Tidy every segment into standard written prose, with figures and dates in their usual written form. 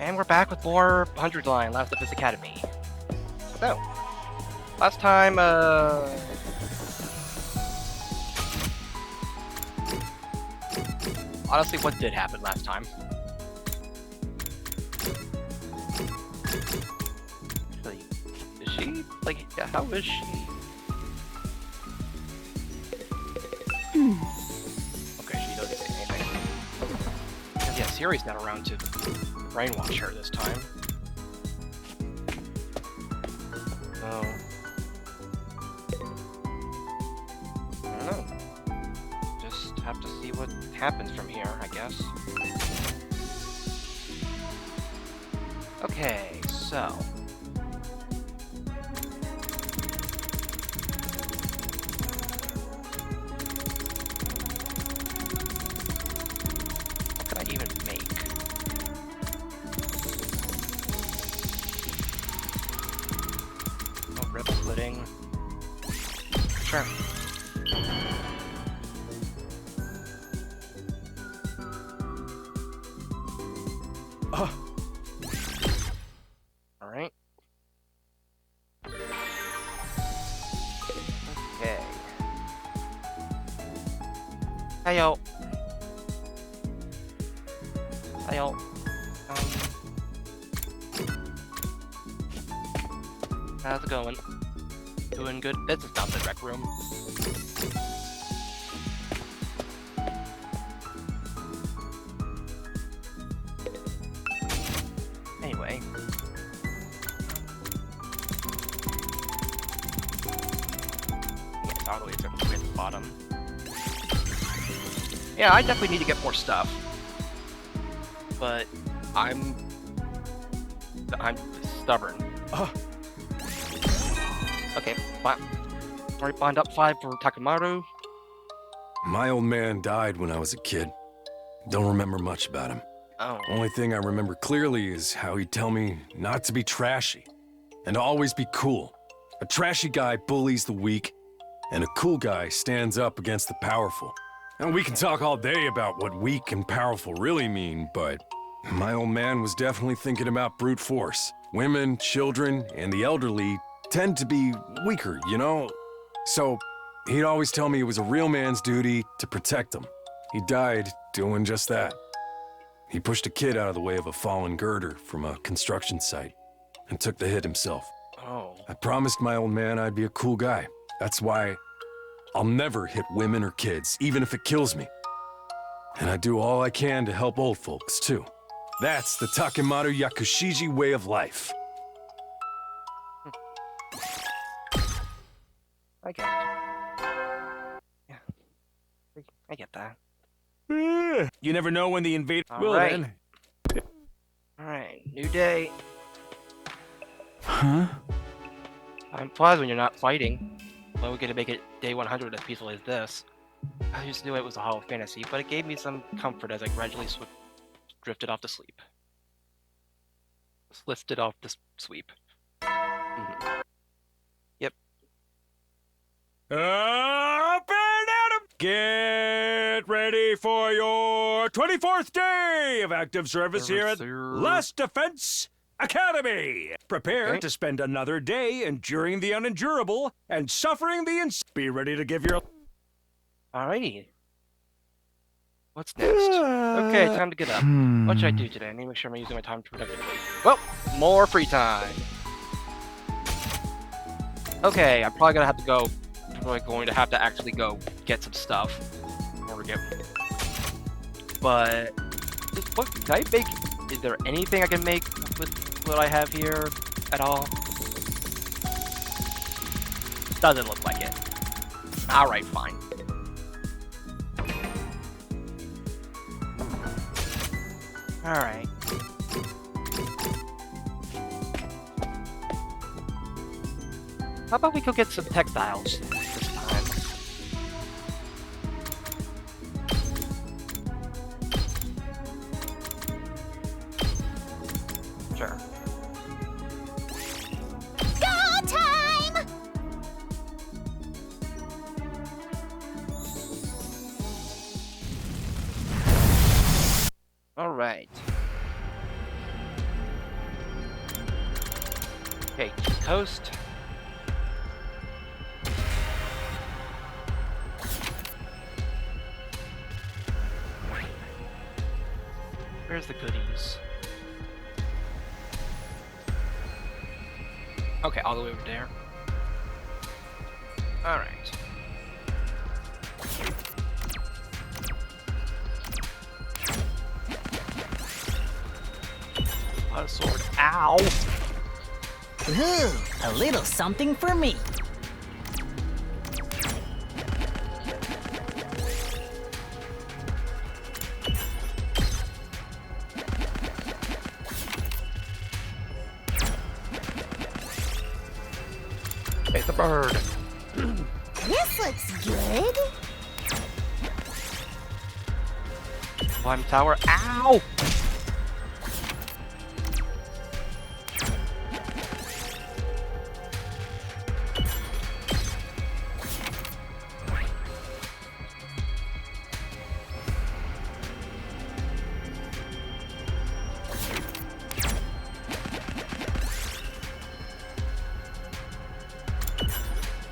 And we're back with more 100 line, Last of Us Academy. So, last time, honestly, what did happen last time? Like, is she, like, yeah, how is she? Okay, she doesn't say anything. Because, yeah, Siri's not around to brainwash her this time. Oh. I don't know. Just have to see what happens from here, I guess. Okay, so... what could I even make? Oh, rib splitting. Sure. Alright. Okay. Heyo. Heyo. How's it going? Doing good? This is not the rec room. Anyway. Yeah, all the way to the bottom. Yeah, I definitely need to get more stuff. But I'm stubborn. Okay, already bond up 5 for Takamaru. My old man died when I was a kid. Don't remember much about him. Oh. Only thing I remember clearly is how he'd tell me not to be trashy and to always be cool. A trashy guy bullies the weak, and a cool guy stands up against the powerful. And we can talk all day about what weak and powerful really mean, but my old man was definitely thinking about brute force. Women, children, and the elderly tend to be weaker, you know? So he'd always tell me it was a real man's duty to protect them. He died doing just that. He pushed a kid out of the way of a fallen girder from a construction site and took the hit himself. Oh. I promised my old man I'd be a cool guy. That's why I'll never hit women or kids, even if it kills me. And I do all I can to help old folks, too. That's the Takemaru Yakushiji way of life. I get it. Yeah. I get that. You never know when the invader will Alright. then. Alright, new day. Huh? Time flies when you're not fighting. Well, we're gonna make it day 100 as peaceful as this. I just knew it was a hollow fantasy, but it gave me some comfort as I gradually drifted off to sleep. Lifted off the sweep. Mhm. Yep. Up and at 'em! Get ready for your 24th day of active service here at Last Defense Academy. Prepare to spend another day enduring the unendurable and suffering the Be ready to give your... Alrighty. What's next? Okay, time to get up. What should I do today? I need to make sure I'm using my time productively. Well, more free time. Okay, I'm probably gonna have to go. Probably going to have to actually go get some stuff. Or get. But what can I make? Is there anything I can make with what I have here at all? Doesn't look like it. All right, fine. Alright. How about we go get some textiles this time? Sure. Go time! Alright. Okay, toast. Where's the goodies? Okay, all the way over there. Alright. A lot of sword. Ow! Ooh, a little something for me. Take the bird. This looks good. Climb tower. Ow!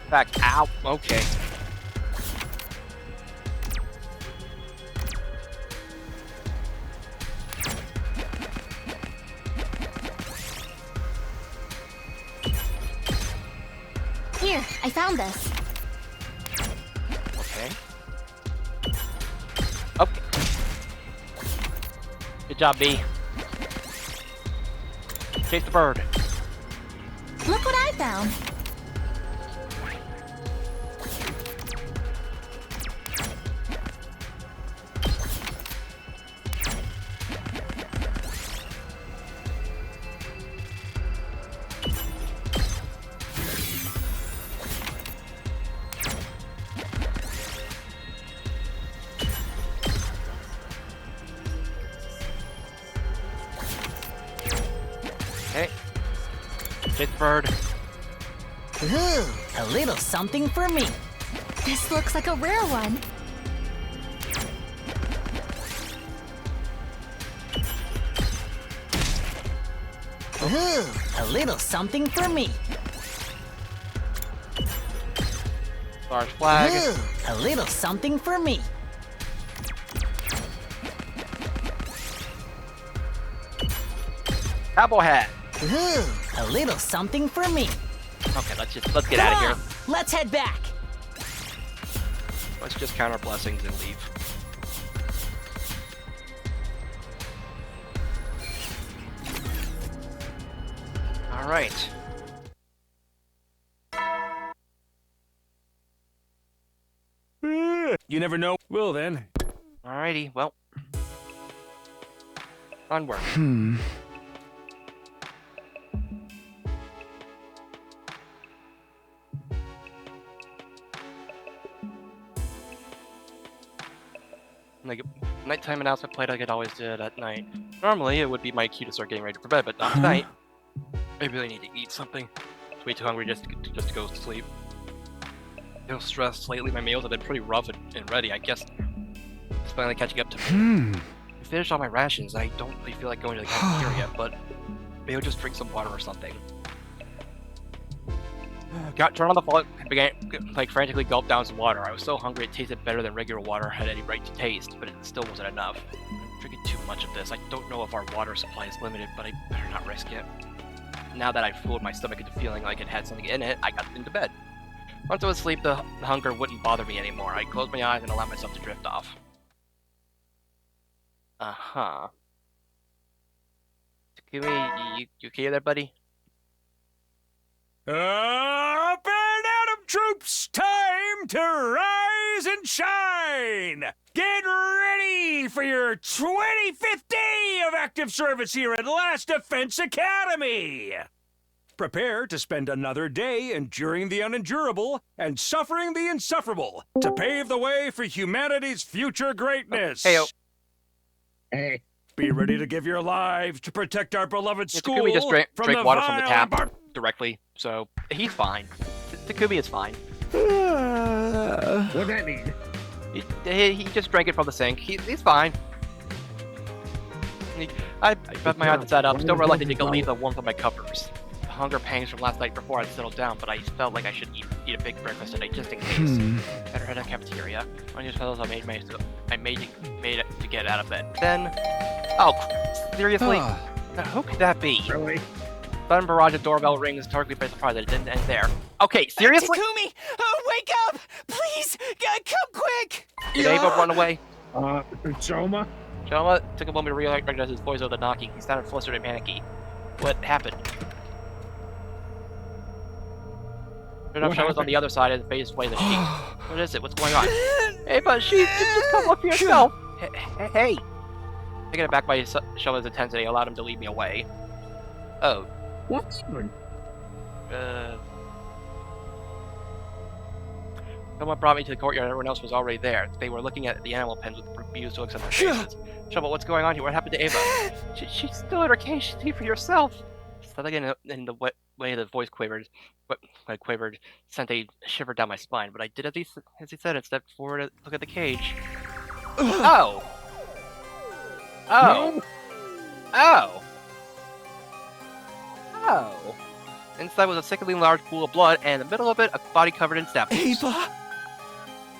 Back. Ow. Okay. Here, I found this. Okay. Okay. Good job, B. Chase the bird. Look what I found. Okay. Chase the bird. Ooh, a little something for me. This looks like a rare one. Ooh, a little something for me. Large flag. Ooh, a little something for me. Cowboy hat. Ooh, a little something for me. Okay, let's get out of here. Let's head back. Let's just count our blessings and leave. All right. You never know. Well then. Alrighty. Well. Onward. Like nighttime announcement played like it always did at night. Normally it would be my cue to start getting ready for bed, but not tonight. I really need to eat something. I'm way too hungry just to go to sleep. Feel stressed lately. My meals have been pretty rough and ready. I guess it's finally catching up to me. I finished all my rations. I don't really feel like going to the cafeteria, but maybe I'll just drink some water or something. Turned on the faucet and began frantically gulp down some water. I was so hungry it tasted better than regular water had any right to taste, but it still wasn't enough. I'm drinking too much of this. I don't know if our water supply is limited, but I better not risk it. Now that I've fooled my stomach into feeling like it had something in it, I got into bed. Once I was asleep, the hunger wouldn't bother me anymore. I closed my eyes and allowed myself to drift off. Uh-huh. Takumi, you okay there, buddy? Up and Adam troops, time to rise and shine! Get ready for your 25th day of active service here at Last Defense Academy! Prepare to spend another day enduring the unendurable and suffering the insufferable to pave the way for humanity's future greatness. Heyo. Hey. Be ready to give your lives to protect our beloved school Takumi just drank from the water from the vile tap and directly, so he's fine. Takumi is fine. What'd that mean? He just drank it from the sink. He's fine. I have my eyes set up, still reluctant to leave the warmth of my covers. hunger pangs from last night before I settled down, but I felt like I should eat a big breakfast today just in case. Better head to the cafeteria. One of these fellows I made it to get out of bed. Then, oh, seriously? Now, who could that be? Really? Sudden barrage of doorbell rings, totally by surprise that it didn't end there. Okay, seriously? Takumi! Oh, wake up! Please! Come quick! Did Ava run away? Choma? Shoma took a moment to recognize his voice over the knocking. He sounded flustered and panicky. What happened? Sure enough, Shoma's on the other side and faced away the sheet. What is it? What's going on? Ava, just come look for yourself! Hey! Taken aback by Shoma's intensity, allowed him to lead me away. Oh. What happened? Someone brought me to the courtyard, everyone else was already there. They were looking at the animal pens with confused looks on their faces. Shoma, what's going on here? What happened to Ava? She's still in her cage. See for yourself. Something in the way the voice quavered, sent a shiver down my spine. But I did as he said and stepped forward to look at the cage. Oh! Oh! No? Oh! Oh! Inside was a sickeningly large pool of blood, and in the middle of it, a body covered in stab wounds. Ava!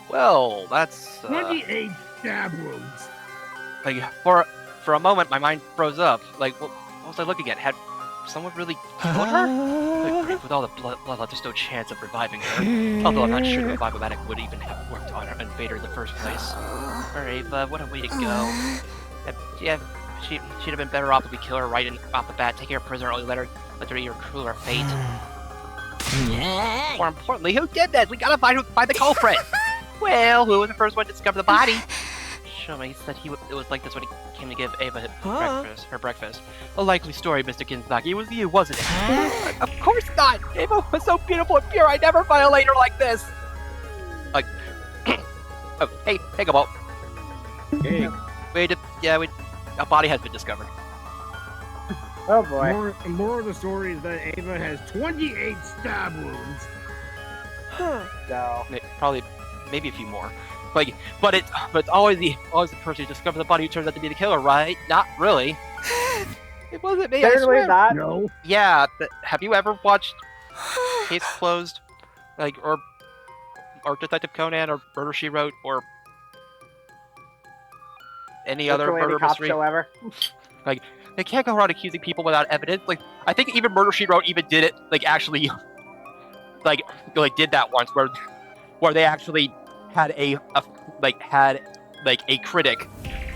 Well, that's 28 stab wounds. like for a moment, my mind froze up. Like, what was I looking at? Had someone really killed her? Like, with all the blood left, there's no chance of reviving her. Although I'm not sure the revival-matic would even have worked on her and Vader in the first place. Alright, but what a way to go. Yeah, she'd have been better off if we kill her right off the bat, take her prisoner, only let her eat her crueler fate. More importantly, who did this? We gotta find the culprit! Well, who was the first one to discover the body? Shoma said it was like this when he came to give Ava her breakfast. A likely story, Mr. Kinzaki. It was you, wasn't it? Of course not! Ava was so beautiful and pure, I'd never find a lady like this! Like... oh, hey, Gabalt. Hey. A body has been discovered. Oh boy. More of the story is that Ava has 28 stab wounds. No. Probably, maybe a few more. Like, but it's always the person who discovers the body who turns out to be the killer, right? Not really. It wasn't me. I Certainly swear. not. No. Yeah, but have you ever watched Case Closed, like, or Detective Conan, or Murder She Wrote, or any other Literally murder any cop mystery? show ever. Like, they can't go around accusing people without evidence. Like, I think even Murder She Wrote even did it. Like, actually, like did that once, where they actually had a critic,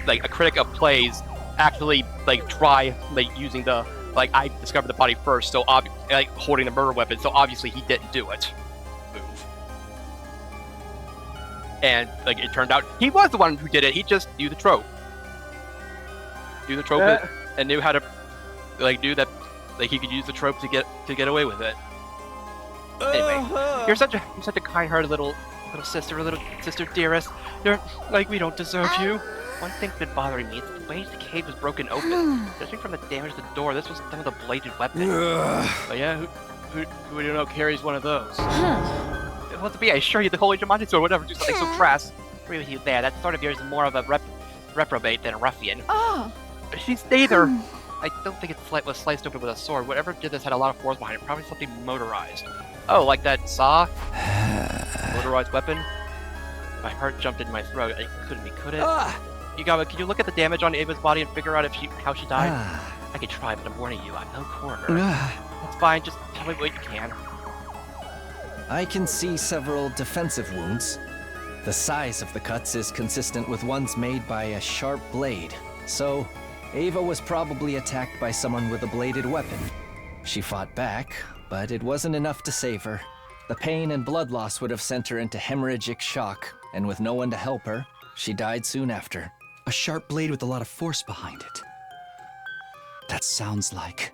like a critic of plays, actually like try like using the like I discovered the body first, so like holding the murder weapon, so obviously he didn't do it. Move. And like it turned out he was the one who did it. He just knew the trope. And knew how to like do that. Like he could use the trope to get away with it. Anyway, you're such a kind-hearted little sister, little sister dearest. You're like we don't deserve you. One thing's been bothering me. It's the way the cave was broken open. Judging from the damage to the door, this was some of the bladed weapon. But yeah, who do you know carries one of those? Well, to be, I assure you, the Holy Jumanji sword would never do something so crass. Agree with you there. That sort of yours is more of a reprobate than a ruffian. Oh. She's neither. I don't think it was sliced open with a sword. Whatever did this had a lot of force behind it. Probably something motorized. Oh, like that saw? Motorized weapon? My heart jumped in my throat. It couldn't be, could it? Yugawa, can you look at the damage on Ava's body and figure out how she died? I could try, but I'm warning you, I'm no coroner. That's fine, just tell me what you can. I can see several defensive wounds. The size of the cuts is consistent with ones made by a sharp blade. So, Ava was probably attacked by someone with a bladed weapon. She fought back, but it wasn't enough to save her. The pain and blood loss would have sent her into hemorrhagic shock, and with no one to help her, she died soon after. A sharp blade with a lot of force behind it. That sounds like...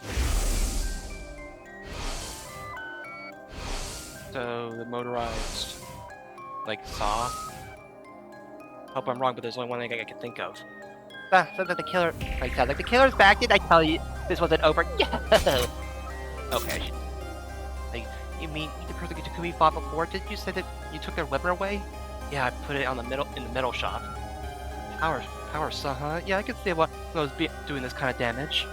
So, the motorized, like, saw? Hope I'm wrong, but there's only one thing I can think of. Sounds like the killer... Like, sounds like the killer's back. Did I tell you this wasn't over? Yeah! Okay, like, you mean the person Takumi fought before? Did you say that you took their weapon away? Yeah, I put it in the metal shop. Power saw, huh? Yeah, I can see what was doing this kind of damage.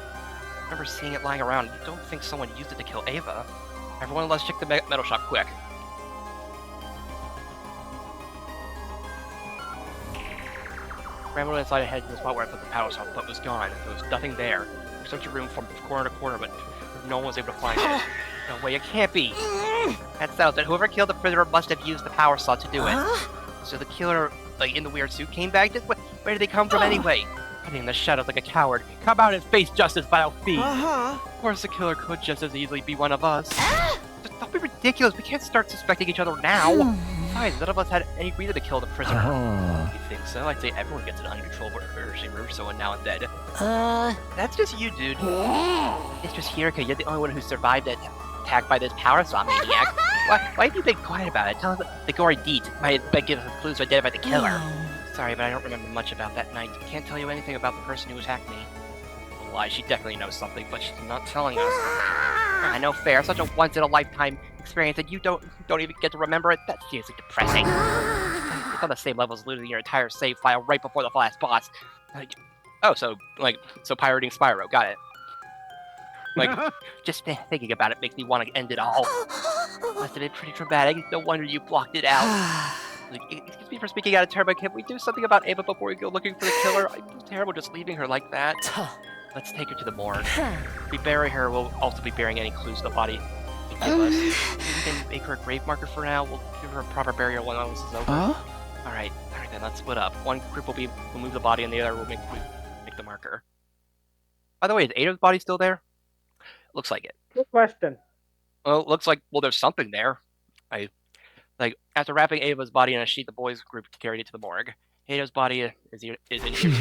remember seeing it lying around. You don't think someone used it to kill Ava? Everyone, let's check the metal shop quick. Ran inside and headed to the spot where I put the power saw, but it was gone. There was nothing there. I searched the room from corner to corner, but no one was able to find it. No way, it can't be. That sounds it. Whoever killed the prisoner must have used the power saw to do it. So the killer, like in the weird suit, came back. Where did they come from anyway? Hiding in the shadows like a coward. Come out and face justice, vile fiend. Of course, the killer could just as easily be one of us. Just don't be ridiculous. We can't start suspecting each other now. Besides, none of us had any reason to kill the prisoner. You think so? I'd say everyone gets an uncontrollable urge for someone now and then. That's just you, dude. It's just Hirika. You're the only one who survived it. Attacked by this power saw maniac. Why have you been quiet about it? Tell us the gory deed might give us clues to identify the killer. Sorry, but I don't remember much about that night. Can't tell you anything about the person who attacked me. Lie, she definitely knows something, but she's not telling us. I know, fair. Such a once-in-a-lifetime experience that you don't even get to remember it. That's seriously depressing. It's on the same level as losing your entire save file right before the last boss. So pirating Spyro. Got it. Just thinking about it makes me want to end it all. Must have been pretty traumatic. No wonder you blocked it out. Excuse me for speaking out of turn, but can we do something about Ava before we go looking for the killer? I feel terrible just leaving her like that. Let's take her to the morgue. If we bury her, we'll also be burying any clues the body can give us. Maybe we can make her a grave marker for now. We'll give her a proper burial when all this is over. Alright then, let's split up. One group will move the body, and the other will make the marker. By the way, is Ada's body still there? Looks like it. Good question. Well, it looks like, there's something there. After wrapping Ava's body in a sheet, the boys' group carried it to the morgue. Ada's body is in here too.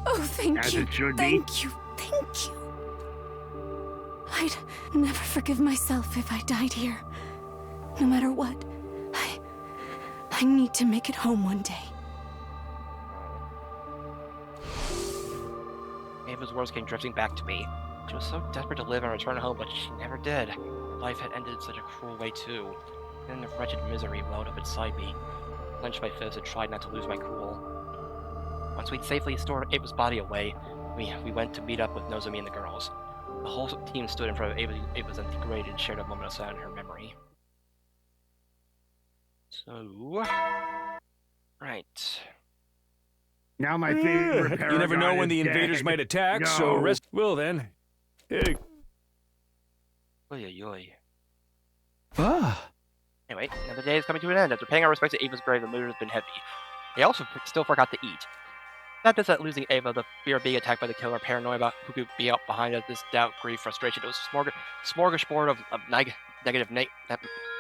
Oh, thank As you. it should be. Thank you. Thank you. I'd never forgive myself if I died here. No matter what, I need to make it home one day. Ava's words came drifting back to me. She was so desperate to live and return home, but she never did. Her life had ended in such a cruel way, too. And the wretched misery welled up inside me. I clenched my fists and tried not to lose my cool. Once we'd safely stored Ava's body away, we went to meet up with Nozomi and the girls. The whole team stood in front of Ava's empty grave and shared a moment of silence in her memory. So... Right. Now my favorite You never know paragon when the is invaders dead. might attack, No. so rest. Well then. Hey. Oy. Ah. Anyway, another day is coming to an end. After paying our respects to Ava's grave, the mood has been heavy. We also still forgot to eat. Not just that losing Ava, the fear of being attacked by the killer, paranoia about who could be out behind us, this doubt, grief, frustration. It was a smorgasbord of negative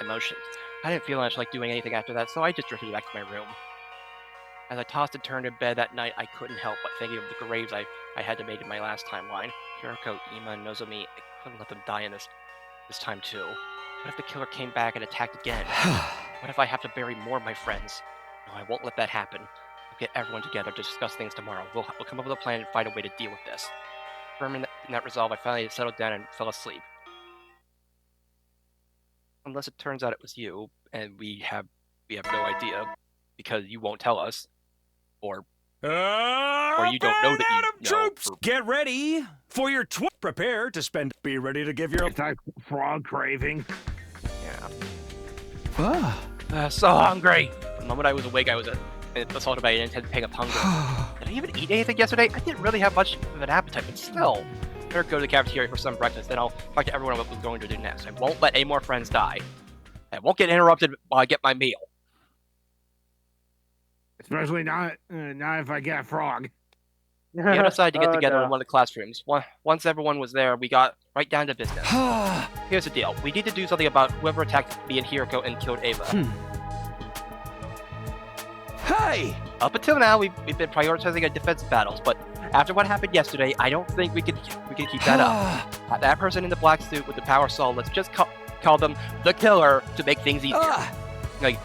emotions. I didn't feel much like doing anything after that, so I just drifted back to my room. As I tossed and turned in bed that night, I couldn't help but thinking of the graves I had to make in my last timeline. Hiriko, Ima, and Nozomi, I couldn't let them die in this time too. What if the killer came back and attacked again? What if I have to bury more of my friends? No, I won't let that happen. We'll get everyone together to discuss things tomorrow. We'll come up with a plan and find a way to deal with this. Firm in that resolve, I finally settled down and fell asleep. Unless it turns out it was you, and we have no idea, because you won't tell us. Or you don't know that you know. Troops, get ready for your prepare to spend. Be ready to give your. It's like frog craving. Ah. So hungry. The moment I was awake, I was assaulted by an intense pang of hunger. Did I even eat anything yesterday? I didn't really have much of an appetite, but still. Better go to the cafeteria for some breakfast, then I'll talk to everyone about what we're going to do next. I won't let any more friends die. I won't get interrupted while I get my meal. Especially not if I get a frog. We had decided to get together in one of the classrooms. Once everyone was there, we got right down to business. Here's the deal. We need to do something about whoever attacked me and Hiriko and killed Ava. Hey! Up until now, we've been prioritizing our defense battles, but after what happened yesterday, I don't think we can keep that up. That person in the black suit with the power saw, let's just call them the killer to make things easier. Like,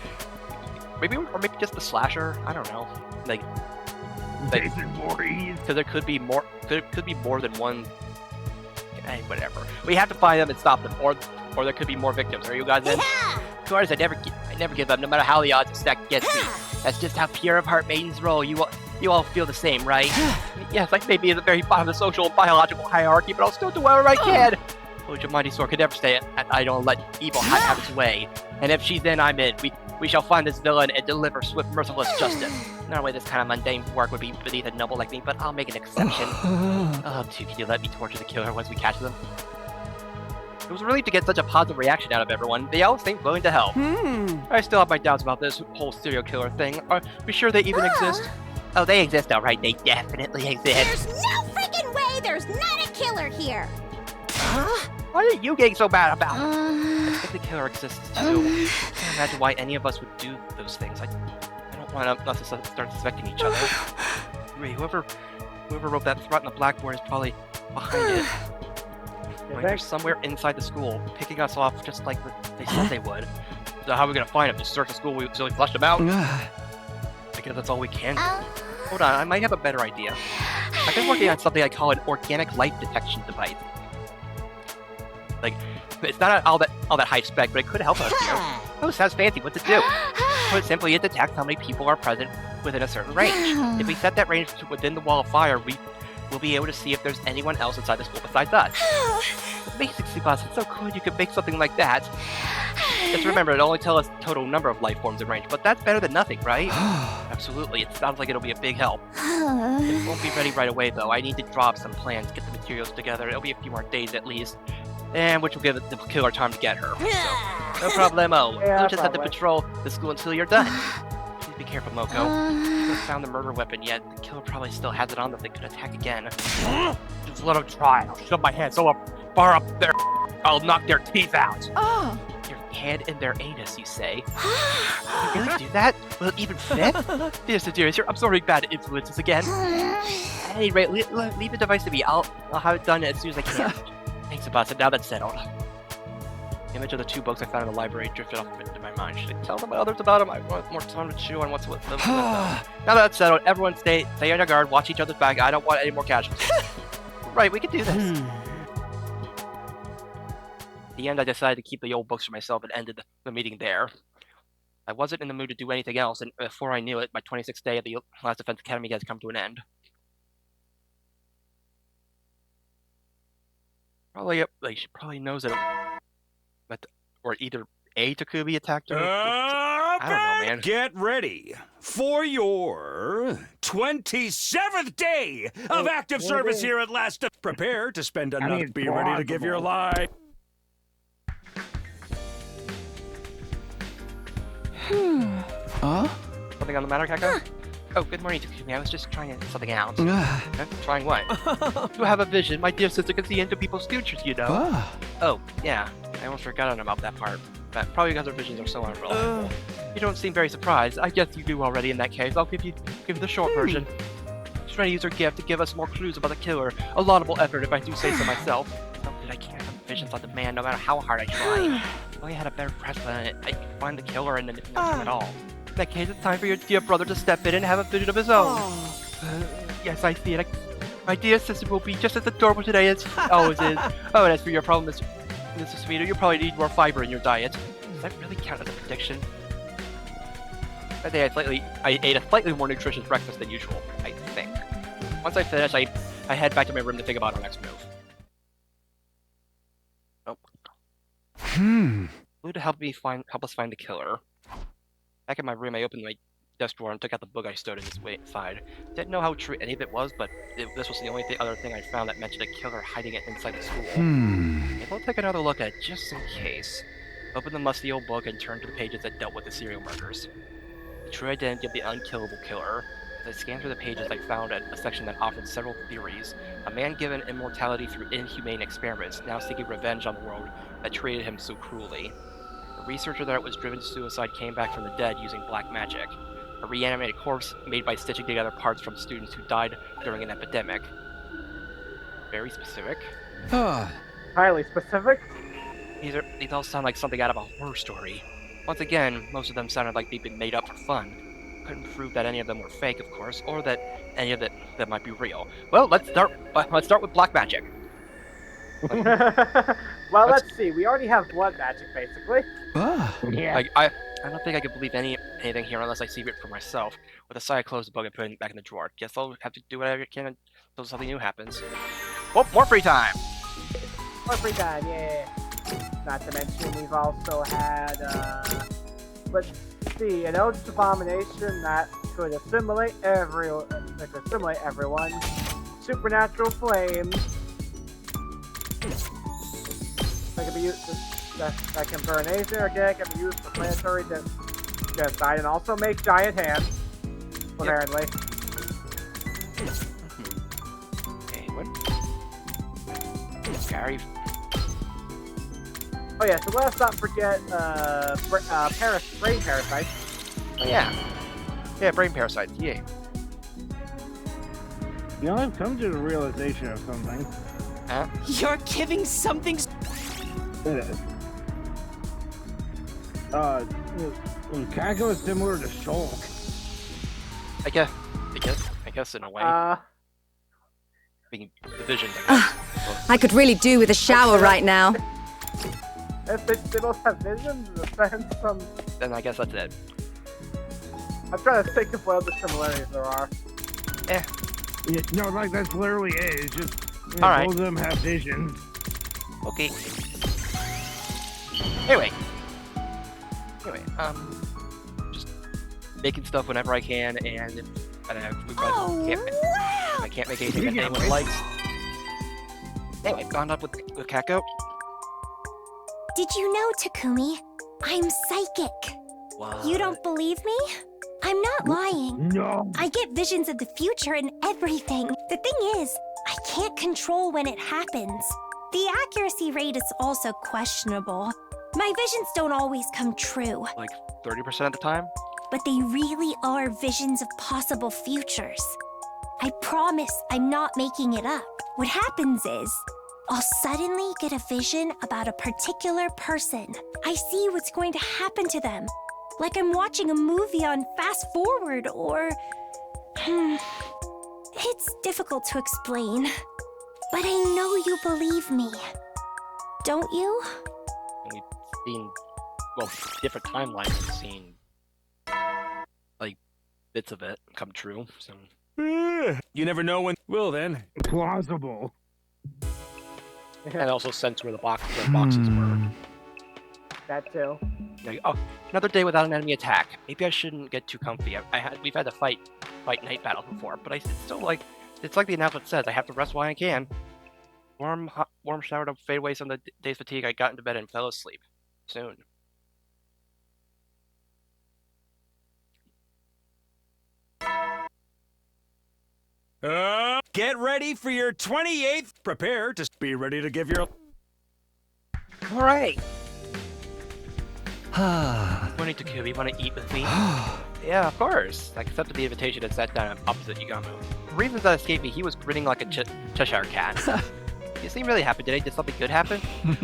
maybe just the slasher. I don't know. Like Jason Voorhees. because there could be more. Could be more than one. Hey, whatever. We have to find them and stop them, or there could be more victims. Are you guys in? Of course, I never give up, no matter how the odds are stacked against me. That's just how pure of heart maidens roll. You all feel the same, right? Yes, I may be at the very bottom of the social and biological hierarchy, but I'll still do whatever I can. Your mighty sword could never stay idle and let evil have its way. And if she's in, I'm in. We shall find this villain and deliver swift, merciless justice. No way this kind of mundane work would be beneath a noble like me, but I'll make an exception. Oh, dude, can you let me torture the killer once we catch them? It was a relief to get such a positive reaction out of everyone. They all seemed willing to help. I still have my doubts about this whole serial killer thing. Are we sure they even exist? Oh, they exist, alright. They definitely exist. There's no freaking way there's not a killer here! What are you getting so bad about? I think the killer exists too. I can't imagine why any of us would do those things. I don't want us to start suspecting each other. Whoever wrote that threat on the blackboard is probably behind it. Like they're somewhere inside the school, picking us off just like they said they would. So how are we gonna find them? Just search the school until we flush them out? I guess that's all we can do. Hold on, I might have a better idea. I've been working on something I call an organic life detection device. Like, it's not all that high spec, but it could help us here. Oh, sounds fancy. What's it do? Put simply, it detects how many people are present within a certain range. If we set that range to within the wall of fire, we'll be able to see if there's anyone else inside the school besides us. Basically, boss, it's so cool you could make something like that. Just remember, it'll only tell us the total number of life forms in range, but that's better than nothing, right? Absolutely. It sounds like it'll be a big help. It won't be ready right away, though. I need to draw up some plans, get the materials together. It'll be a few more days at least. And which will give the killer time to get her. So, no problemo. We'll just have to patrol the school until you're done. Please be careful, Moko. I haven't found the murder weapon yet. The killer probably still has it on them. They could attack again. Just let them try. I'll shove my hand so far up there, I'll knock their teeth out. Your hand in their anus, you say? You really do that? Will it even fit? Dear Seduce, you're absorbing bad influences again. At any rate, leave the device to me. I'll have it done as soon as I can. Thanks, Abasa. Now that's settled. The image of the 2 books I found in the library drifted off into my mind. Should I tell them others about them? I want more time to chew on what's with them. Now that's settled, everyone stay on your guard, watch each other's back. I don't want any more casualties. Right, we can do this. At the end, I decided to keep the old books for myself and ended the meeting there. I wasn't in the mood to do anything else, and before I knew it, my 26th day at the Last Defense Academy had come to an end. She probably knows that, or either A, Takumi attacked her. I don't know, man. Get ready for your 27th day of active service here at Last. Prepare to spend a night. Be ready to give your life. Something on the matter, Kako? Oh, good morning, Takumi. I was just trying something out. Trying what? You have a vision. My dear sister can see into people's futures, you know. Oh, yeah. I almost forgot about that part. But probably because our visions are so unreliable. You don't seem very surprised. I guess you do already in that case. I'll give you the short version. She's trying to use her gift to give us more clues about the killer. A laudable effort, if I do say so myself. I can't have visions on demand, no matter how hard I try. If I had a better press on it, I could find the killer and then no time at all. In that case, it's time for your dear brother to step in and have a vision of his own. Yes, I see it. My dear sister will be just as adorable today as she always is. Oh, and as for your problem, Mr. Sweeter, you probably need more fiber in your diet. Does that really count as a prediction? That day I ate a slightly more nutritious breakfast than usual, I think. Once I finish, I head back to my room to think about our next move. Blue to help us find the killer. Back in my room, I opened my desk drawer and took out the book I stowed in his side. Didn't know how true any of it was, but this was the only other thing I found that mentioned a killer hiding it inside the school. Maybe I'll take another look at it just in case. Opened the musty old book and turned to the pages that dealt with the serial murders. The true identity of the unkillable killer. As I scanned through the pages, I found a section that offered several theories. A man given immortality through inhumane experiments, now seeking revenge on the world that treated him so cruelly. A researcher that was driven to suicide came back from the dead using black magic. A reanimated corpse made by stitching together parts from students who died during an epidemic. Very specific. Highly specific. These all sound like something out of a horror story. Once again, most of them sounded like they'd been made up for fun. Couldn't prove that any of them were fake, of course, or that any of that might be real. Well, let's start with black magic. Well, let's see. We already have blood magic, basically. Yeah. Like, I don't think I can believe anything here unless I see it for myself. With a sigh, I close the book and put it back in the drawer. Guess I'll have to do whatever I can until something new happens. Oh, more free time! More free time, yeah. Not to mention, we've also had, let's see, an Ode to Abomination that could assimilate everyone. Supernatural flames. That can be used. That can burn Aether again. Can be used for planetary genocide and also make giant hands. Apparently. Okay, what? Gary. Oh yeah, so let's not forget brain parasites. Oh, yeah. Yeah, brain parasites. Yeah. You know, I've come to the realization of something. Huh? You're giving something. Kako is similar to Shulk. I guess in a way. Being divisions, I guess. I could really do with a shower right now. If they both have visions, in a sense, then I guess that's it. I'm trying to think of what other similarities there are. Eh. Yeah, no, like that's literally it. It's just All right. both of them have visions. Okay. Anyway, just making stuff whenever I can, and I can't make anything that anyone likes. Anyway, gone up with Kako. Did you know, Takumi? I'm psychic. What? You don't believe me? I'm not lying. No. I get visions of the future and everything. The thing is, I can't control when it happens. The accuracy rate is also questionable. My visions don't always come true. Like 30% of the time? But they really are visions of possible futures. I promise I'm not making it up. What happens is, I'll suddenly get a vision about a particular person. I see what's going to happen to them. Like I'm watching a movie on fast forward or... It's difficult to explain. But I know you believe me. Don't you? We've seen, well, different timelines. We've seen, like, bits of it come true, so... You never know when... Well, then. Plausible. And also sense where the boxes were. That too. Like, oh, another day without an enemy attack. Maybe I shouldn't get too comfy. We've had to fight night battles before, but it's still like, it's like the announcement says, I have to rest while I can. Warm shower to fade away some of the day's fatigue. I got into bed and fell asleep. Soon. Get ready for your 28th. Prepare to be ready to give your... All right. Ah. Morning, Takumi. Want to eat with me? Yeah, of course. I accepted the invitation and sat down opposite Yugamu. For reasons that escaped me, he was grinning like a Cheshire cat. You seem really happy today. Did something good happen?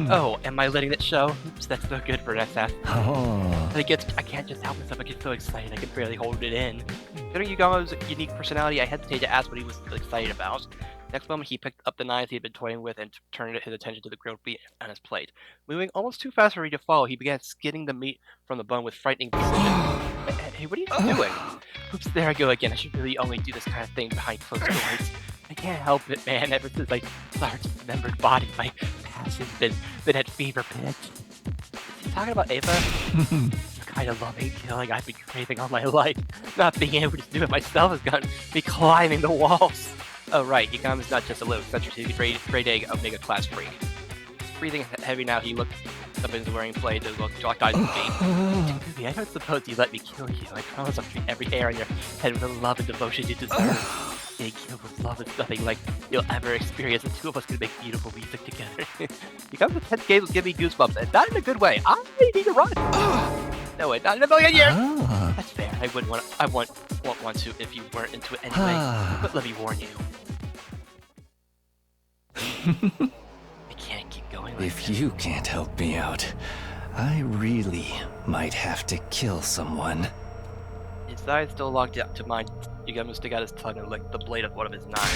Oh, am I letting it show? Oops, that's so good for an SF. Oh. I can't just help myself. I get so excited. I can barely hold it in. Considering Yugamo's unique personality, I hesitate to ask what he was excited about. Next moment, he picked up the knives he had been toying with and turned his attention to the grilled meat on his plate. Moving almost too fast for me to follow, he began skinning the meat from the bone with frightening precision. Hey, what are you doing? Oops, there I go again. I should really only do this kind of thing behind closed doors. I can't help it, man. Ever since I saw her dismembered body, my passion's been at fever pitch. Is he talking about Ava? The kind of loving killing I've been craving all my life. Not being able to do it myself has gotten me climbing the walls. Oh right, Yugamu's not just a little eccentric, he's a grade A Omega class freak. Breathing heavy now, he looked up at his wearing blade and locked eyes with me. Takumi, I don't suppose you let me kill you. I promise I'll treat every hair on your head with the love and devotion you deserve. Big kill with love is nothing like you'll ever experience. The two of us can make beautiful music together. Yugamu's intense gaze will give me goosebumps, and not in a good way. I need to run. No way, not in a million years. That's fair. I won't want to if you weren't into it anyway. But let me warn you. I can't keep going like If this. you can't help me out, I really might have to kill someone. His eyes still locked up to mine. Yugamu stick out his tongue and lick the blade of one of his knives.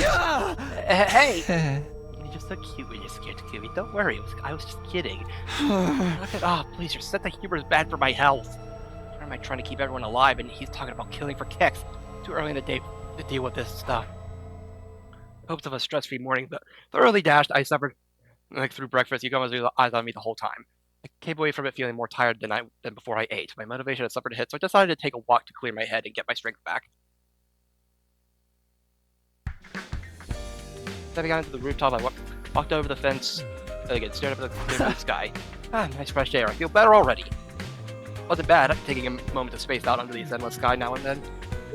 Hey! You're just so cute when you're scared, Takumi. Don't worry, I was just kidding. Knock it off, please. Your sense of humor is bad for my health. Why am I trying to keep everyone alive and he's talking about killing for kicks? Too early in the day to deal with this stuff. Hopes of a stress-free morning, but thoroughly dashed, I suffered through breakfast. You guys were eyes on me the whole time. I came away from it feeling more tired than before I ate. My motivation had suffered a hit, so I decided to take a walk to clear my head and get my strength back. Then I got into the rooftop. I walked over the fence, again, stared up at the clear blue sky. Nice fresh air. I feel better already. Wasn't bad, taking a moment to space out under the endless sky now and then.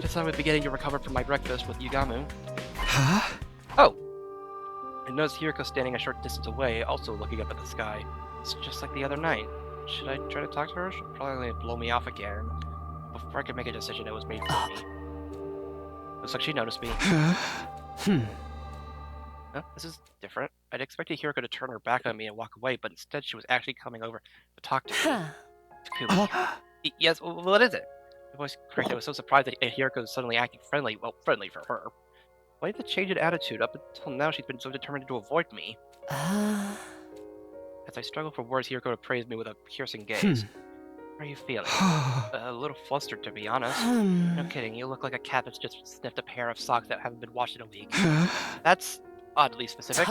Just I was beginning to recover from my breakfast with Yugamu. Huh? Oh! I noticed Hiriko standing a short distance away, also looking up at the sky. It's just like the other night. Should I try to talk to her? She'll probably blow me off again. Before I could make a decision, it was made for me. Looks like she noticed me. Oh, this is different. I'd expected Hiriko to turn her back on me and walk away, but instead she was actually coming over to talk to me. Takumi. Yes, what is it? My voice cracked. I was so surprised that Hiriko was suddenly acting friendly. Well, friendly for her. Why did the change in attitude? Up until now, she's been so determined to avoid me. As I struggled for words, Hiriko praised me with a piercing gaze. How are you feeling? A little flustered, to be honest. No kidding, you look like a cat that's just sniffed a pair of socks that haven't been washed in a week. That's oddly specific.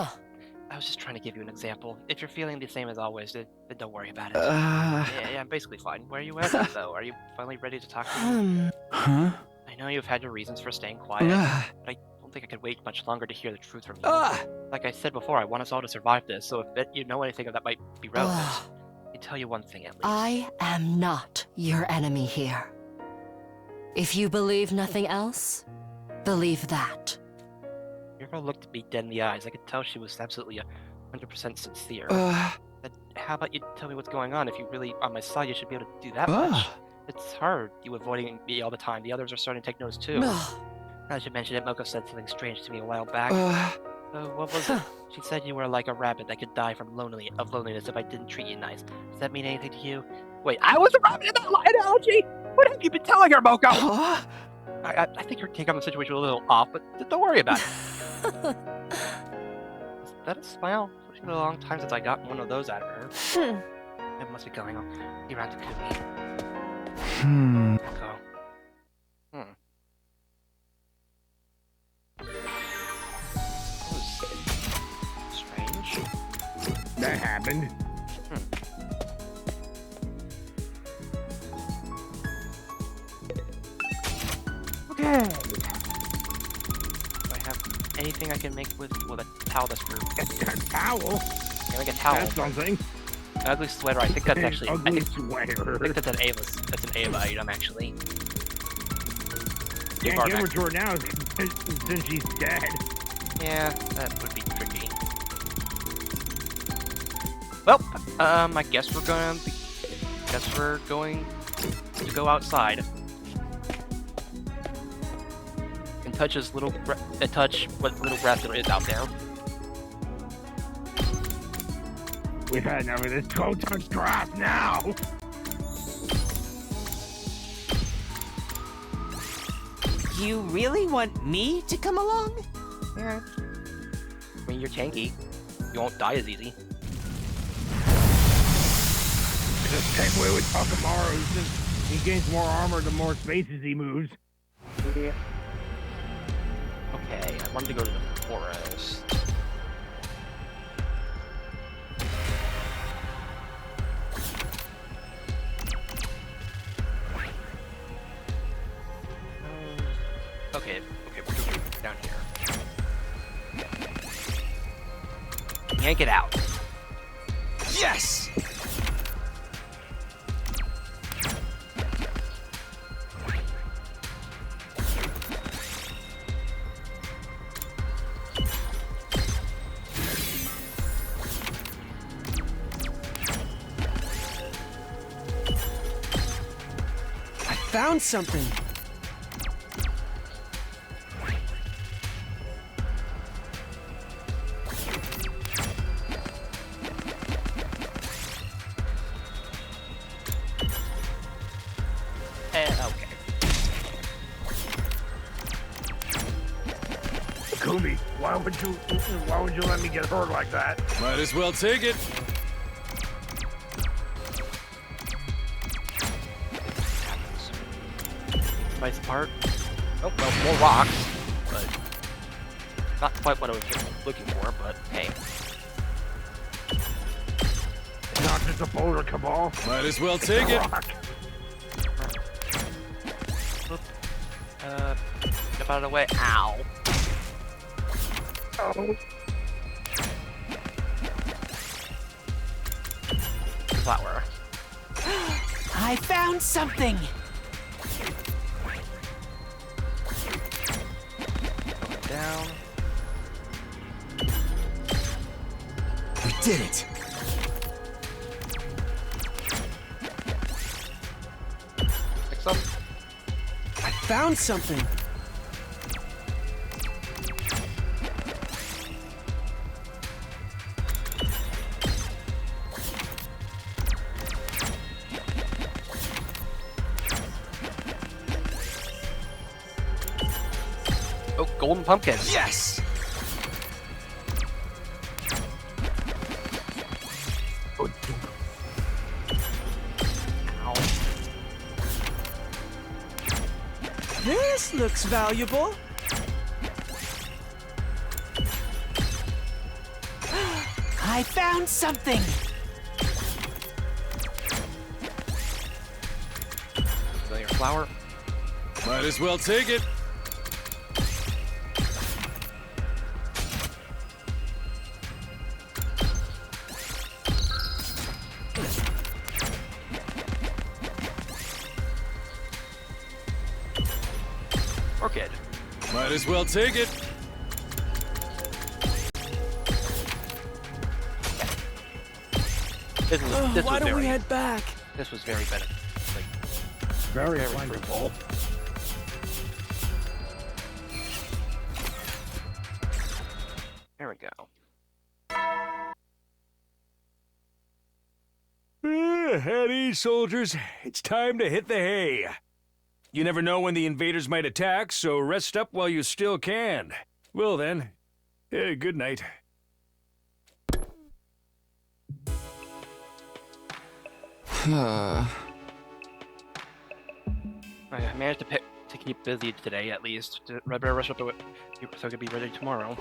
I was just trying to give you an example. If you're feeling the same as always, then don't worry about it. Yeah, I'm basically fine. Where are you at, though? Are you finally ready to talk to me? Huh? I know you've had your reasons for staying quiet, but I don't think I could wait much longer to hear the truth from you. Like I said before, I want us all to survive this, so if you know anything that might be relevant, I can tell you one thing at least. I am not your enemy here. If you believe nothing else, believe that. Hiriko looked at me dead in the eyes. I could tell she was absolutely 100% sincere. But how about you tell me what's going on? If you're really on my side, you should be able to do that much. It's hard, you avoiding me all the time. The others are starting to take notice too. Now that you mention it, Moko said something strange to me a while back. What was it? She said you were like a rabbit that could die from loneliness if I didn't treat you nice. Does that mean anything to you? Wait, I was a rabbit in that analogy? What have you been telling her, Moko? I think your take on the situation was a little off, but don't worry about it. Is that a smile? It's been a long time since I got one of those out of her. It must be going on. Be around to Kumi. Moko. That was strange. That happened. Okay. Do I have anything I can make with a towel that's for A towel? Yeah, make a towel. That's something. An ugly sweater. I think that's actually. Ugly I sweater. think that's an Ava. That's an Ava item actually. Can't give her to her now since she's dead. Yeah, that would be tricky. Well, I guess we're going to go outside and touch what little grass there is out there. We've had enough of this. Go touch grass now. You really want me to come along? Yeah. I mean, you're tanky. You won't die as easy. The same way with Takamaru, since he gains more armor the more spaces he moves. Yeah. Okay, I wanted to go to the forest. Okay, we're doing it down here. Yank it out. Yes! I found something. Okay. Kumi, why would you let me get hurt like that? Might as well take it. Spice apart. Oh, well, more rocks, but not quite what I was looking for, but hey. Not just a boulder, Cabal. Might as well take it. Get out of the way. Ow. Oh. Flower. I found something. Going down. We did it. Pick some. I found something. Oh, golden pumpkin. Yes! Ow. This looks valuable. I found something. Familiar flower. Might as well take it. Orchid. Might as well take it. This was Why don't very, we head back? This was very better. Like, Very very wonderful. there we go. At ease, soldiers. It's time to hit the hay. You never know when the invaders might attack, so rest up while you still can. Well then, good night. I managed to keep busy today at least. Better rush up to it so I could be ready tomorrow.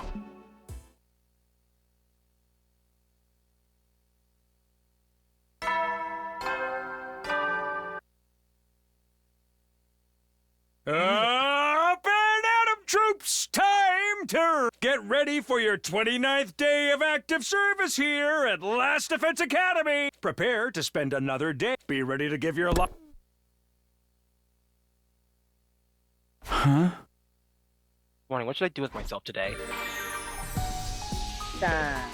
Up and at 'em, troops! Time to get ready for your 29th day of active service here at Last Defense Academy. Prepare to spend another day. Be ready to give your life. Huh? Morning, what should I do with myself today? I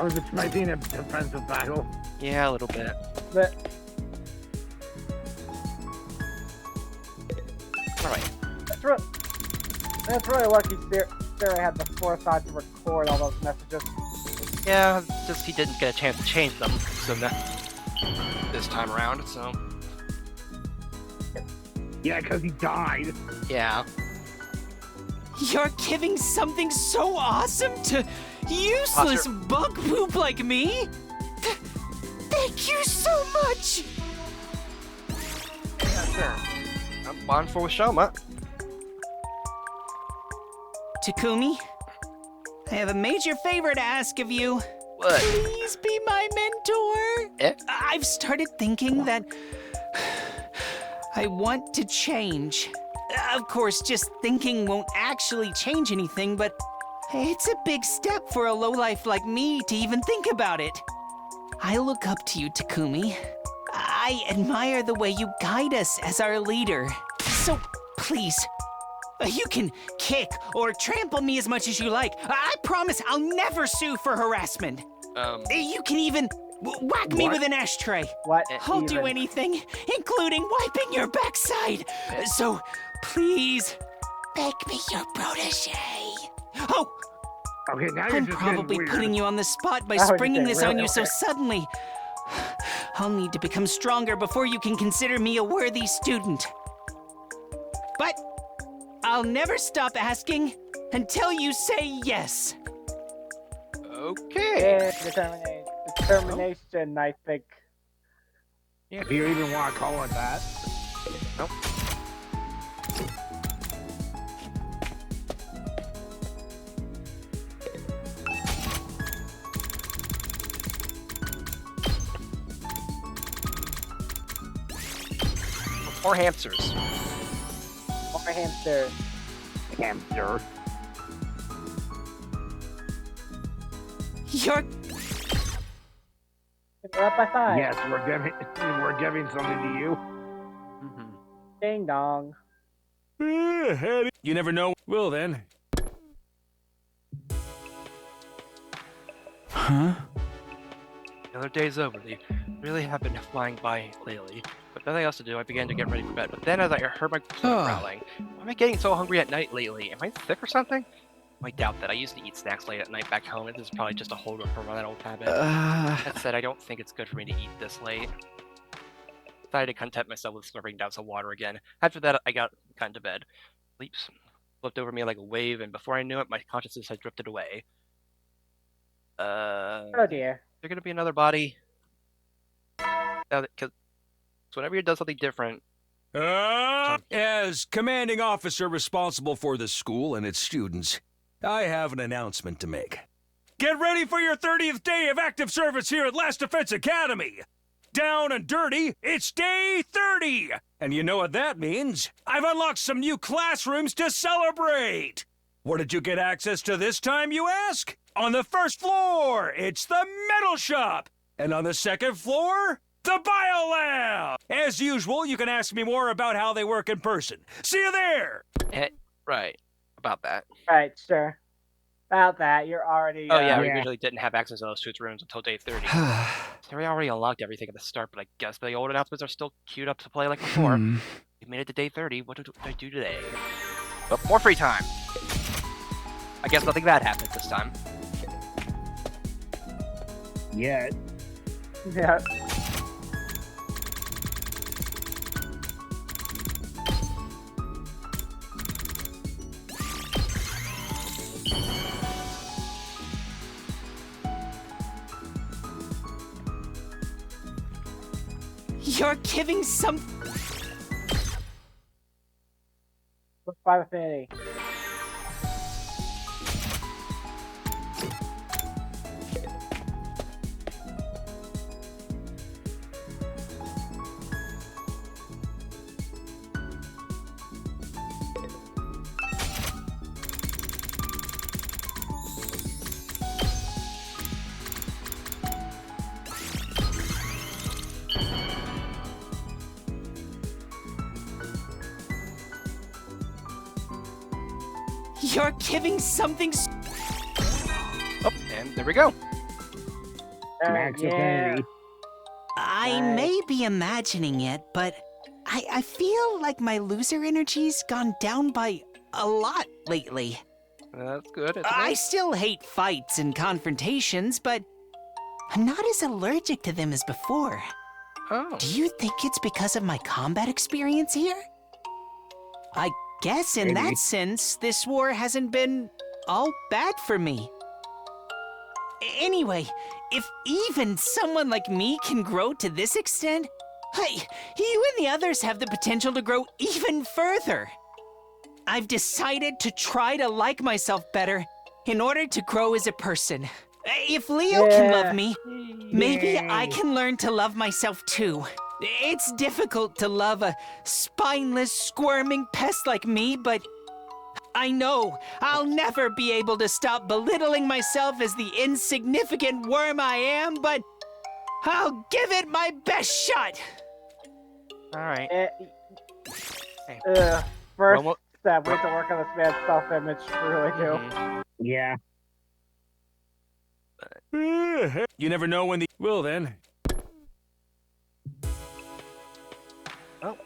was expecting a defensive battle. Yeah, a little bit. But Alright. that's really lucky Sarah had the forethought to record all those messages. Yeah, just he didn't get a chance to change them, so this time around, so... Yeah, because he died. Yeah. You're giving something so awesome to useless bug poop like me? Thank you so much! Yeah, sure. I'm on for Shoma. Takumi, I have a major favor to ask of you. What? Please be my mentor. Eh? I've started thinking that I want to change. Of course, just thinking won't actually change anything, but it's a big step for a lowlife like me to even think about it. I look up to you, Takumi. I admire the way you guide us as our leader. So, please, you can kick or trample me as much as you like. I promise I'll never sue for harassment. You can even whack me with an ashtray. What? I'll do anything, including wiping your backside. So, please, make me your protege. Oh, Okay, now you're I'm just probably getting weird. putting you on the spot by Now you're springing getting this on really you so weird. suddenly. I'll need to become stronger before you can consider me a worthy student. But I'll never stop asking until you say yes. Okay. Determination, I think. If you even want to call it that. Nope. More hamsters. More hamsters. Hamster. You're... We're up by 5. Yes, we're giving something to you. Ding dong. You never know. Well then. Huh? Another day's over. They really have been flying by lately. With nothing else to do, I began to get ready for bed. But then as I heard my stomach growling, why am I getting so hungry at night lately? Am I sick or something? I doubt that. I used to eat snacks late at night back home, and this is probably just a holdover from that old habit. That said, I don't think it's good for me to eat this late. I decided to content myself with slurping down some water again. After that, I got into bed. Sleep swept over me like a wave, and before I knew it, my consciousness had drifted away. Oh dear. There's gonna be another body. Because whenever you do something different. As commanding officer responsible for the school and its students, I have an announcement to make. Get ready for your 30th day of active service here at Last Defense Academy! Down and dirty, it's day 30! And you know what that means? I've unlocked some new classrooms to celebrate! What did you get access to this time, you ask? On the first floor, it's the metal shop! And on the second floor, the biolab! As usual, you can ask me more about how they work in person. See you there! Right. About that. Right, sure. About that, you're already... Oh yeah, we usually didn't have access to those suits rooms until day 30. So we already unlocked everything at the start, but I guess the old announcements are still queued up to play like before. We made it to day 30. What did I do today? But more free time! I guess nothing bad happened this time. Yeah. Yeah. You're giving some... What's 5 affinity? You're giving something... Oh, and there we go. Max yeah. affinity. I may be imagining it, but I feel like my loser energy's gone down by a lot lately. That's good. I still hate fights and confrontations, but I'm not as allergic to them as before. Oh. Do you think it's because of my combat experience here? I guess in that sense, this war hasn't been all bad for me. Anyway, if even someone like me can grow to this extent, hey, you and the others have the potential to grow even further. I've decided to try to like myself better in order to grow as a person. If Leo can love me, maybe I can learn to love myself too. It's difficult to love a spineless, squirming pest like me, but I know I'll never be able to stop belittling myself as the insignificant worm I am, but I'll give it my best shot. Alright. First step, we have to work on this man's self-image, we really do. Yeah. You never know when the... Well then. Oh.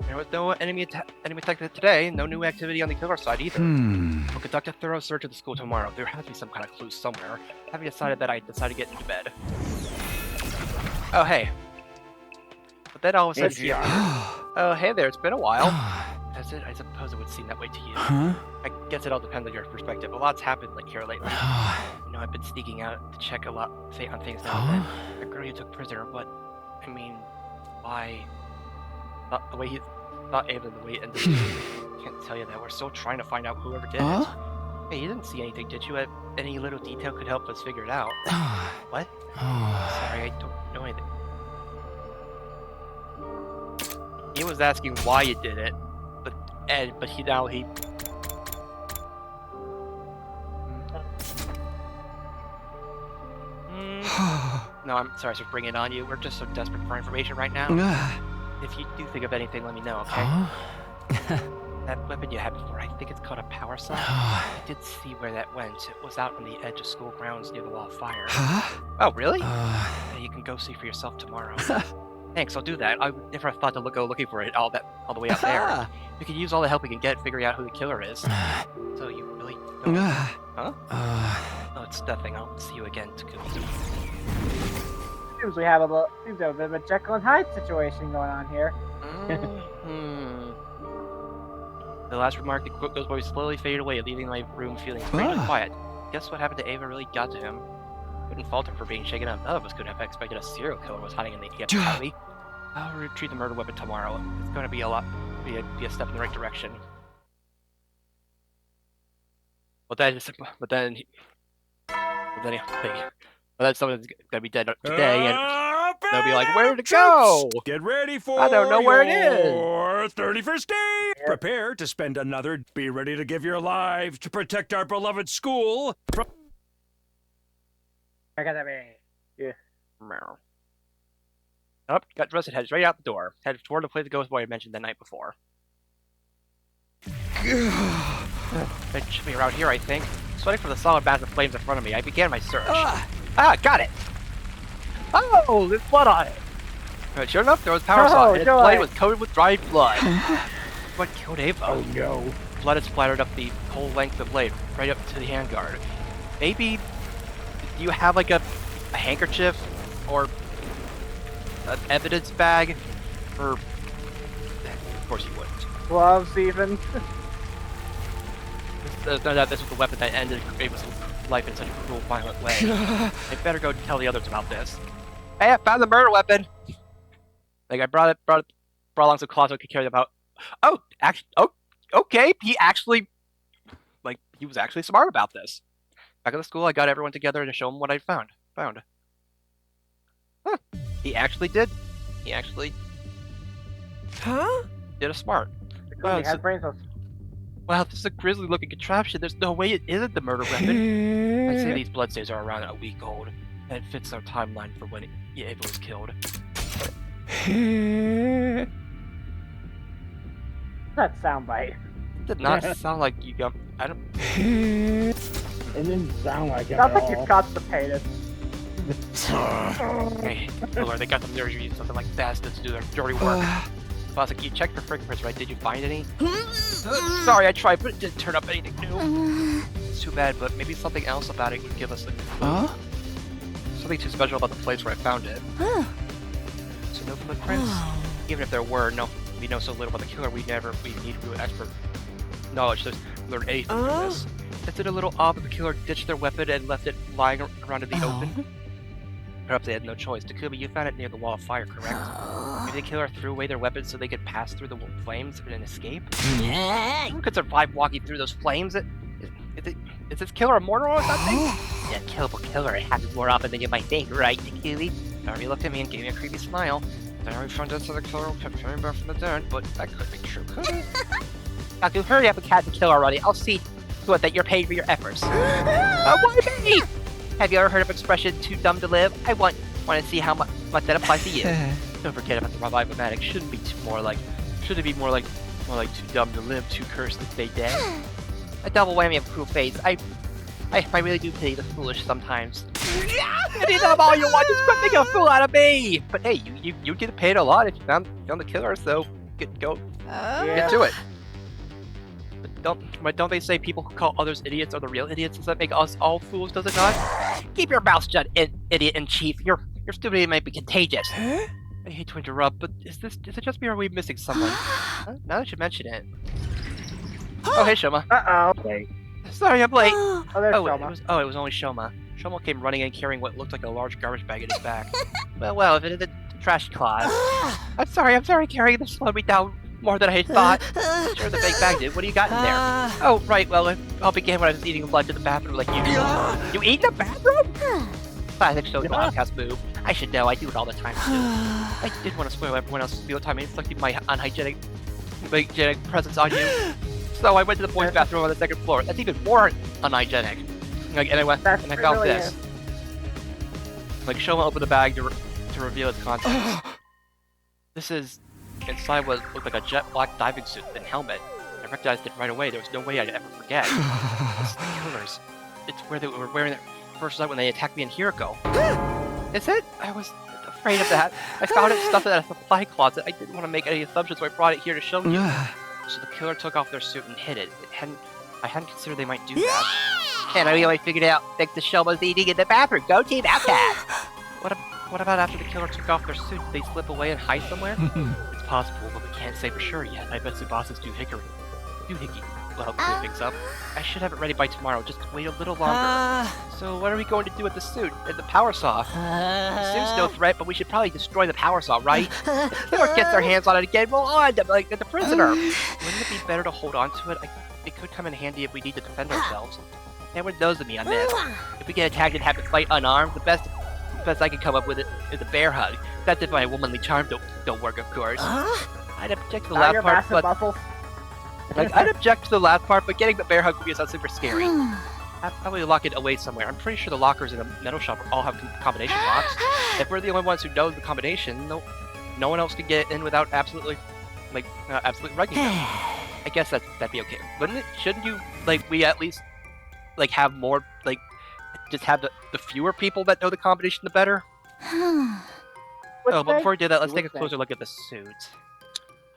There was no enemy attack today. No new activity on the killer side either. We'll conduct a thorough search of the school tomorrow. There has to be some kind of clue somewhere. Having decided that, I decided to get into bed. Oh, hey. But then all of a sudden he appeared. Oh, hey there. It's been a while. That's it. I suppose it would seem that way to you. I guess it all depends on your perspective. A lot's happened here lately. You know, I've been sneaking out to check a lot on things now and then. The girl you took prisoner, but I mean, why? Not the way he thought Ava the way it ended. Can't tell you that. We're still trying to find out whoever did it. Hey, you didn't see anything, did you? Any little detail could help us figure it out. What? Sorry, I don't know anything. He was asking why you did it, but he. No, I'm sorry for bringing it on you. We're just so desperate for information right now. If you do think of anything, let me know, okay? That weapon you had before, I think it's called a power saw. I did see where that went. It was out on the edge of school grounds near the wall of fire. Oh, really? Yeah, you can go see for yourself tomorrow. Thanks, I'll do that. I never thought to go looking for it all the way out there. We can use all the help we can get figuring out who the killer is. So you really don't... Huh? No, it's nothing. I'll see you again, Takumi. Seems we have a bit of a Jekyll and Hyde situation going on here. The last remark, the quote goes by slowly faded away, leaving my room feeling strangely quiet. Guess what happened to Ava really got to him. Couldn't fault him for being shaken up. None of us could have expected a serial killer was hiding in the academy. I'll retrieve the murder weapon tomorrow. It's going to be be a step in the right direction. But then someone's gonna be dead today, and they'll be like, "Where to go? Get ready for I don't know where it is." Your 31st day. Prepare to spend another. Be ready to give your lives to protect our beloved school from. Yeah. Up, got dressed and headed right out the door. Headed toward the place the ghost boy had mentioned the night before. It should be around here, I think. Sweating from the solid mass of flames in front of me, I began my search. Got it! Oh, there's blood on it! But sure enough, there was power saw, and its blade was coated with dried blood. What killed Ava? Oh no. Blood had splattered up the whole length of the blade, right up to the handguard. Maybe... Do you have like a handkerchief? Or... an evidence bag? Or... Of course you wouldn't. Gloves, even. There's no doubt this was the weapon that ended Ava's life in such a cruel, violent way. I better go tell the others about this. Hey, I found the murder weapon! Like, I brought along some cloths so I could carry them out. Oh, actually, okay, he actually, like, he was actually smart about this. Back at the school, I got everyone together to show them what I found. Huh. He actually did. He actually... did a smart. He had brain cells. Wow, this is a grisly-looking contraption. There's no way it isn't the murder weapon. I'd say these bloodstains are around a week old, and it fits our timeline for when Ava was killed. That soundbite. Did not sound like you got... I don't... It didn't sound like it Sounds at like you're all. constipated. Hey, Lord, they got the nerve to use something like bastards to do their dirty work. Boss, like, you checked for fingerprints, right? Did you find any? Sorry, I tried, but it didn't turn up anything new. It's too bad, but maybe something else about it would give us a... Something too special about the place where I found it. So no footprints? Even if there were, we know so little about the killer, we need to do an expert knowledge to learn anything from this. Isn't it a little odd that the killer ditched their weapon and left it lying around in the open? Perhaps they had no choice. Takumi, you found it near the wall of fire, correct? Maybe the killer threw away their weapons so they could pass through the flames and escape? Who could survive walking through those flames? Is this killer immortal or something? Yeah, killable killer. It happens more often than you might think, right, Takumi? Darby looked at me and gave me a creepy smile. Then I found out that the killer kept coming back from the dead, but that could be true, could it? Taku, hurry up and catch the killer already. I'll see to it that you're paid for your efforts. Why me? Have you ever heard of expression "too dumb to live"? I want to see how much that applies to you. Don't forget about the revive-o-matic. Shouldn't it be more like too dumb to live, too cursed to stay dead? A double whammy of cruel fates. I really do pity the foolish sometimes. Pity them all you want, just quit making a fool out of me. But hey, you get paid a lot if you found the killer, so get to it. Don't they say people who call others idiots are the real idiots? Does that make us all fools, does it not? Keep your mouth shut, idiot-in-chief. Your stupidity might be contagious. I hate to interrupt, but is it just me or are we missing someone? Now that you mention it. Oh, hey, Shoma. Wait. Sorry, I'm late. There's Shoma. It was only Shoma. Shoma came running in carrying what looked like a large garbage bag in his back. well, if it isn't trash claws. I'm sorry, carrying this slowed me down more than I had thought. Sure, the big bag did. What do you got in there? Oh, right, well, it all began when I was eating lunch in the bathroom like you. You eat in the bathroom? Classic social outcast move. I should know. I do it all the time too. I didn't want to spoil everyone else's meal time and inflicting my unhygienic presence on you. So I went to the boys' bathroom on the second floor. That's even more unhygienic. Like, and I went and I found this. Like, Shoma opened the bag to reveal its contents. This is inside what looked like a jet black diving suit and helmet. I recognized it right away. There was no way I'd ever forget. It's the killers. It's where they were wearing their first night when they attacked me in Hiroko. Is it? I was afraid of that. I found it stuffed in a supply closet. I didn't want to make any assumptions, so I brought it here to show you. So the killer took off their suit and hid it. I hadn't considered they might do that. And I only figured it out thanks to Shoma's eating in the bathroom. Go Team Outcast! What about after the killer took off their suit? Did they slip away and hide somewhere? It's possible, but we can't say for sure yet. I bet Tsubasa's doohickey will help clear things up. I should have it ready by tomorrow. Just wait a little longer. So what are we going to do with the suit and the power saw? The suit's no threat, but we should probably destroy the power saw, right? If the killer gets their hands on it again, we'll end up like the prisoner. Wouldn't it be better to hold on to it? It could come in handy if we need to defend ourselves. Everyone knows me on this. If we get attacked and have to fight unarmed, the best I can come up with is a bear hug. That's if my womanly charm don't work, of course. I'd object to the last part, but I'd object to the last part, but getting the bear hug would be super scary. I'd probably lock it away somewhere. I'm pretty sure the lockers in a metal shop all have combination locks. If we're the only ones who know the combination, no one else could get in without absolutely wrecking them. I guess that'd be okay. Wouldn't it? Shouldn't you we at least have more just have the fewer people that know the combination, the better. But before we do that, let's take a closer look at the suit.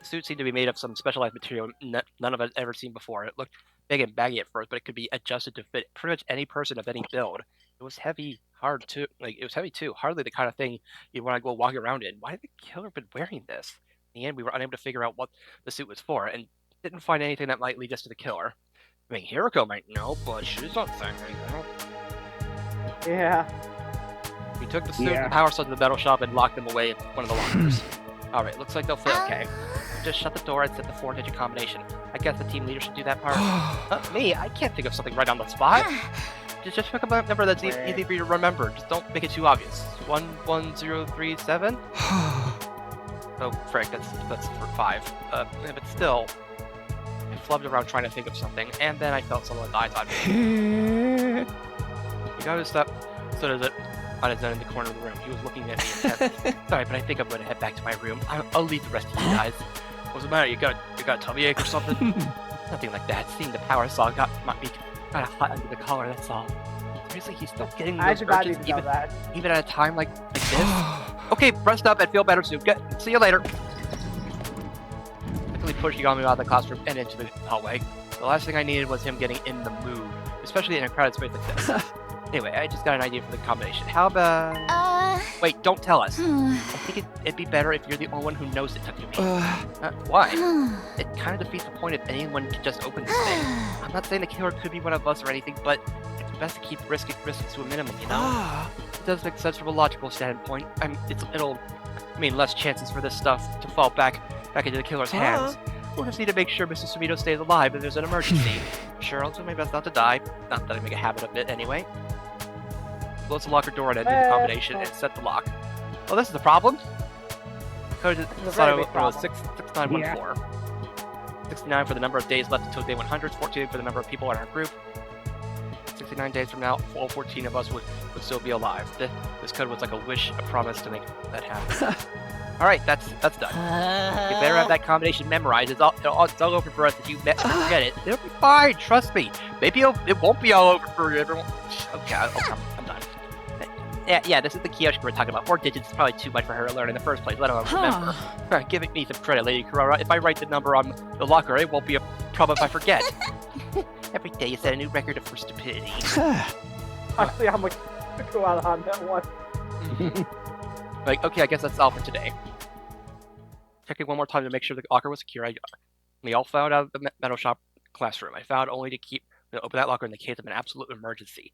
The suit seemed to be made of some specialized material none of us ever seen before. It looked big and baggy at first, but it could be adjusted to fit pretty much any person of any build. It was heavy, hard too. It was heavy too. Hardly the kind of thing you'd want to go walking around in. Why did the killer been wearing this? In the end, we were unable to figure out what the suit was for, and didn't find anything that might lead us to the killer. I mean, Hiroko might know, but she's not saying anything. Yeah. We took the suit and the power saw to the metal shop and locked them away in one of the lockers. Alright, looks like they'll fit okay. Just shut the door and set the 4-digit combination. I guess the team leader should do that part. Me? I can't think of something right on the spot. Just pick up a number that's easy for you to remember. Just don't make it too obvious. 11037? Oh, frick, that's for 5. But still, I flubbed around trying to think of something, and then I felt someone's eyes on me. He noticed that stood on his own in the corner of the room. He was looking at me intently. Sorry, but I think I'm going to head back to my room. I'll leave the rest of you guys. What's the matter? You got a tummy ache or something? Nothing like that. Seeing the power saw got me kind of hot under the collar, that's all. Seriously, he's still getting those urges even at a time like this? Okay, rest up and feel better soon. See you later. Quickly pushing on me out of the classroom and into the hallway. The last thing I needed was him getting in the mood, especially in a crowded space like this. Anyway, I just got an idea for the combination. How about... Wait, don't tell us. I think it'd be better if you're the only one who knows it, Takumi. Why? It kind of defeats the point if anyone can just open this thing. I'm not saying the killer could be one of us or anything, but it's best to keep risks to a minimum, you know? It does make sense from a logical standpoint. It'll mean less chances for this stuff to fall back into the killer's hands. We'll just need to make sure Mr. Sumito stays alive if there's an emergency. Sure, I'll do my best not to die. Not that I make a habit of it anyway. Close the locker door and enter the combination and set the lock. Oh, this is the problem? Code was 6914. 69 for the number of days left until day 100, 14 for the number of people in our group. 69 days from now, all 14 of us would still be alive. This code was like a wish, a promise to make that happen. Alright, that's done. You better have that combination memorized. It's all over for us if you forget it. It'll be fine, trust me. Maybe it won't be all over for everyone. Okay, I'm done. Yeah, this is the kiosk we're talking about. 4 digits is probably too much for her to learn in the first place, let alone remember. Give me some credit, Lady Kurara. If I write the number on the locker, it won't be a problem if I forget. Every day you set a new record for stupidity. Actually, I'm like, go out on that one. Okay, I guess that's all for today. Checking one more time to make sure the locker was secure. We all filed out of the metal shop classroom. I found only to open that locker in the case of an absolute emergency.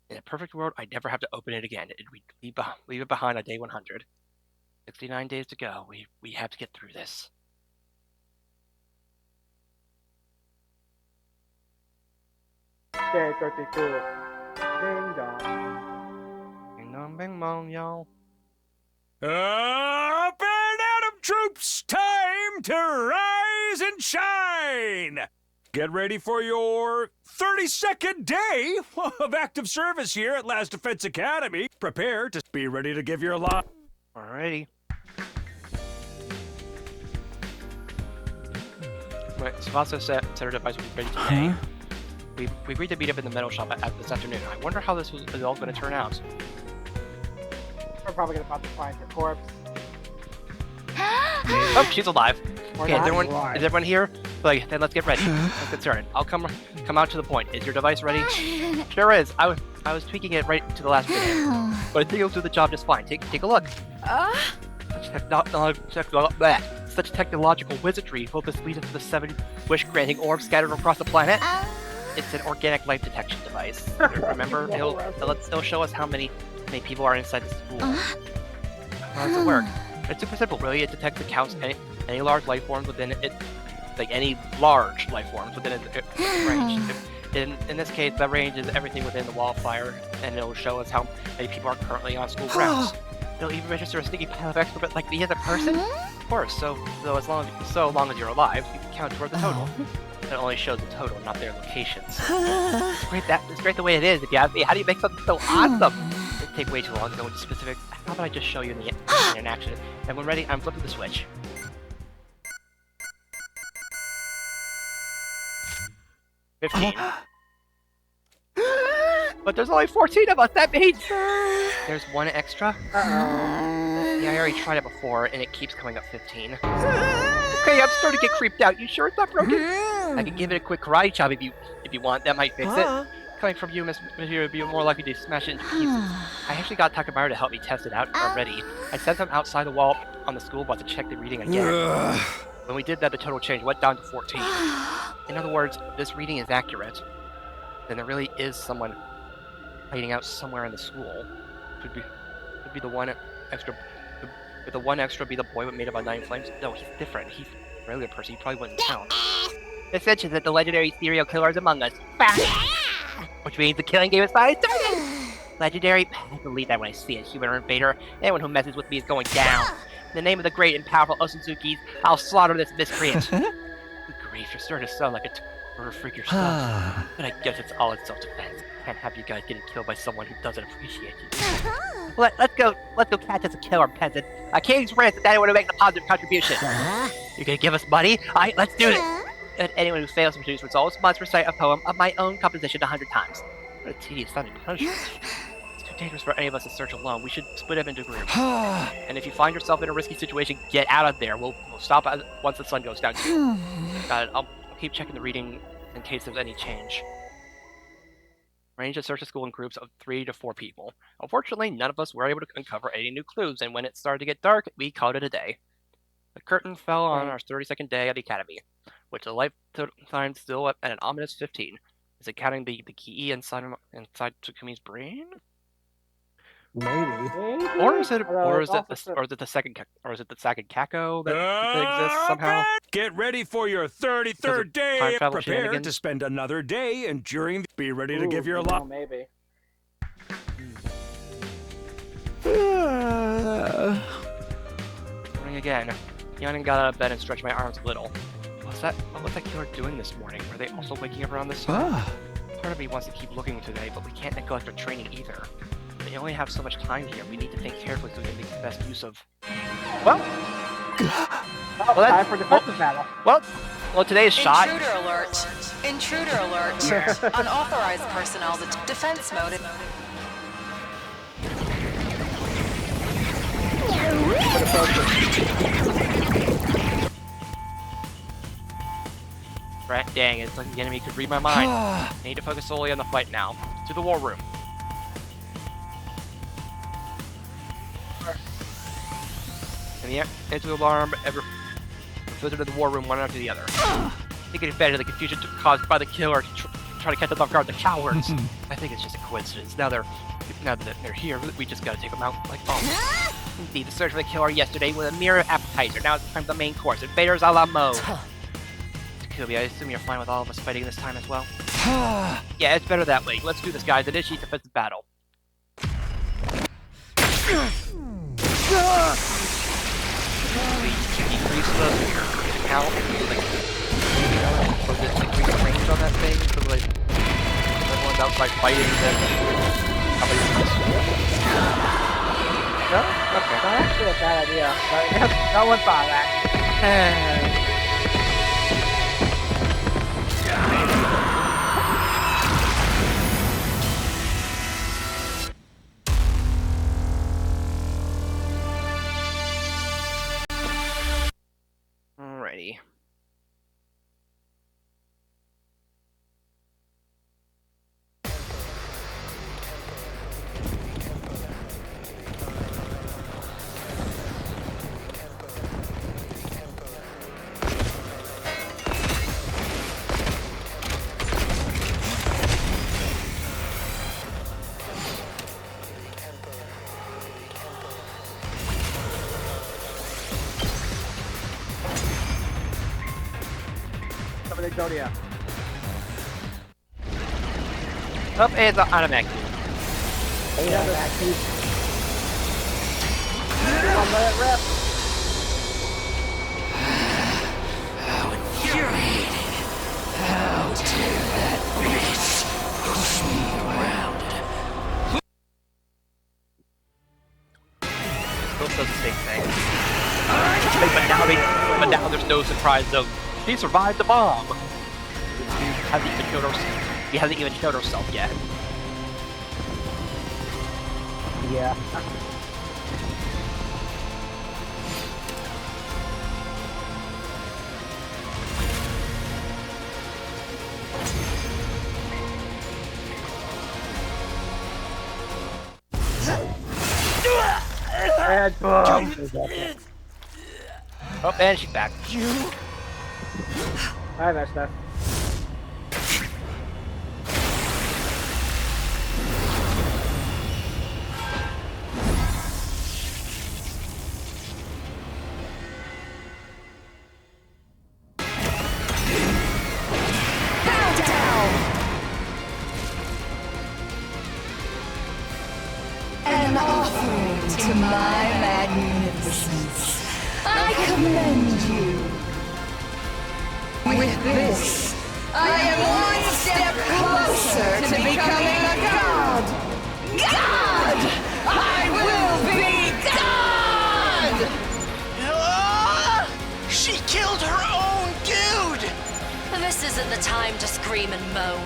In a perfect world, I'd never have to open it again. We'd leave it behind on day 100. 69 days to go. We have to get through this. Day 32. Ding dong. Ding dong, bing bong, y'all. Up and at 'em, troops! Time to rise and shine! Get ready for your 32nd day of active service here at Last Defense Academy. Prepare to be ready to give your lot. Alrighty. Right, Savasa said her device would be ready today. We agreed to meet up in the metal shop this afternoon. I wonder how this is all going to turn out. We're probably gonna about to find her corpse. Oh, she's alive. Okay, not is everyone here? Like, then let's get ready. Let's get started. I'll come out to the point. Is your device ready? Sure is. I was tweaking it right to the last minute, but I think it'll do the job just fine. Take a look. Such technological wizardry will this lead us to the 7 wish-granting orbs scattered across the planet? It's an organic life detection device. Remember, it'll show us how many people are inside the school. How does it work? It's super simple, really. It detects and counts any large life forms within it, like any large life forms within its range. In this case, that range is everything within the wall of fire, and it'll show us how many people are currently on school grounds. It'll even register a sneaky pile of extra, like the other person. Of course. So as long as you're alive, you can count toward the total. It only shows the total, not their locations. It's great the way it is. If you ask me, how do you make something so awesome? It'd take way too long to go into specifics. How about I just show you in action? And when ready, I'm flipping the switch. But there's only 14 of us. That means there's one extra. Yeah, I already tried it before, and it keeps coming up 15. Okay, I'm starting to get creeped out. You sure it's not broken? I can give it a quick karate chop if you want. That might fix it. Coming from you, Miss Mafia, would be more likely to smash it into pieces. I actually got Takamaru to help me test it out already. I sent him outside the wall on the school bus to check the reading again. When we did that, the total change went down to 14. In other words, this reading is accurate. Then there really is someone hiding out somewhere in the school. Could be the one extra. Would the one extra be the boy made up of 9 flames? No, he's different. He's a regular person. He probably wouldn't count. This mentions that the legendary serial killer is among us. Which means the killing game is finally started! Legendary? I believe that when I see it. Human or invader. Anyone who messes with me is going down. In the name of the great and powerful Osazuki's, I'll slaughter this miscreant. Good grief, you're starting to sound like a murder freak yourself. But I guess it's all in self-defense. Can't have you guys getting killed by someone who doesn't appreciate you. Let's go catch us a killer, peasant. A king's ransom to anyone who makes a positive contribution. You gonna give us money? Alright, let's do this. And anyone who fails to produce results must recite a poem of my own composition 100 times. What a tedious sounding punishment. It's too dangerous for any of us to search alone. We should split up into groups. And if you find yourself in a risky situation, get out of there. We'll stop once the sun goes down too. Got it. I'll keep checking the reading in case there's any change. Arrange to search the school in groups of 3 to 4 people. Unfortunately, none of us were able to uncover any new clues, and when it started to get dark, we called it a day. The curtain fell on our 32nd day at the academy, which the life time still at an ominous 15. Is it counting the key inside Takumi's brain? Maybe. Or is it the second Kako that exists somehow? Get ready for your 33rd day. Prepare to spend another day enduring. Be ready to give your lot. Maybe. Morning again. Yawning, got out of bed and stretched my arms a little. What was that killer doing this morning? Were they also waking up around this time? Part of me wants to keep looking today, but we can't neglect our training either. We only have so much time here. We need to think carefully so we can make the best use of. Well, time for defensive battle. Well, today's shot. Intruder alert! Intruder alert! Unauthorized personnel to defense mode. Right, dang, it's like the enemy could read my mind. I need to focus solely on the fight now. To the war room. And the into alarm, filtered to the war room one after the other. Taking advantage of the confusion caused by the killer to try to catch them off guard, the cowards. I think it's just a coincidence. Now that they're here, we just gotta take them out like bombs. Indeed, the search for the killer yesterday was a mere appetizer. Now it's time for the main course. Invaders a la mode. Takubi, I assume you're fine with all of us fighting this time as well? Yeah, it's better that way. Let's do this, guys. Initiate defensive battle. Decrease the count, like, or just decrease the range on that thing, so like, everyone's outside fighting, then somebody else. No? Okay. Not actually a bad idea, but no one thought that. Alrighty. Somebody go to you. Up and on a Mac. Hey, yeah, back to Come let it rip. How infuriating. How dare that bitch push me around. Still does the same thing. But now there's no surprise of she survived the bomb. He hasn't even showed herself yet. Yeah. And boom. Oh, and she's back. I messed up. An offering to my magnificence. I commend you. With this, I am one step closer to becoming a god. God! I will be God! She killed her own dude! This isn't the time to scream and moan.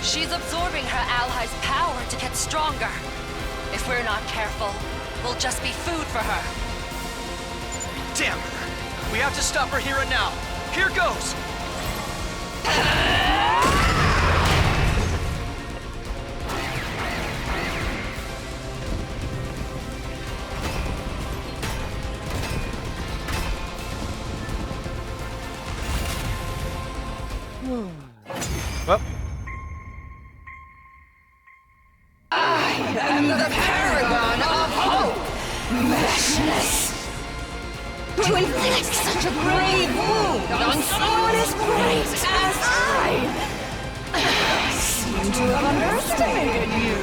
She's absorbing her allies' power to get stronger. If we're not careful, we'll just be food for her. Damn her! We have to stop her here and now. Here goes! Well. I am the paragon of hope! Meshness! To inflict such a grave wound on someone as great as I seem to have underestimated you.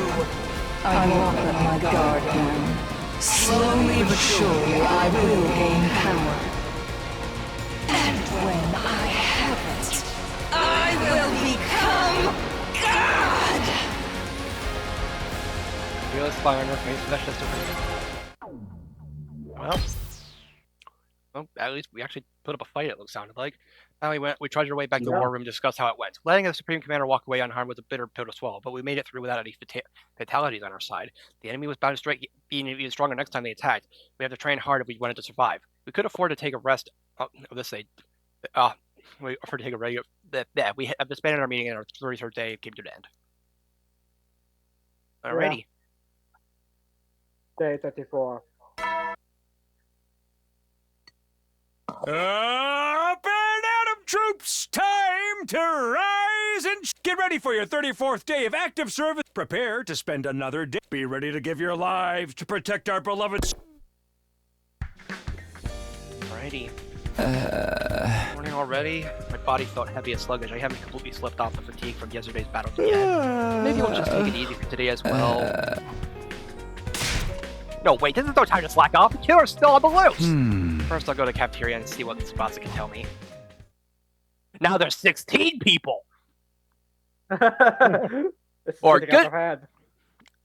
I won't let my guard down. Slowly but surely I will gain power. And when I have it, I will become God! Real spy on her face, that's just a well, at least we actually put up a fight, it sounded like. Finally, we trudged our way back to the war room to discuss how it went. Letting the Supreme Commander walk away unharmed was a bitter pill to swallow, but we made it through without any fatalities on our side. The enemy was bound to strike, being even stronger next time they attacked. We have to train hard if we wanted to survive. We could afford to take a rest. We offered to take a regular. We have disbanded our meeting, and our 33rd day came to an end. Alrighty. Day 34. Up and at 'em, troops! Time to rise and get ready for your 34th day of active service. Prepare to spend another day. Be ready to give your lives to protect our beloved. Alrighty. Morning already? My body felt heavy and sluggish. I haven't completely slept off the fatigue from yesterday's battle yet. Maybe we'll just take it easy for today as well. No, wait, this is no time to slack off. The killer's still on the loose. First, I'll go to the cafeteria and see what Tsubasa can tell me. Now there's 16 people. Or good.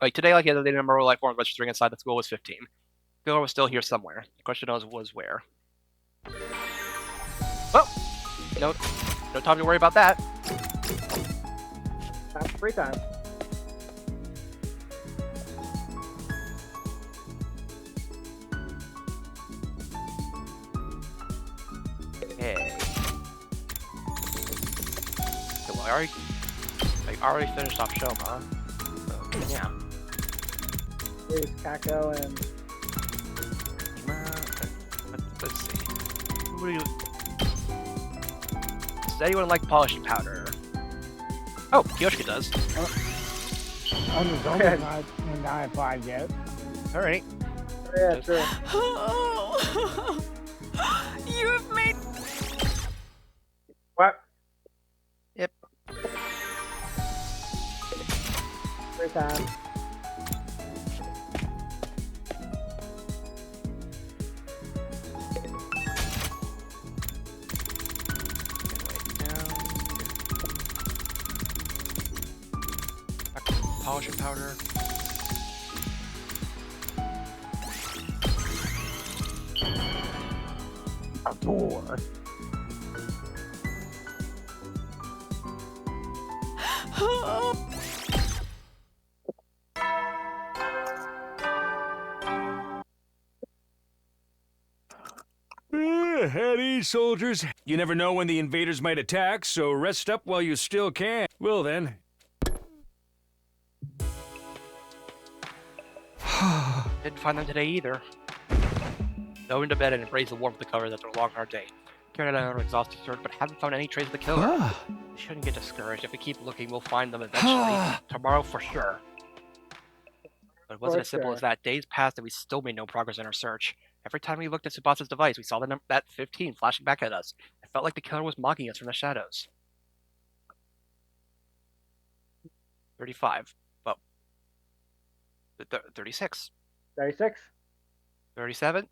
Like today, like the other day, the number of life forms registering inside the school was 15. The killer was still here somewhere. The question was where. Well, no time to worry about that. That's free time. Okay. So I already finished off Shoma. So, yeah. Here's Kako and... Let's see. What do you... Does anyone like polished powder? Oh, Kiyoshika does. On the zombie side, and I have 5 yet. Alright. Yeah, true. You have made... What? Yep. Free time. Polisher powder. A door. At ease, soldiers. You never know when the invaders might attack, so rest up while you still can. Well then. Didn't find them today either. Go into bed and embrace the warmth of the covers after a long, hard day. Carried out an exhausting search, but haven't found any trace of the killer. We shouldn't get discouraged. If we keep looking, we'll find them eventually. Tomorrow for sure. But it wasn't as simple as that. Days passed and we still made no progress in our search. Every time we looked at Tsubasa's device, we saw that 15 flashing back at us. It felt like the killer was mocking us from the shadows. 35. Well, 36. 36. 37.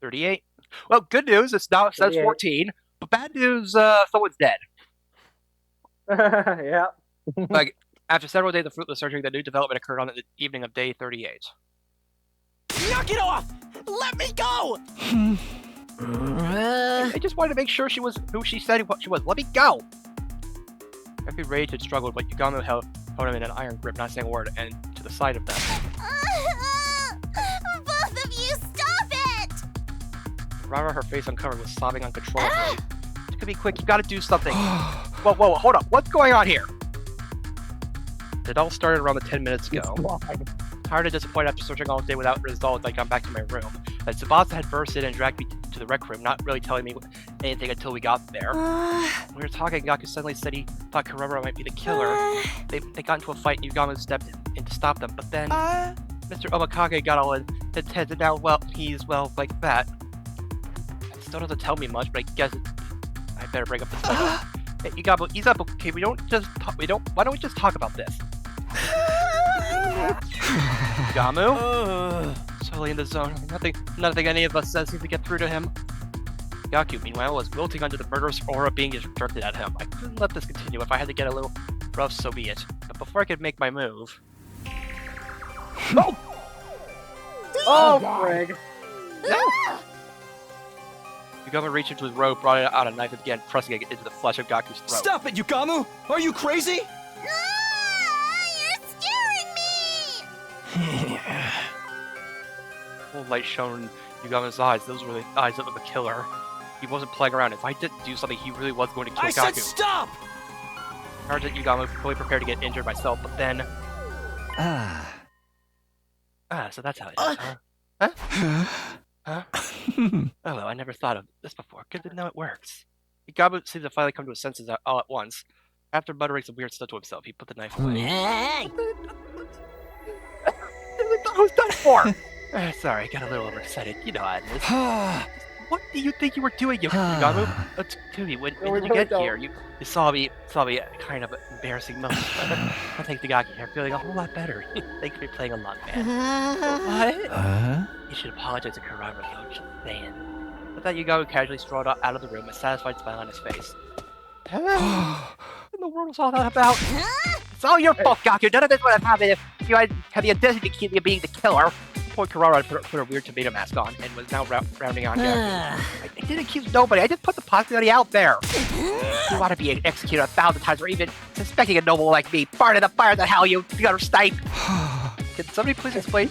38. Well, good news, it's now, it says 14. But bad news, someone's dead. Yeah. Like, after several days of fruitless searching, the new development occurred on the evening of day 38. Knock it off! Let me go! I just wanted to make sure she was who she said she was. Let me go! Every rage had struggled, but Yugamo held him in an iron grip, not saying a word, and to the side of them. Both of you, stop it! Rara, her face uncovered, was sobbing uncontrollably. It could be quick, you gotta do something. Whoa, hold up, what's going on here? It all started around 10 minutes ago. Tired and disappointed after searching all day without results, I got back to my room. But Tsubasa had burst in and dragged me to the rec room, not really telling me anything until we got there. We were talking, Gaku suddenly said he thought Kurobara might be the killer. They got into a fight and Yugamo stepped in to stop them, but then Mr. Omakage got all in his head, and now, well, he's, well, like that. It still doesn't tell me much, but I guess I better bring up this point. Hey, Yugamo, ease up, okay? Why don't we just talk about this? Gamu? Solely in the zone. Nothing any of us says seems to get through to him. Gaku, meanwhile, was wilting under the murderous aura being directed at him. I couldn't let this continue. If I had to get a little rough, so be it. But before I could make my move... Oh! Oh, Greg! Yugamo reached into his robe, brought out a knife, and began pressing it into the flesh of Gaku's throat. Stop it, Yukamu! Are you crazy? Full light shone in Yugamo's eyes. Those were the eyes of the killer. He wasn't playing around. If I didn't do something, he really was going to kill Gaku. I said stop! I heard that Yugamo was fully prepared to get injured myself, but then... so that's how it is, huh? Huh? Oh well, I never thought of this before. Good to know it works. Yugamo seemed to finally come to his senses all at once. After muttering some weird stuff to himself, he put the knife away. Who's done for? Sorry, got a little overexcited. You know how it is. What do you think you were doing, Yagamu? Tell me, when did you get here? You saw me kind of embarrassing moment. I think the guy here feeling a whole lot better. Thank you for playing along, man. What? You should apologize to Kurara, though, just saying. But that Yagamu casually strolled out of the room, a satisfied smile on his face. What in the world was all that about? It's all your fault, Gaku. None of this would have happened if you had the audacity to keep me being the killer. Poor Kurara put her weird tomato mask on and was now rounding on Gaku. I didn't accuse nobody. I just put the possibility out there. You want to be executed 1,000 times or even suspecting a noble like me. Burn in the fire the hell, you gutter snipe. Can somebody please explain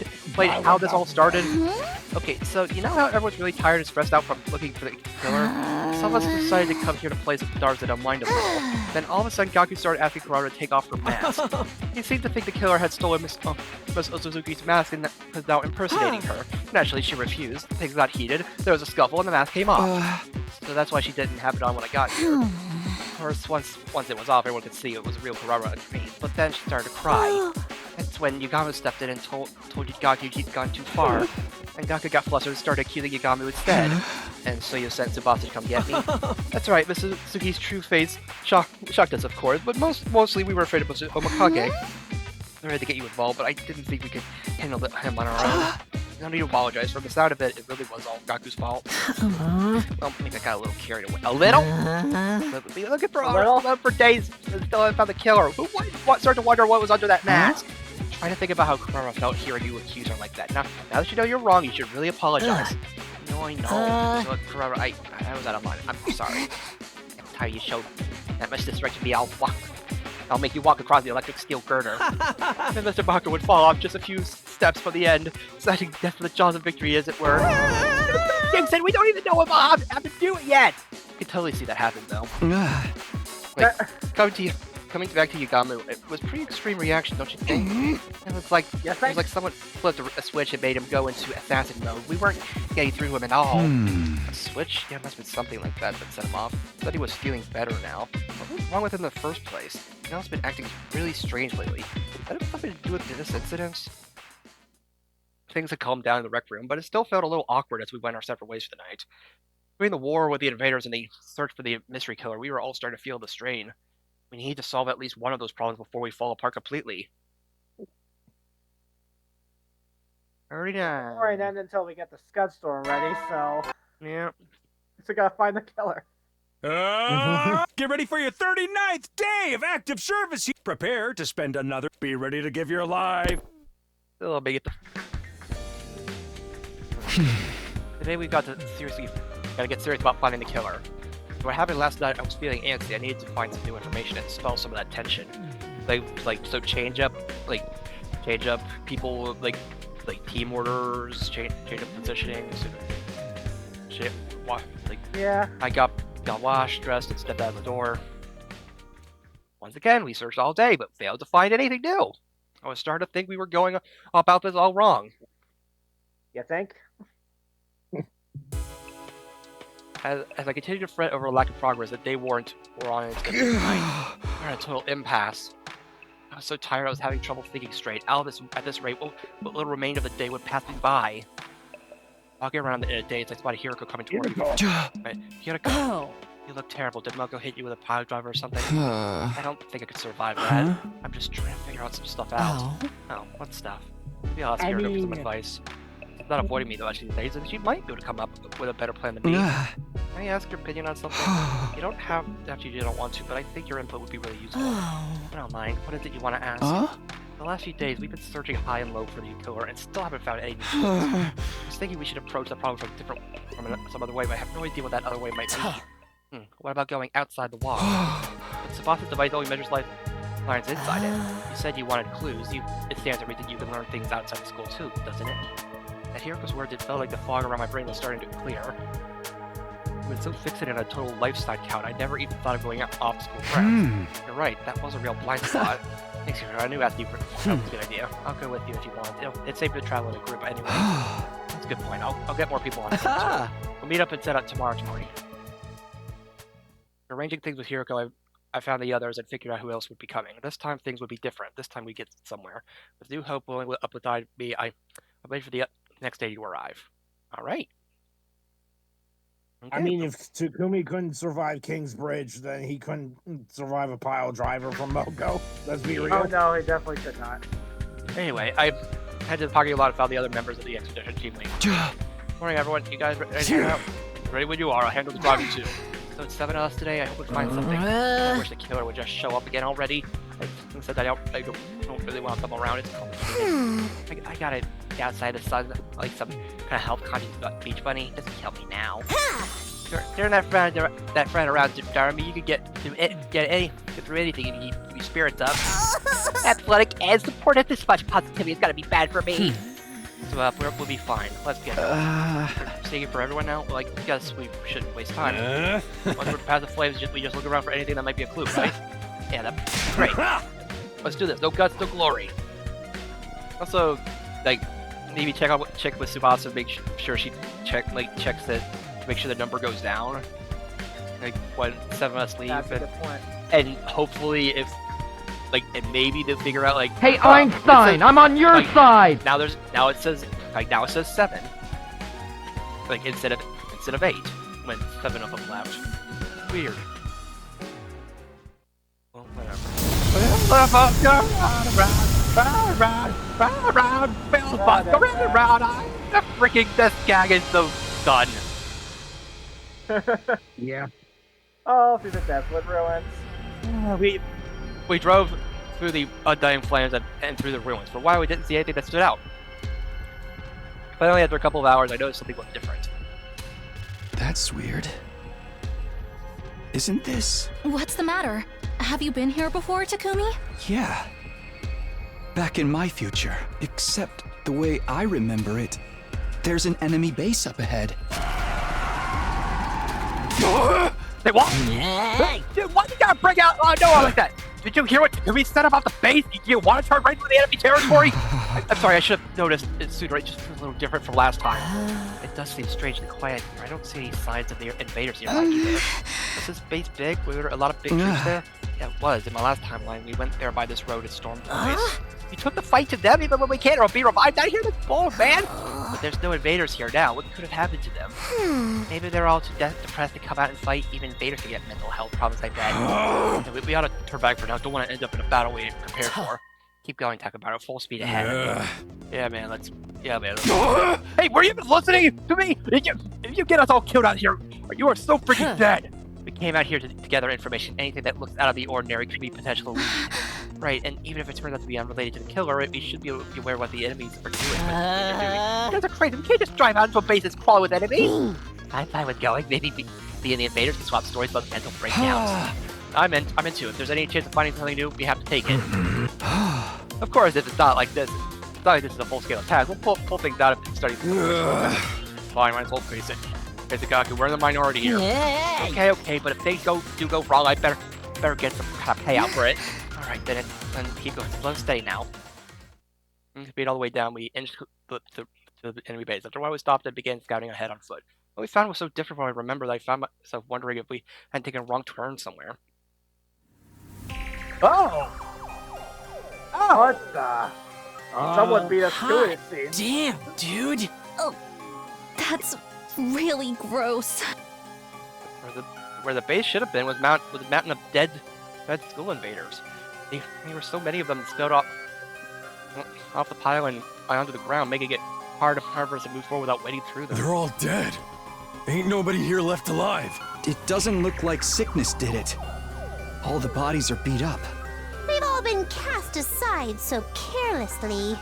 how this all started? Okay, so you know how everyone's really tired and stressed out from looking for the killer? Some of us decided to come here to play some stars that unwind a little. Then all of a sudden, Gaku started asking Kurara to take off her mask. He seemed to think the killer had stolen Miss Ozuzuki's mask and was now impersonating her. Naturally, she refused. Things got heated. There was a scuffle, and the mask came off. So that's why she didn't have it on when I got here. Of course, once it was off, everyone could see it was a real Kurara underneath. But then she started to cry. That's when Yagamu stepped in and told Gaku he'd gone too far. And Gaku got flustered and started accusing Yagamu instead. And so you sent Tsubasa to come get me. That's right, Mrs. Suzuki's true face shocked us, of course, but mostly we were afraid of Mr. Omakage. I ready to get you involved, but I didn't think we could handle him on our own. No need to apologize. From the sound of it, it really was all Gaku's fault. Well, maybe I got a little carried away. A little? We were looking for days and still haven't found the killer. Who started to wonder what was under that mask? Trying to think about how Kurara felt hearing you accuse her like that. Now that you know you're wrong, you should really apologize. No, I know. So, Kurara, I was out of line. I'm sorry. Every time you showed that much disrespect to me, I'll make you walk across the electric steel girder. Then Mr. Baka would fall off just a few steps from the end, citing death for the jaws of victory, as it were. Jameson, we don't even know how to do it yet! I can totally see that happen, though. Coming back to Yagamu, it was a pretty extreme reaction, don't you think? It was like someone flipped a switch and made him go into assassin mode. We weren't getting through him at all. A switch? Yeah, it must have been something like that set him off. Thought he was feeling better now. What was wrong with him in the first place? Now he's been acting really strange lately. That have something to do with this incident? Things had calmed down in the rec room, but it still felt a little awkward as we went our separate ways for the night. Between the war with the invaders and the search for the mystery killer, we were all starting to feel the strain. We need to solve at least one of those problems before we fall apart completely. Alright, then until we get the Scud Storm ready, so... Yeah. So gotta find the killer. Get ready for your 39th day of active service. Prepare to spend another. Be ready to give your life. Let me get the... Today we gotta get serious about finding the killer. What happened last night, I was feeling antsy. I needed to find some new information and spell some of that tension. So change up people, like team orders, change up positionings. Yeah. I got washed, dressed, and stepped out of the door. Once again, we searched all day, but failed to find anything new. I was starting to think we were going about this all wrong. You think? As I continued to fret over a lack of progress, the day wore on its night. We're at a total impasse. I was so tired I was having trouble thinking straight. At this rate, what little remainder of the day would pass me by. Walking around in a daze, I spotted Hiroko coming toward me. Right. Hiroko, you look terrible. Did Melko hit you with a pile driver or something? I don't think I could survive that. I'm just trying to figure out some stuff out. Oh, what stuff? Maybe I'll ask Hiroko for some advice. She's not avoiding me though, actually. She might be able to come up with a better plan than me. Can I ask your opinion on something? You don't have to if you don't want to, but I think your input would be really useful. I don't mind. What is it you want to ask? The last few days, we've been searching high and low for the killer and still haven't found any new clues. I was thinking we should approach the problem from some other way, but I have no idea what that other way might be. What about going outside the wall? But Tsubasa's device only measures lines inside it. You said you wanted clues. It stands to reason you can learn things outside the school too, doesn't it? At Hiroko's words, it felt like the fog around my brain was starting to clear. I've been so fixated on a total lifestyle count, I never even thought of going off school grounds. You're right, that was a real blind spot. Thanks, Hiro. I knew asking you for that was a good idea. I'll go with you if you want. It's safe to travel in a group anyway. That's a good point. I'll get more people on it. We'll meet up and set up tomorrow morning. Arranging things with Hiroko, I found the others and figured out who else would be coming. This time things would be different. This time we get somewhere. With new hope willing up beside me, I wait for the next day to arrive. All right. I mean, if Takumi couldn't survive Kingsbridge, then he couldn't survive a pile driver from Moko. Let's be real. Oh no, he definitely could not. Anyway, I had to talk a lot about the other members of the expedition team lead. Morning, everyone. You guys ready to hang out? Ready when you are. I'll handle the driving too. So it's 7 of us today. I hope we find something. I wish the killer would just show up again already. I said I don't really want them around. It's complicated. I gotta get outside the sun like some kind of health conscious beach bunny. Doesn't kill me now. Turn that friend around, Darby. You could get through anything if you keep your spirits up. Athletic and supportive. This much positivity has got to be bad for me. So we'll be fine. Let's get saying it for everyone now. Well, I guess we shouldn't waste time. Once we're past the flames, we just look around for anything that might be a clue, right? Yeah, that's great. Let's do this. No guts, no glory. Also, like, maybe check with Tsubasa, make sure she checks it to make sure the number goes down. Like when 7 of us leave, That's a good point. And hopefully if and maybe they'll figure out like, hey Einstein, I'm on your side. Now it says 7, like instead of 8 when 7 of them left. Weird. Well, the freaking this gag is so done. Yeah. Oh, through the Deathwood ruins. We drove through the undying flames and through the ruins. For a while, we didn't see anything that stood out. Finally, after a couple of hours, I noticed something was different. That's weird. Isn't this? What's the matter? Have you been here before, Takumi? Yeah. Back in my future. Except the way I remember it, there's an enemy base up ahead. Say what? Hey, dude, why you gotta bring out Noah like that? Did you hear what Takumi said about the base? You want to turn right into the enemy territory? I'm sorry, I should have noticed it sooner. It just feels a little different from last time. It does seem strangely quiet here. I don't see any signs of the invaders here either. Was this base big? Were there a lot of big troops there? Yeah, it was. In my last timeline, we went there by this road and stormed the base. You took the fight to them even when we can't or be revived out here? That's bold, man! But there's no invaders here now. What could have happened to them? Maybe they're all too depressed to come out and fight. Even invaders can get mental health problems like that. We ought to turn back for now. Don't want to end up in a battle we didn't prepare for. Keep going, Takabaro. Full speed ahead. Yeah, man. Hey, were you even listening to me? If you get us all killed out here, you are so freaking dead. We came out here to gather information. Anything that looks out of the ordinary could be potential lead. Right, and even if it turns out to be unrelated to the killer, we should be aware what the enemies are doing. You guys are crazy. We can't just drive out into a base that's crawling with enemies. I'm fine with going. Maybe the indie invaders can swap stories about mental breakdowns. I'm into it. If there's any chance of finding something new, we have to take it. Of course, if it's not like this, is a full-scale attack. We'll pull things out if it's starting to fine, might as well face it. Kaku, we're in the minority here. Okay, but if things do go wrong, I better get some kind of payout for it. Alright, then keep going. Slow and steady now. Speed all the way down, we inched to the enemy base. After a while, we stopped and began scouting ahead on foot. What we found was so different from what I remember that I found myself wondering if we had taken a wrong turn somewhere. Oh! What the? Someone beat us to it, it seems. Damn, dude! Oh, that's really gross. Where the base should have been was a mountain of dead school invaders. There were so many of them that spilled off the pile and onto the ground, making it hard for us to move forward without wading through them. They're all dead. Ain't nobody here left alive. It doesn't look like sickness did it. All the bodies are beat up. We've all been cast aside so carelessly.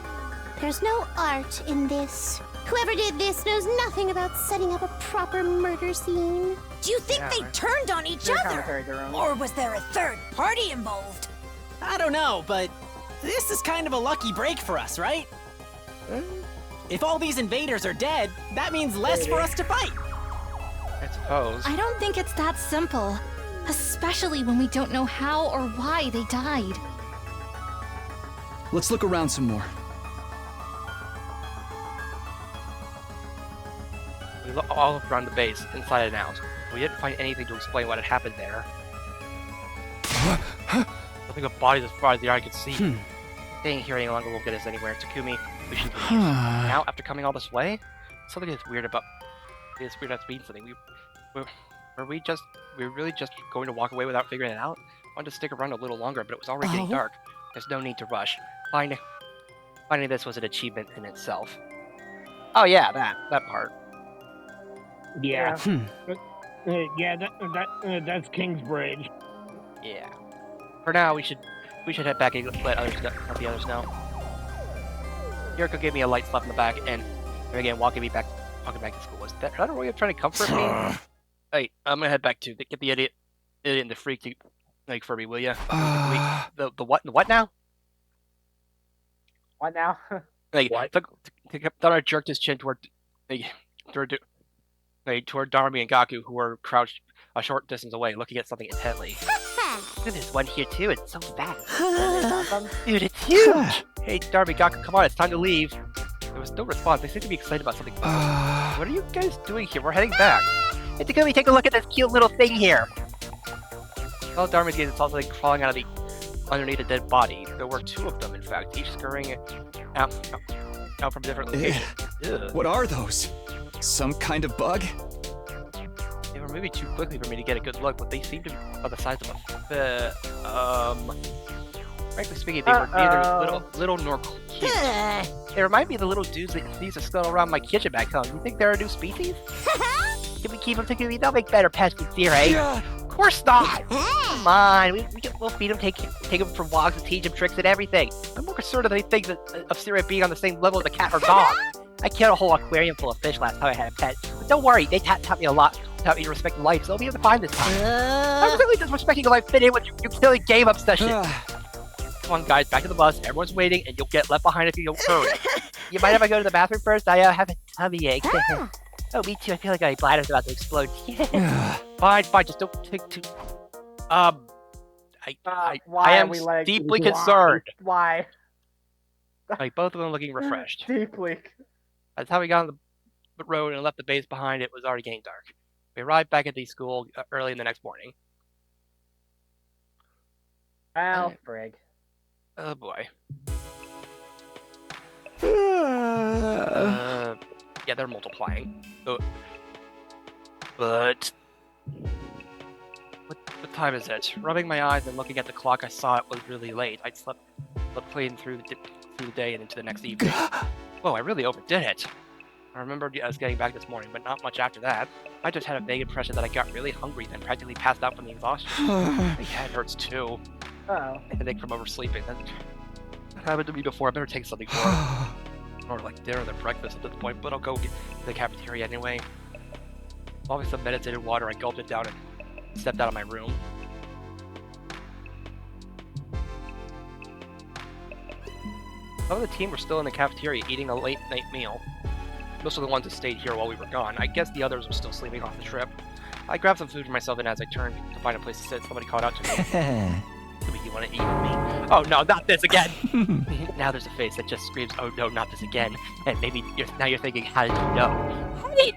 There's no art in this. Whoever did this knows nothing about setting up a proper murder scene. Do you think they turned on each other? Or was there a third party involved? I don't know, but this is kind of a lucky break for us, right? If all these invaders are dead, that means less for us to fight. I suppose. I don't think it's that simple. Especially when we don't know how or why they died. Let's look around some more. We looked all around the base, inside and out. We didn't find anything to explain what had happened there. Nothing but bodies as far as the eye could see. Staying here any longer won't get us anywhere. Takumi, we should leave. Now, after coming all this way, something is weird about... It's weird that's mean something. Were we really just going to walk away without figuring it out? I wanted to stick around a little longer, but it was already getting dark. There's no need to rush. Finding this was an achievement in itself. Oh yeah, that part. Yeah. Yeah, that's Kingsbridge. Yeah. For now, we should head back and let the others know. Yuriko gave me a light slap in the back, and again walking back to school. Was that a way of trying to comfort me? Hey, I'm gonna head back to get the idiot and the freak to like for me, will ya? The what now? What now? Like, Thought jerked his chin toward Darby and Gaku, who were crouched a short distance away, looking at something intently. There's one here too, it's so fast. Dude, it's huge! Hey, Darby, Gaku, come on, it's time to leave. There was no response. They seem to be excited about something. What are you guys doing here? We're heading back. Hey, to take a look at this cute little thing here. Well, Darby's gaze is also like crawling out of underneath a dead body. There were two of them, in fact, each scurrying out from different locations. What are those? Some kind of bug? They were moving too quickly for me to get a good look, but they seemed to be about the size of a frankly speaking, they were neither little nor cute. They remind me of the little dudes that used to scuttle around my kitchen back home. You think they're a new species? If we keep them together, they'll make better pets than Siri. Of course not! Come on, we'll feed them, take them for walks, and teach them tricks and everything. I'm more concerned of anything of Siri being on the same level as a cat or dog. I killed a whole aquarium full of fish last time I had a pet. But don't worry, they taught me a lot. Taught me to respect life, so I'll be able to find this time. How really does respecting life fit in with your silly game obsession? Come on, guys, back to the bus. Everyone's waiting, and you'll get left behind if you don't hurry. You mind if I go to the bathroom first? I have a tummy ache. Oh, me too. I feel like my bladder's about to explode. Fine, just don't take too... I am deeply concerned. Why? Like, both of them looking refreshed. Deeply. By the time we got on the road and left the base behind, it was already getting dark. We arrived back at the school early in the next morning. Well, frig. Oh boy. Yeah, they're multiplying. But what time is it? Rubbing my eyes and looking at the clock, I saw it was really late. I'd slept clean through the day and into the next evening. Whoa, I really overdid it. I remembered us getting back this morning, but not much after that. I just had a vague impression that I got really hungry, then practically passed out from the exhaustion. My head hurts too. Headache from oversleeping. That happened to me before. I better take something for it. Or like dinner or breakfast at this point, but I'll go get to the cafeteria anyway. Following some meditated water, I gulped it down and stepped out of my room. Some of the team were still in the cafeteria eating a late-night meal. Most of the ones that stayed here while we were gone. I guess the others were still sleeping off the trip. I grabbed some food for myself, and as I turned to find a place to sit, somebody called out to me. You want to eat with me? Oh no, not this again! Now there's a face that just screams, oh no, not this again. And maybe now you're thinking, how did you know? How did you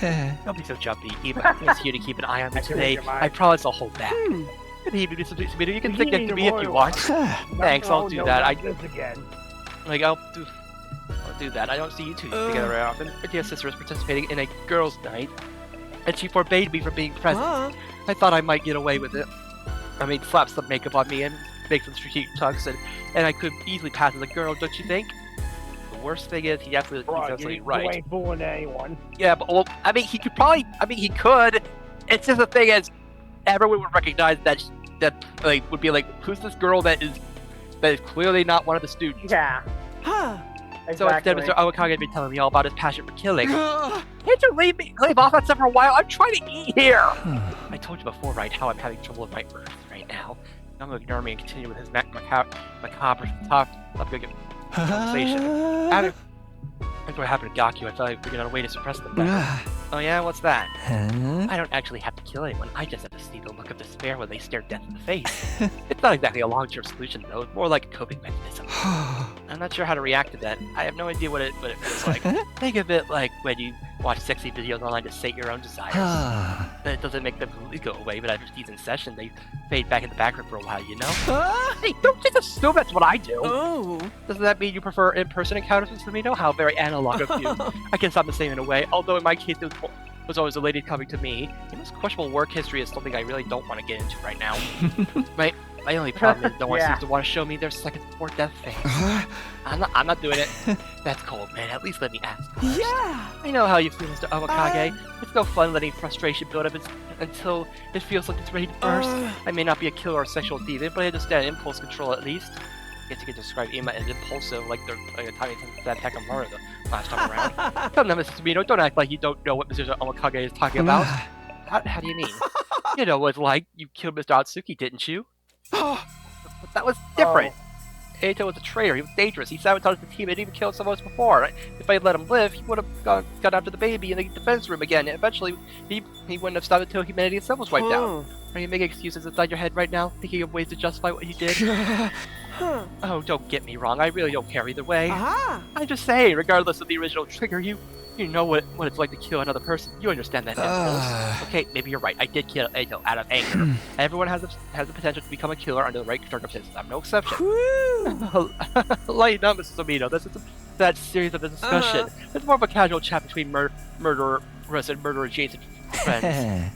know? Don't be so jumpy. Even it's here to keep an eye on me today. I promise I'll hold back. You can sit next to me if you want. Thanks, I'll do that. I'll do that. I don't see you two together very often. My dear sister is participating in a girls' night, and she forbade me from being present. I thought I might get away with it. I mean, slap some makeup on me and make some strategic tucks, and I could easily pass as a girl, don't you think? The worst thing is, he's absolutely right. You ain't fooling anyone. Yeah, but, well, I mean, he could. It's just the thing is, everyone would recognize that would be like, who's this girl that is clearly not one of the students? Yeah. Exactly. So instead, Mr. Awakage would be telling me all about his passion for killing. Can't you leave off on stuff for a while? I'm trying to eat here! I told you before, right, how I'm having trouble with my earth right now. I'm gonna ignore me and continue with his macabre conversation. After what happened to Gaku, I felt like we figured out a way to suppress them better. Oh yeah, what's that? I don't actually have to kill anyone, I just have to see the look of despair when they stare death in the face. It's not exactly a long-term solution though, it's more like a coping mechanism. I'm not sure how to react to that. I have no idea what it feels like. Think of it like when you watch sexy videos online to sate your own desires. That doesn't make them completely go away, but after these in session, they fade back in the background for a while, you know? Hey, don't just assume that's what I do! Doesn't that mean you prefer in-person encounters with Samino? How very analog of you. I guess I'm the same in a way, although in my case it was was always a lady coming to me. His questionable work history is something I really don't want to get into right now. My only problem is no one seems to want to show me their second or death phase. I'm not doing it. That's cold, man. At least let me ask first. Yeah. I know how you feel, Mr. Awakage. It's no fun letting frustration build up until it feels like it's ready to burst. I may not be a killer or sexual demon, but I understand impulse control at least. I guess you could describe Ima as impulsive, like they're like a tiny that attack on Mario the last time around. Come now, Mrs. Tomino, don't act like you don't know what Mr. Awakage is talking about. How do you mean? You know what it's like. You killed Mr. Atsuki, didn't you? But that was different. Eito was a traitor. He was dangerous. He sabotaged the team and even killed someone else before. If I had let him live, he would have gone after the baby in the defense room again. And eventually, he wouldn't have stopped until humanity itself was wiped out. Are you making excuses inside your head right now, thinking of ways to justify what you did? Oh, don't get me wrong. I really don't care either way. I'm just saying, regardless of the original trigger, you know what it's like to kill another person. You understand that impulse. Okay, maybe you're right. I did kill Eito out of anger. Everyone has the potential to become a killer under the right circumstances. I'm no exception. Lighten up, Mrs. Tomino. This isn't that serious of a discussion. It's more of a casual chat between murderers and murder-adjacent friends.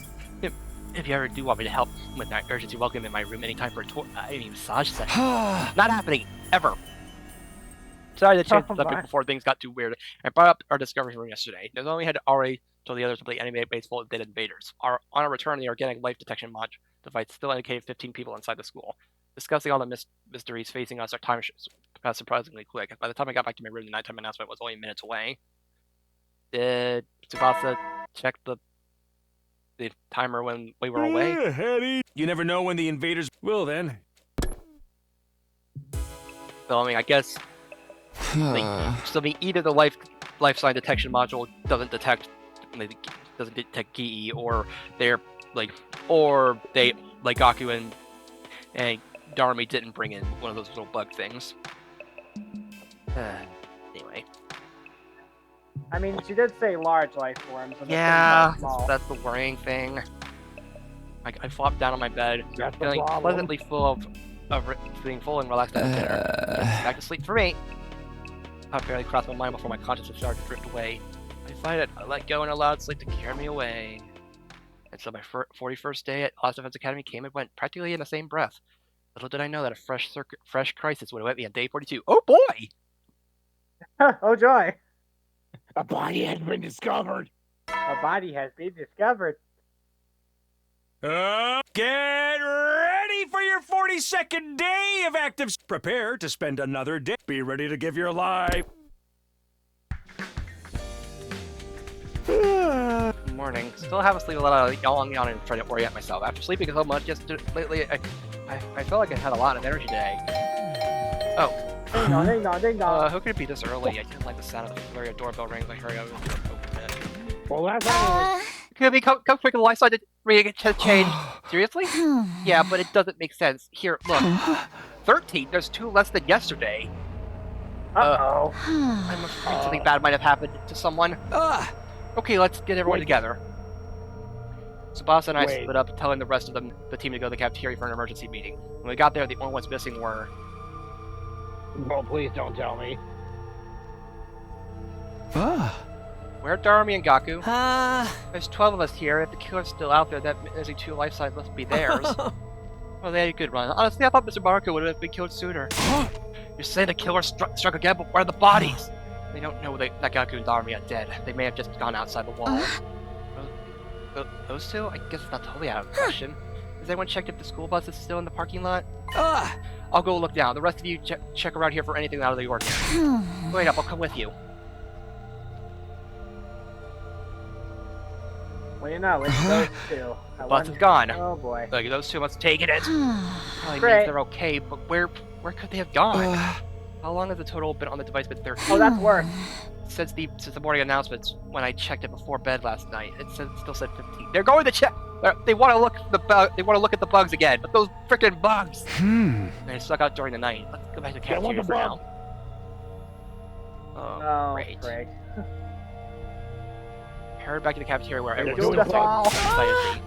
If you ever do want me to help with that, urgency welcome in my room anytime for any massage session. Not happening, ever. Sorry to change the subject before things got too weird. I brought up our discovery from yesterday. There's only had already told the others to play enemy base full of dead invaders. On our return, the organic life detection device still indicated 15 people inside the school. Discussing all the mysteries facing us, our time passed surprisingly quick. By the time I got back to my room, the nighttime announcement was only minutes away. Did Tsubasa check the timer when we were away? You never know when the invaders will then. So, I mean, I guess... either the life sign detection module doesn't detect Gii, or they like Gaku and Darumi didn't bring in one of those little bug things. Anyway. I mean, she did say large life forms. And yeah, that's the worrying thing. I flopped down on my bed, feeling pleasantly full feeling full and relaxed after dinner. Back to sleep for me. I barely crossed my mind before my consciousness started to drift away. I decided I let go and allowed sleep to carry me away. And so my 41st day at Lost Defense Academy came and went practically in the same breath. Little did I know that a fresh crisis would await me on day 42. Oh boy! Oh joy! A body has been discovered. A body has been discovered. Get ready for your 42nd day of active. Prepare to spend another day. Be ready to give your life. Morning. Still haven't slept a lot of yawning and trying to orient myself. After sleeping so much lately, I felt like I had a lot of energy today. Oh. Ding dong, ding dong, ding dong. Who could it be this early? I didn't like the sound of the flurry of doorbell rings. I hurry over to open it. Well, that's Could be come quick, the life side to change. Seriously? Yeah, but it doesn't make sense. Here, look. 13. There's 2 less than yesterday. Uh-oh. I'm afraid something bad might have happened to someone. Okay, let's get everyone together. Tsubasa and I split up, telling the rest of the team to go to the cafeteria for an emergency meeting. When we got there, the only ones missing were... Oh, please don't tell me. Where are Darumi and Gaku? There's 12 of us here. If the killer's still out there, that missing 2 life signs must be theirs. Well, they had a good run. Honestly, I thought Mr. Marco would have been killed sooner. You're saying the killer struck again, but where are the bodies? They don't know that Gaku and Darumi are dead. They may have just gone outside the wall. Those 2? I guess it's not totally out of the question. Has anyone checked if the school bus is still in the parking lot? I'll go look down. The rest of you check around here for anything out of the ordinary. Wait up, I'll come with you. Well, you know, it's those 2. The bus is gone. Oh boy. Look, those 2 must have taken it. Probably means they're okay, but where could they have gone? How long has the total been on the device? Been 13? Oh, that's worse. Since the morning announcements, when I checked it before bed last night, it still said 15. They're going to check. They want to look at the bugs again, but those freaking bugs. They stuck out during the night. Let's go back to the cafeteria for now. Oh, great. Craig. Hurried back to the cafeteria where everyone's still excited.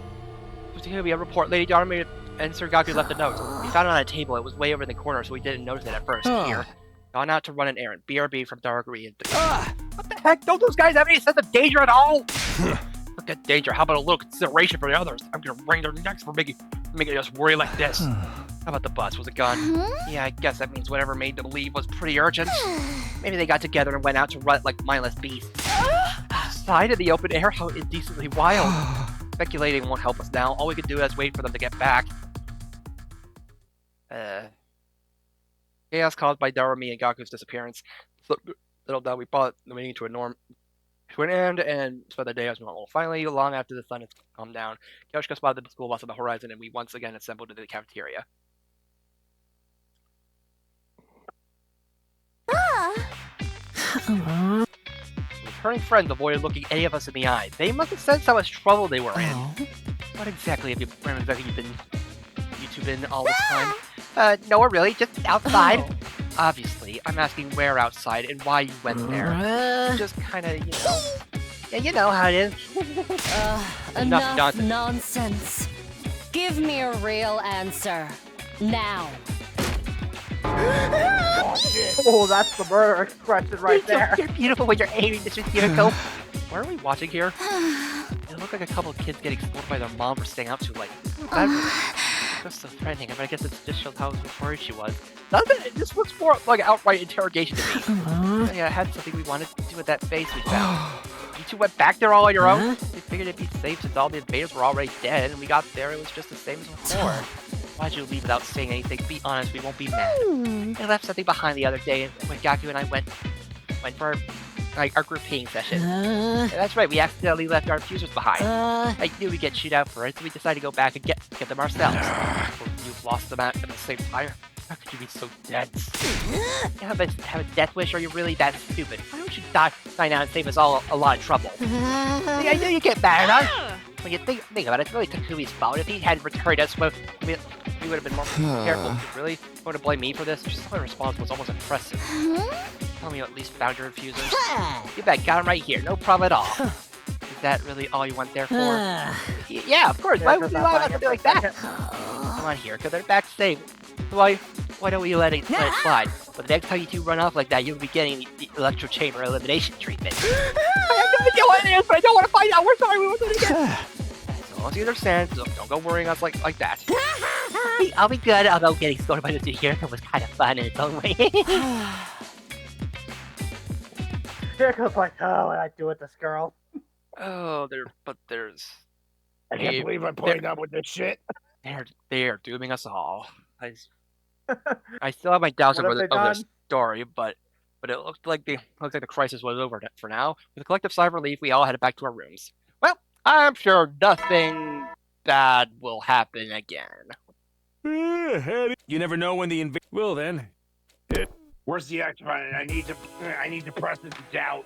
We have a report. Lady Darumi and Sir Gaku left a note. We found it on a table. It was way over in the corner, so we didn't notice it at first. Here. Gone out to run an errand. BRB from Darugri. What the heck? Don't those guys have any sense of danger at all? Look at danger. How about a little consideration for the others? I'm gonna wring their necks for making us worry like this. How about the bus? Was it gone? Yeah, I guess that means whatever made them leave was pretty urgent. Maybe they got together and went out to run like mindless beasts. Outside in the open air? How indecently wild. Speculating won't help us now. All we can do is wait for them to get back. Chaos caused by Darumi and Gaku's disappearance. So, little doubt we brought the meeting to an end and spent the day as normal. Finally, long after the sun has calmed down, Yoshiko spotted the school bus on the horizon and we once again assembled in the cafeteria. Returning friends avoided looking any of us in the eye. They must have sensed how much trouble they were in. What exactly have you been YouTubing all this time? Nowhere really, just outside. Obviously, I'm asking where outside and why you went there. Just kinda, you know. Yeah, you know how it is. Enough nonsense. Give me a real answer. Now. Oh, that's the murder expression right there. You're beautiful when you're angry, Mr. Kiriko. What are we watching here? It looked like a couple of kids getting scolded by their mom for staying out too late. That's so threatening. I mean, I guess it just shows how worried she was. Doesn't it? This looks more like an outright interrogation to me. Yeah, I had something we wanted to do with that face we found. You two went back there all on your own? We figured it'd be safe since all the invaders were already dead, and we got there, it was just the same as before. Why'd you leave without saying anything? Be honest, we won't be mad. I left something behind the other day when Gaku and I went for our group peeing session. Yeah, that's right, we accidentally left our fusers behind. I knew we'd get chewed out for it, so we decided to go back and get them ourselves. You've lost them at the same time. How could you be so dense? You have a death wish, or are you really that stupid? Why don't you die now and save us all a lot of trouble? See, I knew you'd get mad at us. When you think about it, it's really Takumi's fault. If he hadn't returned us, we would have been more careful. You really want to blame me for this? Just her response was almost impressive. Tell me you at least found your infusers. You bet, got them right here. No problem at all. Is that really all you went there for? Yeah, of course. Why would you lie about something like that? Come on here, because they're back safe. Why don't we let it slide? But the next time you two run off like that, you'll be getting the electro chamber elimination treatment. I have no idea what it is, but I don't want to find out. We're sorry, we won't do it again. As long as you understand, don't go worrying us like that. I'll be good, although getting scolded by the Kiriko was kind of fun in its own way. Kiriko's like, oh, what I do with this girl? Oh, there's... I can't believe I'm putting up with this shit. They're dooming us all. I still have my doubts over their story, but it looked like the crisis was over for now. With a collective sigh of relief, we all headed back to our rooms. Well, I'm sure nothing bad will happen again. You never know when the invasion. Well then. Where's the X button? I need to press it to doubt.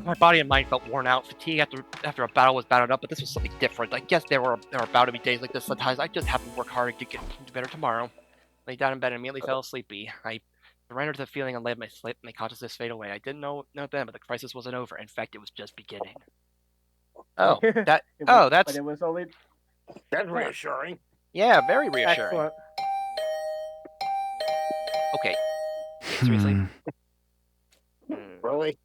My body and mind felt worn out. Fatigue after a battle was battered up, but this was something different. I guess there were about to be days like this sometimes. I just have to work hard to get better tomorrow. Lay down in bed and immediately fell sleepy. I surrendered to the feeling and laid my sleep, and my consciousness fade away. I didn't know then, but the crisis wasn't over. In fact, it was just beginning. Oh, that's... But it was only... That's reassuring. Yeah, very reassuring. Excellent. Okay. Seriously? Really?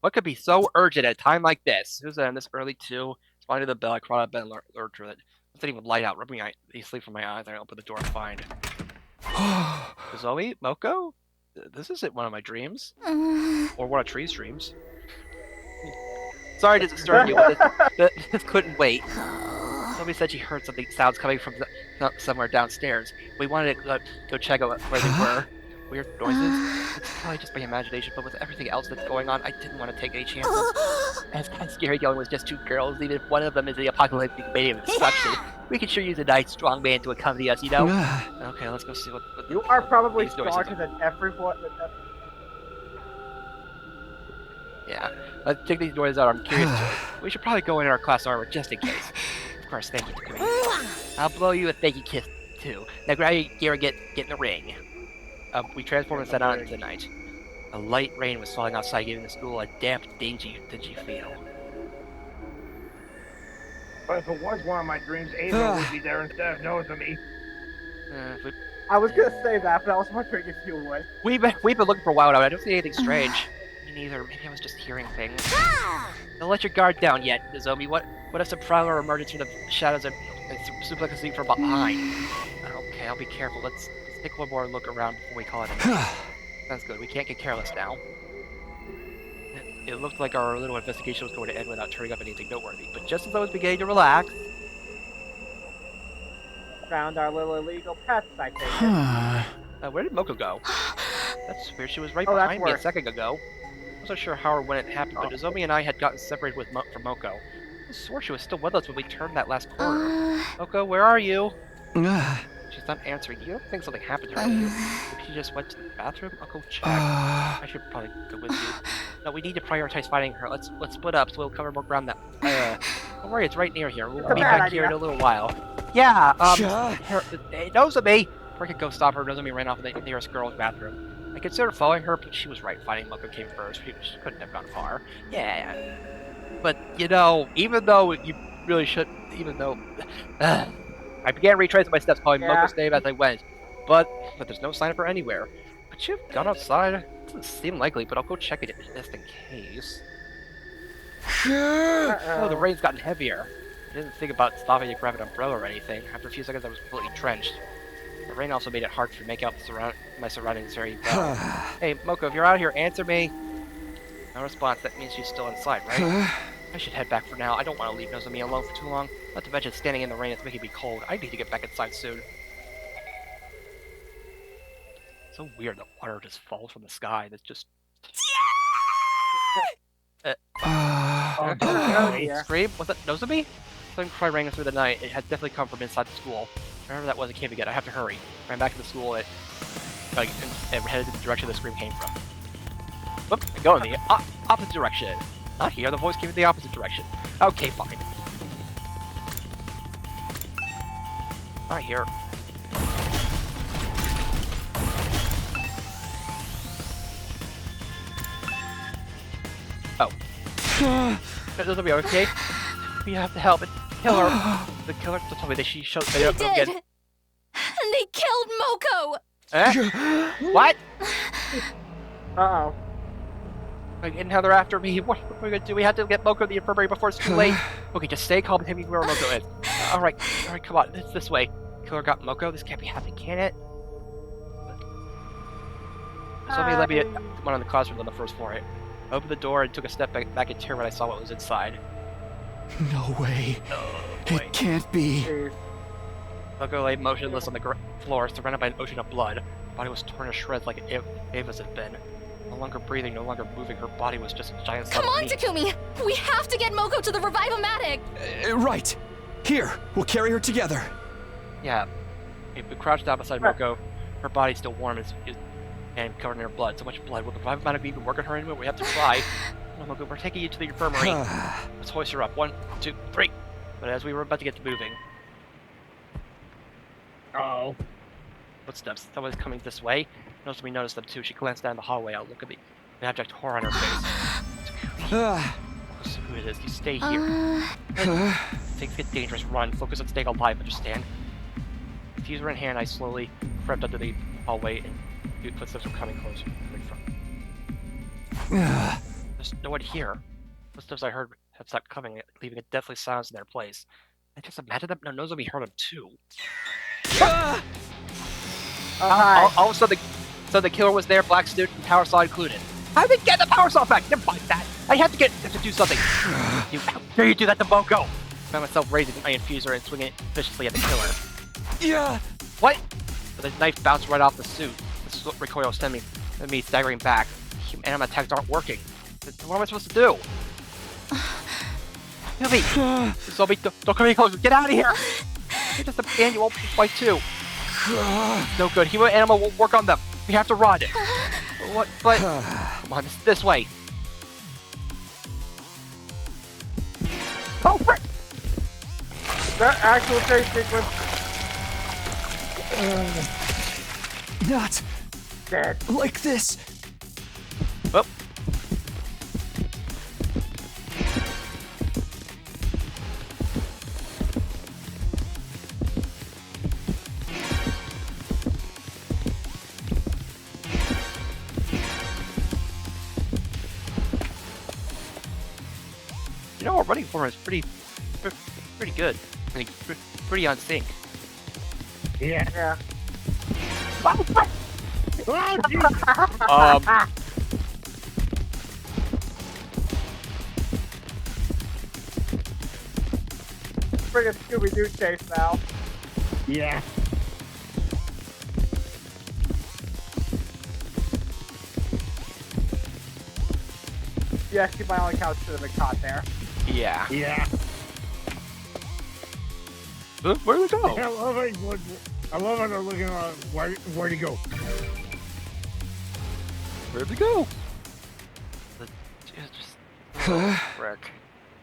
What could be so urgent at a time like this? Who's in this early too? Responding to the bell, I crawled out of bed and lurked through it. It didn't even light out, rubbing the sleep from my eyes. I opened the door and find... Zoe? Moko? This isn't one of my dreams. Or one of Tree's dreams. Sorry to disturb you, but this couldn't wait. Somebody said she heard sounds coming from somewhere downstairs. We wanted to go check out where they were. Weird noises. It's probably just my imagination, but with everything else that's going on, I didn't want to take any chances. And it's kind of scary going with just two girls, even if one of them is the apocalyptic mania of destruction. We could sure use a nice, strong man to accompany us, you know? Okay, let's go see what you are probably these noises smarter than everyone. Yeah, let's check these noises out. I'm curious too. We should probably go in our class armor just in case. Of course, thank you, Takumi. I'll blow you a thank you kiss too. Now grab your gear and get in the ring. We transformed and set out into the night. A light rain was falling outside, giving the school a damp, dingy feel. But if it was one of my dreams, Ava would be there instead of noticing me. I was gonna say that, but I was wondering if you would. We've been looking for a while now. I don't see anything strange. Me neither. Maybe I was just hearing things. Don't let your guard down yet, Nozomi. What if the Prowler emerges from the shadows and suplexes you from behind? Okay, I'll be careful. Let's take one more look around before we call it a night. That's good. We can't get careless now. It looked like our little investigation was going to end without turning up anything noteworthy, but just as I was beginning to relax... Found our little illegal pets, I think. Where did Moko go? That's weird. She was right behind me a second ago. I wasn't sure how or when it happened, but Nozomi and I had gotten separated from Moko. I swore she was still with us when we turned that last corner. Moko, where are you? She's not answering. You don't think something happened to her, do you? Maybe she just went to the bathroom? I'll go check. I should probably go with you. No, we need to prioritize finding her. Let's split up so we'll cover more ground that... don't worry, it's right near here. We'll be back here in a little while. Yeah, Nozomi! Before I could go stop her, Nozomi ran off in the nearest girl's bathroom. I considered following her, but she was right. Finding Moko came first. She couldn't have gone far. Yeah. But, you know, even though you really should... Even though... I began retracing my steps, calling Moko's name as I went. But there's no sign of her anywhere. Could she have gone outside? It doesn't seem likely, but I'll go check it just in case. Oh, the rain's gotten heavier. I didn't think about stopping to grab an umbrella or anything. After a few seconds, I was completely drenched. The rain also made it hard to make out my surroundings very well. Hey, Moko, if you're out here, answer me. No response. That means she's still inside, right? I should head back for now. I don't want to leave Nozomi alone for too long. Not to mention standing in the rain, it's making me cold. I need to get back inside soon. So weird, the water just falls from the sky. That's just... Scream? Was that Nozomi? Sudden cry rang through the night. It had definitely come from inside the school. Wherever that was, it came again. I have to hurry. Ran back to the school and headed in the direction the scream came from. Whoop, I go in the opposite direction. Not here, the voice came in the opposite direction. Okay, fine. Not here. Oh. It'll be okay. We have to help and kill her. The killer told me that she showed... They did! And they killed Moko! What? Uh-oh. And now they're after me. What are we gonna do? We have to get Moko to the infirmary before it's too late. Okay, just stay calm and tell me where Moko is. Alright, come on. It's this way. Killer got Moko. This can't be happening, can it? Somebody let me in one of the classrooms on the first floor. I opened the door and took a step back in terror when I saw what was inside. No way. It can't be. Moko lay motionless on the floor, surrounded by an ocean of blood. Her body was torn to shreds like Ava's had been. No longer breathing, no longer moving, her body was just a giant Come on, Takumi! We have to get Moko to the Revive-O-Matic! Right! Here, we'll carry her together. Yeah. We crouched down beside Moko. Her body still warm and covered in her blood. So much blood. Will the Revive-O-Matic even work on her anyway? We have to try. No, Moko, we're taking you to the infirmary. Let's hoist her up. 1, 2, 3. But as we were about to get to moving... Uh-oh. Footsteps. Someone's coming this way. We noticed them too. She glanced down the hallway. I'll look at the abject horror on her face. Focus on who it is. You stay here. Things get dangerous. Run. Focus on staying alive. Understand? Diffuser in hand, I slowly crept up to the hallway, and footsteps were coming closer. There's no one here. Footsteps I heard have stopped coming, leaving a deathly silence in their place. I just imagine them. No, Nozomi heard them too. All of a sudden, the killer was there, black student, and power saw included. How did they get the power saw back? Never mind that. I have to do something. How dare you do that to Moko? I found myself raising my infuser and swinging it viciously at the killer. Yeah. What? But the knife bounced right off the suit. The swift recoil sent me staggering back. Anima attacks aren't working. What am I supposed to do? Zombie, don't come any closer. Get out of here. You're just a band. You won't fight too. No good. Hero and Anima won't work on them. We have to run. What? But come on, this way. Oh, frick! That actual chase sequence. Not dead like this. Oh. overall running form is pretty good. I mean, pretty on sync. Yeah. Yeah. Friggin' Scooby-Doo chase now. Yeah. Yeah, she by all accounts should have been caught there. Yeah. Yeah. Where'd we go? I love it. I love it. They're looking at where'd he go? Where'd we go? Frick.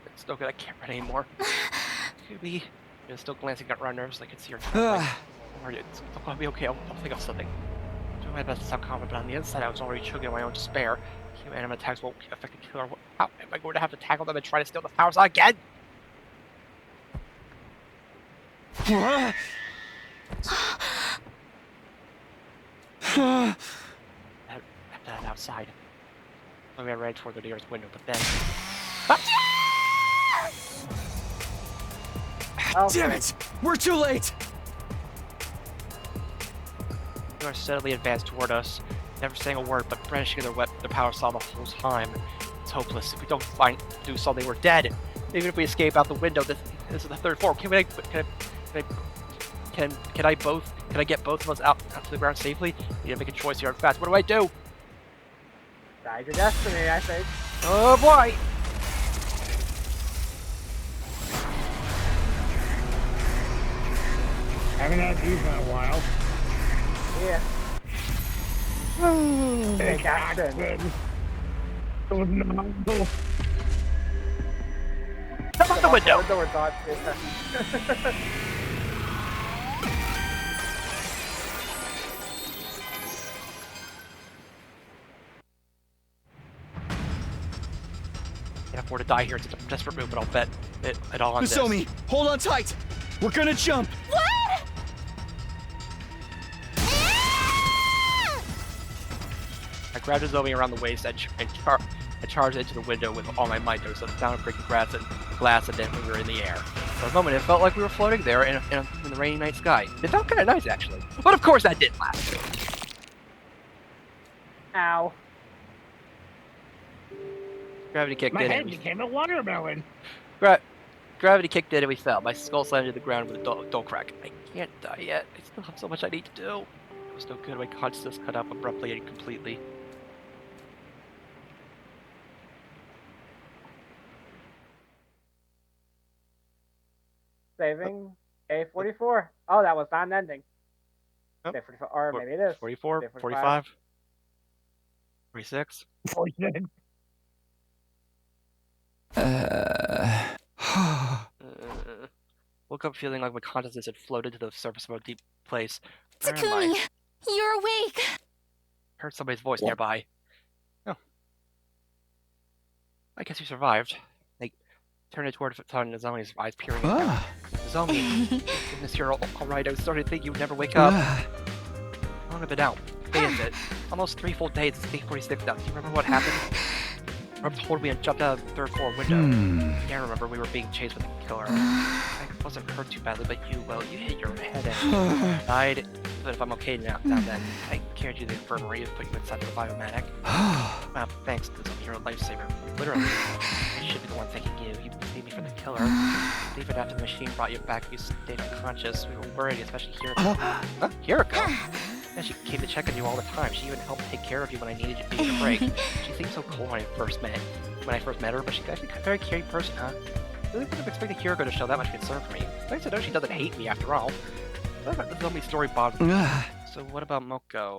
It's no good. I can't run anymore. Scooby. You're still glancing at runners. I can see her. Don't worry, it's gonna be okay. I'll think of something. Doing my best to sound confident, but on the inside, I was already choking on my own despair. Human animal attacks won't affect the killer. How am I going to have to tackle them and try to steal the powers again? Huh? I had outside. I ran toward the nearest window, but then. Damn it! We're too late! They are steadily advanced toward us, never saying a word, but brandishing their power saw the whole time. It's hopeless. If we don't do something, we're dead. Even if we escape out the window, this is the third floor. Can I get both of us out to the ground safely? We need to make a choice here fast. What do I do? Guide your destiny, I think. Oh boy! Haven't had these in a while. Yeah. Take action. Come out the window! The door dodge. Can't afford to die here. It's a desperate move, but I'll bet it all on this. Nozomi, hold on tight! We're gonna jump! What? I grabbed Nozomi around the waist and charged into the window with all my might. There was a sound of breaking glass, and then we were in the air. For a moment, it felt like we were floating there in the rainy night sky. It felt kind of nice, actually. But of course, that didn't last. Ow. Gravity kicked My in. head became a watermelon. Gravity kicked in and we fell. My skull slammed to the ground with a dull crack. I can't die yet. I still have so much I need to do. It was no good. My consciousness cut up abruptly and completely. Saving A44. Oh, that was not an ending. Nope. A44, or maybe it is. 44, 45, 46. 46. Woke up feeling like my consciousness had floated to the surface of a deep place. Where am Takumi, I? you're awake. Heard somebody's voice nearby. Oh. I guess you survived. They turned it toward Nozomi's eyes peering at him. Nozomi, goodness, you're alright. I was starting to think you would never wake up. How long have I been out? What day is it? Almost 3 full days. It's day 46 now. Do you remember what happened? Rob told me and jumped out of the 3rd floor window. I can't remember. We were being chased with a killer. I wasn't hurt too badly, but you hit your head and died. But if I'm okay now then, I carried you to the infirmary and put you inside the biomatic. Wow, thanks, Nozomi. You're a lifesaver. Literally. I should be the one thanking you. You saved me from the killer. Even after the machine brought you back, you stayed unconscious. We were worried, especially Hiriko. Huh? Hiriko? Yeah, she came to check on you all the time. She even helped take care of you when I needed you to take a break. She seemed so cold when I first met her, but she's actually a very caring person, huh? I really wouldn't have expected Hiriko to show that much concern for me. It's nice to know she doesn't hate me after all. What about the zombie story bothers me? So what about Moko?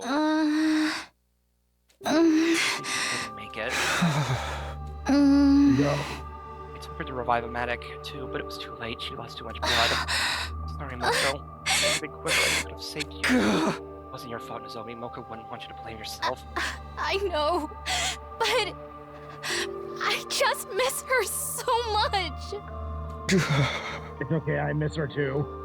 She didn't make it. No. I took her to revive a medic too, but it was too late. She lost too much blood. Sorry, Moko. If I'd been quicker, I could have saved you. It wasn't your fault, Nozomi. Moko wouldn't want you to blame yourself. I know, but I just miss her so much. It's okay, I miss her too.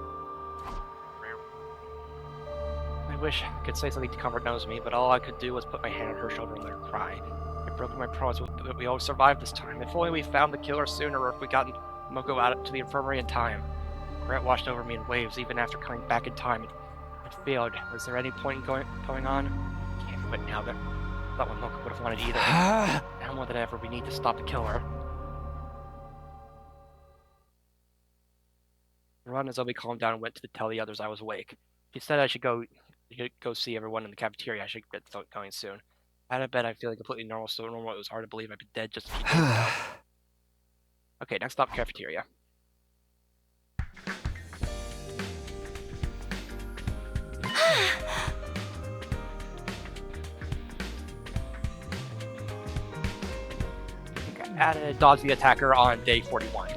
I wish I could say something to comfort Nozomi, but all I could do was put my hand on her shoulder and let her cry. I broken my promise that we always survived this time. If only we found the killer sooner, or if we gotten Moko out to the infirmary in time. Regret washed over me in waves, even after coming back in time. It failed. Was there any point in going on? Can't quit now. That one Moko would have wanted either. Now more than ever, we need to stop the killer. Ron and Zoe calmed down and went to tell the others I was awake. She said I should go see everyone in the cafeteria. I should get going soon. Out of bed, I feel completely normal, so normal it was hard to believe I'd been dead just a few days ago. Okay, next stop, cafeteria. Added dodge the attacker on day 41.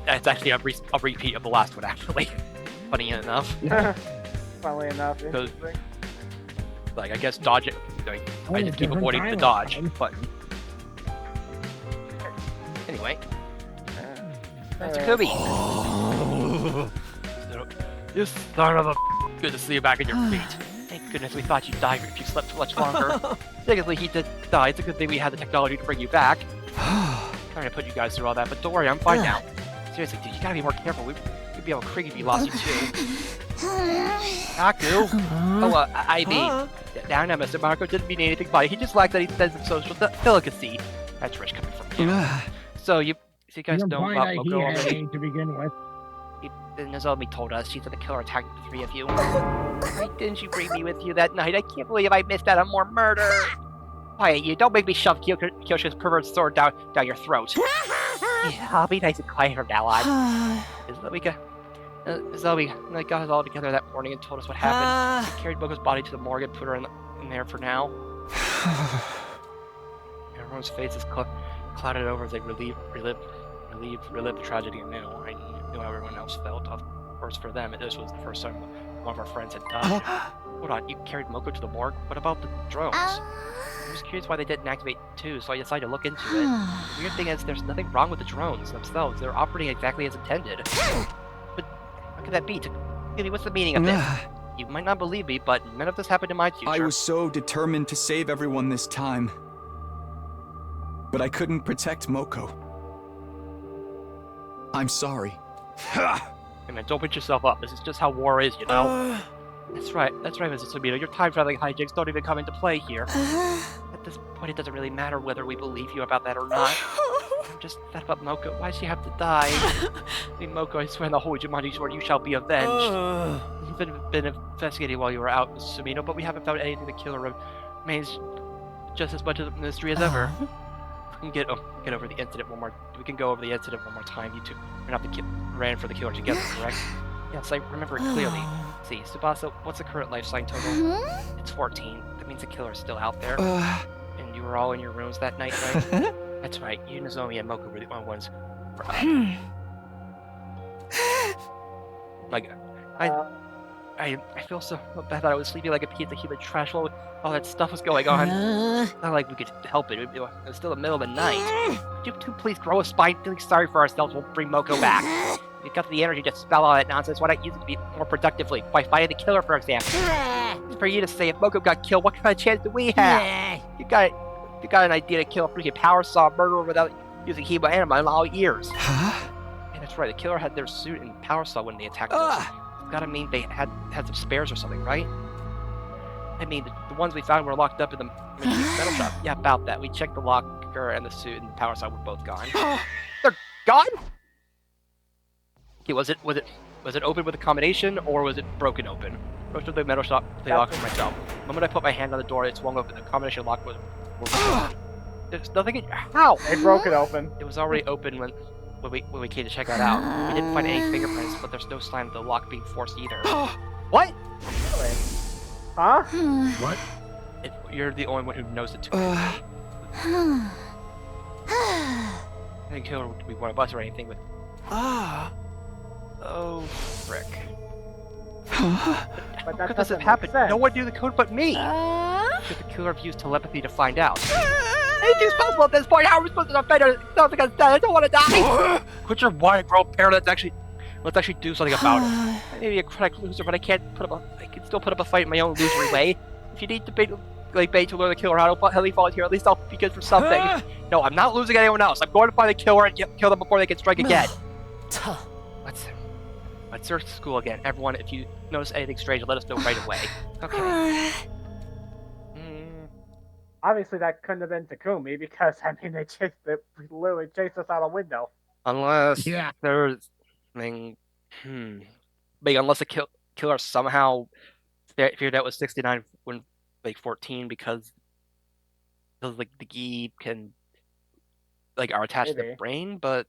That's actually a repeat of the last one, actually. Funny enough. Funnily enough, interesting. Like, I guess dodge it. Like, I just keep avoiding the dodge button. Anyway. That's Kirby. You son of a... Good to see you back on your feet. Thank goodness we thought you'd die if you slept for much longer. Technically, he did die. It's a good thing we had the technology to bring you back. Sorry to put you guys through all that, but don't worry, I'm fine now. Seriously, dude, you gotta be more careful. We'd be able to creak if we lost you too. Aku? Oh, I mean... Now, Mr. Marco didn't mean anything by it. He just lacked that sense of social delicacy. That's rich coming from you. So you guys know about Moko already? To begin with. Nozomi told us she said the killer attacked the three of you. Why didn't you bring me with you that night? I can't believe I missed out on more murder. Quiet, you. Don't make me shove Kyoshi's perverted sword down your throat. Yeah, I'll be nice and quiet from now on. Zoe got us all together that morning and told us what happened. She carried Moko's body to the morgue and put her in there for now. Everyone's faces clouded over as they relieved the tragedy anew. I knew how everyone else felt. Of course, for them, this was the first time one of our friends had died. Hold on, you carried Moko to the morgue? What about the drones? I was curious why they didn't activate too, so I decided to look into it. The weird thing is, there's nothing wrong with the drones themselves. They're operating exactly as intended. But how could that be? What's the meaning of this? You might not believe me, but none of this happened in my future. I was so determined to save everyone this time. But I couldn't protect Moko. I'm sorry. Hey man, don't beat yourself up. This is just how war is, you know? That's right, Mrs. Tomino. Your time-traveling hijinks don't even come into play here. At this point, it doesn't really matter whether we believe you about that or not. I'm just fed up about Moko. Why'd she have to die? Hey, Moko, I swear on the holy Jumanji sword, you shall be avenged. You've been investigating while you were out, Mrs. Tomino, but we haven't found anything to kill her. Remains just as much of a mystery as ever. We can get over the incident one more. We can go over the incident one more time. You two ran for the killer together, correct? Yes, I remember it clearly. See, Tsubasa, what's the current life sign total? It's 14. That means the killer's still out there. And you were all in your rooms that night, right? That's right. You, Nozomi, and Moko were the only ones for us. Like, I feel so bad that I was sleeping like a piece of human trash while all that stuff was going on. Not like we could help it. It was still the middle of the night. Could you two please grow a spine? Feeling sorry for ourselves, we'll bring Moko back. If you've got the energy to spell all that nonsense, why not use it to be more productively? By fighting the killer, for example. It's for you to say, if Moko got killed, what kind of chance do we have? You got an idea to kill a freaking power saw murderer without using Hemo Anima in all years. Yeah, that's right. The killer had their suit and power saw when they attacked us. It's gotta mean they had some spares or something, right? I mean, the ones we found were locked up in the metal shop. Yeah, about that. We checked the locker and the suit and the power saw were both gone. They're gone? Okay, was it open with a combination or was it broken open? Most of the metal shop they locked for myself. The moment I put my hand on the door, it swung open. The combination lock was there's nothing in how? They broke it open. It was already open when we came to check that out. We didn't find any fingerprints, but there's no sign of the lock being forced either. What? Really? Huh? What? You're the only one who knows it too. I didn't kill her to be one of us or anything, but oh, frick. But that could this have happened? No one knew the code but me! Should the killer have used telepathy to find out? Anything's possible at this point! How are we supposed to defend ourselves against that? I don't want to die! Quit your whine and grow a pair. Let's actually do something about it. I may be a chronic loser, but I can still put up a fight in my own illusory way. If you need to like bait to learn the killer how to heavily volunteer. At least I'll be good for something. No, I'm not losing anyone else. I'm going to find the killer and kill them before they can strike again. Let's search the school again. Everyone, if you notice anything strange, let us know right away. Okay. Obviously, that couldn't have been Takumi because I mean they literally chased us out a window. Unless there's, unless the killer somehow figured out was 69 when like 14 because like the Gi can are attached to the brain, but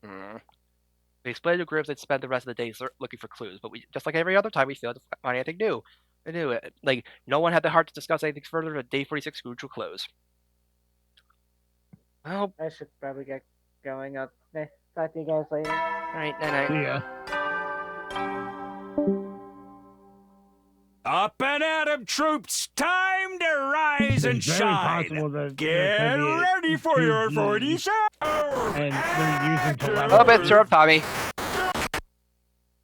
we explained to groups they'd spend the rest of the day looking for clues, but we just like every other time we failed to find anything new. I knew it. Like no one had the heart to discuss anything further than day 46 crucial close. Well, I should probably get going up. Talk to you guys later. Alright, night. See ya. Up and at 'em, troops! Time to rise and shine! Get ready for your 47! And they're using telepathy. Oh, bit syrup, Tommy.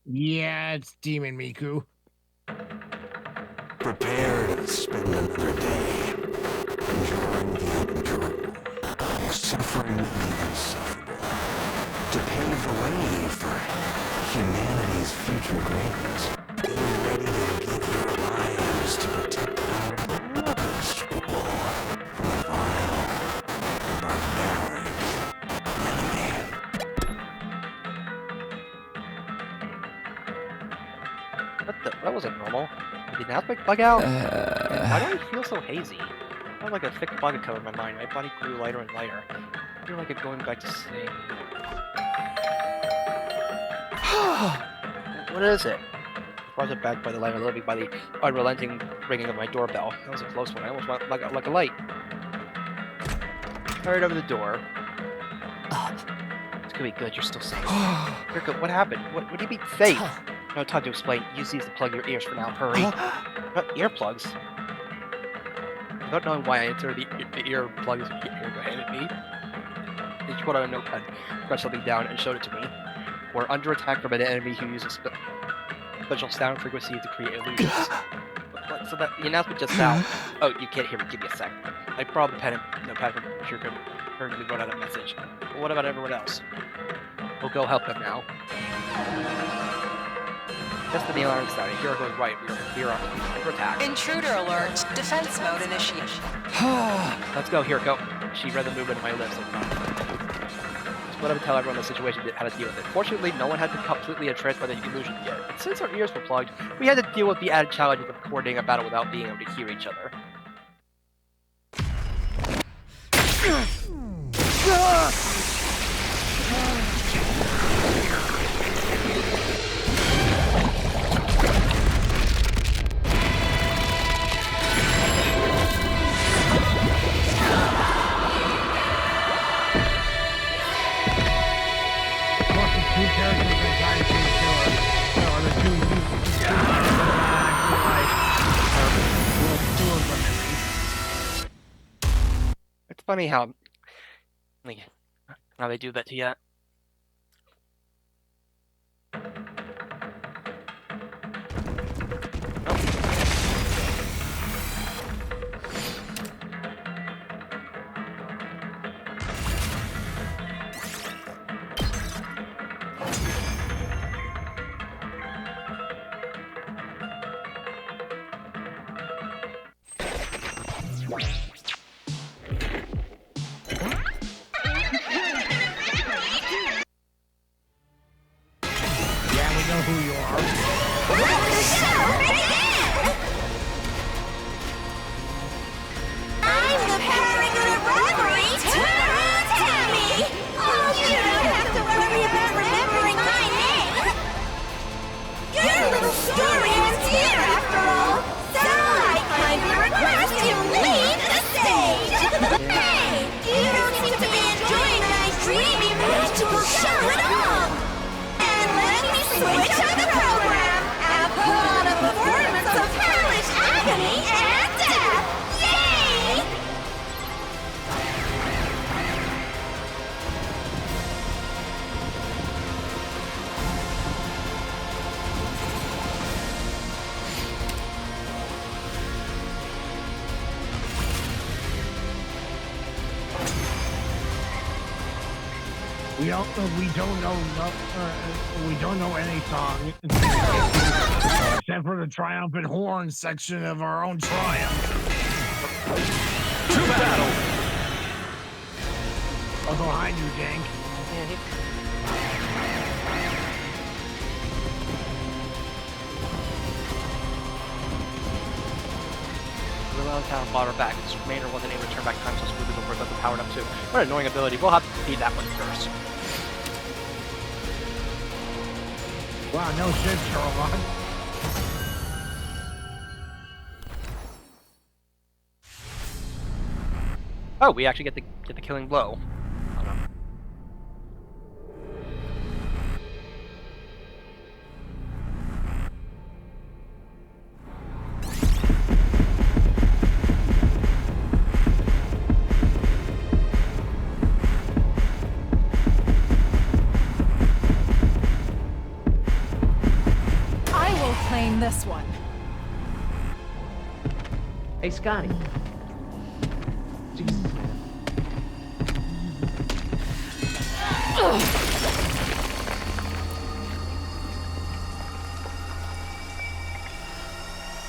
Yeah, it's Demon Miku. Prepare to spend another day enjoying the unendurable, suffering the insufferable, to pave the way for humanity's future greatness. Be ready to give your lives to protect our beloved school from a vile, barbaric enemy. What the? That wasn't normal. Did the announcement bug out? Why do I feel so hazy? I felt like a thick fog covered my mind. My body grew lighter and lighter. I feel like I'm going back to sleep. What is it? I was back by the light, living by the unrelenting ringing of my doorbell. That was a close one. I almost went like a light. Hurried over the door. It's gonna be good. You're still safe. Kirko, what happened? What do you mean safe? No time to explain. Use these to plug your ears for now. Hurry. Not earplugs. Without knowing why I inserted the earplugs Kirko handed me. He put on a notepad, pressed something down, and showed it to me. We're under attack from an enemy who uses special sound frequencies to create illusions. So that the announcement just sounds. Oh, you can't hear me. Give me a sec. I borrowed the pen and notepad from Kirko. Hurriedly wrote out a message. But what about everyone else? We'll go help them now. Just the alarm sounded. Kirko was right. We are under attack. Intruder alert. Defense mode initiation. Let's go, Kirko. She read the movement of my lips. Let him tell everyone the situation how to deal with it. Fortunately, no one had been completely entranced by the illusion yet. And since our ears were plugged, we had to deal with the added challenges of coordinating a battle without being able to hear each other. It's funny how they do that to you. Story ends here after all, so I kindly request you leave the We don't know any song except for the triumphant horn section of our own triumph. To battle! I'll go behind you, Dank. The Round Town fought her back. Its commander wasn't able to turn back time so smoothly before it got powered up too. What an annoying ability. We'll have to beat that one first. Wow, no shit, Sherlock. Oh, we actually get the killing blow. Oh, no. I will claim this one. Hey, Scotty. Jesus, man.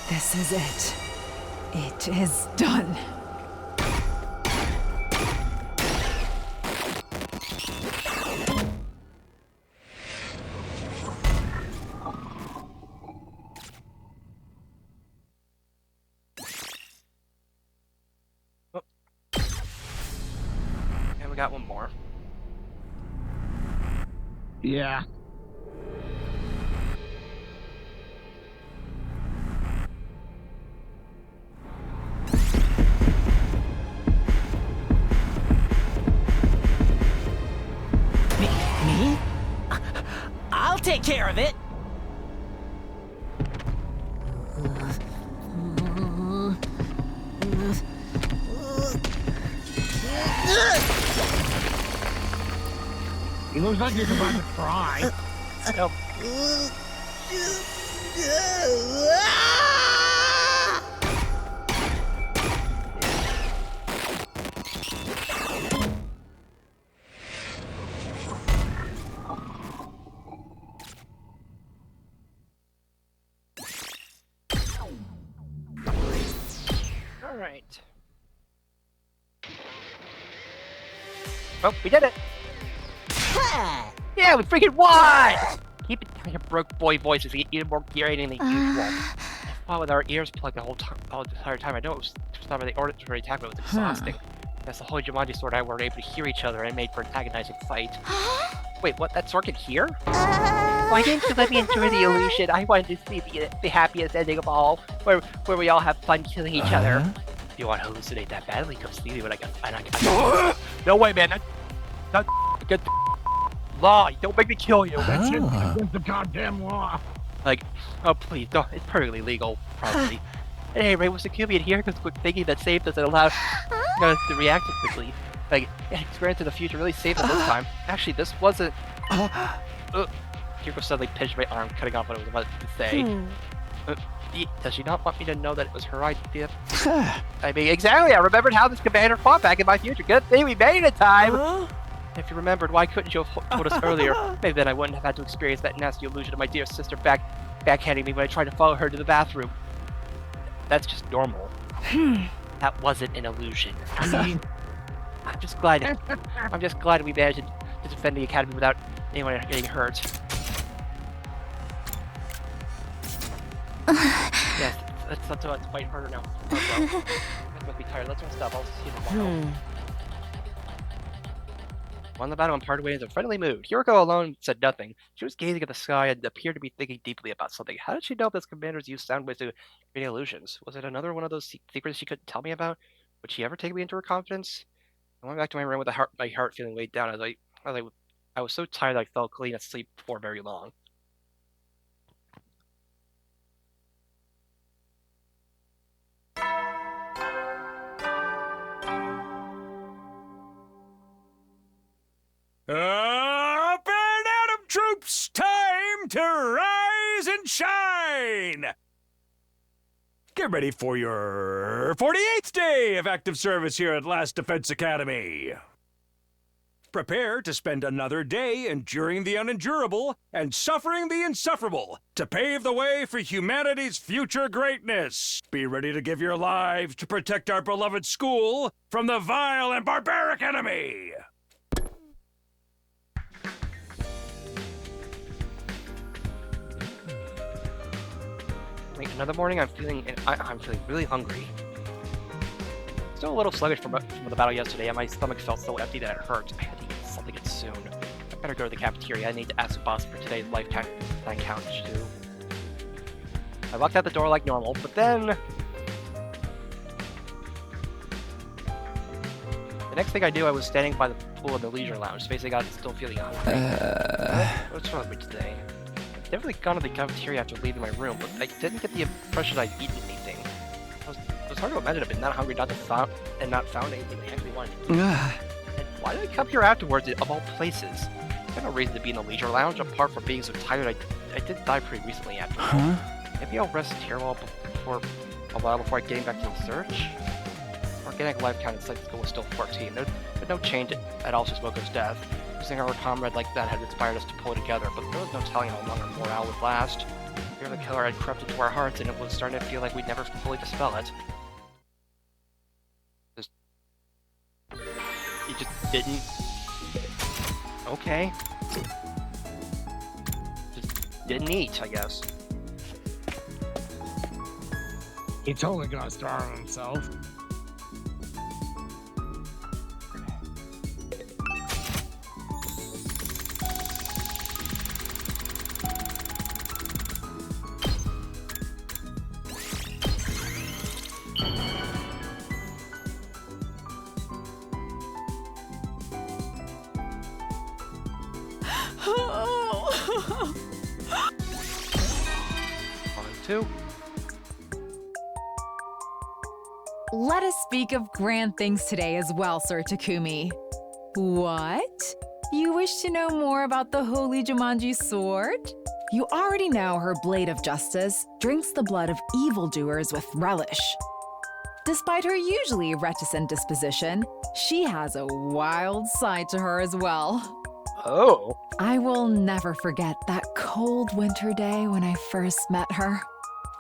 This is it. It is done. And we got one more. Yeah. Me? I'll take care of it. He looks like he's about to cry. Nope. All right. Oh, we did it! Yeah, we freaking won! Keep it down, your broke boy voices even more infuriating than usual. I fought with our ears plugged the entire time. I know it was not really ordinary attack, but it was exhausting. That's the Holy Jumanji sword and I were able to hear each other and made for an agonizing fight. Wait, what? That sword can hear? Why didn't you let me enjoy the illusion? I wanted to see the happiest ending of all, where we all have fun killing each other. If you want to hallucinate that badly, come see me when I got. No way, man! That's good law. Don't make me kill you. That's against the goddamn law. Like, oh please, no, it's perfectly legal, probably. At any rate, was the Cubian here? Because quick thinking that saved us and allowed us to react quickly. Like, experience in the future really saved us this time. Actually, this wasn't. Kiriko suddenly pinched my arm, cutting off what I was about to say. Does she not want me to know that it was her idea? I mean, exactly. I remembered how this commander fought back in my future. Good thing we made it in time. If you remembered, why couldn't you have told us earlier? Maybe then I wouldn't have had to experience that nasty illusion of my dear sister backhanding me when I tried to follow her to the bathroom. That's just normal. That wasn't an illusion. I'm just glad we managed to defend the academy without anyone getting hurt. Yes, let's fight harder now. I must be tired. Let's rest up. I'll see you tomorrow. Won the battle and parted ways in a friendly mood. Kiriko alone said nothing. She was gazing at the sky and appeared to be thinking deeply about something. How did she know this commander's used sound waves to create illusions? Was it another one of those secrets she couldn't tell me about? Would she ever take me into her confidence? I went back to my room with my heart feeling weighed down as I was so tired that I fell clean asleep before very long. Up and Atom troops, time to rise and shine! Get ready for your 48th day of active service here at Last Defense Academy. Prepare to spend another day enduring the unendurable and suffering the insufferable to pave the way for humanity's future greatness. Be ready to give your lives to protect our beloved school from the vile and barbaric enemy. Wait, another morning I'm feeling really hungry. Still a little sluggish from the battle yesterday, and my stomach felt so empty that it hurt. I had to eat something soon. I better go to the cafeteria. I need to ask the boss for today's lifetime count too. I walked out the door like normal, but then the next thing I knew, I was standing by the pool in the leisure lounge, facing out and still feeling hungry. What's wrong with me today? I've never really gone to the cafeteria after leaving my room, but I didn't get the impression I'd eaten anything. It was hard to imagine I've been that hungry not found anything I actually wanted to eat. And why did I come here afterwards, of all places? I have no reason to be in the leisure lounge, apart from being so tired. I did die pretty recently after all. Maybe I'll rest here a while before getting back to the search? Organic life count in second school was still 14. There's no change at all since Moko's death. Losing our comrade like that had inspired us to pull together, but there was no telling how long our morale would last. Fear of the killer had crept into our hearts, and it was starting to feel like we'd never fully dispel it. He just didn't. Okay. Just didn't eat, I guess. He totally gonna starve himself. Two. Let us speak of grand things today as well, Sir Takumi. What? You wish to know more about the Holy Jumanji sword? You already know her blade of justice drinks the blood of evildoers with relish. Despite her usually reticent disposition, she has a wild side to her as well. Oh. I will never forget that cold winter day when I first met her.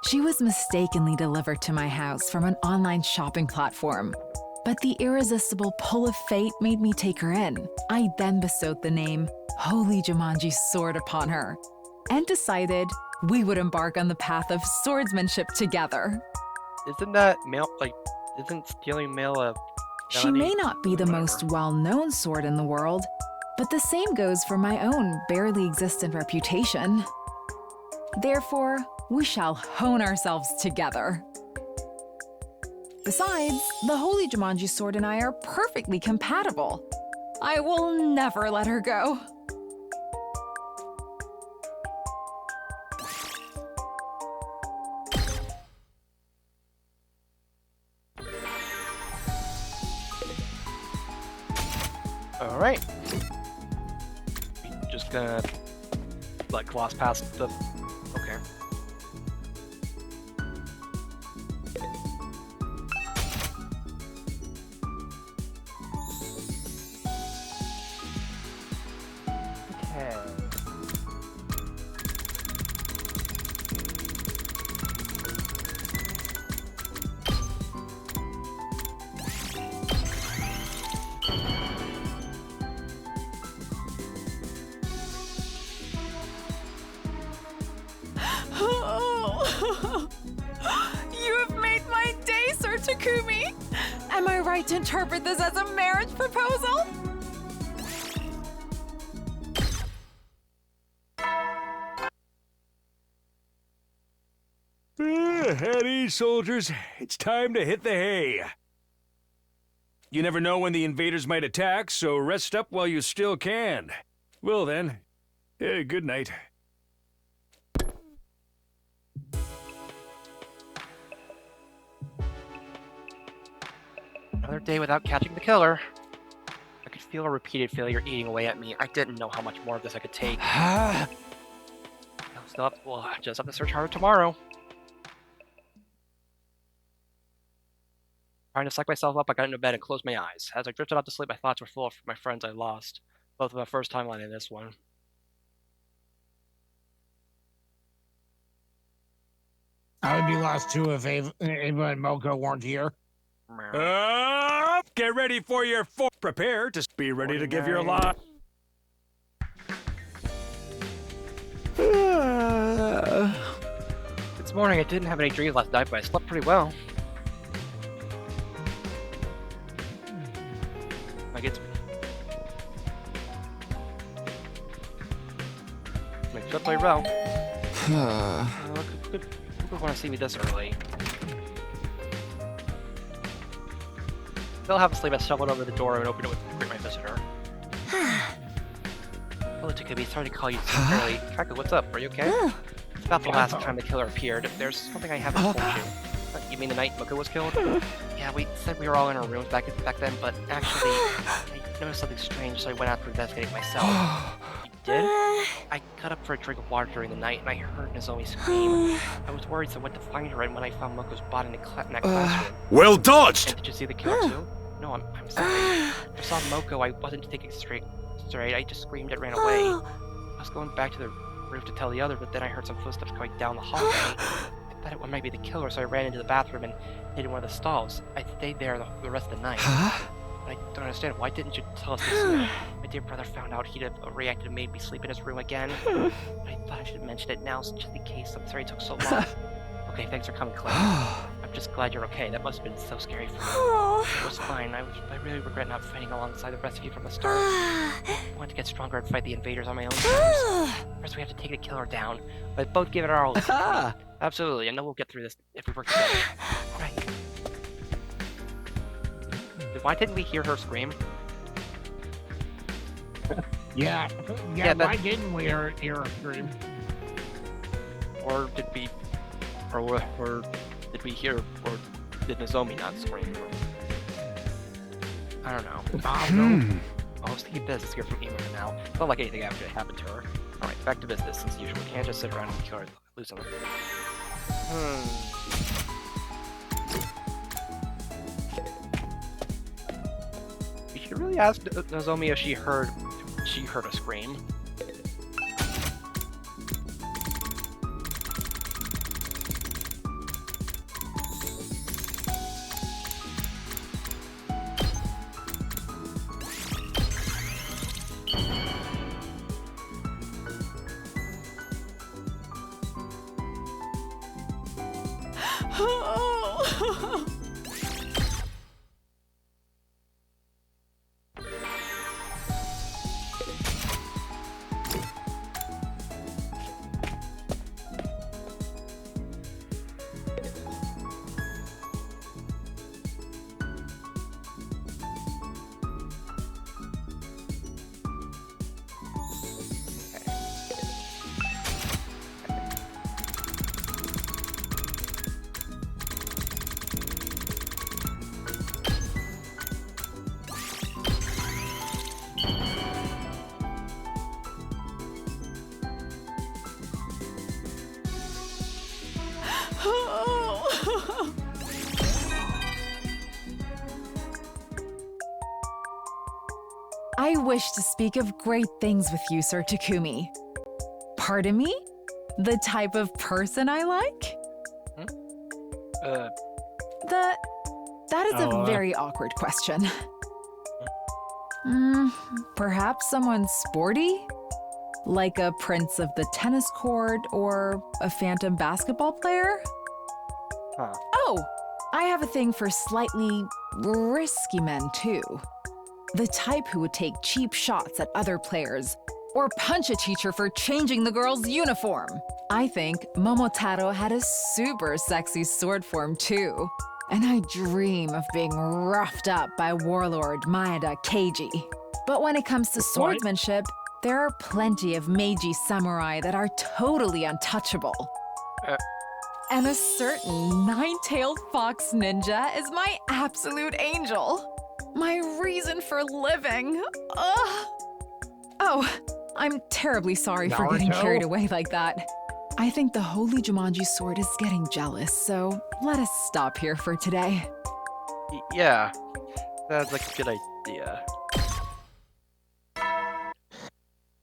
She was mistakenly delivered to my house from an online shopping platform. But the irresistible pull of fate made me take her in. I then bestowed the name Holy Jumanji Sword upon her and decided we would embark on the path of swordsmanship together. Isn't that male, isn't stealing mail a... She may not be the most well-known sword in the world, but the same goes for my own barely existent reputation. Therefore, we shall hone ourselves together. Besides, the Holy Jumanji sword and I are perfectly compatible. I will never let her go. All right. Just gonna gloss past the. Okay. You have made my day, Sir Takumi! Am I right to interpret this as a marriage proposal? At ease, soldiers. It's time to hit the hay. You never know when the invaders might attack, so rest up while you still can. Well then, good night. Another day without catching the killer. I could feel a repeated failure eating away at me. I didn't know how much more of this I could take. We'll just have to search harder tomorrow. Trying to psych myself up, I got into bed and closed my eyes. As I drifted off to sleep, my thoughts were full of my friends I lost. Both of my first timeline in this one. I would be lost too if Ava and Moko weren't here. Get ready for your prepare to be ready to give your lot. This morning I didn't have any dreams last night, but I slept pretty well. Like it's... I slept pretty well. People want to see me this early. Still half asleep, I stumbled over the door and opened it to greet my visitor. Hello, Takumi. Sorry to call you so early. Kaka, what's up? Are you okay? It's about the last time the killer appeared. There's something I haven't told you. You mean the night Moko was killed? Yeah, we said we were all in our rooms back then, but actually, I noticed something strange, so I went out to investigate myself. You did? I got up for a drink of water during the night, and I heard Nozomi scream. I was worried, so I went to find her, and when I found Moko's body in that classroom... Well dodged! And did you see the killer too? No, I'm sorry. I saw Moko, I wasn't thinking straight. I just screamed and ran away. I was going back to the roof to tell the other, but then I heard some footsteps going down the hallway. I thought it might be the killer, so I ran into the bathroom and hid in one of the stalls. I stayed there the rest of the night. I don't understand. Why didn't you tell us this sooner? My dear brother found out he'd have reacted and made me sleep in his room again. I thought I should mention it now, just in case. I'm sorry it took so long. Okay, thanks for coming, Clay. I'm just glad you're okay. That must have been so scary for me. It was fine. I really regret not fighting alongside the rest of you from the start. I wanted to get stronger and fight the invaders on my own terms. First, we have to take the killer down, but both give it our all. Absolutely. I know we'll get through this if we work together. Right. Why didn't we hear her scream? Yeah, why didn't we hear her scream? Or did we... Or did we hear, or did Nozomi not scream? I don't know. I was thinking this, let's hear from Imura now. It's not like anything actually happened to her. Alright, back to business as usual. We can't just sit around and kill her, lose them. We should really ask Nozomi if she heard a scream. I wish to speak of great things with you, Sir Takumi. Pardon me? The type of person I like? That is a very awkward question. Perhaps someone sporty? Like a prince of the tennis court or a phantom basketball player? Oh, I have a thing for slightly risky men too. The type who would take cheap shots at other players or punch a teacher for changing the girl's uniform. I think Momotaro had a super sexy sword form too. And I dream of being roughed up by warlord Maeda Keiji. But when it comes to swordsmanship, there are plenty of Meiji samurai that are totally untouchable. And a certain nine-tailed fox ninja is my absolute angel. My reason for living. Oh, I'm terribly sorry for getting carried away like that. I think the Holy Jumanji Sword is getting jealous, so let us stop here for today. Yeah, that's like a good idea.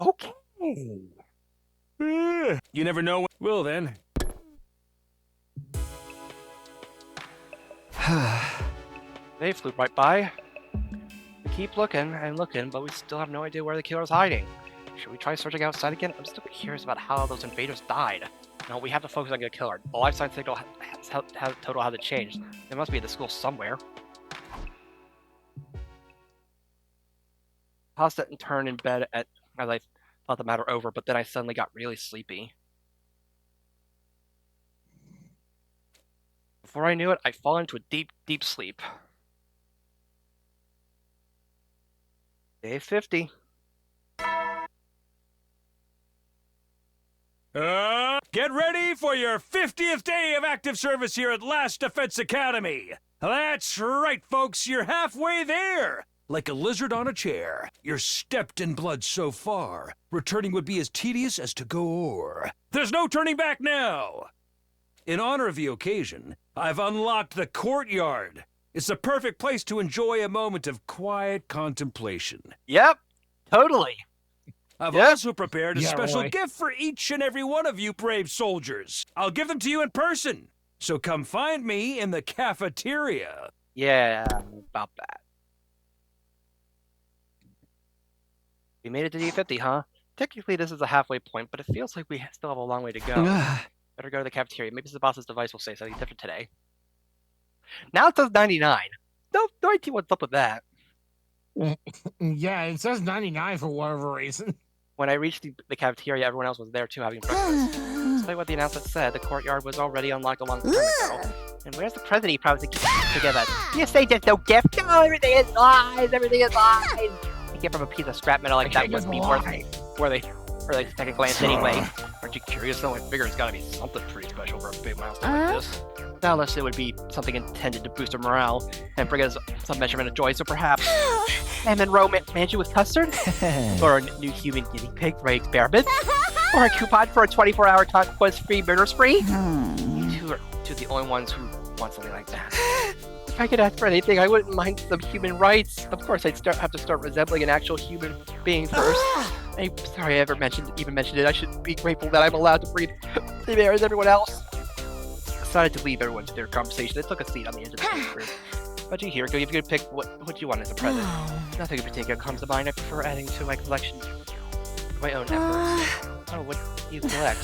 Okay. You never know. Well then. They flew right by. We keep looking and looking, but we still have no idea where the killer's hiding. Should we try searching outside again? I'm still curious about how those invaders died. No, we have to focus on the killer. The life science signal total hasn't changed. They must be at the school somewhere. Paused it and turned in bed as I thought the matter over, but then I suddenly got really sleepy. Before I knew it, I fall into a deep, deep sleep. Day 50. Get ready for your 50th day of active service here at Last Defense Academy. That's right, folks, you're halfway there. Like a lizard on a chair, you're stepped in blood so far. Returning would be as tedious as to go o'er. There's no turning back now. In honor of the occasion, I've unlocked the courtyard. It's the perfect place to enjoy a moment of quiet contemplation. Yep, totally. I've also prepared a special gift for each and every one of you brave soldiers. I'll give them to you in person. So come find me in the cafeteria. Yeah, about that. We made it to D50, huh? Technically, this is a halfway point, but it feels like we still have a long way to go. Better go to the cafeteria. Maybe the boss's device will say something different today. Now it says 99. No idea what's up with that. Yeah, it says 99 for whatever reason. When I reached the cafeteria, everyone else was there too, having breakfast. Despite what the announcement said, the courtyard was already unlocked a long time ago. And where's the president he promised to keep together? You say there's no gift? No, everything is lies! Everything is lies! A gift from a piece of scrap metal like that wouldn't be worth the second glance anyway. Aren't you curious though? I figure it's gotta be something pretty special for a big milestone like this. Now, unless it would be something intended to boost our morale and bring us some measurement of joy, so perhaps Monroe mansion with custard? Or a new human guinea pig for my experiment? Or a coupon for a 24-hour conquest-free murder spree? Two are the only ones who want something like that. If I could ask for anything, I wouldn't mind some human rights. Of course, I'd have to start resembling an actual human being first. I'm sorry I ever even mentioned it. I should be grateful that I'm allowed to breathe the same air as everyone else. Decided to leave everyone to their conversation. I took a seat on the edge of the room. But you here, if you could pick what you want as a present. Nothing in particular comes to mind. I prefer adding to my collection my own efforts. Oh, what do you collect?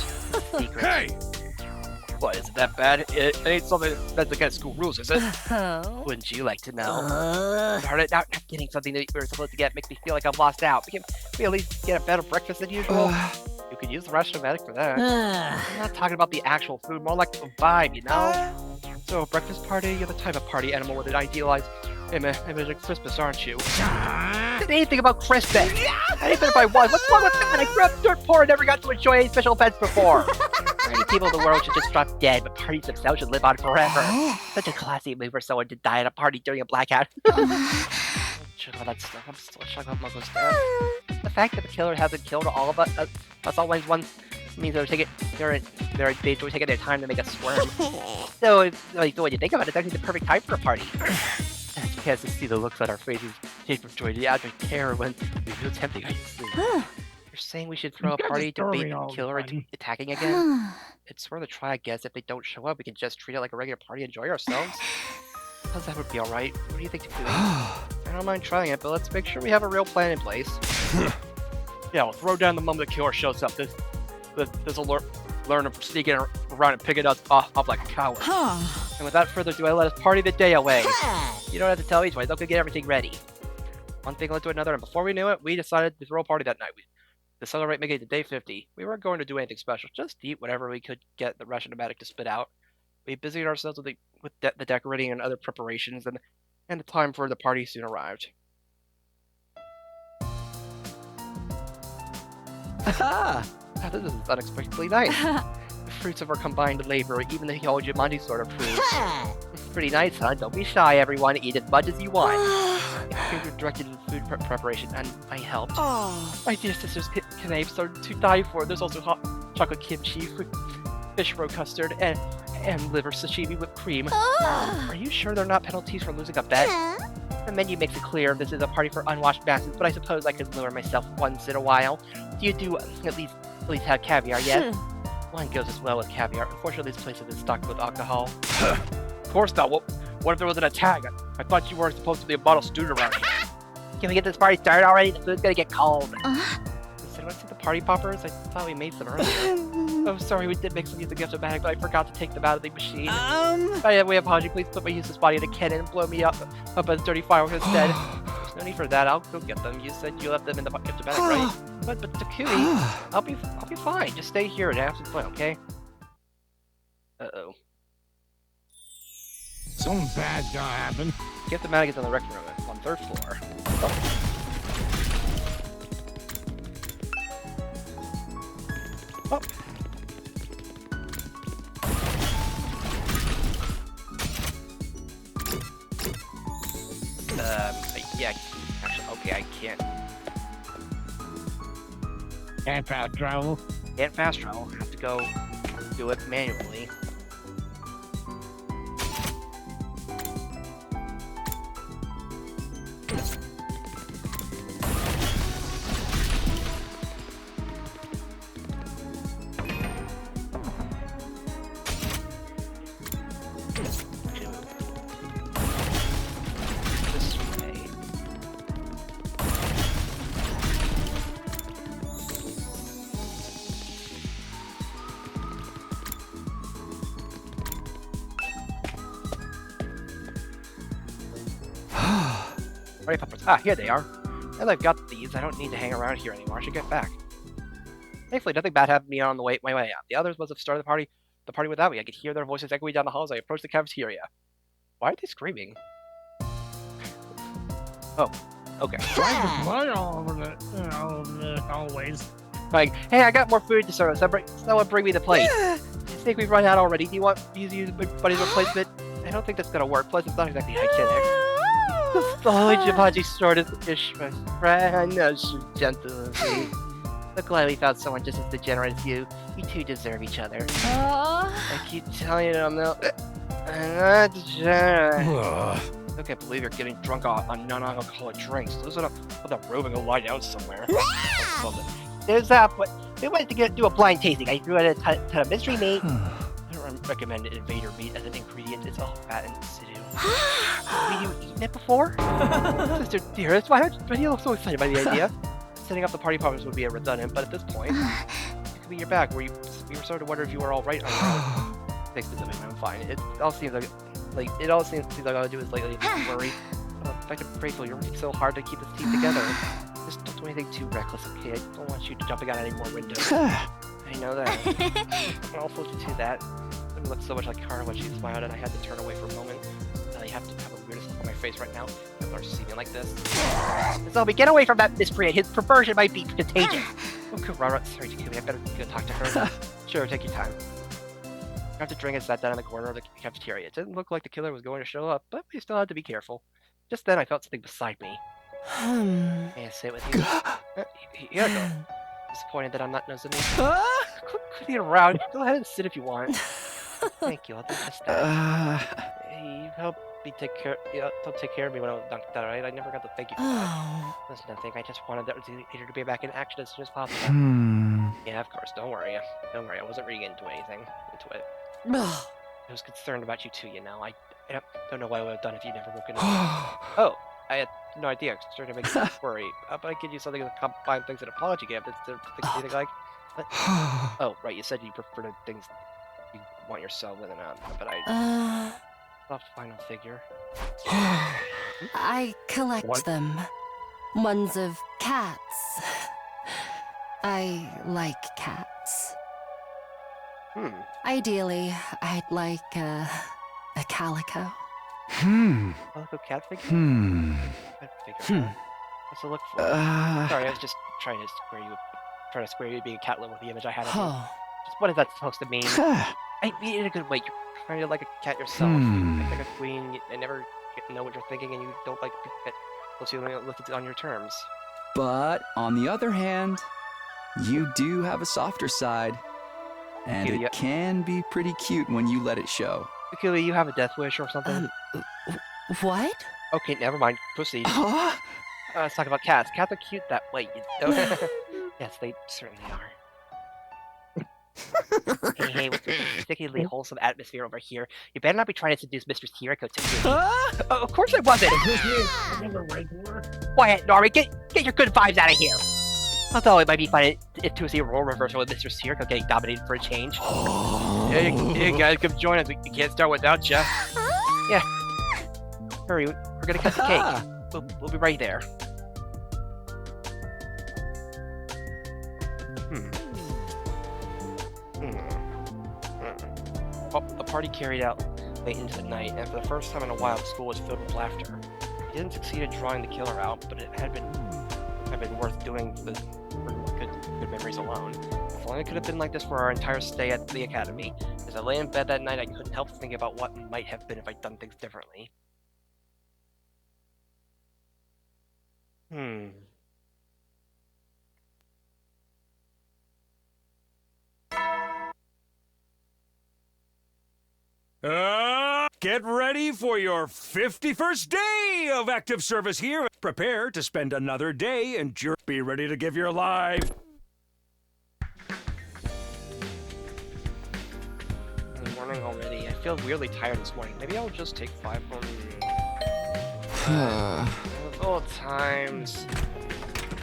Secret. Hey! What, is it that bad? It ain't something that's against school rules, is it? Wouldn't you like to know? Darn it, not getting something that we were supposed to get makes me feel like I've lost out. Can we at least get a better breakfast than usual? You could use the rest of the for that. I'm not talking about the actual food, more like the vibe, you know? So, a breakfast party? You're the type of party animal with an idealized image of Christmas, aren't you? Anything about Christmas? Anything if I was. What's wrong with that? I grew up dirt poor and never got to enjoy any special events before. Many people in the world should just drop dead, but parties themselves should live on forever. Such a classy move for someone to die at a party during a blackout. Check all that stuff. I'm still shocked about Moko's death. The fact that the killer hasn't killed all of us all at once means they're taking their time to make us squirm. So, like, when you think about it, it's actually the perfect time for a party. That's because to see the looks on our faces change from joy to outright terror when we feel tempting. You're saying we should throw a party to bait the killer into attacking again? It's worth a try, I guess. If they don't show up, we can just treat it like a regular party and enjoy ourselves. I thought that would be alright. What do you think to do? I don't mind trying it, but let's make sure we have a real plan in place. Yeah, we'll throw down the moment the killer shows up. This will learn to sneak in around and picking us off like a coward. And without further ado, I let us party the day away. You don't have to tell me twice. I'll go get everything ready. One thing led to another, and before we knew it, we decided to throw a party that night. To celebrate making it to day 50. We weren't going to do anything special, just eat whatever we could get the Russian nomadic to spit out. We busied ourselves with the decorating and other preparations, and the time for the party soon arrived. This is unexpectedly nice. The fruits of our combined labor, even the whole Jumanji sort of fruit. It's pretty nice, huh? Don't be shy, everyone. Eat as much as you want. We were directed to the food preparation, and I helped. My dear sister's canapes are to die for. There's also hot chocolate kimchi. fish roe custard, and liver sashimi with cream. Are you sure they're not penalties for losing a bet? The menu makes it clear this is a party for unwashed masses, but I suppose I could lure myself once in a while. Do you at least have caviar yet? Wine goes as well with caviar. Unfortunately, this place isn't stocked with alcohol. Of course not. What if there was an attack? I thought you weren't supposed to be a model student around here. Can we get this party started already? The food's gonna get cold. You said, want to see the party poppers? I thought we made some earlier. Oh, sorry, we did make some use of gift bag, but I forgot to take them out of the machine. By the way, apology, please put my useless body in a cannon and blow me up as dirty fireworks instead. There's no need for that. I'll go get them. You said you left them in the gift bag, right? But Takumi, I'll be fine. Just stay here and have some fun, okay? Uh-oh. Something bad's gonna happen. Gift bag is on the rec room on 3rd floor. Oh. Oh. Yeah, actually, okay, I can't. Can't fast travel. Can't fast travel. Have to go do it manually. Party poppers. Ah, here they are. Now that I've got these, I don't need to hang around here anymore. I should get back. Thankfully, nothing bad happened to me on the my way out. The others must have started the party without me. I could hear their voices echoing down the halls as I approached the cafeteria. Why are they screaming? Oh, okay. Why all over the always? Like, hey, I got more food to serve. Someone bring me the plate. I think we've run out already. Do you want to use my buddy's replacement? I don't think that's gonna work. Plus, it's not exactly hygienic. The Holy Jumanji sword is Ishmael's friend. No, she's gentle as me. So glad we found someone just as degenerate as you. You two deserve each other. I keep telling you that I'm not degenerate. I can't believe you're getting drunk on non-alcoholic drinks. Those are not roving a lie down somewhere. There's but we wanted to do a blind tasting. I threw it to a mystery meat. I don't recommend invader meat as an ingredient. It's all fat and acidic. Have you eaten it before? Sister dearest, why are you so excited by the idea? Setting up the party poppers would be redundant, but at this point, it could be your back. We were starting to wonder if you were all right on your own. Thanks to I'm fine. It all seems like all I gotta do is lately worry. In fact, I'm grateful you're working so hard to keep this team together. Just don't do anything too reckless, okay? I don't want you jumping out any more windows. I know that. I'm also to that. It looked so much like Kara when she smiled, and I had to turn away for a moment. I have to have a weirdest look on my face right now. People are seeing me like this. Zombie, get away from that miscreant. His perversion might be contagious. Oh, Kurara, sorry, Takumi. I better go talk to her. Sure, take your time. After drinking, sat down in the corner of the cafeteria. It didn't look like the killer was going to show up, but we still had to be careful. Just then, I felt something beside me. May I sit with you? Here I go. Disappointed that I'm not noticing. Quit around. Go ahead and sit if you want. Thank you. I'll do just that. You helped me take care of me when I was knocked out, right? I never got to thank you for that. There's nothing. I just wanted the theater to be back in action as soon as possible. Yeah, of course. Don't worry. I wasn't reading into it. I was concerned about you too, you know. I don't know what I would have done if you never woken up. Oh, I had no idea. I was starting to make you worry. But I could use something to combine things an apology gift. It's anything like. Oh, right. You said you prefer the things you want yourself than but I. Soft final figure. I collect them. Ones of cats. I like cats. Ideally, I'd like a calico. Calico cat figure? Cat figure. What's to look for? Sorry, I was just trying to square you being a cat with the image I had of you. Just what is that supposed to mean? I mean it in a good way. You're trying to like a cat yourself. Like a queen, I never know what you're thinking, and you don't like it unless you live it on your terms. But on the other hand, you do have a softer side. And it can be pretty cute when you let it show. Akili, you have a death wish or something? What? Okay, never mind. Proceed. Let's talk about cats. Cats are cute that way, you know? Yes, they certainly are. Hey, what's this particularly wholesome atmosphere over here? You better not be trying to seduce Mr. Kiriko to me. Of course I wasn't! Quiet, Nori, get your good vibes out of here! Although it might be fun to see a role reversal with Mr. Kiriko getting dominated for a change. Hey guys, come join us. We can't start without you. Yeah. Hurry, we're gonna cut the cake. We'll be right there. Well, the party carried out late into the night, and for the first time in a while, the school was filled with laughter. He didn't succeed in drawing the killer out, but it had been worth doing for good memories alone. If only it could have been like this for our entire stay at the academy. As I lay in bed that night, I couldn't help thinking about what might have been if I'd done things differently. Get ready for your 51st day of active service here. Prepare to spend another day and be ready to give your life. Morning already. I feel weirdly tired this morning. Maybe I'll just take 5 more old times.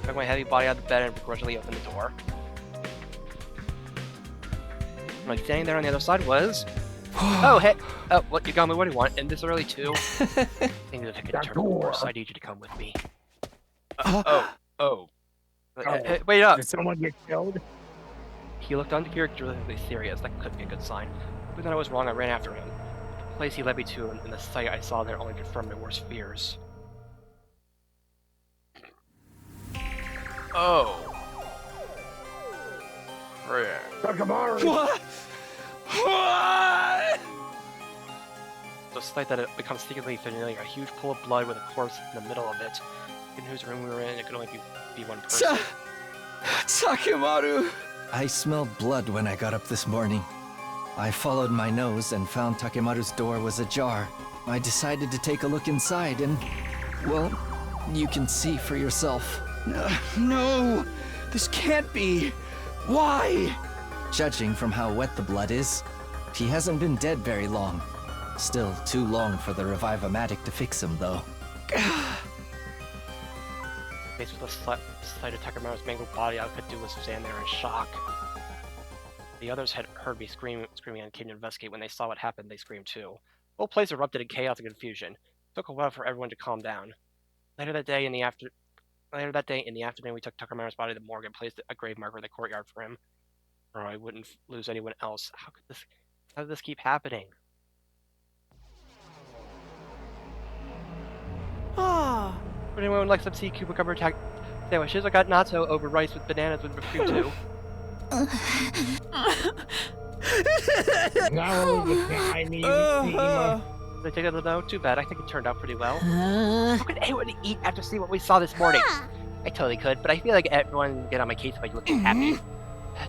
Took my heavy body out of the bed and begrudgingly opened the door. Like standing there on the other side was... Oh, hey! Oh, what, you got me? What do you want? And this early, too? I think if I could turn course, I need you to come with me. Wait up! Did someone get killed? He looked uncharacteristically serious. That could be a good sign. Even though I was wrong, I ran after him. The place he led me to and the sight I saw there only confirmed my worst fears. Oh. Takamaru! What? What? The sight that it becomes secretly familiar, a huge pool of blood with a corpse in the middle of it. In whose room we were in, it could only be one person. Takemaru! I smelled blood when I got up this morning. I followed my nose and found Takemaru's door was ajar. I decided to take a look inside and, well, you can see for yourself. No! This can't be! Why? Judging from how wet the blood is, he hasn't been dead very long. Still too long for the Revive-O-Matic to fix him, though. Faced with the sight of Takemaru's mangled body, all I could do was stand there in shock. The others had heard me screaming and came to investigate. When they saw what happened, they screamed too. The whole place erupted in chaos and confusion. It took a while for everyone to calm down. Later that day in the afternoon, we took Takemaru's body to the morgue and placed a grave marker in the courtyard for him. Or I wouldn't lose anyone else. How did this keep happening? Oh. Would anyone like some sea cucumber sandwiches? I got natto over rice with bananas with fruit too. Did I take it though? Too bad. I think it turned out pretty well. How could anyone eat after seeing what we saw this morning? I totally could, but I feel like everyone would get on my case if I looked happy.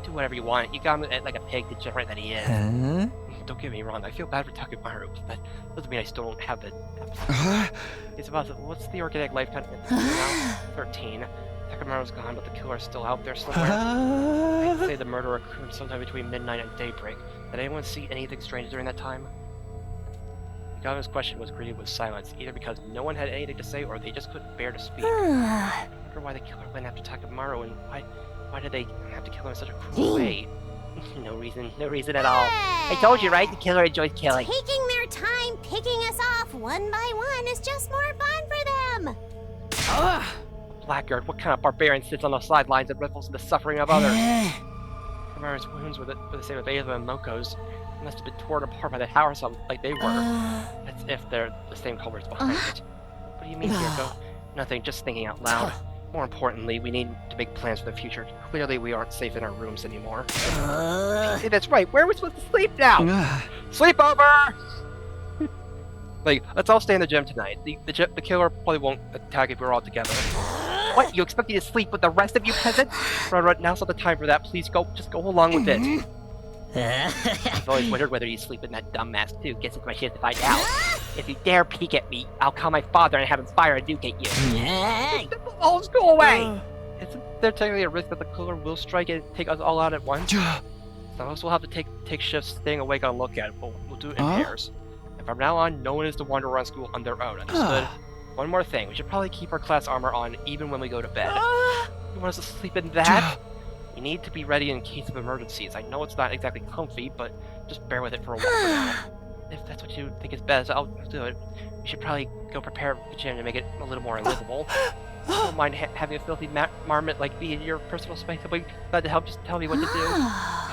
Do whatever you want. You got me like a pig degenerate that he is. Don't get me wrong, I feel bad for Takemaru, but that doesn't mean I still don't have the... It's about what's the organic life kind of now? 13. Takemaru's gone, but the killer's still out there somewhere. I'd say the murder occurred sometime between midnight and daybreak. Did anyone see anything strange during that time? Yagami's question was greeted with silence, either because no one had anything to say or they just couldn't bear to speak. I wonder why the killer went after Takemaru and why did they have to kill him in such a cruel way? No reason at all. I told you, right? The killer enjoys killing. Taking their time picking us off one by one is just more fun for them. Blackguard, what kind of barbarian sits on the sidelines and revels in the suffering of others? Takemaru's wounds were the same as Ava and Moko's. They must have been torn apart by the tower or something like they were. As if they're the same culprits behind it. What do you mean, Kiriko? Nothing, just thinking out loud. More importantly, we need to make plans for the future. Clearly, we aren't safe in our rooms anymore. Hey, that's right. Where are we supposed to sleep now? Sleep over! Like, let's all stay in the gym tonight. The killer probably won't attack if we're all together. What? You expect me to sleep with the rest of you peasants? Right, now's not the time for that. Please just go along with it. I've always wondered whether you sleep in that dumb mask too. Guess it's my chance to find out. If you dare peek at me, I'll call my father and have him fire a nuke at you. Oh, go away! Isn't there technically a risk that the killer will strike and take us all out at once? Some of us will have to take shifts staying awake on lookout. We'll do it in pairs. And from now on, no one is to wander around school on their own. Understood? One more thing. We should probably keep our class armor on even when we go to bed. You want us to sleep in that? We need to be ready in case of emergencies. I know it's not exactly comfy, but just bear with it for a while for now. If that's what you think is best, I'll do it. You should probably go prepare the gym to make it a little more livable. I don't mind having a filthy marmot like me in your personal space. I'll be glad to help. Just tell me what to do.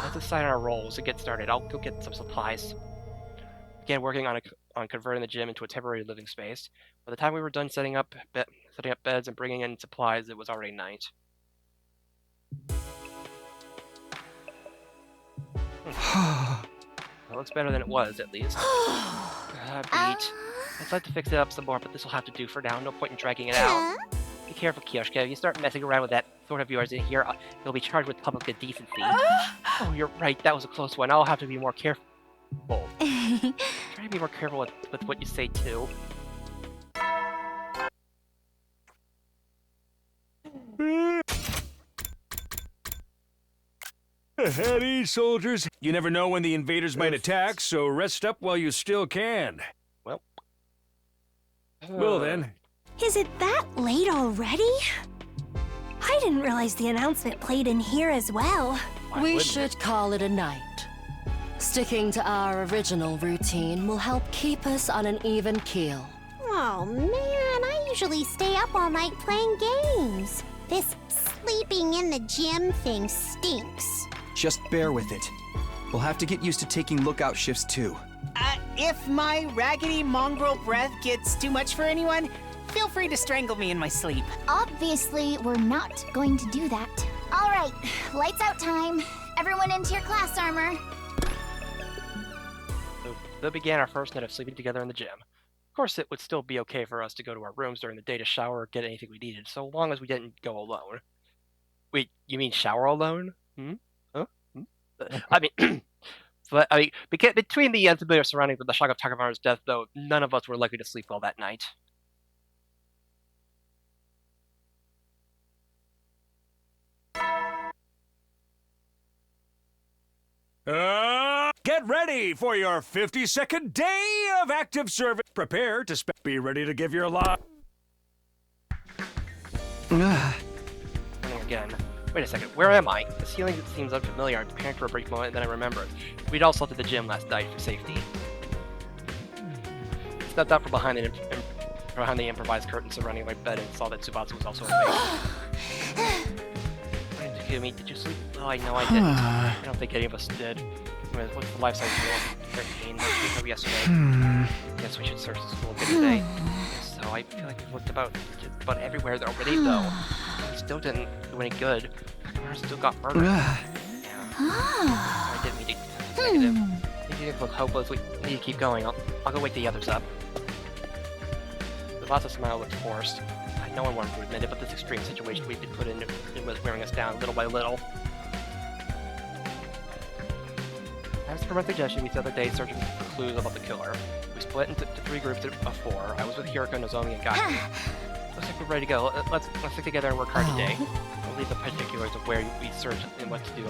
Let's assign our roles and get started. I'll go get some supplies. Began working on converting the gym into a temporary living space. By the time we were done setting up beds and bringing in supplies, it was already night. It looks better than it was, at least. Beat. I'd like to fix it up some more, but this will have to do for now. No point in dragging it out. Be careful, Kyoshka. If you start messing around with that sword of yours in here, you'll be charged with public indecency. Oh, you're right. That was a close one. I'll have to be more careful. Try to be more careful with what you say, too. At ease, soldiers. You never know when the invaders might attack, so rest up while you still can. Well then. Is it that late already? I didn't realize the announcement played in here as well. We should call it a night. Sticking to our original routine will help keep us on an even keel. Oh man, I usually stay up all night playing games. This sleeping in the gym thing stinks. Just bear with it. We'll have to get used to taking lookout shifts too. If my raggedy mongrel breath gets too much for anyone, feel free to strangle me in my sleep. Obviously, we're not going to do that. All right, lights out time. Everyone into your class armor. So that began our first night of sleeping together in the gym. Of course, it would still be okay for us to go to our rooms during the day to shower or get anything we needed, so long as we didn't go alone. Wait, you mean shower alone? Huh? I mean, between the unfamiliar surroundings of the shock of Takamaru's death, though, none of us were likely to sleep well that night. Get ready for your 52nd day of active service. Prepare to be ready to give your life. Again. Wait a second, where am I? The ceiling seems unfamiliar. I'm preparing for a brief moment, and then I remembered. We'd all slept at the gym last night for safety. I stepped out from behind the improvised curtain surrounding my bed and saw that Tsubasa was also awake. Takumi, did you sleep? Oh, I know I didn't. I don't think any of us did. What's the life size rule? 13. Let's wake up yesterday. Guess we should search the school again today. So I feel like we've looked about everywhere already, though. We still didn't do any good. Takamaru still got murdered. Yeah. I didn't mean to be negative. If you look hopeless, we need to keep going. I'll go wake the others up. Tsubasa's smile looked forced. No one wanted to admit it, but this extreme situation we'd been put in was wearing us down little by little. As for my suggestion, we spent the day searching for clues about the killer. We split into 3 groups of 4. I was with Hiroko, Nozomi, and Gai. Looks like we're ready to go. Let's stick together and work hard today. We'll leave the particulars of where we search and what to do.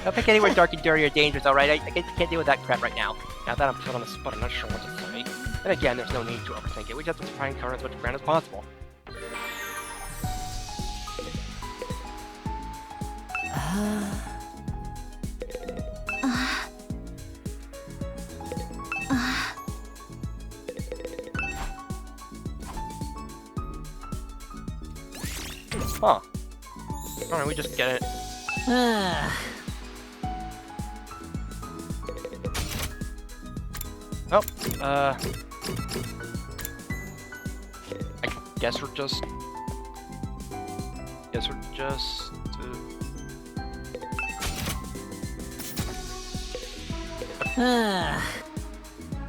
Don't pick anywhere dark and dirty or dangerous, alright? I can't deal with that crap right now. Now that I'm put on the spot, I'm not sure what to say. And again, there's no need to overthink it. We just have to try and cover as much ground as possible. Huh. Alright, we just get it. Oh, I guess we're just...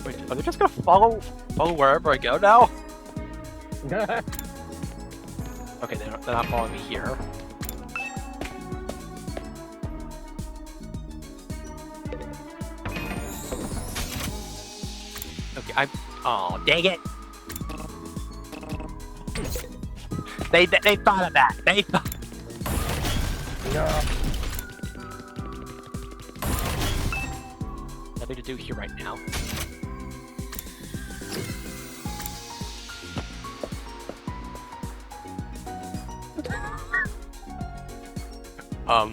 Wait, are they just gonna follow wherever I go now? Okay, they're not following me here. Okay, oh, dang it! They thought of that. They thought. Yeah. Nothing to do here right now. I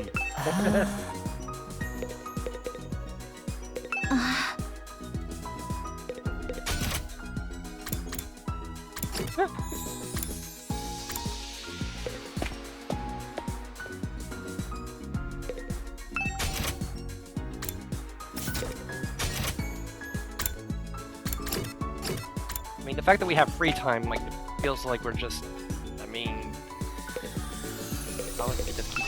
mean, the fact that we have free time, like, it feels like we're just, I mean, we could just keep...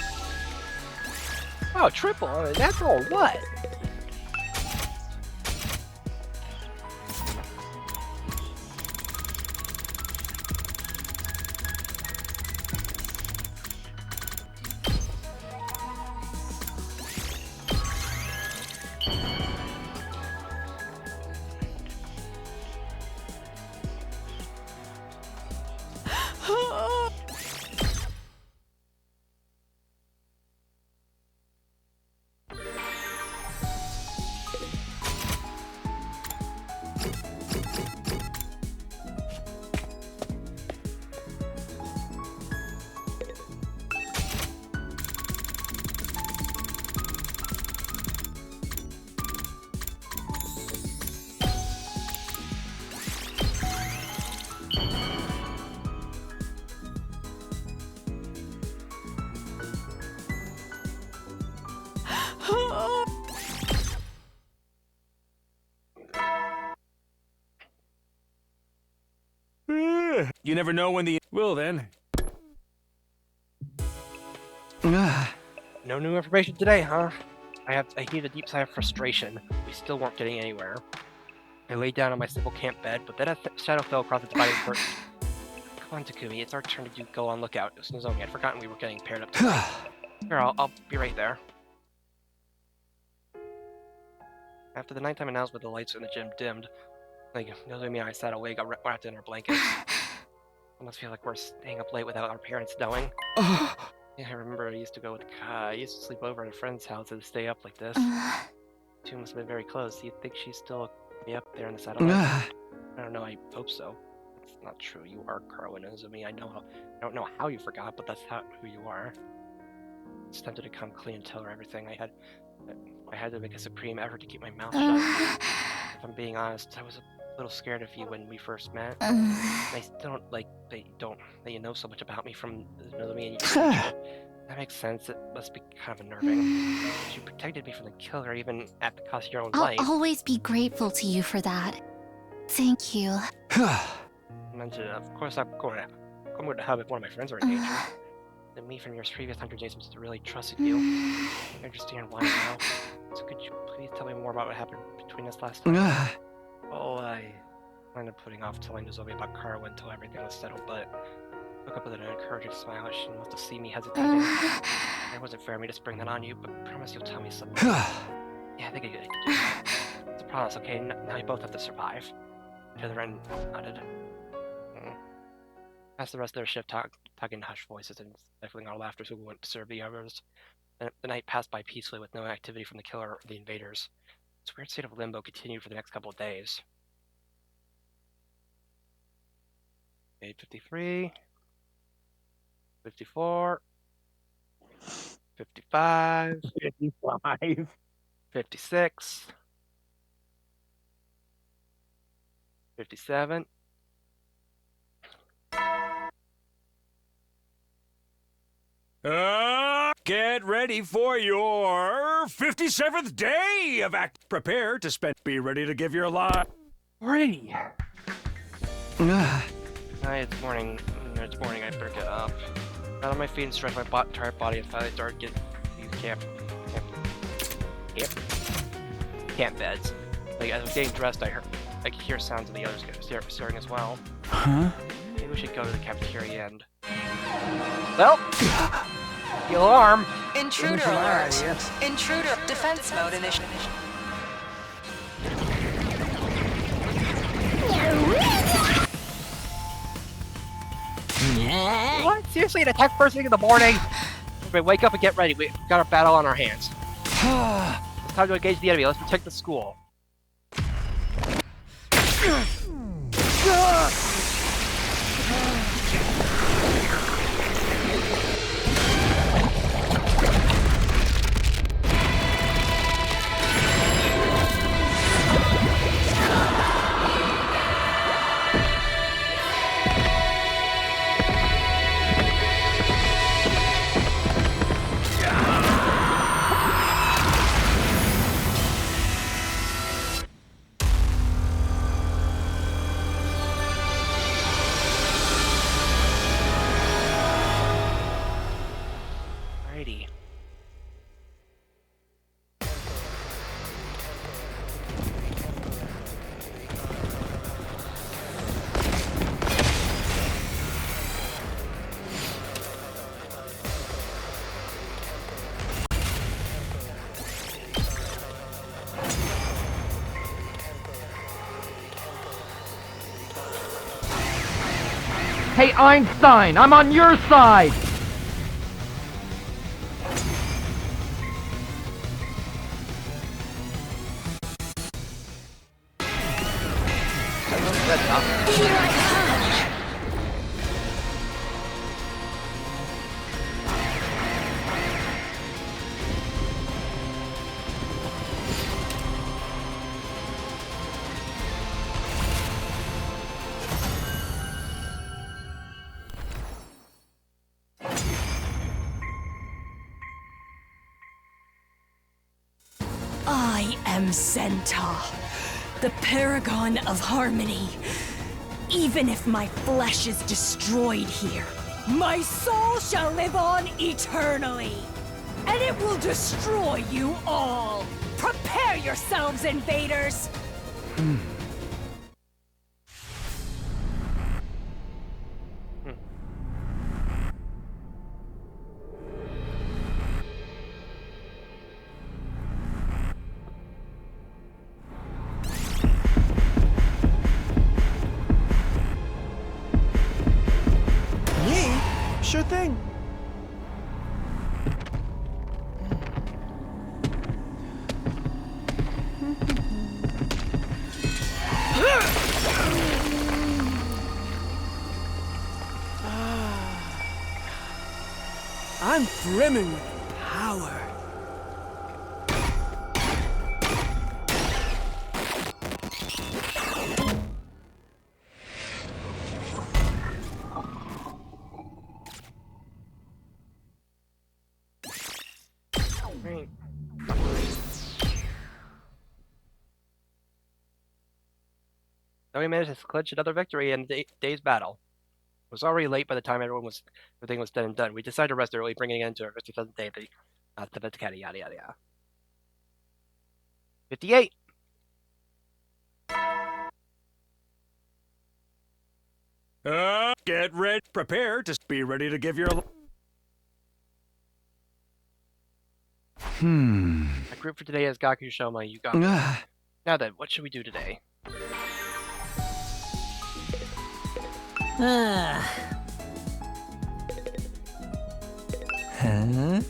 Oh, triple, that's all what? You never know when the... Well then. No new information today, huh? I heaved a deep sigh of frustration. We still weren't getting anywhere. I laid down on my simple camp bed, but then a shadow fell across the dividing curtain. Come on, Takumi, it's our turn to go on lookout. It was Nozomi. I'd forgotten we were getting paired up tonight. Here, I'll be right there. After the nighttime announcement, the lights in the gym dimmed. Like, Nozomi and I sat awake, wrapped in our blankets. It must feel like we're staying up late without our parents knowing. Yeah, I remember I used to sleep over at a friend's house and stay up like this. Two must have been very close. Do you think she's still be up there in the satellite? I don't know, I hope so. It's not true. You are Karo and Nozomi. I don't know how you forgot, but that's who you are. It's tempted to come clean and tell her everything. I had to make a supreme effort to keep my mouth shut. If I'm being honest, I was a little scared of you when we first met. I still don't like that you know so much about me from Nozomi and you. That makes sense. It must be kind of unnerving. You protected me from the killer even at the cost of your own life. I'll always be grateful to you for that. Thank you. Mentioned, of course, I'm going to have if one of my friends are in danger. And me from your previous 100 days must have really trusted you. I understand why now. So could you please tell me more about what happened between us last time? I ended up putting off telling Nozomi about Karo until everything was settled, but look up with an encouraging smile. She must have seen me hesitating. It wasn't fair of me to spring that on you, but promise you'll tell me something. Yeah, I think I could do that. It's a promise, okay? Now you both have to survive. The other end nodded. As the rest of their shift talking in hushed voices and stifling our laughter so we went to serve the others. The night passed by peacefully with no activity from the killer or the invaders. This weird state of limbo continued for the next couple of days. 8:53, 54, 55, 55, 56, 57. Get ready for your 57th day of act. Prepare to spend. Be ready to give your life. Ready. It's morning. It's morning. I better get up. Got on my feet and stretched my tired body and finally started getting these camp beds. Like as I was getting dressed, I could hear sounds of the others stirring as well. Huh? Maybe we should go to the cafeteria and. Well, the alarm. Intruder alert. Intruder defense mode initiated. seriously an attack first thing in the morning? Everybody, wake up and get ready. We got a battle on our hands. It's time to engage the enemy. Let's protect the school. Alrighty. Hey, Einstein, I'm on your side! I am Centaur, the paragon of harmony. Even if my flesh is destroyed here, my soul shall live on eternally. And it will destroy you all. Prepare yourselves, invaders! Me? Sure thing. I'm brimming with power. Right. Then we managed to clinch another victory in the day's battle. It was already late by the time everything was done and done. We decided to rest early, bringing an end to our 57th day of the Vatican, yada yada yada. 58. Get ready. Prepare to be ready to give your... My group for today is Gaku, Shoma, Yuga. Now then, what should we do today? Huh? Huh?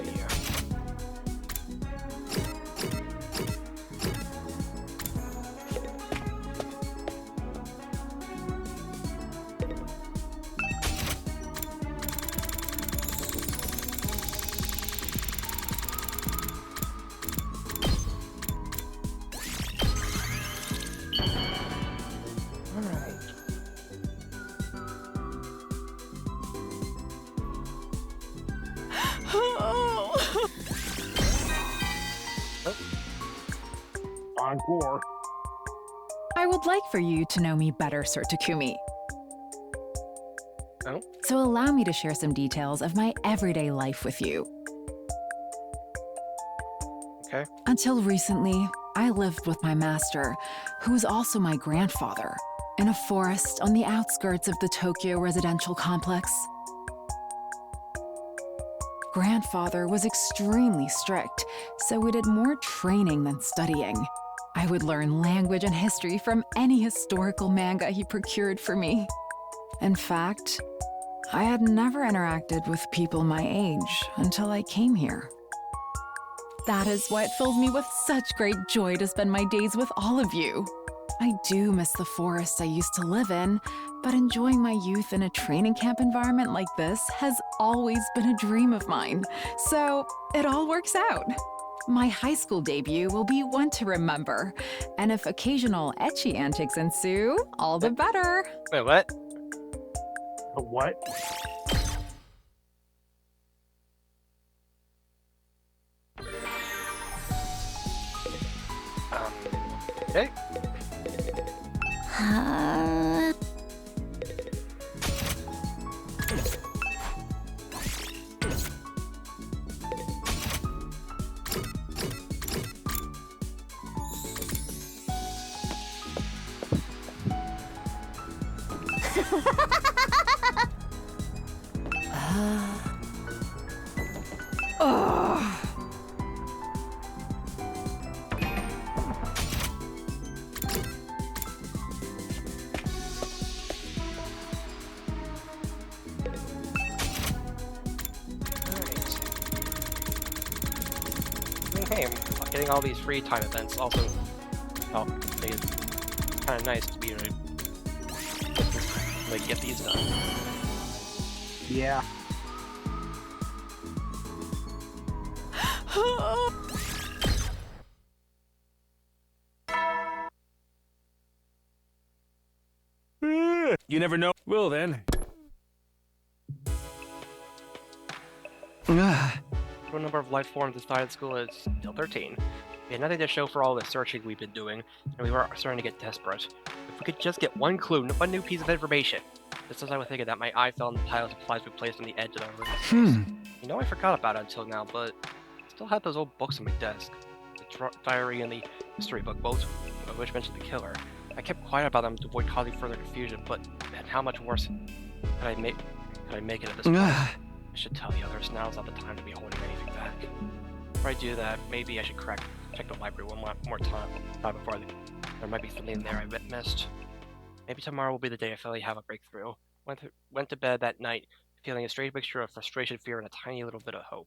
Yeah. Encore. I would like for you to know me better, Sir Takumi. Oh. So allow me to share some details of my everyday life with you. Okay. Until recently, I lived with my master, who was also my grandfather, in a forest on the outskirts of the Tokyo residential complex. Grandfather was extremely strict, so we did more training than studying. I would learn language and history from any historical manga he procured for me. In fact, I had never interacted with people my age until I came here. That is why it fills me with such great joy to spend my days with all of you. I do miss the forest I used to live in, but enjoying my youth in a training camp environment like this has always been a dream of mine. So it all works out. My high school debut will be one to remember, and if occasional ecchi antics ensue, all the better. Wait, what? What? Okay. Hey, I'm getting all these free time events. Also, I think it's kind of nice to be able to get these done. Yeah. You never know. Well then. Total number of life forms inside the school is still 13. We had nothing to show for all the searching we've been doing, and we were starting to get desperate. If we could just get one clue, one new piece of information. Just as I was thinking that, my eye fell on the pile of supplies we placed on the edge of our living space. You know, I forgot about it until now, but I still had those old books on my desk. The diary and the history book, both of which mentioned the killer. I kept quiet about them to avoid causing further confusion, but man, how much worse could I make it at this point? I should tell the others, now's not the time to be holding anything back. Before I do that, maybe I should check the library one more time before there might be something there I missed. Maybe tomorrow will be the day I finally have a breakthrough. Went to bed that night, feeling a strange mixture of frustration, fear, and a tiny little bit of hope.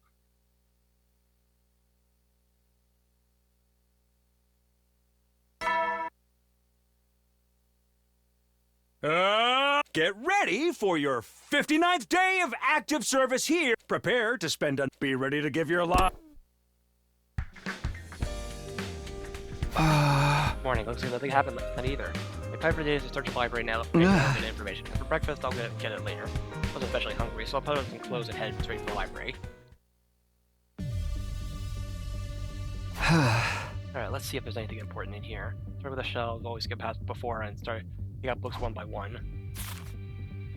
Get ready for your 59th day of active service here. Prepare to spend a... Be ready to give your lot. Morning, looks like nothing happened last night either. My plan for the day is to search the library now and get information. For breakfast, I'll get it later. I was especially hungry, so I'll put on some clothes and head straight for the library. Alright, let's see if there's anything important in here. Start with the shelves, always skip past before and start picking up books one by one.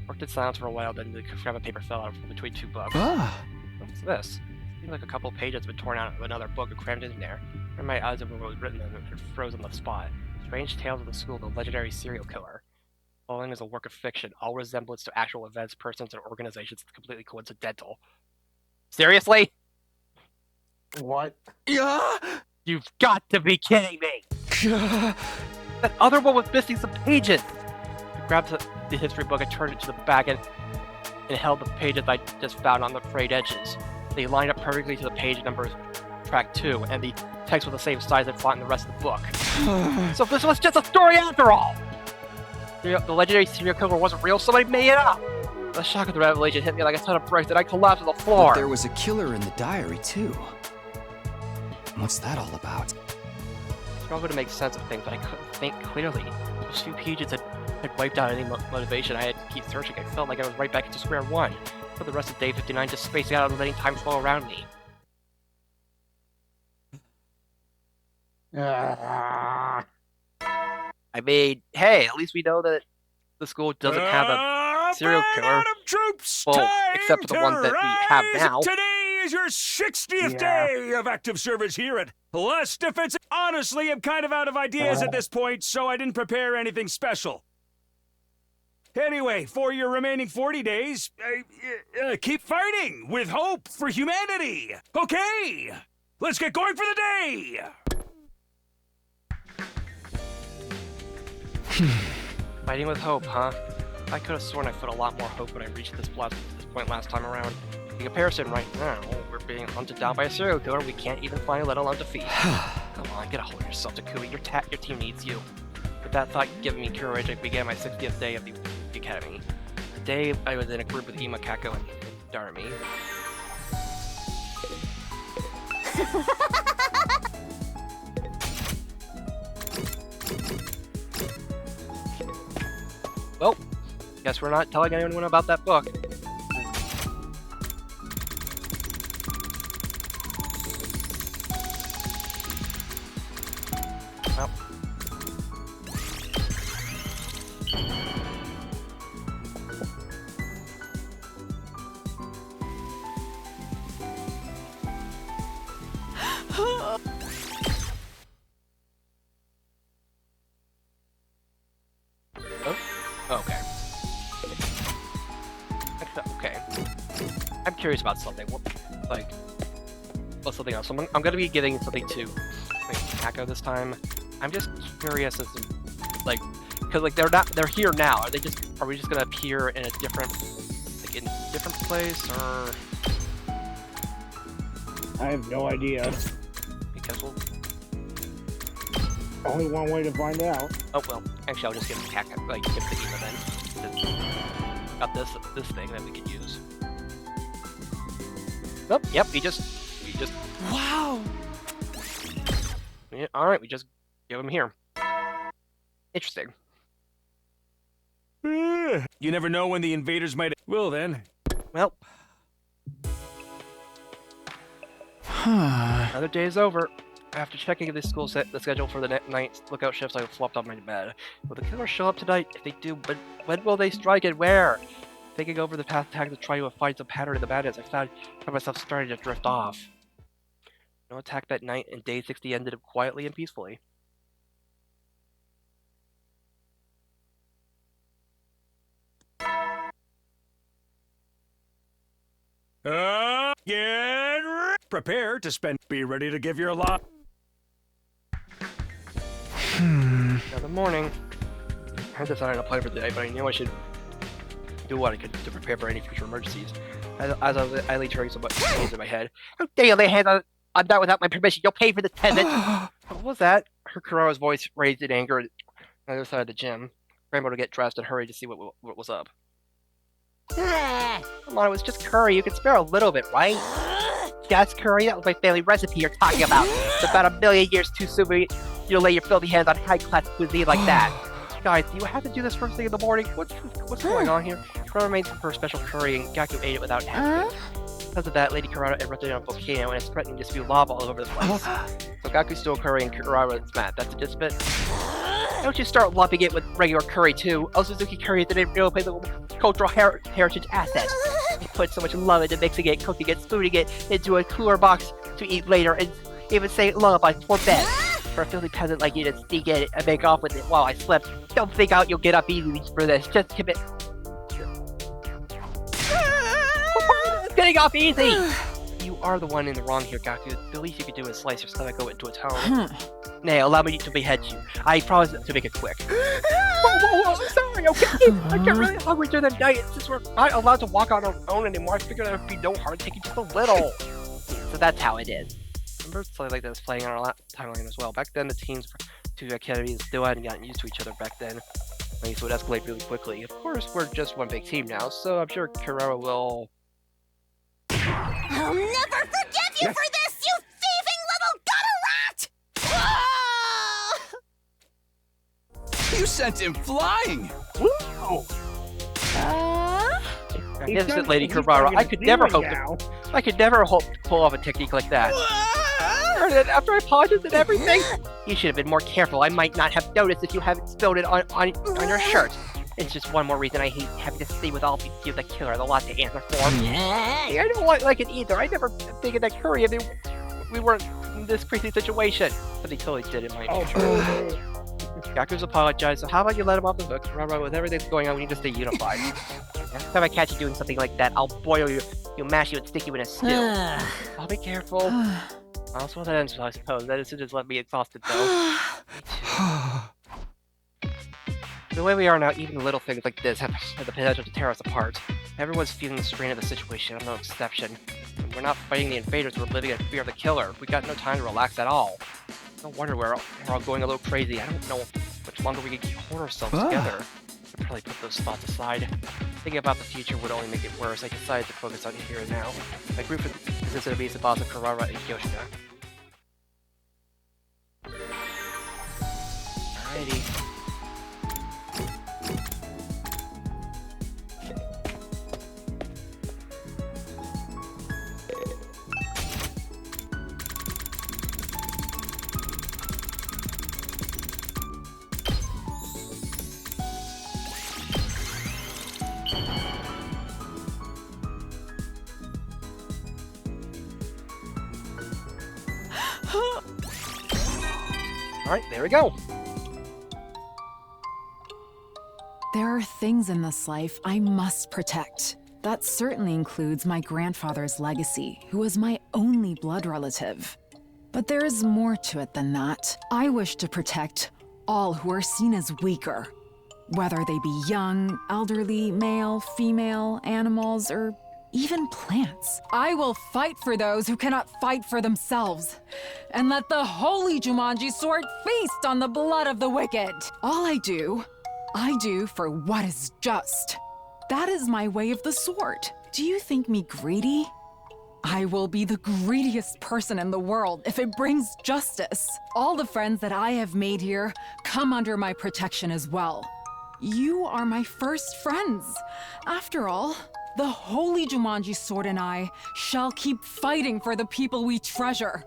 Worked in silence for a while, then the scrap of paper fell out from between two books. What's this? Seems like a couple of pages have been torn out of another book and crammed in there. And my eyes over what was written and it froze on the spot. Strange Tales of the School, the legendary serial killer. The following is a work of fiction. All resemblance to actual events, persons, and organizations is completely coincidental. Seriously? What? Yeah. You've got to be kidding me! That other one was missing some pages! I grabbed the history book and turned it to the back and held the pages I just found on the frayed edges. They lined up perfectly to the page number track 2, and the text was the same size and font in the rest of the book. So this was just a story after all! The legendary serial killer wasn't real, somebody made it up! The shock of the revelation hit me like a ton of bricks and I collapsed on the floor! But there was a killer in the diary, too. What's that all about? I struggled to make sense of things, but I couldn't think clearly. Those few pages had wiped out any motivation. I had to keep searching. I felt like I was right back into square one. For the rest of day 59, just spacing out and letting time flow around me. I mean, hey, at least we know that the school doesn't have a serial killer. Troops, well, except for the one that we have now. Today is your 60th day of active service here at Less Defense. Honestly, I'm kind of out of ideas at this point, so I didn't prepare anything special. Anyway, for your remaining 40 days, keep fighting with hope for humanity. Okay, let's get going for the day. Fighting with hope, huh? I could have sworn I put a lot more hope when I reached this point last time around. In comparison, right now, we're being hunted down by a serial killer we can't even find, let alone defeat. Come on, get a hold of yourself, Takumi. Your team needs you. With that thought giving me courage, I began my 60th day of the academy. Today, I was in a group with Ima, Kako, and Darmi. Well, guess we're not telling anyone about that book. Well. Okay. Okay. I'm curious about something. What's something else? I'm gonna be getting something to Kako this time. I'm just curious as to, because they're here now. Are we just gonna appear in a different place, or? I have no idea. Because we'll. Only one way to find out. Oh well, actually, I'll just give the Ima then. Got this thing that we could use. Nope. Yep. We just. Wow. Yeah, all right. We just give him here. Interesting. You never know when the invaders might. Well then. Well. Another day is over. After checking the school the schedule for the night's lookout shifts, I flopped on my bed. Will the killers show up tonight? If they do, but when will they strike and where? Thinking over the path tag to try to find some pattern in the madness, I found myself starting to drift off. No attack that night, and day 60 ended quietly and peacefully. Prepare to spend. Be ready to give your lot. Another morning. I decided to play for the day, but I knew I should do what I could to prepare for any future emergencies. As I was idly turning some things in my head. How dare you lay hands on that without my permission? You'll pay for the attendance. What was that? Heard Kurora's voice raised in anger on the other side of the gym. Rainbow to get dressed and hurry to see what was up. Come on, it was just curry. You can spare a little bit, right? Yes, curry. That was my family recipe you're talking about. It's about 1 million years too soon you'll lay your filthy hands on high-class cuisine like that. Guys, do you have to do this first thing in the morning? What's going on here? Kurara made some for a special curry, and Gaku ate it without hesitation. Because of that, Lady Kurara erupted on a volcano, and it's threatening to spew lava all over the place. So Gaku stole curry, and Kurara is mad. That's a disbit. Don't you start lumping it with regular curry, too. Osuzuki curry didn't really play the cultural heritage asset. He put so much love into mixing it, cooking it, spooning it into a cooler box to eat later, and even say lullabies before bed. For a filthy peasant like you to sneak in and make off with it while I slept, don't think out you'll get up easily for this. Just commit. Getting off easy! You are the one in the wrong here, Gaku. The least you could do is slice your stomach into its home. Nay, allow me to behead you. I promise to make it quick. Whoa, sorry, okay? I get really hungry during the night. Since we're not allowed to walk on our own anymore, I figured there would be no hard taking just a little. So that's how it is. Remember, something like that was playing on our timeline as well. Back then, the teams for two academies still hadn't gotten used to each other back then. Things would escalate really quickly. Of course, we're just one big team now, so I'm sure Kurara will... I'll never forgive you for this, you thieving little gutter rat! You sent him flying! Woo! Magnificent Lady Kurara, I could never pull off a technique like that. After I apologized and everything, you should have been more careful. I might not have noticed if you haven't spilled it on your shirt. It's just one more reason I hate having to stay with all of you, the killer, and a lot to answer for. I don't like it either. I never think of that curry if we weren't in this crazy situation. But he totally did it, mind you. Gaku's apologized, so how about you let him off the hook? Right, with everything that's going on, we need to stay unified. Next time I catch you doing something like that, I'll boil you, mash you, and stick you in a stew. I'll be careful. Also, that ends, I suppose. That is to just let me exhausted, though. The way we are now, even little things like this have the potential to tear us apart. Everyone's feeling the strain of the situation, I'm no exception. And we're not fighting the invaders, we're living in fear of the killer. We got no time to relax at all. No wonder we're all going a little crazy. I don't know how much longer we can hold ourselves together. I should probably put those thoughts aside. Thinking about the future would only make it worse. I decided to focus on here and now. My group consists of Isabasa, Karara, and Yoshida. Alrighty. Alright, there we go. There are things in this life I must protect. That certainly includes my grandfather's legacy, who was my only blood relative. But there is more to it than that. I wish to protect all who are seen as weaker. Whether they be young, elderly, male, female, animals, or even plants. I will fight for those who cannot fight for themselves. And let the holy Jumanji sword feast on the blood of the wicked. All I do for what is just. That is my way of the sword. Do you think me greedy? I will be the greediest person in the world if it brings justice. All the friends that I have made here come under my protection as well. You are my first friends. After all, the holy Jumanji sword and I shall keep fighting for the people we treasure.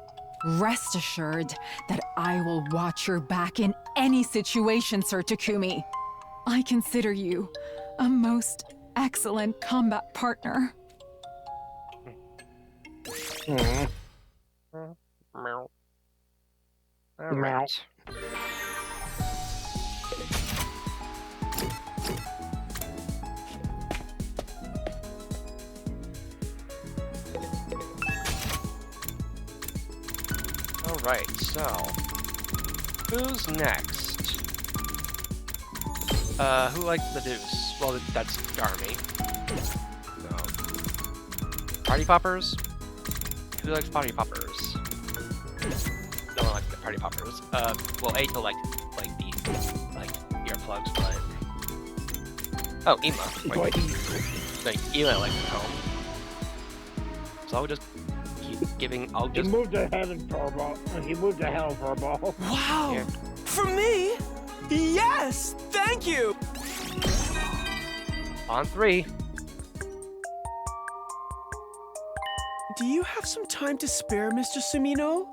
Rest assured that I will watch your back in any situation, Sir Takumi. I consider you a most excellent combat partner. Alright. Alright, so who's next? Who likes the deuce? Well, that's Garmy. So, party poppers? Who likes party poppers? No one likes the party poppers. Well, Ato like the earplugs, but oh, Ima. Like Ima likes the comb. So I'll just keep giving. He moved to heaven for a ball. He moved to hell for a ball. Wow! Here. For me? Yes! Thank you! On 3. Do you have some time to spare, Mr. Sumino?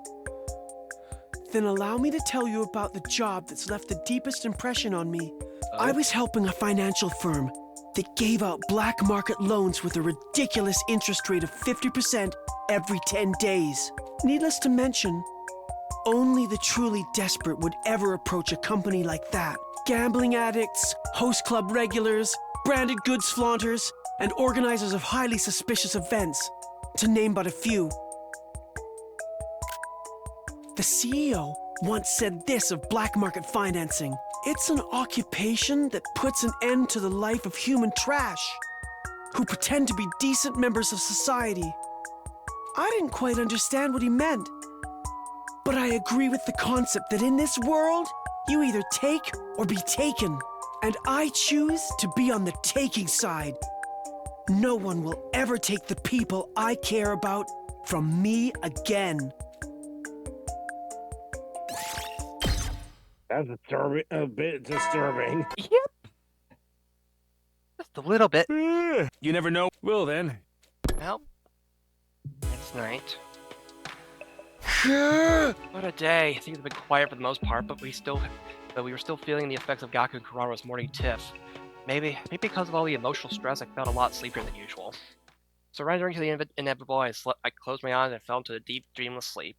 Then allow me to tell you about the job that's left the deepest impression on me. I was helping a financial firm that gave out black market loans with a ridiculous interest rate of 50% every 10 days. Needless to mention, only the truly desperate would ever approach a company like that. Gambling addicts, host club regulars, branded goods flaunters, and organizers of highly suspicious events, to name but a few. The CEO once said this of black market financing: "It's an occupation that puts an end to the life of human trash who pretend to be decent members of society." I didn't quite understand what he meant, but I agree with the concept that in this world, you either take or be taken. And I choose to be on the taking side. No one will ever take the people I care about from me again. That's disturbing, a bit disturbing. Yep. Just a little bit. You never know. Well then. Well, next night. What a day. Things have been quiet for the most part, but we were still feeling the effects of Gaku and Kararo's morning tiff. Maybe because of all the emotional stress, I felt a lot sleepier than usual. Surrendering to the inevitable, I closed my eyes and fell into a deep, dreamless sleep.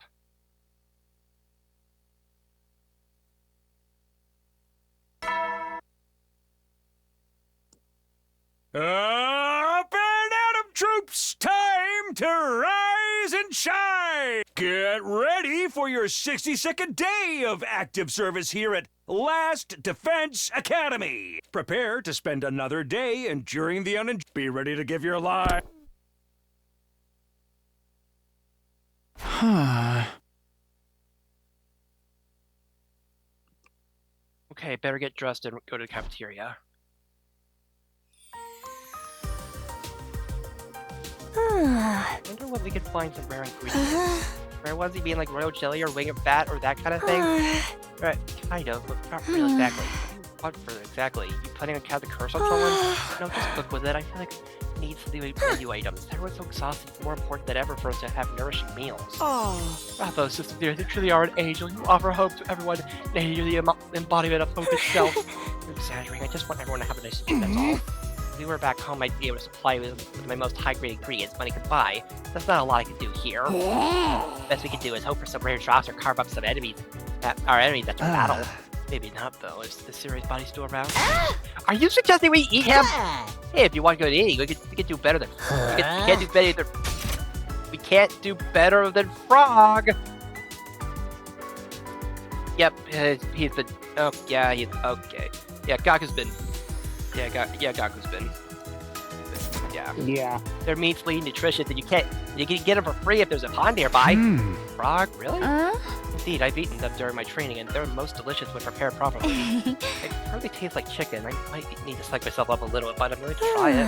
Up and at 'em, troops! Time to rise and shine! Get ready for your 60-second day of active service here at Last Defense Academy. Prepare to spend another day enduring the Be ready to give your life. Okay, better get dressed and go to the cafeteria. I wonder what we could find some rare ingredients. Rare ones, you mean like royal jelly or wing of bat or that kind of thing? Right, kind of, but not really exactly. What for exactly? You planning on casting a curse on someone? No, just cook with it. I feel like it needs the menu items. Everyone's so exhausted, it's more important than ever for us to have nourishing meals. Oh. Bravo, Sister Dear, you truly are an angel. You offer hope to everyone. Nay, you're the embodiment of hope itself. You're exaggerating. I just want everyone to have a nice day, that's all. If we were back home, I'd be able to supply you with my most high-grade ingredients money could buy. That's not a lot I could do here. Best we could do is hope for some rare drops or carve up some enemies. Our enemies after battle. Maybe not, though. Is the serious body still around? Are you suggesting we eat him? Hey, if you want good eating, we could do better than... We can't do better than... We can't do better than Frog! Yep, he's been... Oh, yeah, he's... Okay. Yeah, Gaku's been... Yeah, Gaku's been... Yeah. Yeah. They're meatly, nutritious, and you can get them for free if there's a pond nearby. Frog, really? Indeed, I've eaten them during my training, and they're most delicious when prepared properly. It hardly tastes like chicken. I might need to psych myself up a little, but I'm willing to try it.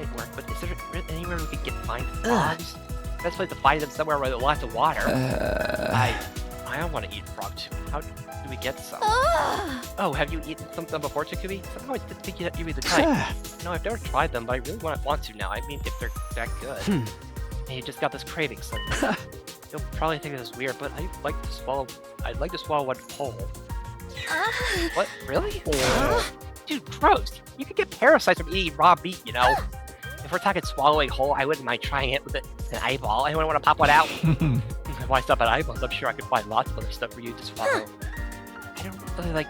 It might work, but is there anywhere we could find frogs? Best place to find them somewhere where there's lots of water. I don't want to eat frog too. How do we get some? Oh, have you eaten some of them before, Takumi? Somehow I didn't think you'd be the type. No, I've never tried them, but I really want to now. I mean, if they're that good. And you just got this craving suddenly. You'll probably think this is weird, but I'd like to swallow one whole. What? Really? Dude, gross. You could get parasites from eating raw meat, you know? If we're talking swallowing whole, I wouldn't mind trying it with an eyeball. Anyone want to pop one out? Why stop at eyeballs? I'm sure I could find lots of other stuff for you to swallow. I don't really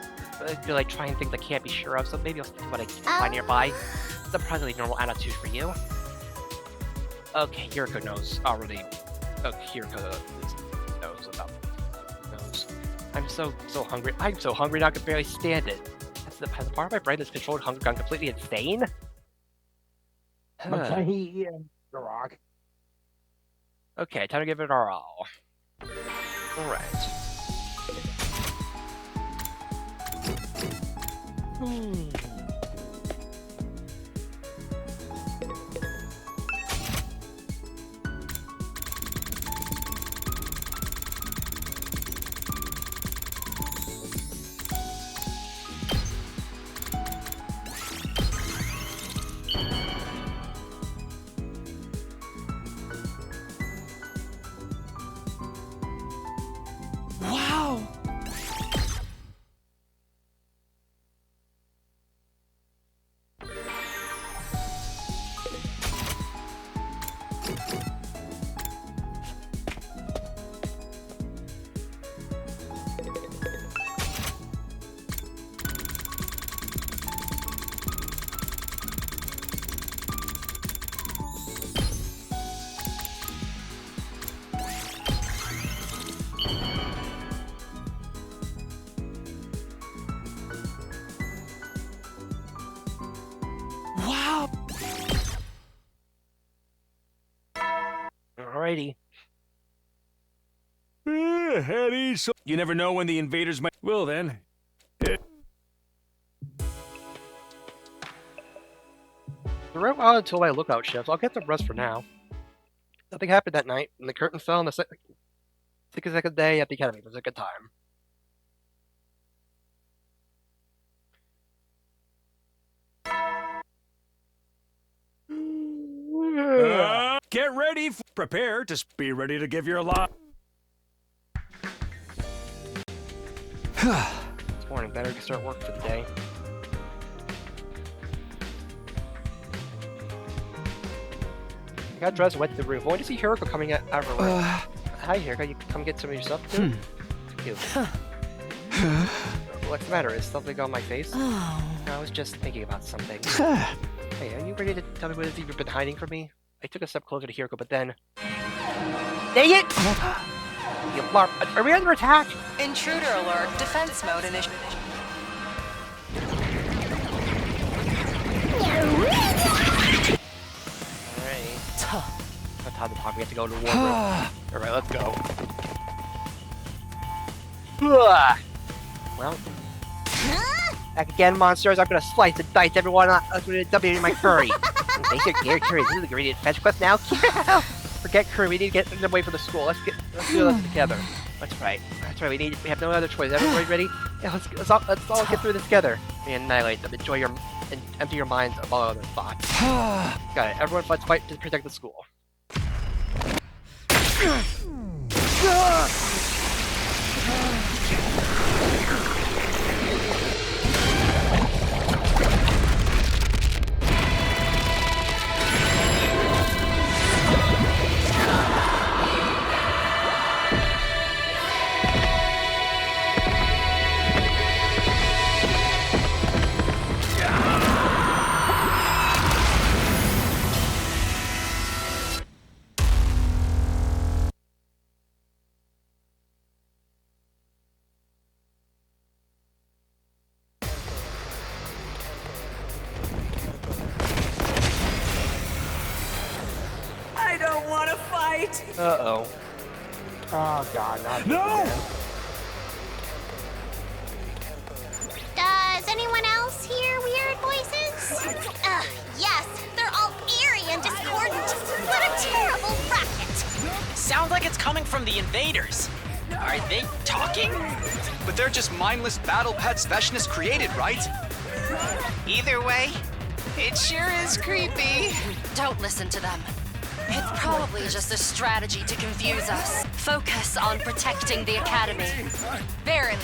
feel like trying things I can't be sure of, so maybe I'll stick to what I can find nearby. Surprisingly normal attitude for you. Okay, Yuriko knows already. Yuriko knows about knows. I'm so hungry. I'm so hungry now I can barely stand it. Has the part of my brain that's controlled hunger gone completely insane? But he eat the rock. Okay, time to give it our all. Alright. Wow! Wow! Alrighty. Eddie, so you never know when the invaders might... Well then... Throughout on until my lookout shift, I'll get some rest for now. Nothing happened that night, and the curtain fell on the second day at the academy. It was a good time. Get ready. Prepare to be ready to give your lot. This morning, better start work for the day. got dressed and went to the roof. I wanted to see Hiroko coming out of her room. Hi, Hiroko. You come get some of your stuff too? You. What's the matter? Is something on my face? Oh. I was just thinking about something. Hey, are you ready to tell me what it is you've been hiding from me? I took a step closer to Hiroko, but then... Dang it! You blarp. Are we under attack? Intruder alert. Defense mode initiated. Alright. That's how the talk. We have to go to the war room. Alright, let's go. Well, back again, monsters. I'm gonna slice and dice everyone. I'm gonna W in my curry. Make your gear curry. This is the ingredient fetch quest now. Forget curry. We need to get away from the school. Let's do this together. That's right. That's right. We have no other choice. Everybody ready? Yeah. Let's all get through this together. We annihilate them. Enjoy your and empty your minds of all other thoughts. Got it. Everyone, let's fight to protect the school. I don't want to fight. Uh-oh. Oh god, not No! again. Does anyone else hear weird voices? Ugh, yes, they're all eerie and discordant. What a terrible racket! Sounds like it's coming from the invaders. Are they talking? But they're just mindless battle pets Veshness created, right? Either way, it sure is creepy. Don't listen to them. It's probably just a strategy to confuse us. Focus on protecting the academy. Verily.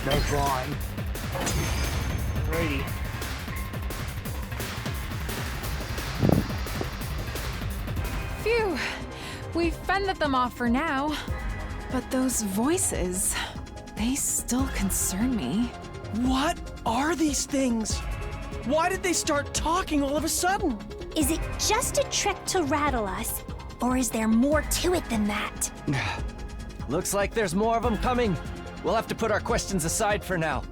No flying. Alrighty. Phew. We've fended them off for now. But those voices, they still concern me. What are these things? Why did they start talking all of a sudden? Is it just a trick to rattle us? Or is there more to it than that? Looks like there's more of them coming. We'll have to put our questions aside for now.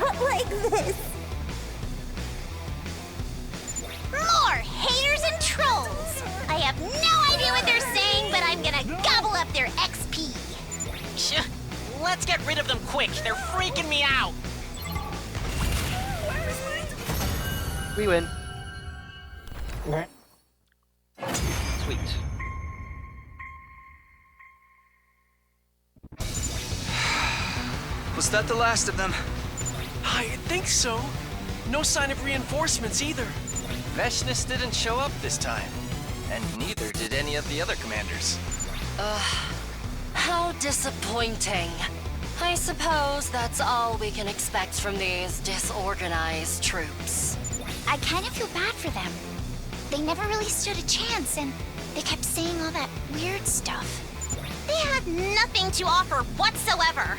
Not like this. More haters and trolls. I have no idea what they're saying, but I'm gonna gobble up their XP. Let's get rid of them quick. They're freaking me out. We win. Sweet. Was that the last of them? I think so. No sign of reinforcements either. Veshness didn't show up this time. And neither did any of the other commanders. How disappointing. I suppose that's all we can expect from these disorganized troops. I kind of feel bad for them. They never really stood a chance, and they kept saying all that weird stuff. They had nothing to offer whatsoever.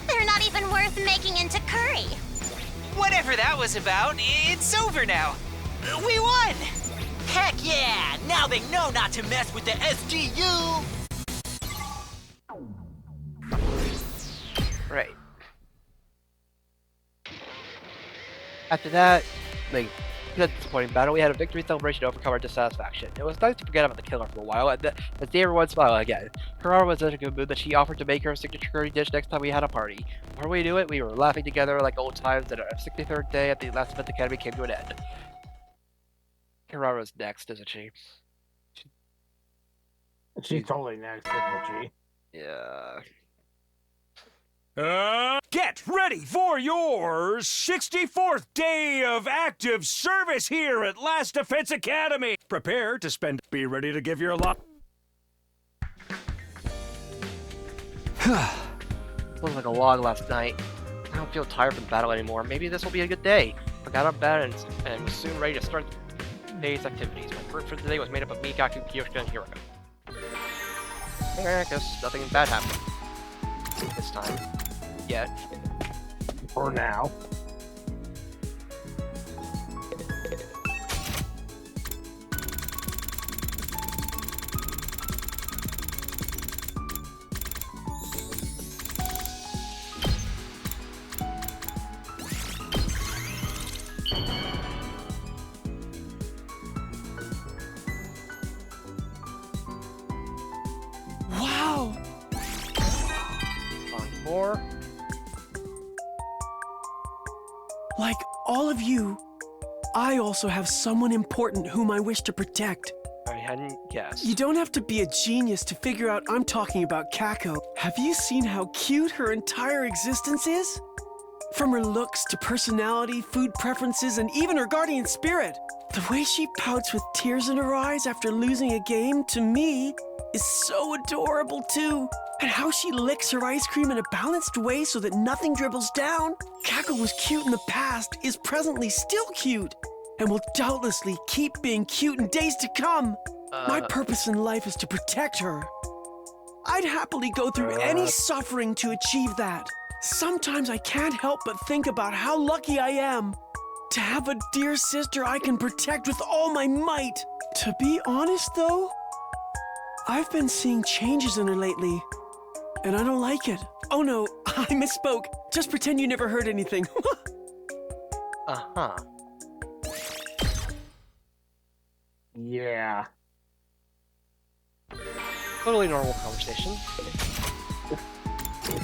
They're not even worth making into curry. Whatever that was about, it's over now. We won! Heck yeah! Now they know not to mess with the SGU! Right. After that, like, a disappointing battle, we had a victory celebration to overcome our dissatisfaction. It was nice to forget about the killer for a while, and as see everyone smile again. Harara was in a good mood that she offered to make her a signature curry dish next time we had a party. Before we knew it, we were laughing together like old times, and our 63rd day at the last event academy came to an end. Harara's next, isn't she? She's totally next, isn't she? Yeah. Get ready for your 64th day of active service here at Last Defense Academy. Prepare to spend. Be ready to give your lot. Looked like a log last night. I don't feel tired from the battle anymore. Maybe this will be a good day. I got up bed and was soon ready to start the day's activities. My group for the day was made up of Mikaku, Kyoshika, and Hiroko. I guess nothing bad happened this time. Yet. For now. Wow! On more. Like all of you, I also have someone important whom I wish to protect. I hadn't guessed. You don't have to be a genius to figure out I'm talking about Kako. Have you seen how cute her entire existence is? From her looks to personality, food preferences, and even her guardian spirit. The way she pouts with tears in her eyes after losing a game, to me, is so adorable too. And how she licks her ice cream in a balanced way so that nothing dribbles down. Kako was cute in the past, is presently still cute, and will doubtlessly keep being cute in days to come. My purpose in life is to protect her. I'd happily go through any suffering to achieve that. Sometimes I can't help but think about how lucky I am to have a dear sister I can protect with all my might. To be honest though, I've been seeing changes in her lately, and I don't like it. Oh no, I misspoke. Just pretend you never heard anything. Uh-huh. Yeah. Totally normal conversation.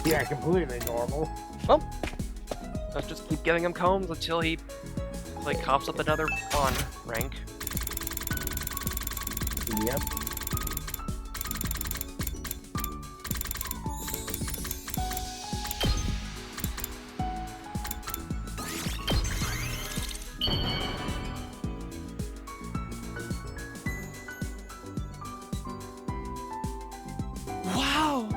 Yeah, completely normal. Well, let's just keep giving him combs until he, like, coughs up another on rank. Yep. Wow!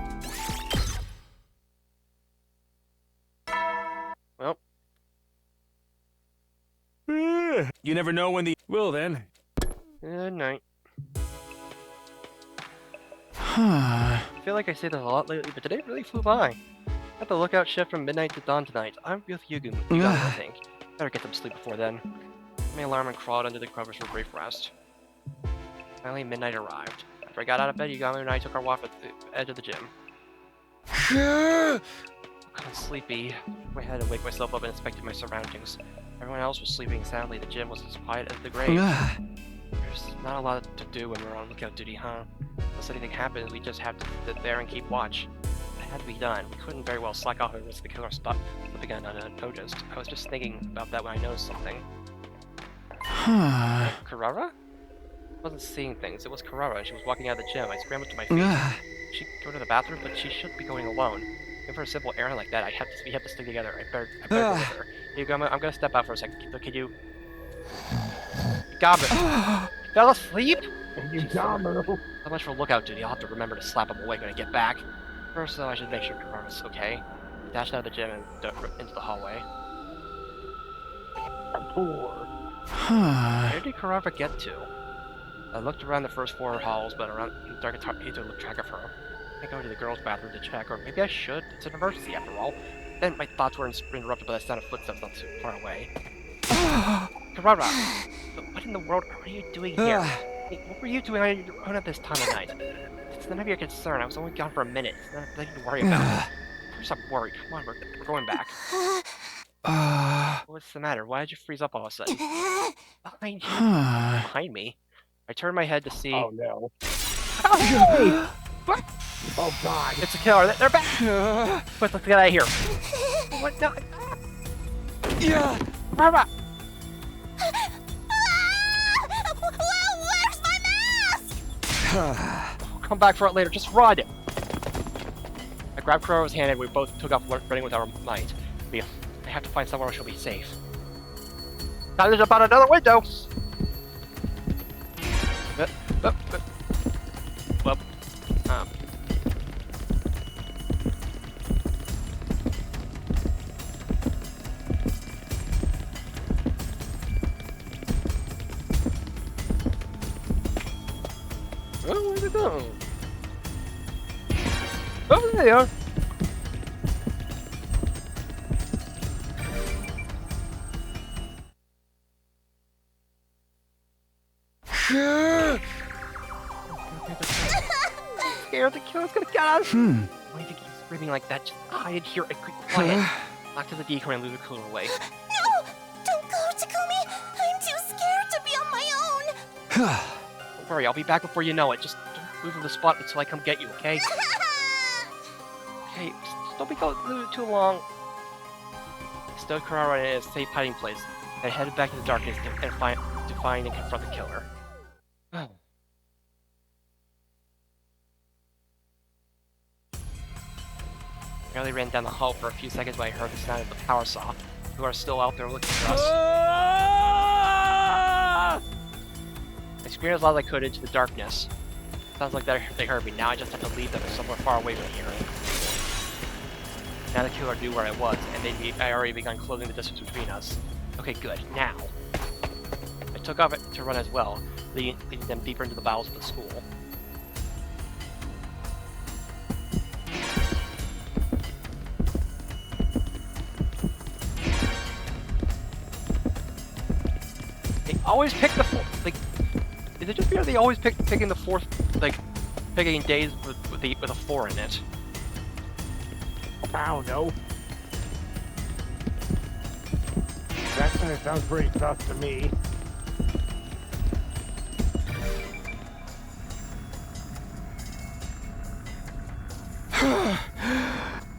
Well. You never know when the... Well then. Good night. Huh. I feel like I say this a lot lately, but today really flew by. Got the lookout shift from midnight to dawn tonight. I'm with Yugu, I think. Better get some sleep before then. My alarm and crawled under the covers for a brief rest. Finally, midnight arrived. After I got out of bed, Yugami and I took our walk at the edge of the gym. I'm kind of sleepy. I had to wake myself up and inspected my surroundings. Everyone else was sleeping soundly. The gym was as quiet as the grave. There's not a lot to do when we're on lookout duty, huh? Unless anything happens, we just have to sit there and keep watch. It had to be done. We couldn't very well slack off and risk the killer spot slipping unnoticed. I was just thinking about that when I noticed something. Karara? I wasn't seeing things. It was Karara. She was walking out of the gym. I scrambled to my feet. She'd go to the bathroom, but she shouldn't be going alone. And for a simple errand like that, we have to stick together. I better go with her. I'm gonna step out for a second. Can you... Yugami! Fell asleep? Yugami! So much for lookout duty. I'll have to remember to slap him awake when I get back. First, though, I should make sure Karara's okay. I dashed out of the gym and into the hallway. Where did Karara get to? I looked around the first 4 halls, but around the dark, it's hard to look track of her. I go to the girls' bathroom to check, or maybe I should. It's an emergency after all. Then my thoughts were interrupted by the sound of footsteps not too far away. Karara! What in the world are you doing here? What were you doing on your own at this time of night? It's none of your concern. I was only gone for a minute. It's nothing to worry about. Stop worrying. Come on, we're going back. What's the matter? Why did you freeze up all of a sudden? Behind you? Behind me? I turned my head to see... Oh no. Hey! What? Oh god. It's a killer. They're back! Let's get out of here. What? No. Yeah. Karara! Where's my mask? Come back for it later. Just run! I I grabbed Kurora's hand and we both took off running with our might. I have to find somewhere where she'll be safe. Time to jump out another window! Well, oh, where'd it go? Oh, there they are. Scared the killer's gonna get us. Why do you keep screaming like that? Just hide here and keep quiet. Lock to the decoy and lure the killer away. No! Don't go, Takumi! I'm too scared to be on my own! Don't worry, I'll be back before you know it. Just don't move from the spot until I come get you, okay? Okay, just don't be going too long. Stowed Kurara in a safe hiding place, and headed back to the darkness to find and confront the killer. I barely ran down the hall for a few seconds when I heard the sound of the power saw, who are still out there looking for us. I screamed as loud as I could into the darkness. Sounds like they heard me. Now I just have to lead them somewhere far away from here. Now the killer knew where I was, and I already begun closing the distance between us. Okay, good. Now. I took off to run as well, leading them deeper into the bowels of the school. Always pick the like. Is it just because they always picking the fourth, like, picking days with a 4 in it? I don't know. That sounds pretty tough to me.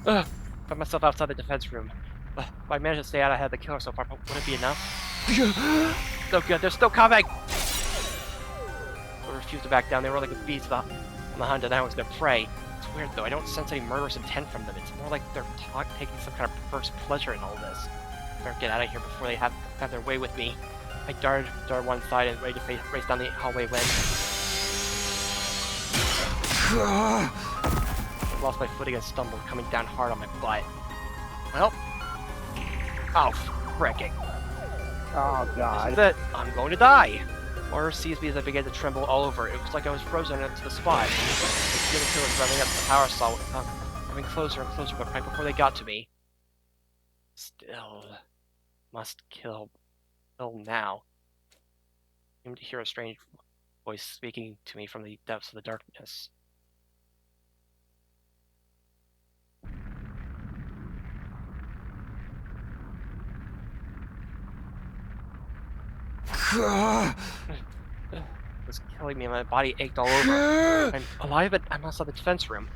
Found myself outside the defense room. I managed to stay out ahead of the killer so far, but would it be enough? So good, they're still coming! I refused to back down. They were like a beast on the hunt, and I was their prey. It's weird though, I don't sense any murderous intent from them. It's more like they're taking some kind of perverse pleasure in all this. Better get out of here before they have their way with me. I darted one side and ready to race down the hallway when... I lost my footing and stumbled, coming down hard on my butt. Well... Oh, fricking. Oh, God. This is it. I'm going to die. Horror seized me as I began to tremble all over. It was like I was frozen into the spot. The killer was running up the power saw, coming closer and closer, but right before they got to me. Still. Must kill now. I seemed to hear a strange voice speaking to me from the depths of the darkness. It was killing me and my body ached all over. I'm alive, but I'm outside the defense room.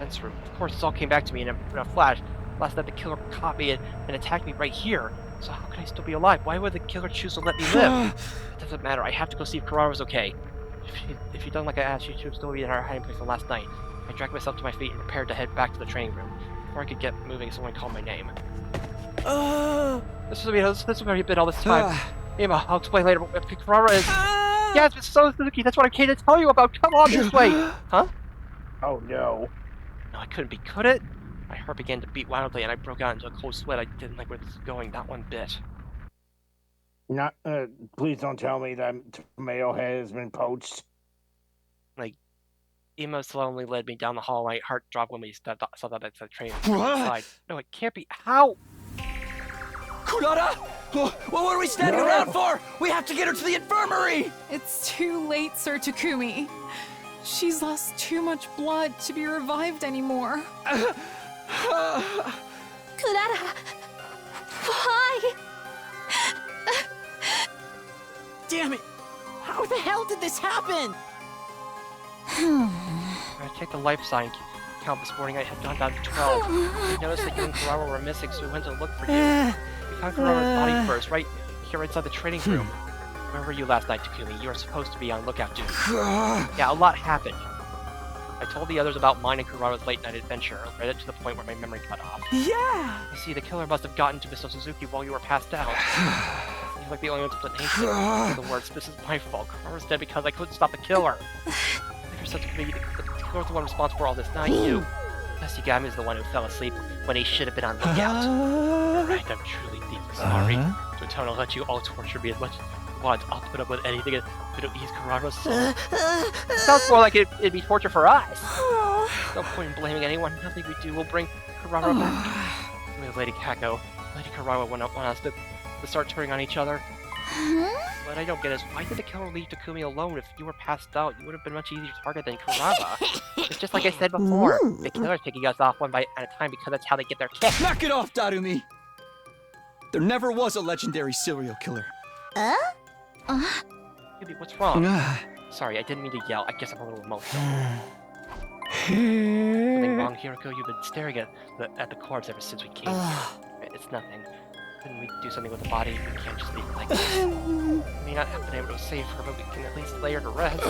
Of course, this all came back to me in a flash. Last night the killer caught me and attacked me right here. So how could I still be alive? Why would the killer choose to let me live? It doesn't matter. I have to go see if Kurara was okay. If she done like I asked, she should still be in her hiding place from last night. I dragged myself to my feet and prepared to head back to the training room. Before I could get moving, someone called my name. This is where you've been all this time. Emma, I'll explain later, but Kurara is... Yes, it's so Suzuki, that's what I came to tell you about. Come on this way. Huh? Oh, no. No, I couldn't be, could it? My heart began to beat wildly, and I broke out into a cold sweat. I didn't like where this was going, not one bit. Please don't tell me that tomato head has been poached. Like, Emma slowly led me down the hall. My heart dropped when we saw that the train inside. No, it can't be. How? Kurara! What are we standing around for? We have to get her to the infirmary! It's too late, Sir Takumi. She's lost too much blood to be revived anymore. Kurara! Why? Damn it! How the hell did this happen? I checked the life sign count this morning. I had gone down to 12. I noticed that you and Kurara were missing, so we went to look for you. We found Kurara's body first, right here inside the training room. Where were you last night, Takumi? You were supposed to be on lookout duty. Yeah, a lot happened. I told the others about mine and Kurara's late-night adventure, right up to the point where my memory cut off. Yeah! You see, the killer must have gotten to Mr. Suzuki while you were passed out. Seems like the only explanation for the worst. This is my fault. Kurara's dead because I couldn't stop the killer. If you're such a baby, the killer's the one responsible for all this, not you. Yes, Yagami is the one who fell asleep when he should have been on lookout. Alright, I'm truly deeply sorry. Totono let you all torture me as much as you want. I'll put up with anything if it'll ease Kurara's soul. Sounds more like it'd be torture for us. No point in blaming anyone. Nothing we do will bring Kurara back. With Lady Kako, Lady Kurara want us to start turning on each other. What I don't get is, why did the killer leave Takumi alone? If you were passed out, you would have been much easier to target than Kurara. It's just like I said before. The killer's picking us off one bite at a time because that's how they get their kick. Knock it off, Darumi! There never was a legendary serial killer. Yubi, what's wrong? Sorry, I didn't mean to yell. I guess I'm a little emotional. Something wrong, Hiroko? You've been staring at the corpse ever since we came here. It's nothing. Couldn't we do something with the body? We can't just leave it like this. We may not have been able to save her, but we can at least lay her to rest.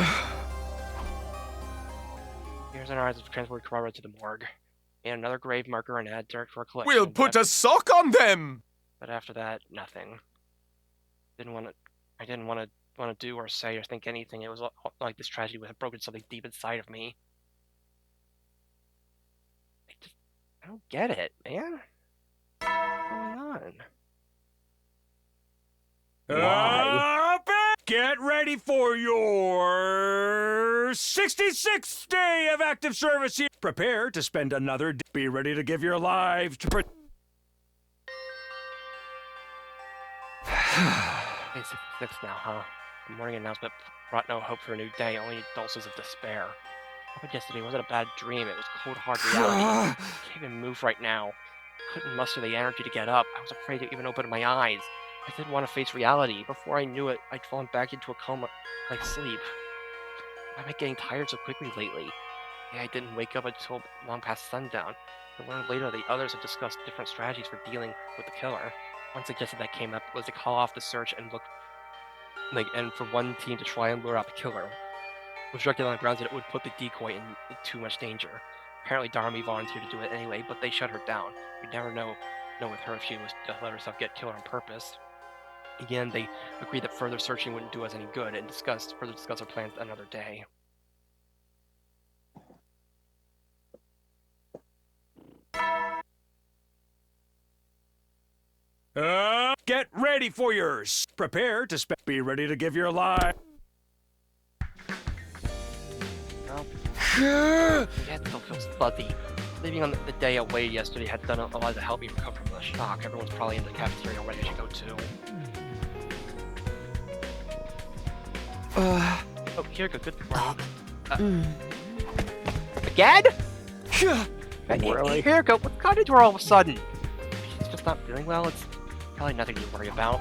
Here's an eyes to transport Kurara to the morgue. And another grave marker and add dirt for a collection. We'll put a sock on them! But after that, nothing. I didn't want to do or say or think anything. It was like this tragedy would have broken something deep inside of me. I don't get it, man. What's going on? Get ready for your 66th day of active service here. Prepare to spend another day. Be ready to give your lives to Day 66 now, huh? The morning announcement brought no hope for a new day, only doses of despair. What yesterday wasn't a bad dream, it was cold hard reality. I can't even move right now. Couldn't muster the energy to get up. I was afraid to even open my eyes. I didn't want to face reality. Before I knew it, I'd fallen back into a coma, like sleep. Why am I getting tired so quickly lately? Yeah, I didn't wake up until long past sundown. I learned later the others had discussed different strategies for dealing with the killer. One suggestion that came up was to call off the search and and for one team to try and lure out the killer. It was directed on the grounds that it would put the decoy in too much danger. Apparently Darumi volunteered to do it anyway, but they shut her down. We'd never know with her if she was to let herself get killed on purpose. Again, they agreed that further searching wouldn't do us any good and further discuss our plans another day. Get ready for yours. Prepare to be ready to give your life. Yeah, it still feels fuzzy. Leaving on the day away yesterday had done a lot to help me recover from the shock. Everyone's probably in the cafeteria already to go to. Oh, here, good for you. Again? Really? Here, go. What got into her all of a sudden? She's just not feeling well. It's probably nothing to worry about.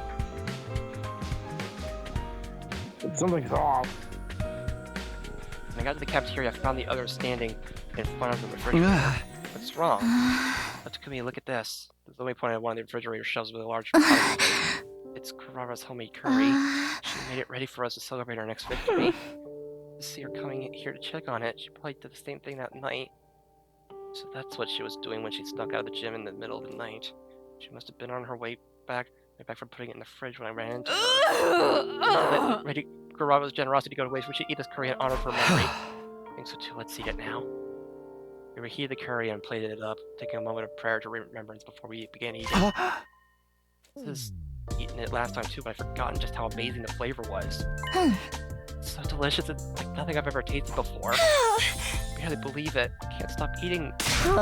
Something's off. When I got to the cafeteria, I found the others standing in front of the refrigerator. What's wrong? Takumi, look at this. Zoe pointed at one of the refrigerator shelves with a large pot. It's Kurara's homemade curry. She made it ready for us to celebrate our next victory. To see her coming here to check on it, she probably did the same thing that night. So that's what she was doing when she snuck out of the gym in the middle of the night. She must have been on her way back from putting it in the fridge when I ran into her. Ready Kurara's generosity to go to waste. We should eat this curry in honor of her memory. I think so too. Let's eat it now. We reheated the curry and plated it up, taking a moment of prayer to remembrance before we began eating. This is eaten it last time too, but I've forgotten just how amazing the flavor was. It's so delicious. It's like nothing I've ever tasted before. I barely believe it. I can't stop eating. It's so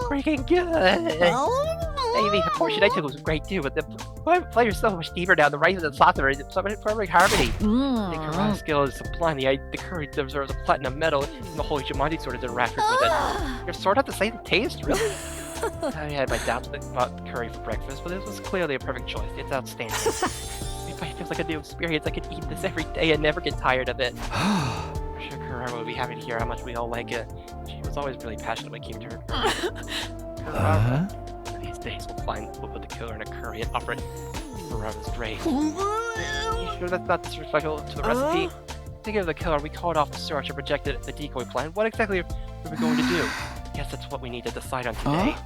freaking good. Maybe the portion I took was great too, but the flavor's so much deeper now. The rice and the sauce are in perfect harmony. The karate skill is sublime. The curry deserves a platinum medal, and the holy Jumanji sword is enraptured with it. Your sword have the same taste, really? I had my doubts about curry for breakfast, but this was clearly a perfect choice. It's outstanding. It feels like a new experience. I could eat this every day and never get tired of it. I'm sure Kurara would be happy to hear how much we all like it. She was always really passionate when it came to her Kurara. These days we'll put the killer in a curry and offer it Kurara's grave. You sure that's not disrespectful to the recipe? Thinking of the killer, we called off the search and rejected the decoy plan. What exactly are we going to do? Guess that's what we need to decide on today.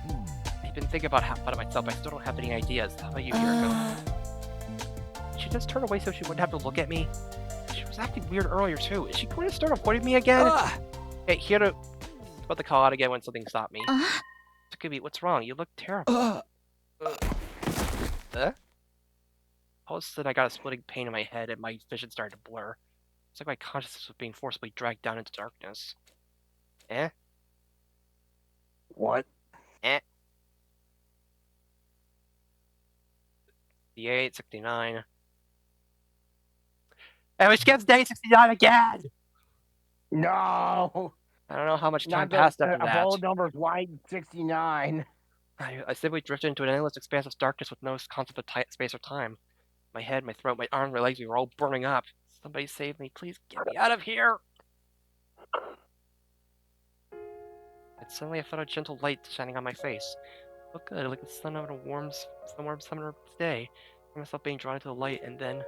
I've been thinking about it myself. I still don't have any ideas. How about you, Jericho? She just turned away so she wouldn't have to look at me. She was acting weird earlier too. Is she going to start avoiding me again? Hey, here to about to call out again when something stopped me. Takumi, what's wrong? You look terrible. All of a sudden, I got a splitting pain in my head and my vision started to blur. It's like my consciousness was being forcibly dragged down into darkness. Eh? What? Eh? 68, 69. And we skipped day 69 again! No! I don't know how much time passed after that. Of all numbers, why 69? I simply drifted into an endless expanse of darkness with no concept of space or time. My head, my throat, my arms, my legs, we were all burning up. Somebody save me, please get me out of here! And suddenly I felt a gentle light shining on my face. It looked good, like the sun on a warm summer day. I found myself being drawn into the light, and then...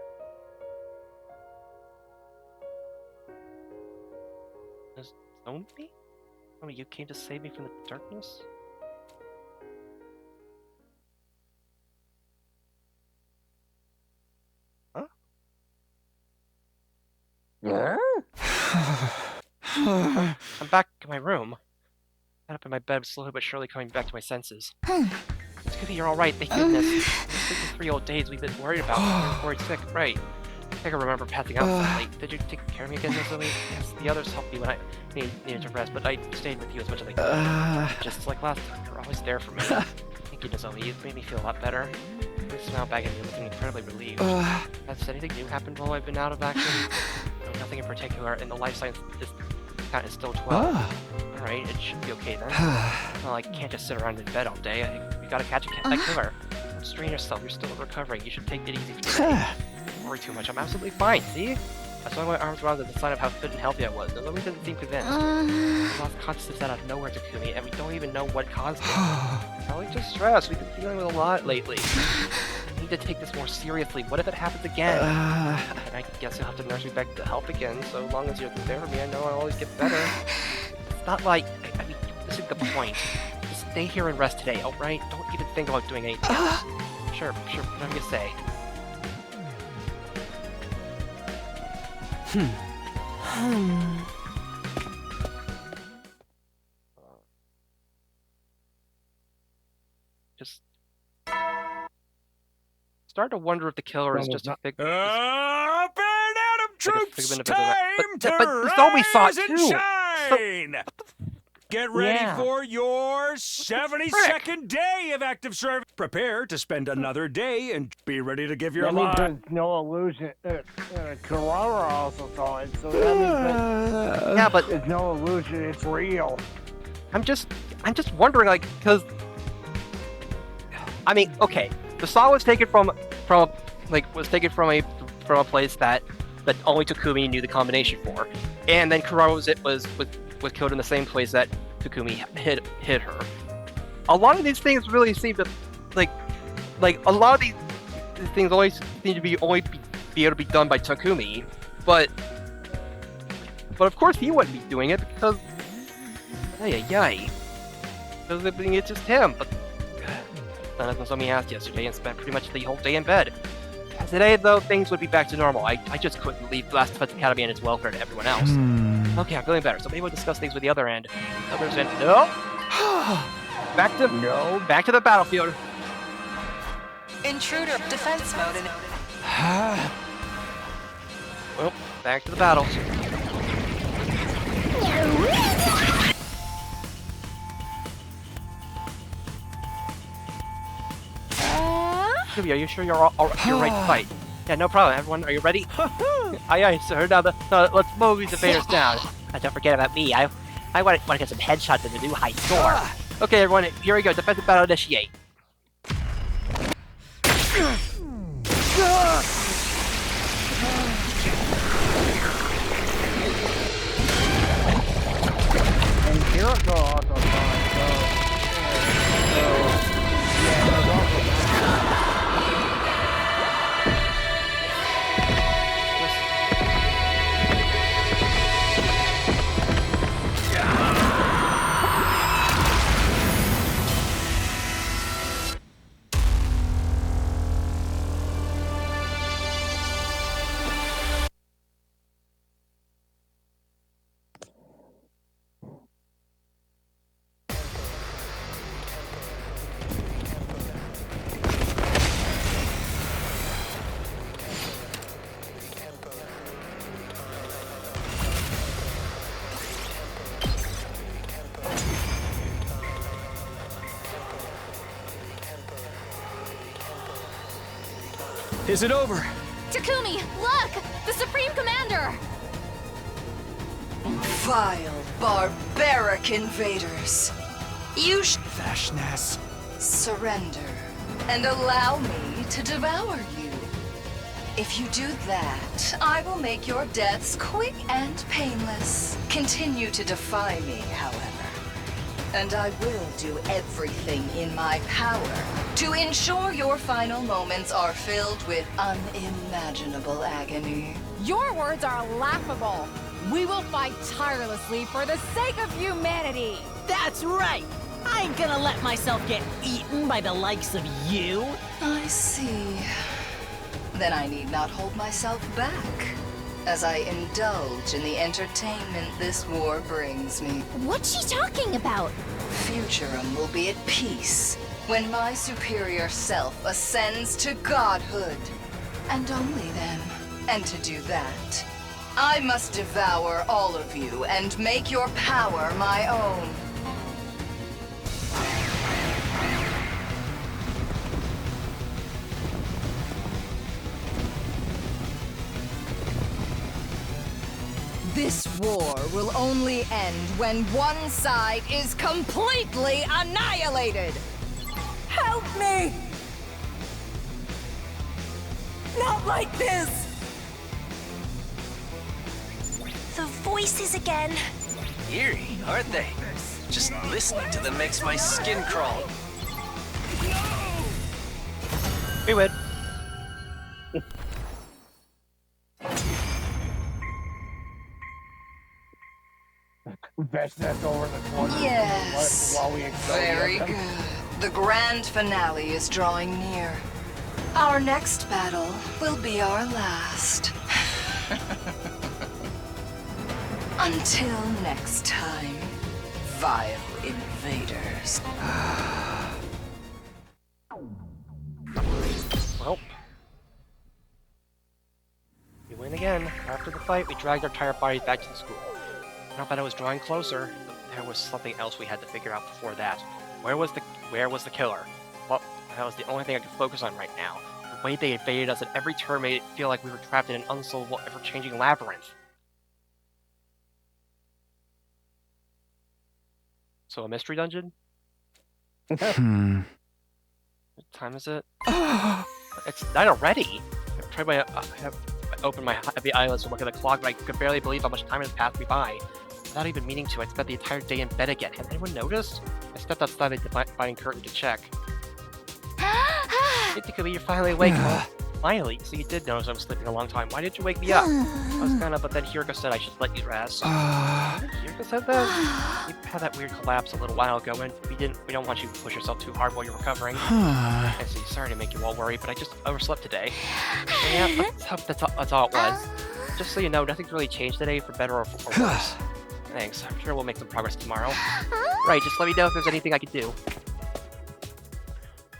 Has owned me? Oh, you came to save me from the darkness? Huh? Yeah? I'm back in my room. I got up in my bed, slowly but surely coming back to my senses. Scooby, you're alright, thank goodness. It's been the 3 old days we've been worried about. We were worried sick, right? I think I remember passing out suddenly. Did you take care of me again, Nozomi? Yes, the others helped me when I needed to rest, but I stayed with you as much as I could. Just like last time, you're always there for me. Thank you, Nozomi. You've made me feel a lot better. You smiled back at me, looking incredibly relieved. Has anything new happened while I've been out of action? No, nothing in particular, and the life science count is still 12. Alright, it should be okay then. Well, I can't just sit around in bed all day. I think we gotta catch that killer. Don't strain yourself, you're still recovering. You should take it easy today. Don't worry too much, I'm absolutely fine, see? I swung my arms around as a sign of how fit and healthy I was. Nozomi doesn't seem convinced. I lost consciousness out of nowhere, Takumi, and we don't even know what caused it. Probably just stress. We've been dealing with a lot lately. I need to take this more seriously. What if it happens again? And I guess you'll have to nurse me back to health again. So long as you're there for me, I know I'll always get better. It's not like... I mean, this is the point. Just stay here and rest today, alright? Don't even think about doing anything else. Sure, what I'm gonna say. Just start to wonder if the killer is just a figment. Up and Adam troops, time but to Nozomi saw it rise and too. shine. Get ready for your 72nd day of active service. Prepare to spend another day and be ready to give your life. There's no illusion. Corona also saw it, so that means that yeah, but it's no illusion. It's real. I'm just wondering, like, because I mean, okay, the saw was taken from a place that only Takumi knew the combination for, and then Kurara was killed in the same place that Takumi hid her. A lot of these things really seem to like a lot of these things always seem to be able to be done by Takumi, but of course he wouldn't be doing it because because it's just him. But as Nozomi asked yesterday and spent pretty much the whole day in bed. Today, though, things would be back to normal. I just couldn't leave Last Defense Academy and its welfare to everyone else. Okay, I'm feeling better, so maybe we'll discuss things with the other end. Others end. No! Back to the battlefield. Intruder defense mode in... Well, back to the battle. Are you sure you're ready to fight? Yeah, no problem. Everyone, are you ready? Aye, sir. Now let's mow these invaders down. Don't forget about me. I want to get some headshots in the new high score. Okay, everyone, here we go. Defensive battle initiate. And Jericho also saw it, Is it over? Takumi, look! The Supreme Commander! Vile, barbaric invaders. You Vashness. surrender and allow me to devour you. If you do that, I will make your deaths quick and painless. Continue to defy me, however. And I will do everything in my power to ensure your final moments are filled with unimaginable agony. Your words are laughable. We will fight tirelessly for the sake of humanity. That's right. I ain't gonna let myself get eaten by the likes of you. I see. Then I need not hold myself back, as I indulge in the entertainment this war brings me. What's she talking about? Futurum will be at peace when my superior self ascends to godhood. And only then. And to do that, I must devour all of you and make your power my own. This war will only end when one side is completely annihilated! Help me! Not like this! The voices again. Eerie, aren't they? Just listening to them makes my skin crawl. We win. Best that's over the corner. Yes. While we Very good. The grand finale is drawing near. Our next battle will be our last. Until next time, vile invaders. Well, we win again. After the fight, we dragged our tired bodies back to the school. Not that it was drawing closer, but there was something else we had to figure out before that. Where was the killer? Well, that was the only thing I could focus on right now. The way they invaded us at every turn made it feel like we were trapped in an unsolvable, ever-changing labyrinth. So a mystery dungeon? What time is it? It's night already! I opened my heavy eyelids to look at the clock, but I could barely believe how much time has passed me by. Without even meaning to, I spent the entire day in bed again. Had anyone noticed? I stepped outside the dividing curtain to check. Hey, Takumi, you're finally awake. Finally, so you did notice I was sleeping a long time. Why didn't you wake me up? I was gonna, but then Hiriko said I should let you rest. Hiriko said that? You had that weird collapse a little while ago, and we don't want you to push yourself too hard while you're recovering. I see, sorry to make you all worry, but I just overslept today. Yeah, that's all it was. Just so you know, nothing's really changed today, for better or worse. Thanks, I'm sure we'll make some progress tomorrow. Right, just let me know if there's anything I can do.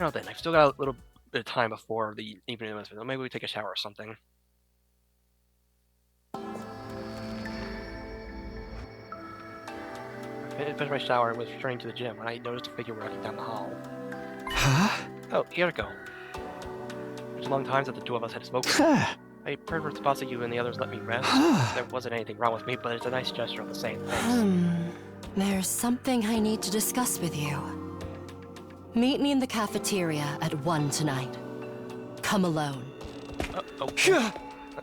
Well then, I've still got a little bit of time before the evening announcement. Maybe we take a shower or something. I finished my shower and was returning to the gym when I noticed a figure walking down the hall. Huh? Oh, Hiriko. It was a long time since the two of us had spoken. I preferred to boss at you and the others let me rest. There wasn't anything wrong with me, but it's a nice gesture of the same. Thanks. There's something I need to discuss with you. Meet me in the cafeteria at 1 tonight. Come alone.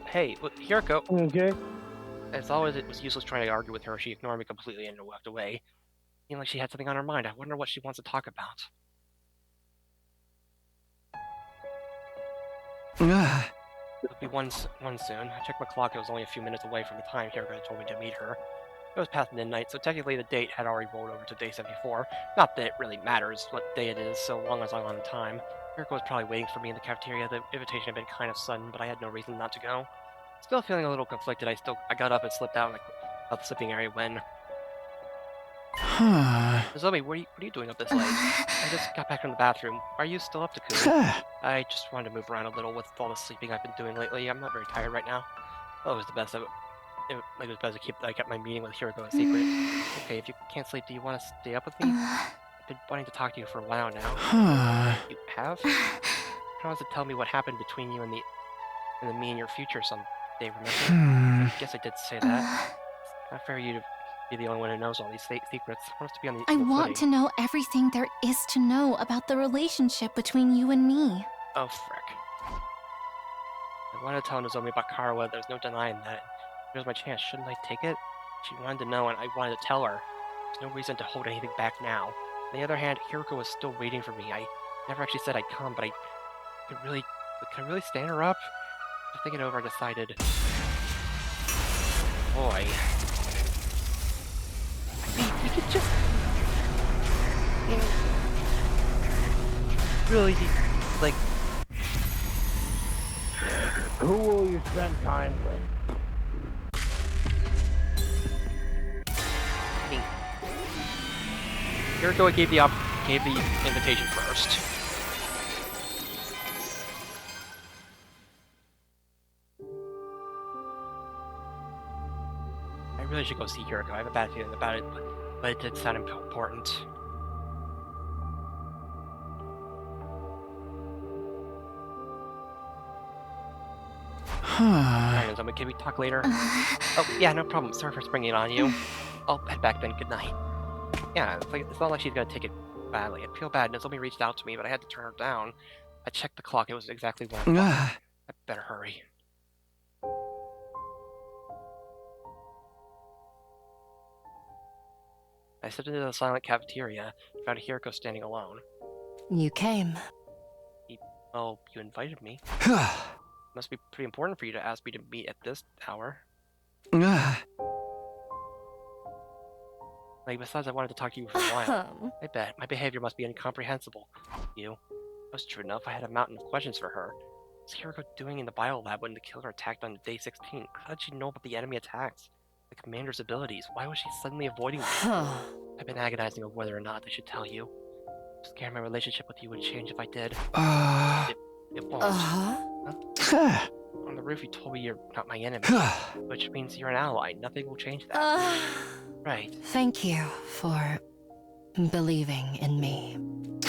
Hey, look, Hiriko. Okay. As always, it was useless trying to argue with her. She ignored me completely and walked away. Feeling like she had something on her mind. I wonder what she wants to talk about. It'll be one soon. I checked my clock. It was only a few minutes away from the time Hiriko had told me to meet her. It was past midnight, so technically the date had already rolled over to day 74. Not that it really matters what day it is, so long as I'm on time. Hiriko was probably waiting for me in the cafeteria. The invitation had been kind of sudden, but I had no reason not to go. Still feeling a little conflicted, I got up and slipped out of the sleeping area when... Zoe, what are you doing up this late? I just got back from the bathroom. Are you still up to Takumi? I just wanted to move around a little with all the sleeping I've been doing lately. I'm not very tired right now. Oh, it was the best of it. It was best I kept my meeting with Hiriko a secret. Okay, if you can't sleep, do you want to stay up with me? I've been wanting to talk to you for a while now. You have? Promise to tell me what happened between you and the and then me in your future someday, remember? I guess I did say that. Not fair you to be the only one who knows all these secrets. I want us to be on the I equal want to footing. know everything there is to know about the relationship between you and me. Oh, frick. I wanted to tell Nozomi about Karawa, there's no denying that. Here's my chance, shouldn't I take it? She wanted to know and I wanted to tell her. There's no reason to hold anything back now. On the other hand, Hiroko was still waiting for me. I never actually said I'd come, but I could I really stand her up? After thinking it over, I decided... Boy... I mean, we could just... Really, like... Who will you spend time with? I mean... Hiroko gave the invitation first. I really should go see Hiroko. I have a bad feeling about it, but it did sound important. Alright, Nozomi, can we talk later? Oh, yeah, no problem. Sorry for springing it on you. I'll head back then. Good night. Yeah, it's not like she's gonna take it badly. I feel bad. Nozomi reached out to me, but I had to turn her down. I checked the clock. It was exactly 1 o'clock. I better hurry. I stepped into the silent cafeteria and found Hiroko standing alone. You came. Well, you invited me. Must be pretty important for you to ask me to meet at this hour. Like, besides, I wanted to talk to you for a while. I bet. My behavior must be incomprehensible. You. That was true enough. I had a mountain of questions for her. What's Hiroko doing in the biolab when the killer attacked on day 16? How did she know about the enemy attacks? The commander's abilities? Why was she suddenly avoiding me? I've been agonizing over whether or not I should tell you. I'm scared my relationship with you would change if I did. It won't. Huh? On the roof, you told me you're not my enemy, which means you're an ally. Nothing will change that. Right. Thank you for believing in me.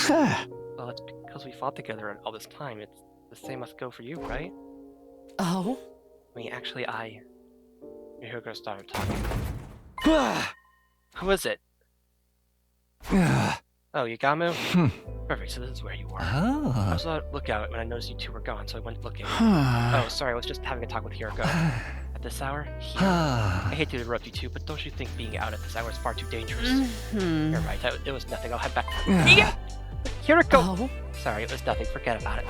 Well, it's because we fought together all this time. It's the same must go for you, right? Oh? I mean, actually, Hiroko started talking. Who is it? Oh, Yagamu? Perfect, so this is where you were. I was on the lookout when I noticed you two were gone, so I went looking. Oh, sorry, I was just having a talk with Hiroko. At this hour? Here. I hate to interrupt you two, but don't you think being out at this hour is far too dangerous? You're right, it was nothing. I'll head back. Hiroko! Sorry, it was nothing. Forget about it.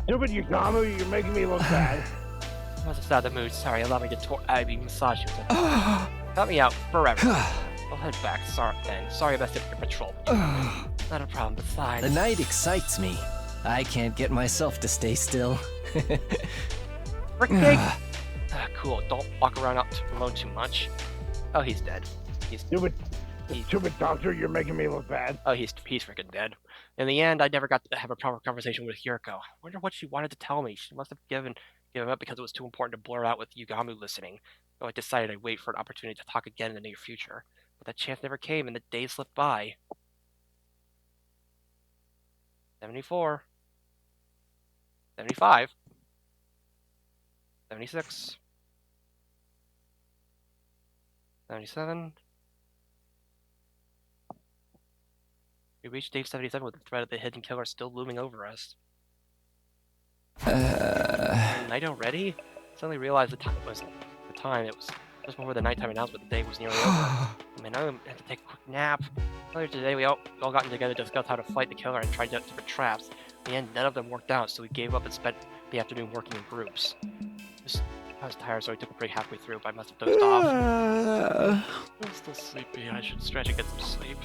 Stupid Yagamu, you're making me look bad. I was just out of the mood. Sorry, allow me to massage you. Got me out forever. I'll head back. Sorry I messed up your patrol. Not a problem, besides... The night excites me. I can't get myself to stay still. Cool, don't walk around out alone too much. Oh, he's dead. He's stupid doctor, you're making me look bad. Oh, he's freaking dead. In the end, I never got to have a proper conversation with Hiroko. I wonder what she wanted to tell me. She must have given up because it was too important to blur out with Yagamu listening. So I decided I'd wait for an opportunity to talk again in the near future. But that chance never came, and the days slipped by. 74. 75. 76. 77. We reached day 77 with the threat of the hidden killer still looming over us. Night already? Suddenly realized it was just before the nighttime announcement. The day was nearly over. I mean, I had to take a quick nap. Earlier today, we all gotten together to discuss how to fight the killer and tried out different traps. In the end, none of them worked out, so we gave up and spent the afternoon working in groups. I was tired, so I took a break halfway through, but I must have dozed off. I'm still sleepy. I should stretch and get some sleep.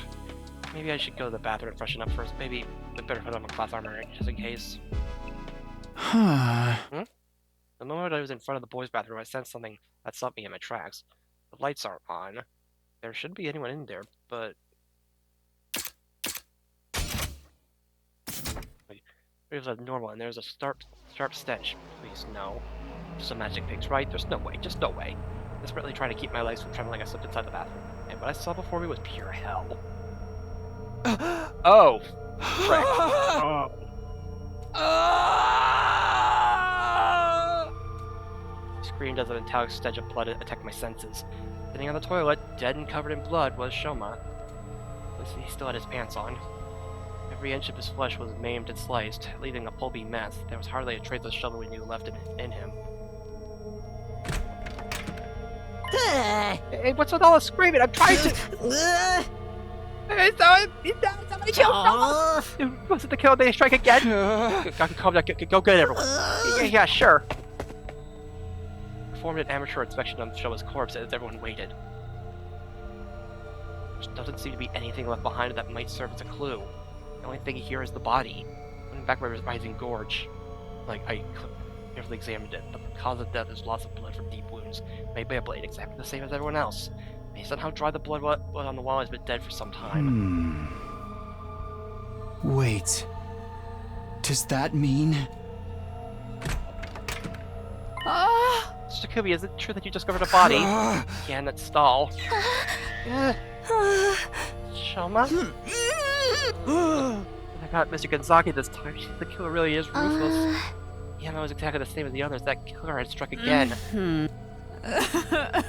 Maybe I should go to the bathroom and freshen up first. Maybe I better put on my class armor just in case. The moment I was in front of the boys' bathroom, I sensed something that stopped me in my tracks. The lights aren't on. There shouldn't be anyone in there, but... It was normal, and there's a sharp stench. Please, no. Just some magic things, right? There's no way. Just no way. Desperately trying to keep my legs from trembling, I slipped inside the bathroom. And what I saw before me was pure hell. Oh! Frick. Screamed as a metallic stench of blood attacked my senses. Sitting on the toilet, dead and covered in blood, was Shoma. He still had his pants on. Every inch of his flesh was maimed and sliced, leaving a pulpy mess. There was hardly a trace of shovel we knew left in him. Hey, what's with all the screaming? I'm trying to... Hey, somebody kill Shoma! Was it the kill? Did they strike again? Go get everyone. Yeah, sure. Performed an amateur inspection of Shoma's corpse as everyone waited. There doesn't seem to be anything left behind that might serve as a clue. The only thing here is the body. Looking back by his rising gorge, I carefully examined it. The cause of death is loss of blood from deep wounds, made by a blade exactly the same as everyone else. Based on how dry the blood was on the wall, has been dead for some time. Wait. Does that mean... Mr. Kubi, is it true that you discovered a body? Yeah, in that stall. Shoma? I got Mr. Gonzagi this time. The killer really is ruthless. Yeah, that was exactly the same as the others. That killer had struck again. We've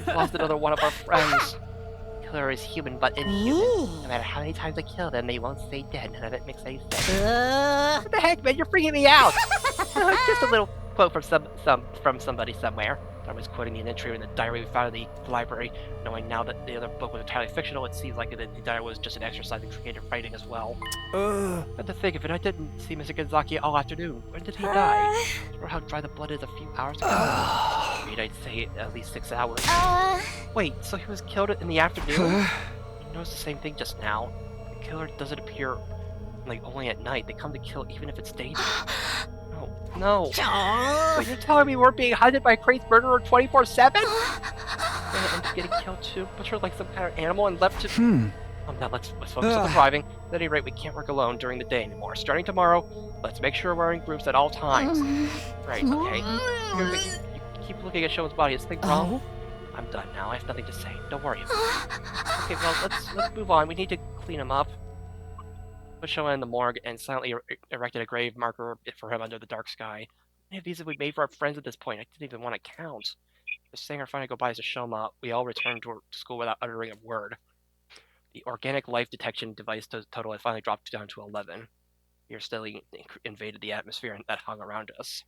lost another one of our friends. The killer is human, but inhuman. No matter how many times I kill them, they won't stay dead. None of it makes any sense. What the heck, man? You're freaking me out! Just a little quote from somebody somewhere. I was quoting an entry in the diary we found in the library. Knowing now that the other book was entirely fictional, it seems like the diary was just an exercise in creative writing as well. But to think of it, I didn't see Mr. Gonzaki all afternoon. When did he die? Or how dry the blood is a few hours ago? I'd say at least 6 hours. Wait, so he was killed in the afternoon? You noticed the same thing just now. The killer doesn't appear only at night. They come to kill even if it's daytime. No. Wait, you're telling me we're being hunted by a crazed murderer 24/7? And getting killed too, butchered like some kind of animal and left to... Now let's focus on the driving. At any rate, we can't work alone during the day anymore. Starting tomorrow, let's make sure we're in groups at all times. Right, okay. You keep looking at Shoma's body. Is something wrong? I'm done now. I have nothing to say. Don't worry about it. Okay, well, let's move on. We need to clean him up. Put Shoma in the morgue and silently erected a grave marker for him under the dark sky. How many of these have we made for our friends at this point? I didn't even want to count. Just saying our final goodbyes to Shoma, we all returned to school without uttering a word. The organic life detection device total had finally dropped down to 11. We steadily invaded the atmosphere that hung around us.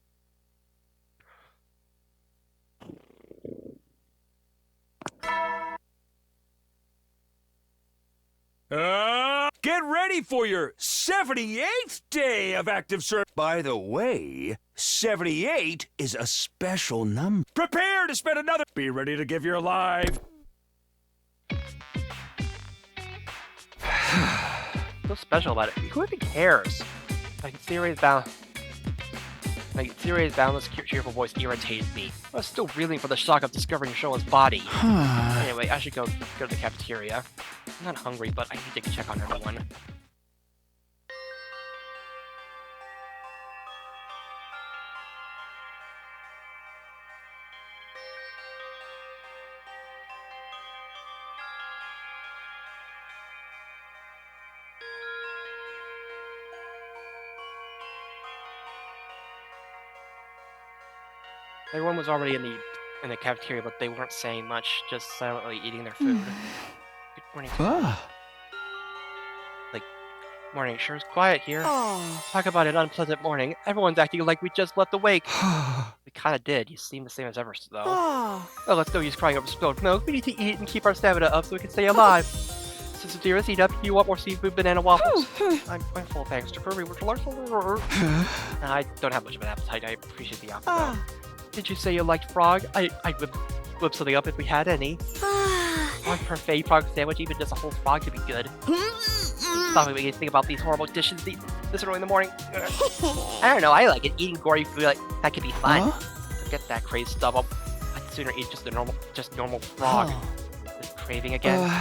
Get ready for your 78th day of active service. By the way, 78 is a special number. Prepare to spend another... Be ready to give your life. What's special about it? Who even cares? Theory's boundless, cheerful voice irritated me. I was still reeling from the shock of discovering Shoma's body. Anyway, I should go to the cafeteria. I'm not hungry, but I need to check on everyone. Everyone was already in the cafeteria, but they weren't saying much, just silently eating their food. Good morning. Morning. Sure is quiet here. Talk about an unpleasant morning. Everyone's acting like we just left awake. We kinda did. You seem the same as ever, though. Oh, let's no use crying over spilled milk. We need to eat and keep our stamina up so we can stay alive. Sister dearest, eat up. You want more seafood, banana waffles? I'm full, thanks to Kirby. I don't have much of an appetite. I appreciate the offer, though. Did you say you liked frog? I would whip something up if we had any. Frog parfait, frog sandwich, even just a whole frog could be good. Stop me think about these horrible dishes this early in the morning. I don't know, I like it. Eating gory food, that could be fun. Forget that crazed stuff. I'd sooner eat just normal frog. This craving again.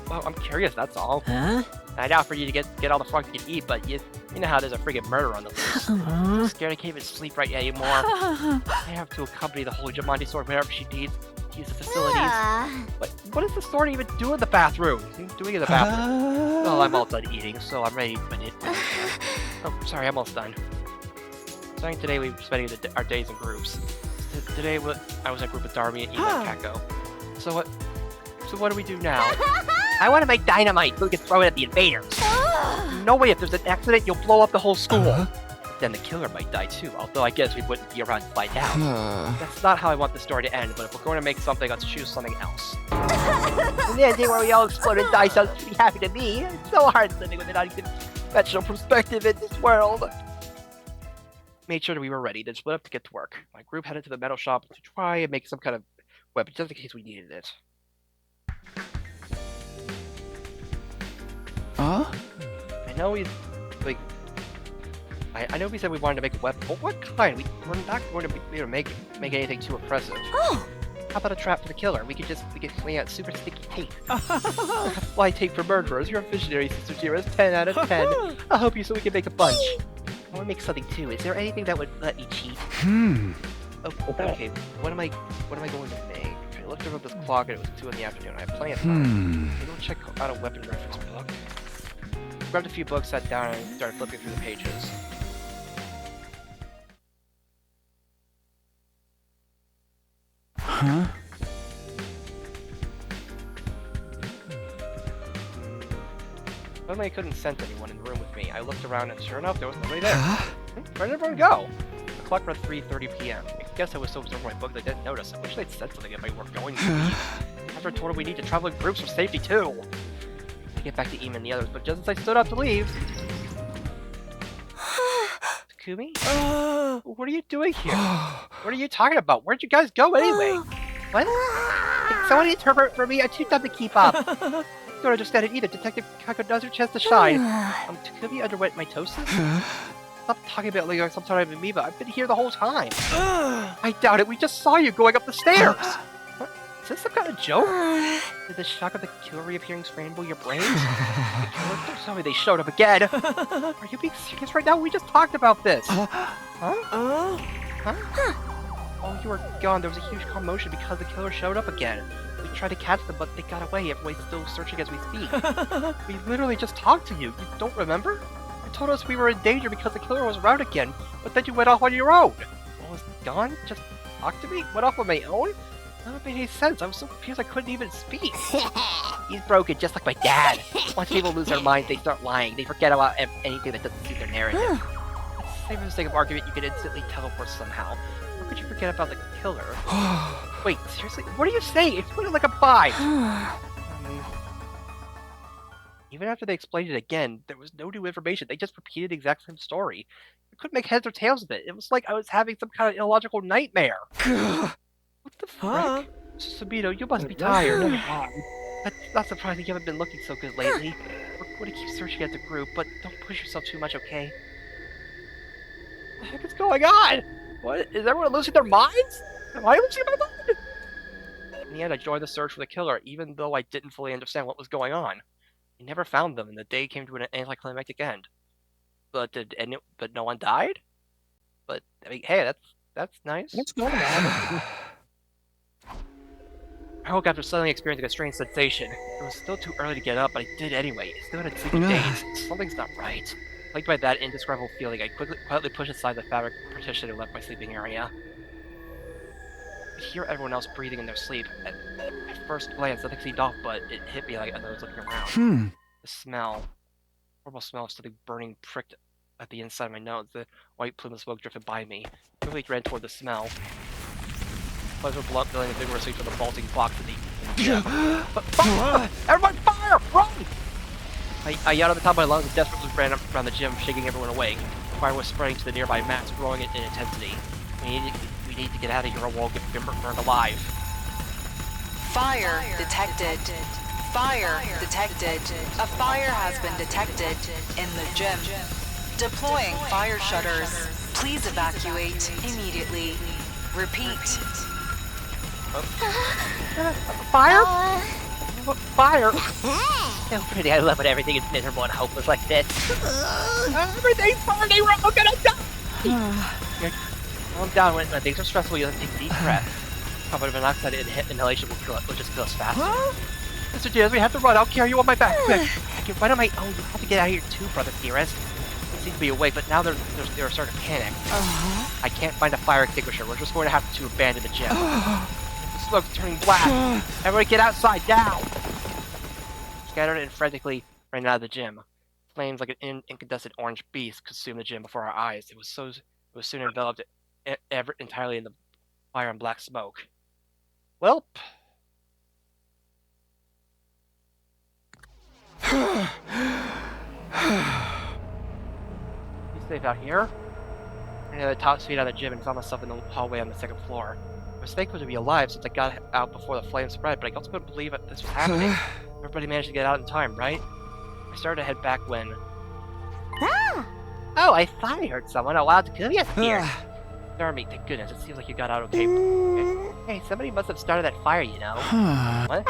Well, I'm curious, that's all. I'd offer you to get all the frogs you can eat, but you know how there's a friggin' murder on the loose. I'm scared I can't even sleep right anymore. I have to accompany the Holy Jumanji Sword wherever she needs to use the facilities. What does the sword even do in the bathroom? Doing in the bathroom? Well, I'm all done eating, so I'm ready when it... Oh, sorry, I'm almost done. Starting today, we're spending our days in groups. Today, I was in a group with Darby and Eva and Kako. So what do we do now? I want to make dynamite so we can throw it at the invaders. No way, if there's an accident, you'll blow up the whole school. Then the killer might die too, although I guess we wouldn't be around to find out. That's not how I want the story to end, but if we're going to make something, let's choose something else. The ending where we all explode and die sounds pretty happy to me. It's so hard living with an unconventional perspective in this world. Made sure that we were ready, then split up to get to work. My group headed to the metal shop to try and make some kind of weapon, just in case we needed it. Huh? I know he's like... I know we said we wanted to make a weapon, but what kind? We're not going to be able to make anything too impressive. Oh! How about a trap for the killer? We could swing out super sticky tape. Fly tape for murderers. You're a visionary, Sister Dearest. 10 out of 10. I'll help you so we can make a bunch. I want to make something too. Is there anything that would let me cheat? Oh, okay. What am I going to make? I looked over this clock and it was 2 in the afternoon. I have plenty of time. Maybe I'll check out a weapon reference book. Grabbed a few books, sat down, and started flipping through the pages. Huh? Suddenly I couldn't sense anyone in the room with me. I looked around and sure enough, there was nobody there. Where did everyone go? The clock read 3:30 p.m. I guess I was so absorbed in my book that I didn't notice. I wish they'd said something if I were going to leave. After I told her we need to travel in groups for safety too. I get back to Ema and the others, but just as I stood up to leave... Takumi? What are you doing here? What are you talking about? Where'd you guys go anyway? What? Can someone interpret for me? I'm too dumb to keep up. I don't understand it either. Detective Kako does her chance to shine. Takumi underwent mitosis? Stop talking about like some sort of amoeba. I've been here the whole time. I doubt it. We just saw you going up the stairs. What? Is this some kind of joke? Did the shock of the killer reappearing scramble your brains? The killer? Don't tell me they showed up again. Are you being serious right now? We just talked about this. Huh? While you were gone, there was a huge commotion because the killer showed up again. We tried to catch them, but they got away. Everybody's still searching as we speak. We literally just talked to you. You don't remember? You told us we were in danger because the killer was around again, but then you went off on your own. What was gone? Just talk to me? Went off on my own? That would make any sense. I was so confused I couldn't even speak. He's broken, just like my dad. Once people lose their minds, they start lying. They forget about anything that doesn't suit their narrative. Let's say for the sake of argument, you could instantly teleport somehow. How could you forget about the killer? Wait, seriously? What are you saying? Explain it like a 5. Even after they explained it again, there was no new information. They just repeated the exact same story. I couldn't make heads or tails of it. It was like I was having some kind of illogical nightmare. What the frick? Sabino, you must be tired. That's not surprising you haven't been looking so good lately. We're going to keep searching as a group, but don't push yourself too much, okay? What the heck is going on? What? Is everyone losing their minds? Am I losing my mind? In the end, I joined the search for the killer, even though I didn't fully understand what was going on. We never found them, and the day came to an anticlimactic end. But no one died? But I mean, hey, that's nice. What's going on? I woke after suddenly experiencing a strange sensation. It was still too early to get up, but I did anyway. I still had sleepy days. Something's not right. Plagued by that indescribable feeling, I quietly pushed aside the fabric partition and left my sleeping area. I could hear everyone else breathing in their sleep. At first glance, nothing seemed off, but it hit me like as I was looking around. The smell, horrible smell of something burning, pricked at the inside of my nose. The white plume of smoke drifted by me. I quickly ran toward the smell. Flames were building vigorously for the vaulting box of the gym. Everyone fire! Run! I yelled at the top of my lungs and desperately ran up around the gym, shaking everyone awake. Fire was spreading to the nearby mats, growing in intensity. We need to get out of here or we'll get burned alive. Fire detected. Fire detected. A fire has been detected in the gym. Deploying fire shutters. Please evacuate immediately. Repeat. Fire? Fire? So pretty, I love when everything is miserable and hopeless like this. Everything's burning, we're all gonna die! Calm down when things are stressful, you have to take deep breaths. Carbon monoxide inhalation will just kill us faster. Mr. Diaz, we have to run, I'll carry you on my back, quick. I can run on my own, you have to get out of here too, brother dearest. seem to be awake, but now they're starting to panic. I can't find a fire extinguisher. We're just going to have to abandon the gym. The smoke's turning black. Everybody get outside, now! Scattered and frantically ran out of the gym. Flames like an incandescent orange beast consumed the gym before our eyes. It was soon enveloped entirely in the fire and black smoke. Welp. Be safe out here. I had the top speed out of the gym and found myself in the hallway on the second floor. I was thankful to be alive since I got out before the flames spread, but I also couldn't believe that this was happening. Everybody managed to get out in time, right? I started to head back when... Oh, I thought I heard someone. A wild Takumia's here. Darmy, thank goodness. It seems like you got out okay. Hey, somebody must have started that fire, you know. What?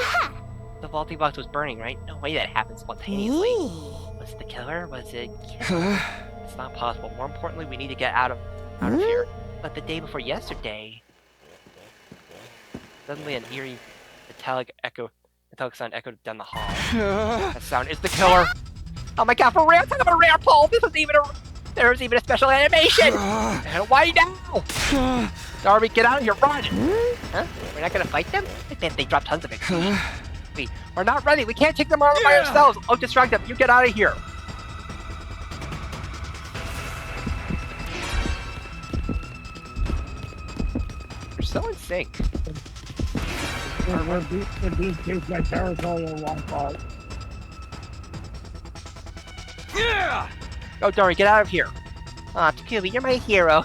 The vaulting box was burning, right? No way that happened spontaneously. Was it the killer? Was it... It's not possible. More importantly, we need to get out of here. But the day before yesterday... Suddenly an eerie metallic sound echoed down the hall. That sound is the killer! Oh my god, for real? Talk about a rare pull! There was even a special animation! And why now? Darby, get out of here, run! Huh? We're not gonna fight them? I bet they dropped tons of XP. We're not ready, we can't take them on by ourselves! I'll distract them, you get out of here! You're so in sync. We're being chased by territorial Wi-Fi. Yeah! Go, Dory, get out of here. Aw, Takumi, you're my hero.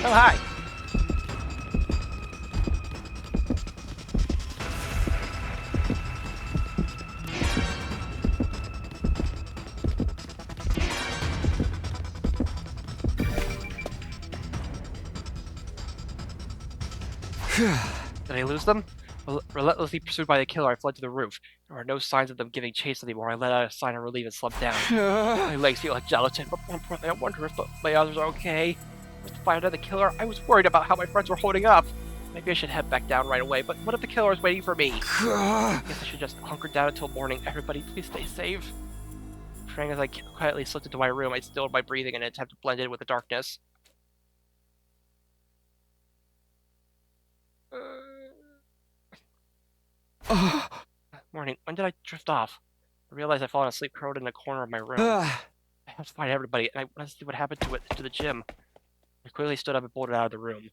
Oh, hi. Did I lose them? Relentlessly pursued by the killer, I fled to the roof. There were no signs of them giving chase anymore. I let out a sign of relief and slumped down. My legs feel like gelatin, but more importantly, I wonder if my others are okay. To find out the killer, I was worried about how my friends were holding up. Maybe I should head back down right away, but what if the killer is waiting for me? I guess I should just hunker down until morning. Everybody, please stay safe. Praying as I quietly slipped into my room, I stilled my breathing in an attempt to blend in with the darkness. Morning. When did I drift off? I realized I'd fallen asleep curled in the corner of my room. I have to find everybody, and I want to see what happened to the gym. I quickly stood up and bolted out of the room.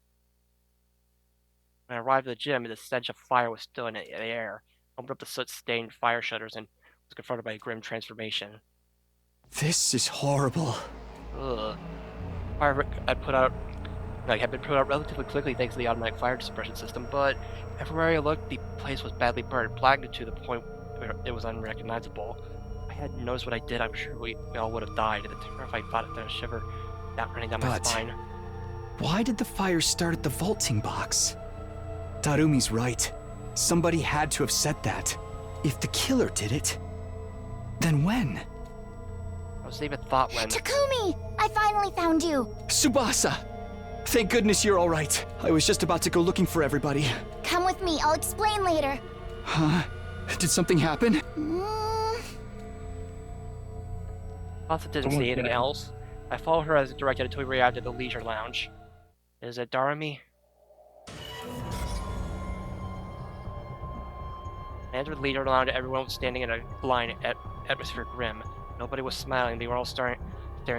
When I arrived at the gym, the stench of fire was still in the air. I opened up the soot-stained fire shutters and was confronted by a grim transformation. This is horrible. Ugh. Fire had been put out relatively quickly thanks to the automatic fire suppression system, but everywhere I looked, the place was badly burned, blackened to the point where it was unrecognizable. If I hadn't noticed what I did, I'm sure we all would have died. The terrified thought sent a shiver down running down my spine. Why did the fire start at the vaulting box? Tarumi's right. Somebody had to have set that. If the killer did it, then when? I was even thought when... Takumi! I finally found you! Tsubasa! Thank goodness you're all right. I was just about to go looking for everybody. Come with me, I'll explain later. Huh? Did something happen? Also didn't see anything else. I followed her as directed until we arrived at the leisure lounge. Is it Darami? I entered the leisure lounge and everyone was standing in a line at atmospheric rim. Nobody was smiling, they were all staring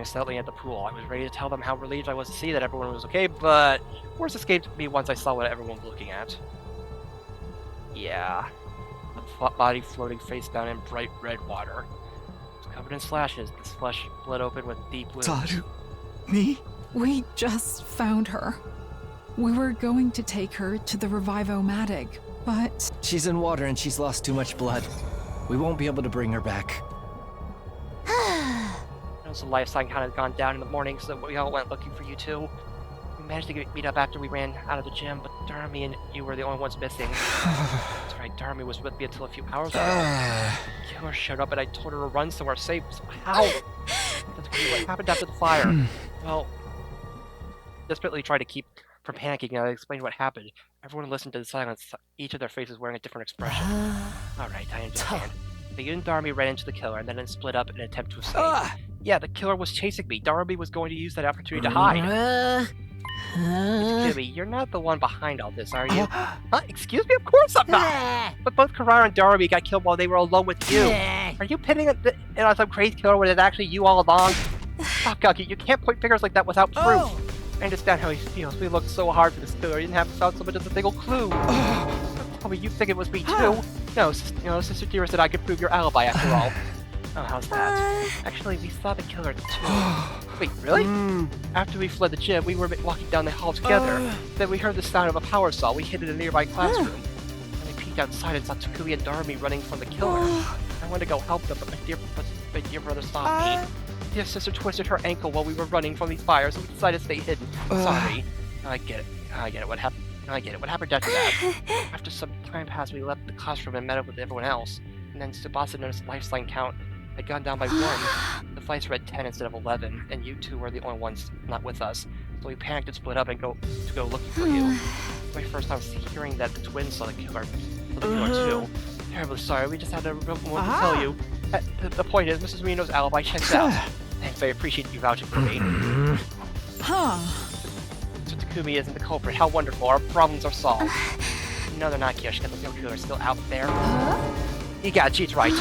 steadily at the pool. I was ready to tell them how relieved I was to see that everyone was okay, but words escaped me once I saw what everyone was looking at. Yeah. A body floating face down in bright red water. It was covered in slashes, this flesh split open with deep wounds. Me? We just found her. We were going to take her to the Revivo-matic, but... She's in water and she's lost too much blood. We won't be able to bring her back. The life sign kind of gone down in the morning, so we all went looking for you too. We managed to meet up after we ran out of the gym, but Darami and you were the only ones missing. That's right, Darami was with me until a few hours ago. The killer showed up and I told her to run somewhere safe. So how? That's what happened after the fire. Well, desperately tried to keep from panicking, and I explained what happened. Everyone listened to the silence, each of their faces wearing a different expression. Alright, I understand. The and Darby ran into the killer and then split up in an attempt to escape. Yeah, the killer was chasing me. Darby was going to use that opportunity to hide. Excuse me, you're not the one behind all this, are you? Excuse me? Of course I'm not! But both Carrara and Darby got killed while they were alone with you. Are you pitting it on some crazy killer when it's actually you all along? Fuck, Gucky, you can't point fingers like that without proof. I understand how he feels. We looked so hard for this killer. He didn't have found so much as a single clue. Tell me you think it was me too? No, Sister Dearest said I could prove your alibi after all. Oh, how's that? Actually, we saw the killer too. Wait, really? After we fled the gym, we were walking down the hall together. Then we heard the sound of a power saw. We hid in a nearby classroom. And we peeked outside and saw Takumi and Darby running from the killer. I wanted to go help them, but my dear brother stopped me. Dear sister twisted her ankle while we were running from these fires, so we decided to stay hidden. Sorry. I get it. What happened? I get it. What happened after that? After some time passed, we left the classroom and met up with everyone else. And then Tsubasa noticed life sign count had gone down by 1. The flights read 10 instead of 11, and you two were the only ones not with us. So we panicked and split up and go looking for you. It's my first time hearing that the twins saw the killer too. Terribly sorry. We just had to tell you. The point is, Mrs. Reno's alibi checks out. Thanks, I appreciate you vouching for me. So Takumi isn't the culprit. How wonderful. Our problems are solved. No, they're not, Kyoshika. The killer is still out there. You got it, she's right.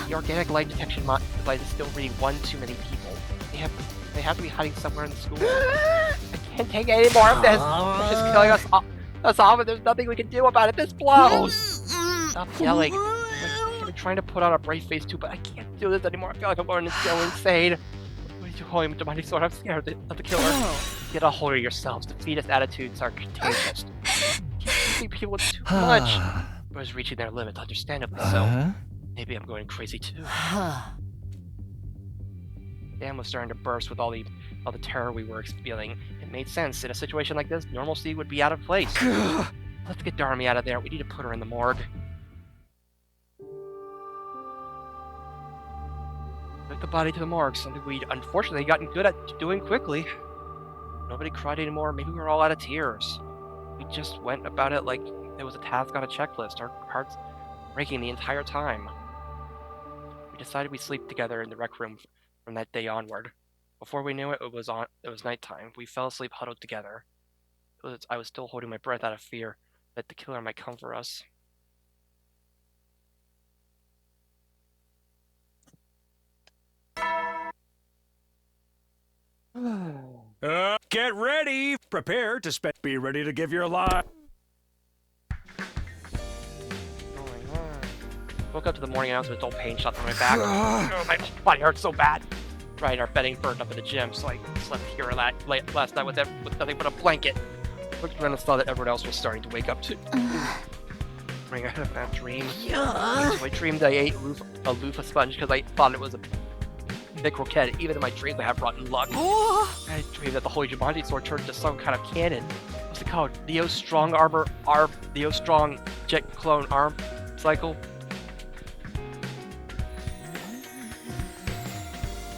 The organic light detection device is still reading one too many people. They have to be hiding somewhere in the school. I can't take any more of this. It's just killing us off, and there's nothing we can do about it. This blows. Stop yelling. I'm trying to put on a brave face too, but I can't do this anymore. I feel like I'm going to go insane. What are you calling to my sword? I'm scared of the killer. Get a hold of yourselves. Defeatist attitudes are contagious. Keep people with too much. I was reaching their limits, understandably so. Maybe I'm going crazy too. Dam was starting to burst with all the terror we were feeling. It made sense. In a situation like this, normalcy would be out of place. Let's get Darmy out of there. We need to put her in the morgue. Took the body to the morgue, something we'd unfortunately gotten good at doing quickly. Nobody cried anymore. Maybe we were all out of tears. We just went about it like it was a task on a checklist, our hearts breaking the entire time. We decided we'd sleep together in the rec room from that day onward. Before we knew it, it was nighttime. We fell asleep huddled together. I was still holding my breath out of fear that the killer might come for us. Get ready! Prepare to be ready to give your life. Woke up to the morning announcement with a dull pain shot through my back. Oh, my body hurts so bad. Right, our bedding burned up in the gym, so I slept here last night with nothing but a blanket. Looked around and saw that everyone else was starting to wake up too. I had a bad dream. So I dreamed I ate a loofah sponge because I thought it was a big croquette. Even in my dreams, I have rotten luck. I dreamed that the Holy Jumanji sword turned into some kind of cannon. What's it called? Theo Strong Theo Strong Jet Clone Arm Cycle.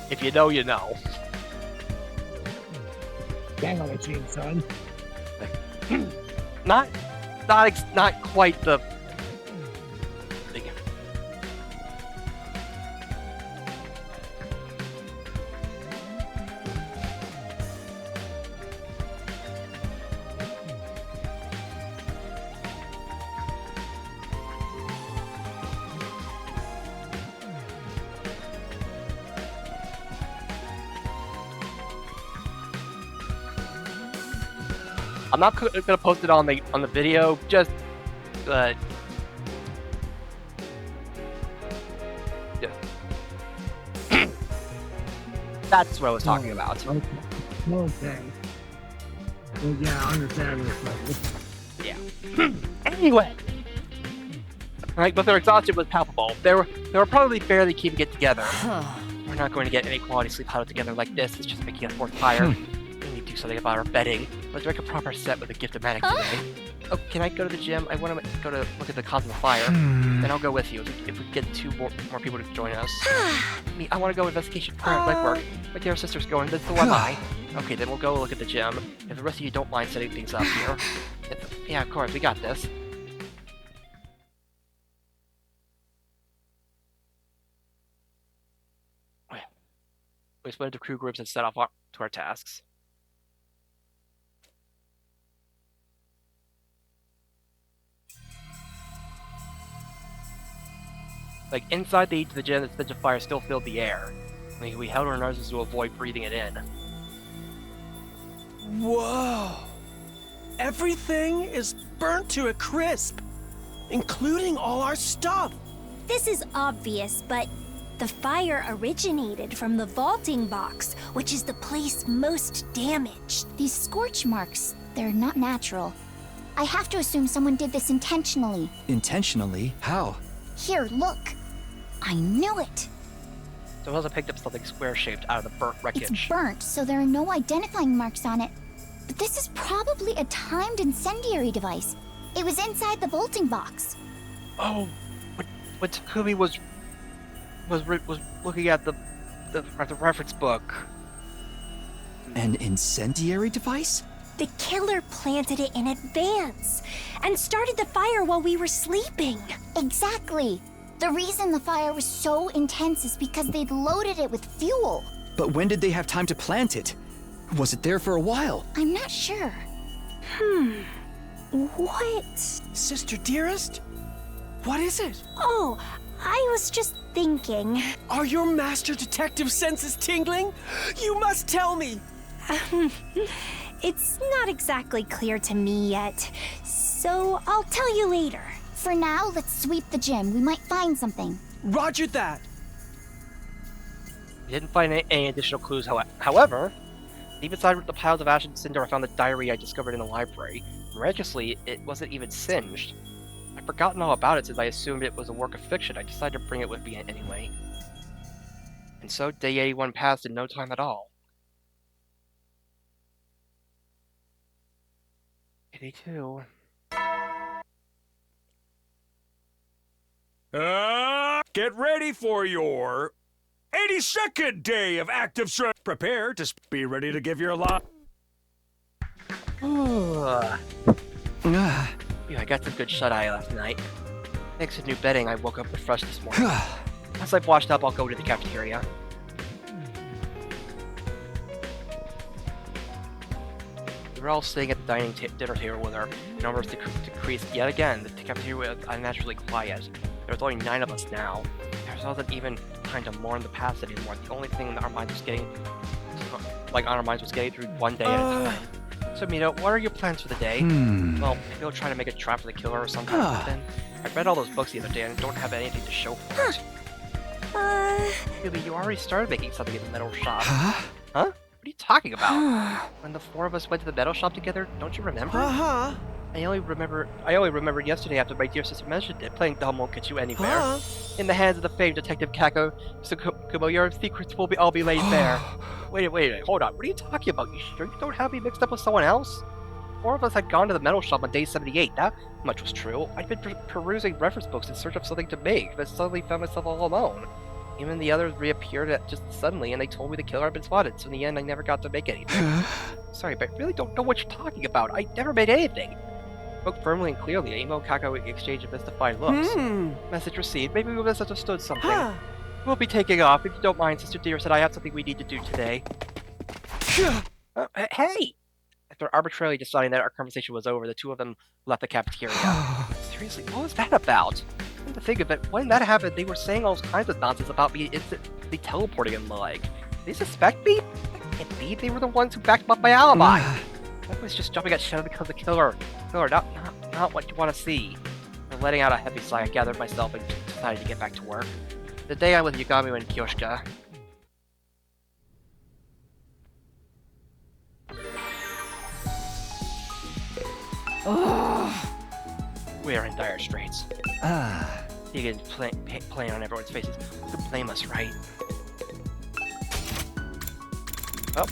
If you know, you know. Dang on the team, son. Not quite the thing. I'm not gonna post it on the video, just yeah. That's what I was talking about. Okay. Well, yeah, I understand this. Yeah. Anyway, but their exhaustion was palpable. They were probably barely keeping it together. We're not going to get any quality sleep huddled together like this. It's just making us more tired. We need to do something about our bedding. Let's make a proper set with a gift of manic today. Oh, can I go to the gym? I want to go to look at the cause of the fire. Then I'll go with you if we get two more people to join us. I want to go investigation current legwork. My dear sister's going, but so am I. Okay, then we'll go look at the gym. If the rest of you don't mind setting things up here. Yeah, of course, we got this. We split into crew groups and set off to our tasks. Like, inside the gym, the stench of fire still filled the air. We held our noses to avoid breathing it in. Whoa! Everything is burnt to a crisp, including all our stuff. This is obvious, but the fire originated from the vaulting box, which is the place most damaged. These scorch marks, they're not natural. I have to assume someone did this intentionally. Intentionally? How? Here, look. I knew it. So Elsa picked up something square-shaped out of the burnt wreckage. It's burnt, so there are no identifying marks on it. But this is probably a timed incendiary device. It was inside the vaulting box. Oh, when Takumi was looking at the reference book. An incendiary device? The killer planted it in advance and started the fire while we were sleeping. Exactly. The reason the fire was so intense is because they'd loaded it with fuel. But when did they have time to plant it? Was it there for a while? I'm not sure. What? Sister dearest? What is it? Oh, I was just thinking. Are your master detective senses tingling? You must tell me! It's not exactly clear to me yet, so I'll tell you later. For now, let's sweep the gym. We might find something. Roger that. We didn't find any additional clues, however, deep inside the piles of ash and cinder I found the diary I discovered in the library. Miraculously, it wasn't even singed. I'd forgotten all about it since I assumed it was a work of fiction. I decided to bring it with me anyway. And so, day 81 passed in no time at all. 82. Get ready for your 82nd day of active service. Prepare to be ready to give your lot. Yeah, I got some good shut-eye last night. Thanks to new bedding, I woke up refreshed this morning. Once I've washed up, I'll go to the cafeteria. We were all sitting at the dinner table with our numbers decreased yet again. The cafeteria was unnaturally quiet. There's only 9 of us now. There wasn't even time to mourn the past anymore. The only thing that our minds was getting, through one day at a time. So, Mito, what are your plans for the day? Well, maybe we'll try to make a trap for the killer or something. I read all those books the other day and don't have anything to show for it. Really, you already started making something in the metal shop. Huh? What are you talking about? When the 4 of us went to the metal shop together, don't you remember? I only remembered yesterday after my dear sister mentioned it. Playing dumb won't get you anywhere. In the hands of the famed Detective Kako, Mr. Kubo, your secrets will all be laid bare. Wait, hold on. What are you talking about? You sure you don't have me mixed up with someone else? 4 of us had gone to the metal shop on day 78. That much was true. I'd been perusing reference books in search of something to make, but suddenly found myself all alone. Even the others reappeared just suddenly, and they told me the killer had been spotted, so in the end I never got to make anything. Sorry, but I really don't know what you're talking about. I never made anything. Spoke firmly and clearly. Emo and Kako exchanged mystified looks. Message received. Maybe we misunderstood something. We'll be taking off. If you don't mind, Sister Dear said I have something we need to do today. Hey! After arbitrarily deciding that our conversation was over, the 2 of them left the cafeteria. Seriously, what was that about? Come to think of it, when that happened, they were saying all kinds of nonsense about me instantly teleporting and the like. They suspect me? That can't be. They were the ones who backed up my alibi. I was just jumping at Shadow because the killer, not what you want to see. And letting out a heavy sigh, I gathered myself and decided to get back to work. The day I was with Yagami and Kyoshika. We are in dire straits. You can playing on everyone's faces. You can blame us, right? Oh.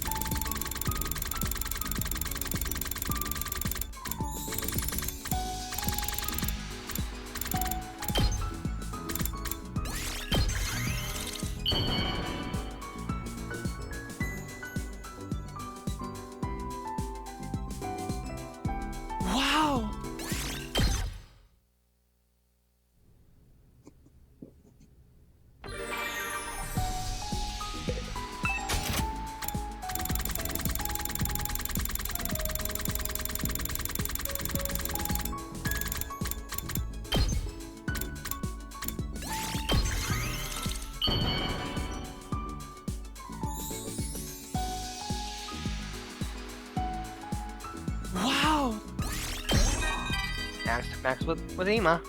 Max with Ema.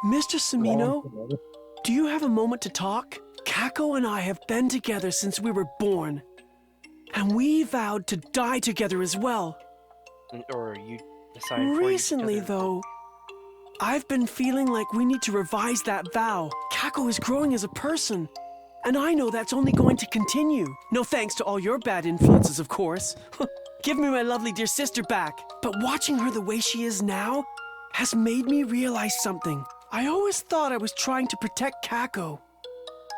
Mr. Sumino, do you have a moment to talk? Kako and I have been together since we were born. And we vowed to die together as well. Or you decided for Recently, each other. though, I've been feeling like we need to revise that vow. Kako is growing as a person. And I know that's only going to continue. No thanks to all your bad influences, of course. Give me my lovely dear sister back. But watching her the way she is now has made me realize something. I always thought I was trying to protect Kako,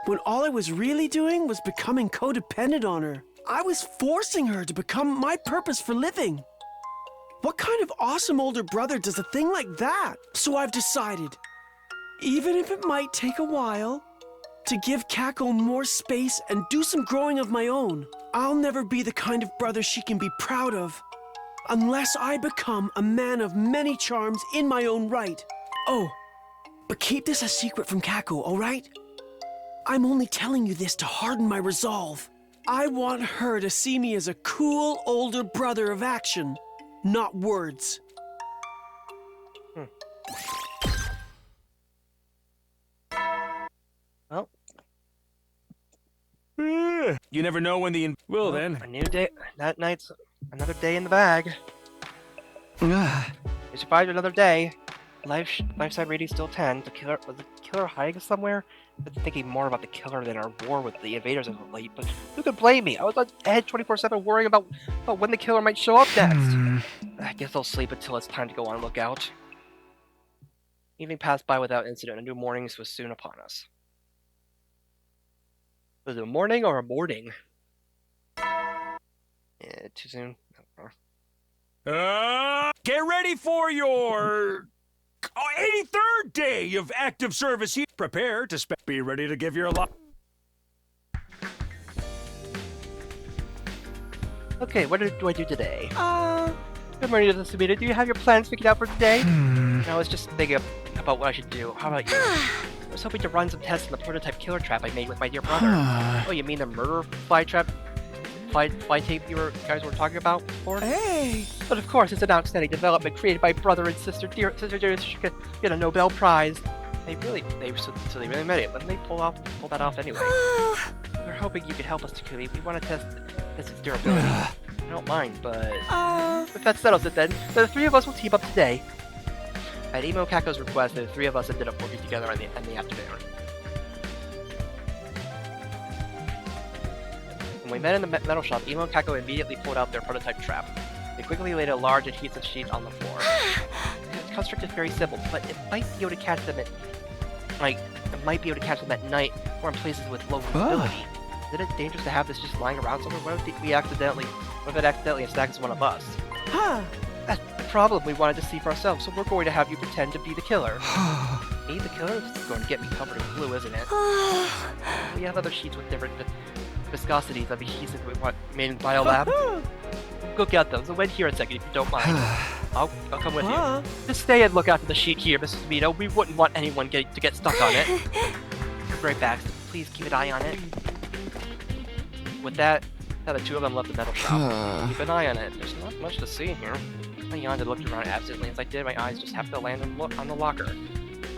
when all I was really doing was becoming codependent on her. I was forcing her to become my purpose for living. What kind of awesome older brother does a thing like that? So I've decided, even if it might take a while, to give Kako more space and do some growing of my own. I'll never be the kind of brother she can be proud of, unless I become a man of many charms in my own right. Oh, but keep this a secret from Kako, all right? I'm only telling you this to harden my resolve. I want her to see me as a cool older brother of action, not words. Well. You never know when the Well, then. A new day. That night's another day in the bag. We survived another day. Lifeside rating still 10. Was the killer hiding somewhere? I've been thinking more about the killer than our war with the invaders as of late, but who could blame me? I was on edge 24/7 worrying about when the killer might show up next. I guess I'll sleep until it's time to go on lookout. Evening passed by without incident. A new morning was soon upon us. Was it a morning or a morning? Too soon? Get ready for your 83rd day of active service here. Prepare to be ready to give your life. Okay, what do I do today? Good morning, Sumino. Do you have your plans figured out for today? I was just thinking about what I should do. How about you? I was hoping to run some tests on the prototype killer trap I made with my dear brother. Oh, you mean the murder fly trap? Fly tape you guys were talking about before? Hey! But of course, it's an outstanding development created by brother and sister dear get a Nobel Prize. They really made it. Let me pull that off anyway. We're hoping you could help us, Takumi. We want to test its durability. I don't mind, but if that settles it, then the three of us will team up today. At Emo Kako's request, the three of us ended up working together in the afternoon. When we met in the metal shop, Emo and Kako immediately pulled out their prototype trap. They quickly laid a large adhesive sheet on the floor. The construct is very simple, but it might be able to catch them at night or in places with low visibility. Is it dangerous to have this just lying around somewhere? What if it accidentally attacks one of us? That's the problem we wanted to see for ourselves, so we're going to have you pretend to be the killer. Me, the killer? This is going to get me covered in glue, isn't it? We have other sheets with different viscosities of adhesive we want made in Biolab. Go get them, so wait here a second if you don't mind. I'll come with you. Just stay and look after the sheet here, Mrs. Mito. We wouldn't want anyone to get stuck on it. Be right back, so please keep an eye on it. With that, now the two of them left the metal shop. Keep an eye on it. There's not much to see here. I yawned and looked around absently. As I did, my eyes just happened to land on the locker.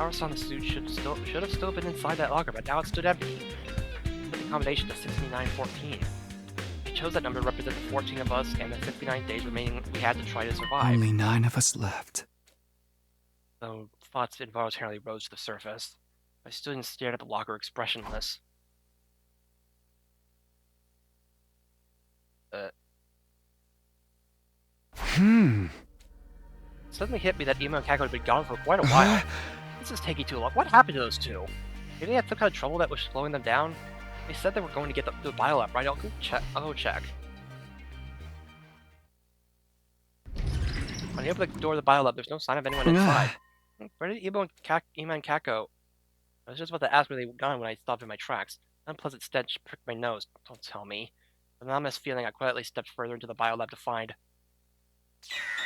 Ours on the suit should have still been inside that locker, but now it stood empty. With the combination of 6914. I chose that number to represent the 14 of us and the 69 days remaining we had to try to survive. Only 9 of us left. So thoughts involuntarily rose to the surface. I stood and stared at the locker expressionless. It suddenly hit me that Emo and Kako had been gone for quite a while. This is taking too long. What happened to those two? Maybe they had some kind of trouble that was slowing them down? They said they were going to get the Biolab, right? I'll go check. When I opened the door of the Biolab, there's no sign of anyone inside. Where did Emo and Kako? I was just about to ask where they were gone when I stopped in my tracks. An unpleasant stench pricked my nose. Don't tell me. With an ominous feeling, I quietly stepped further into the Biolab to find...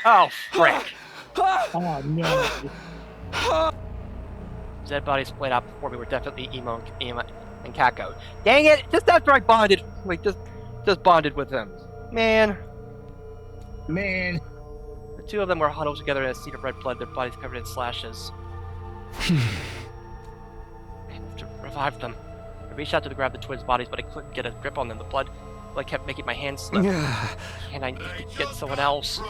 Oh, frick! Oh, no. Dead bodies splayed out before me were definitely Emo and Kako. Dang it! Just after I bonded, just bonded with them. Man. The Two of them were huddled together in a sea of red blood, their bodies covered in slashes. I have to revive them. I reached out to grab the twins' bodies, but I couldn't get a grip on them. The blood kept making my hands slip. And I need to get someone else.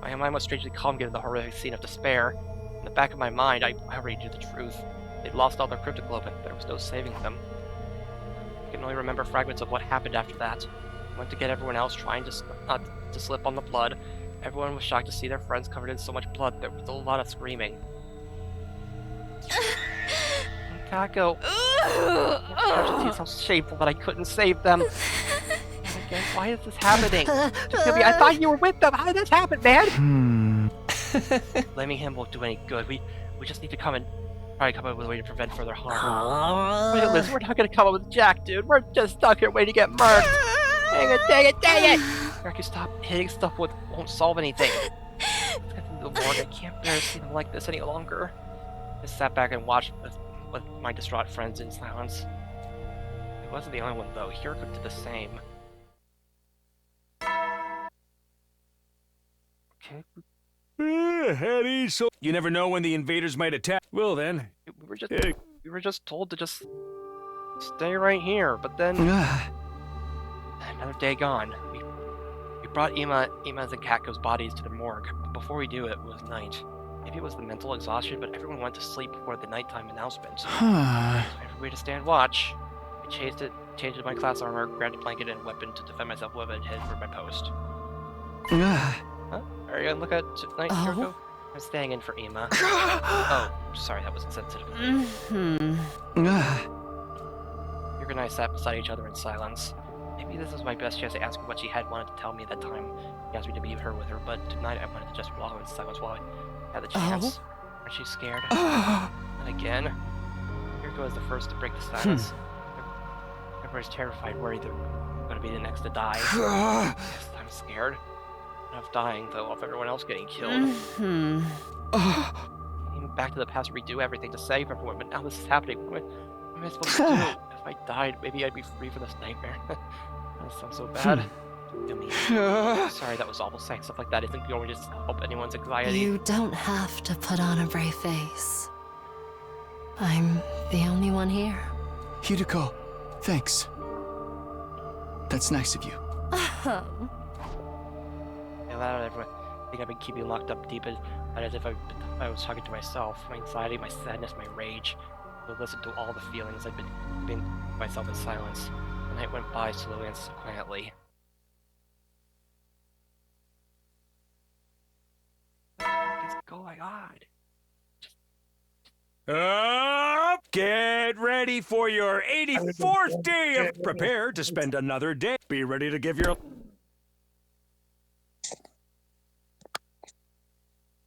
My mind was strangely calm given the horrific scene of despair. In the back of my mind, I already knew the truth. They'd lost all their cryptoglobin. There was no saving them. I can only remember fragments of what happened after that. I went to get everyone else, trying to not to slip on the blood. Everyone was shocked to see their friends covered in so much blood. There was a lot of screaming. Kako. It's so shameful that I couldn't save them. And again, why is this happening? I thought you were with them. How did this happen, man? Blaming him won't do any good. We just need to try and come up with a way to prevent further harm. Wait, Liz, we're not gonna come up with Jack, dude. We're just stuck here waiting to get murked. Dang it! Eric, stop hitting stuff won't solve anything. Let's get into the morgue. I can't bear to see them like this any longer. I sat back and watched with my distraught friends in silence. I wasn't the only one, though. Hiroko did the same. Okay. Eddie, so you never know when the invaders might attack. Well then, we were just told to just stay right here, but then another day gone. We brought Ima's and Kako's bodies to the morgue, but before we knew it was night. Maybe it was the mental exhaustion, but everyone went to sleep before the nighttime announcement. So every way to stand watch. I changed into my class armor, grabbed a blanket and a weapon to defend myself with, and headed for my post. Huh? Are you gonna look at tonight, Hiroko? I'm staying in for Ima. Oh, sorry, that was insensitive. Hiroko and I sat beside each other in silence. Maybe this was my best chance to ask her what she had wanted to tell me that time. She asked me to meet her with her, but tonight I wanted to just wallow in silence while I had the chance. Aren't you scared? And again, Hiroko is the first to break the silence. Everybody's terrified, worried they're going to be the next to die. Yes, I'm scared. Not of dying, though, of everyone else getting killed. Even back to the past to redo everything to save everyone, but now this is happening. What am I supposed to do? If I died, maybe I'd be free from this nightmare. That sounds so bad. Sorry, that was awful. Saying stuff like that isn't going to help anyone's anxiety. You don't have to put on a brave face. I'm the only one here. Hideko, thanks. That's nice of you. Yeah, that everyone. I think I've been keeping locked up deep as if I was talking to myself. My anxiety, my sadness, my rage. I would listen to all the feelings I'd been keeping myself in silence. The night went by slowly and quietly. What is going on? Up! Get ready for your 84th day of prepare to spend another day. Be ready to give your...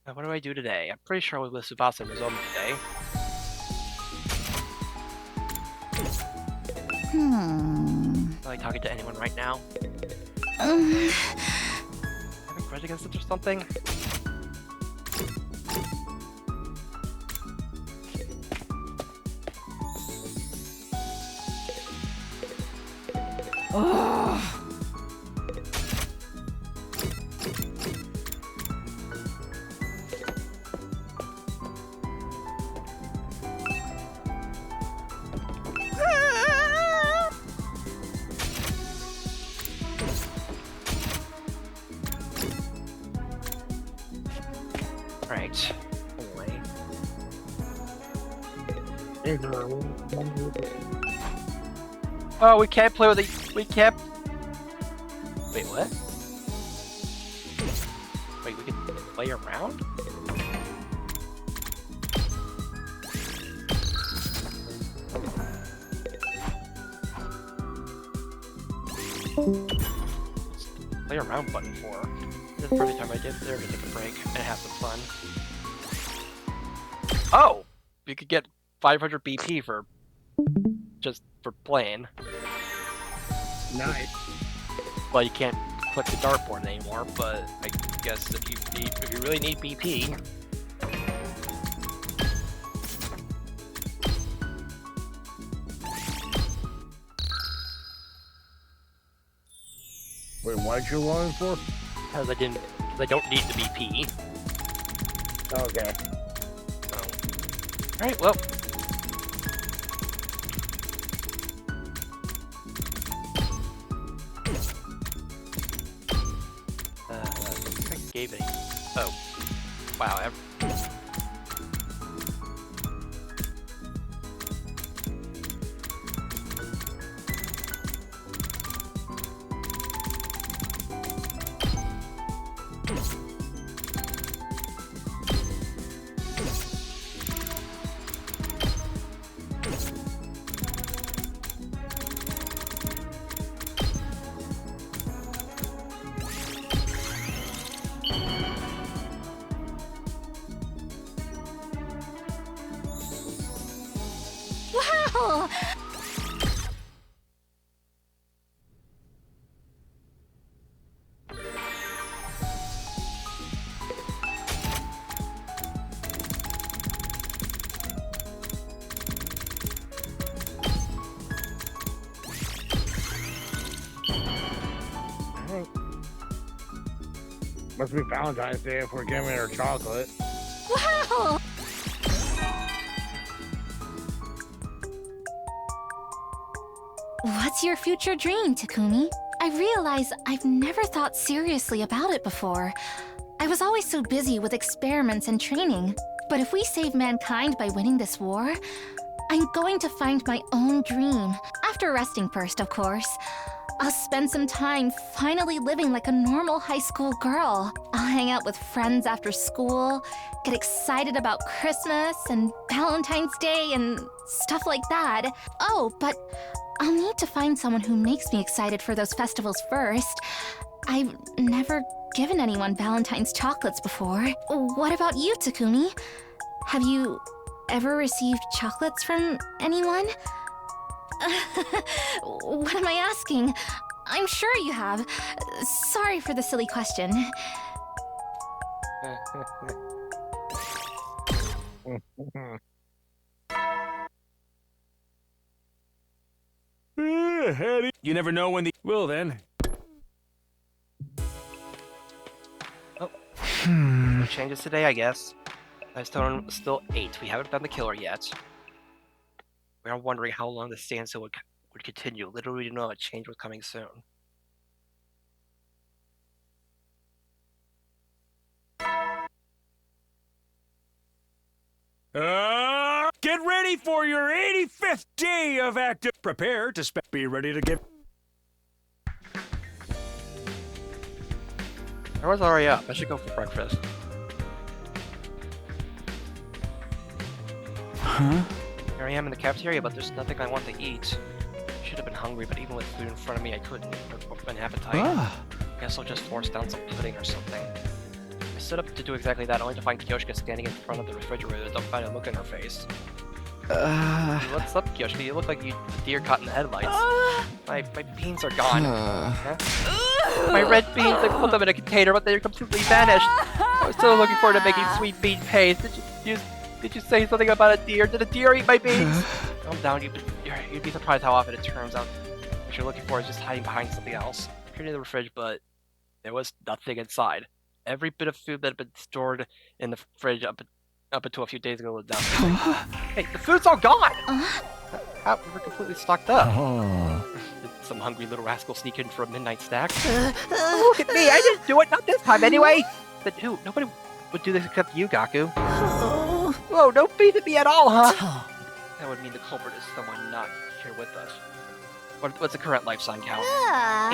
Now, what do I do today? I'm pretty sure I was with Tsubasa and Nozomi today. Am I talking to anyone right now? Have a grudge against it or something? Right. Anyway. Oh, we can't play with the... We can't... Wait, what? Wait, we can play around? What's the play around button for? This is the perfect time I did there to take a break and have some fun. Oh! You could get 500 BP for... just for playing. Nice. Well, you can't click the dartboard anymore, but I guess if you really need BP... Wait, what'd you want it for? Because I don't need the BP. Okay. Alright, well. I gave it. Oh. Wow. Wow! Must be Valentine's Day if we're giving her chocolate. Wow! What's your future dream, Takumi? I realize I've never thought seriously about it before. I was always so busy with experiments and training. But if we save mankind by winning this war, I'm going to find my own dream. After resting first, of course. I'll spend some time finally living like a normal high school girl. I'll hang out with friends after school, get excited about Christmas and Valentine's Day and stuff like that. Oh, but I'll need to find someone who makes me excited for those festivals first. I've never given anyone Valentine's chocolates before. What about you, Takumi? Have you ever received chocolates from anyone? What am I asking? I'm sure you have. Sorry for the silly question. You never know when the... Well then. Oh. No changes today, I guess. I still 8. We haven't done the killer yet. We are wondering how long the standstill would continue. Literally, we didn't know a change was coming soon. Get ready for your 85th day of active. Prepare to be ready to give. I was already up. I should go for breakfast. Huh? Here I am in the cafeteria, but there's nothing I want to eat. Should have been hungry, but even with food in front of me, I couldn't. An appetite. Ah. Guess I'll just force down some pudding or something. I stood up to do exactly that, only to find Kyoshika standing in front of the refrigerator with a dumbfounded look in her face. What's up, Kyoshika? You look like you deer caught in the headlights. My beans are gone. Huh? My red beans, I put them in a container, but they're completely vanished. I was still looking forward to making sweet bean paste. Did you say something about a deer? Did a deer eat my beans? Calm down, you'd be surprised how often it turns out what you're looking for is just hiding behind something else. I peered in the fridge, but there was nothing inside. Every bit of food that had been stored in the fridge up until a few days ago was down. Hey, the food's all gone! We were completely stocked up. Did some hungry little rascal sneak in for a midnight snack? Look at me, I didn't do it, not this time anyway! But who? Nobody would do this except you, Gaku. Whoa, don't beat at me at all, huh? That would mean the culprit is someone not here with us. What's the current life sign count?